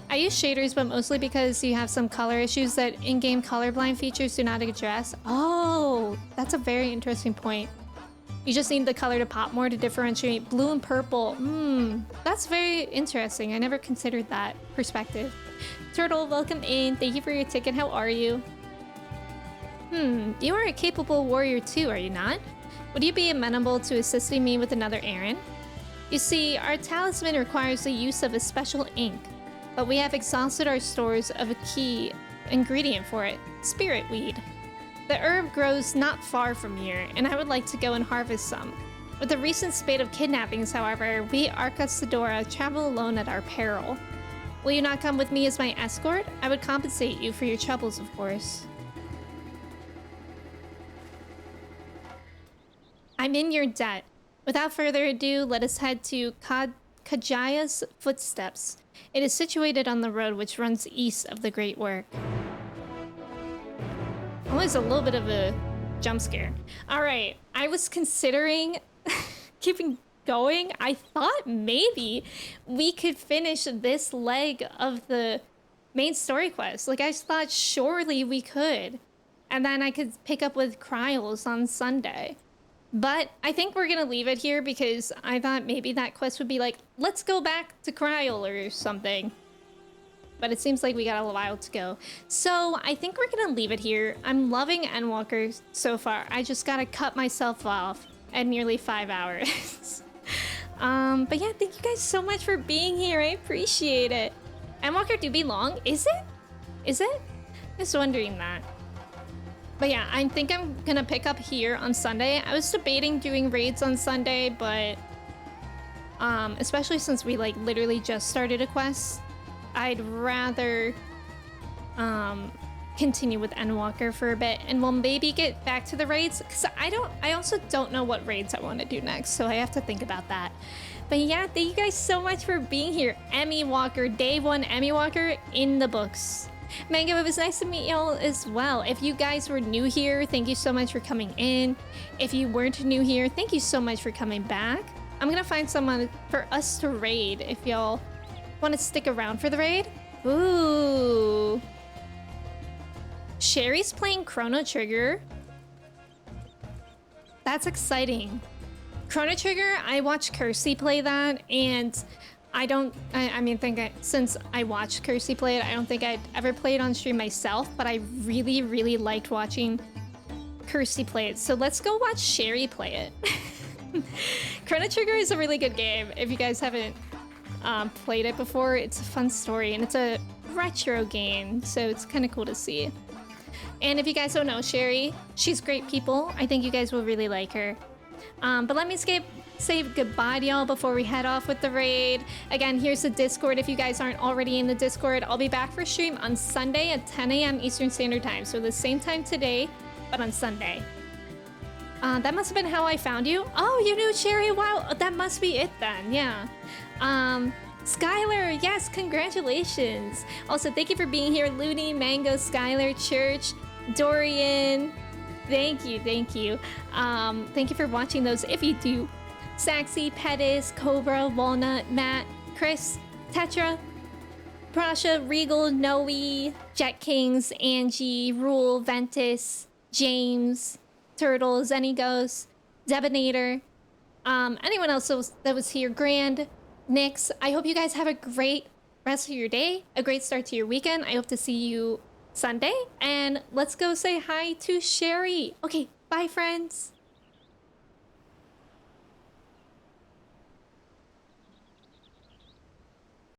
I use shaders, but mostly because you have some color issues that in-game colorblind features do not address. Oh, that's a very interesting point. You just need the color to pop more to differentiate blue and purple. That's very interesting. I never considered that perspective. Turtle, welcome in. Thank you for your ticket. How are you? You are a capable warrior too, are you not? Would you be amenable to assisting me with another errand? You see, our talisman requires the use of a special ink, but we have exhausted our stores of a key ingredient for it, spirit weed. The herb grows not far from here, and I would like to go and harvest some. With the recent spate of kidnappings, however, we Arcasadora travel alone at our peril. Will you not come with me as my escort? I would compensate you for your troubles, of course. I'm in your debt. Without further ado, let us head to Kajaya's Footsteps. It is situated on the road which runs east of the Great Work. Always a little bit of a jump scare. All right, I was considering keeping going. I thought maybe we could finish this leg of the main story quest. Like, I just thought surely we could. And then I could pick up with Cryos on Sunday. But I think we're gonna leave it here because I thought maybe that quest would be like, let's go back to Cryol or something. But it seems like we got a while to go. So I think we're gonna leave it here. I'm loving Endwalker so far. I just gotta cut myself off at nearly 5 hours. But yeah, thank you guys so much for being here. I appreciate it. Endwalker do be long? Is it? Is it? Just wondering that. But yeah, I think I'm gonna pick up here on Sunday. I was debating doing raids on Sunday, but especially since we like literally just started a quest, I'd rather continue with Endwalker for a bit, and we'll maybe get back to the raids, because I also don't know what raids I want to do next, so I have to think about that. But yeah, thank you guys so much for being here. Emmy Walker, day 1 Emmy Walker in the books. Mango, it was nice to meet y'all as well. If you guys were new here, thank you so much for coming in. If you weren't new here, thank you so much for coming back. I'm gonna find someone for us to raid if y'all want to stick around for the raid. Ooh. Sherry's playing Chrono Trigger. That's exciting. Chrono Trigger, I watched Kirsty play that, and since I watched Kirsty play it, I don't think I'd ever play it on stream myself, but I really, really liked watching Kirsty play it. So let's go watch Sherry play it. Chrono Trigger is a really good game. If you guys haven't played it before, it's a fun story, and it's a retro game, so it's kind of cool to see. And if you guys don't know Sherry, she's great people. I think you guys will really like her. But let me say goodbye to y'all before we head off with the raid. Again, here's the Discord if you guys aren't already in the Discord. I'll be back for stream on Sunday at 10 a.m. Eastern Standard Time. So the same time today, but on Sunday. That must have been how I found you. Oh, you knew Sherry? Wow, that must be it then, yeah. Skylar, yes, congratulations. Also, thank you for being here. Looney, Mango, Skylar, Church, Dorian. Thank you, thank you. Thank you for watching those if you do. Saxy, Pettis, Cobra, Walnut, Matt, Chris, Tetra, Prasha, Regal, Noe, Jet Kings, Angie, Rule, Ventus, James, Turtle, Zenigos, Debonator, anyone else that was here, Grand, Nyx. I hope you guys have a great rest of your day, a great start to your weekend. I hope to see you Sunday, and let's go say hi to Sherry. Okay, bye friends.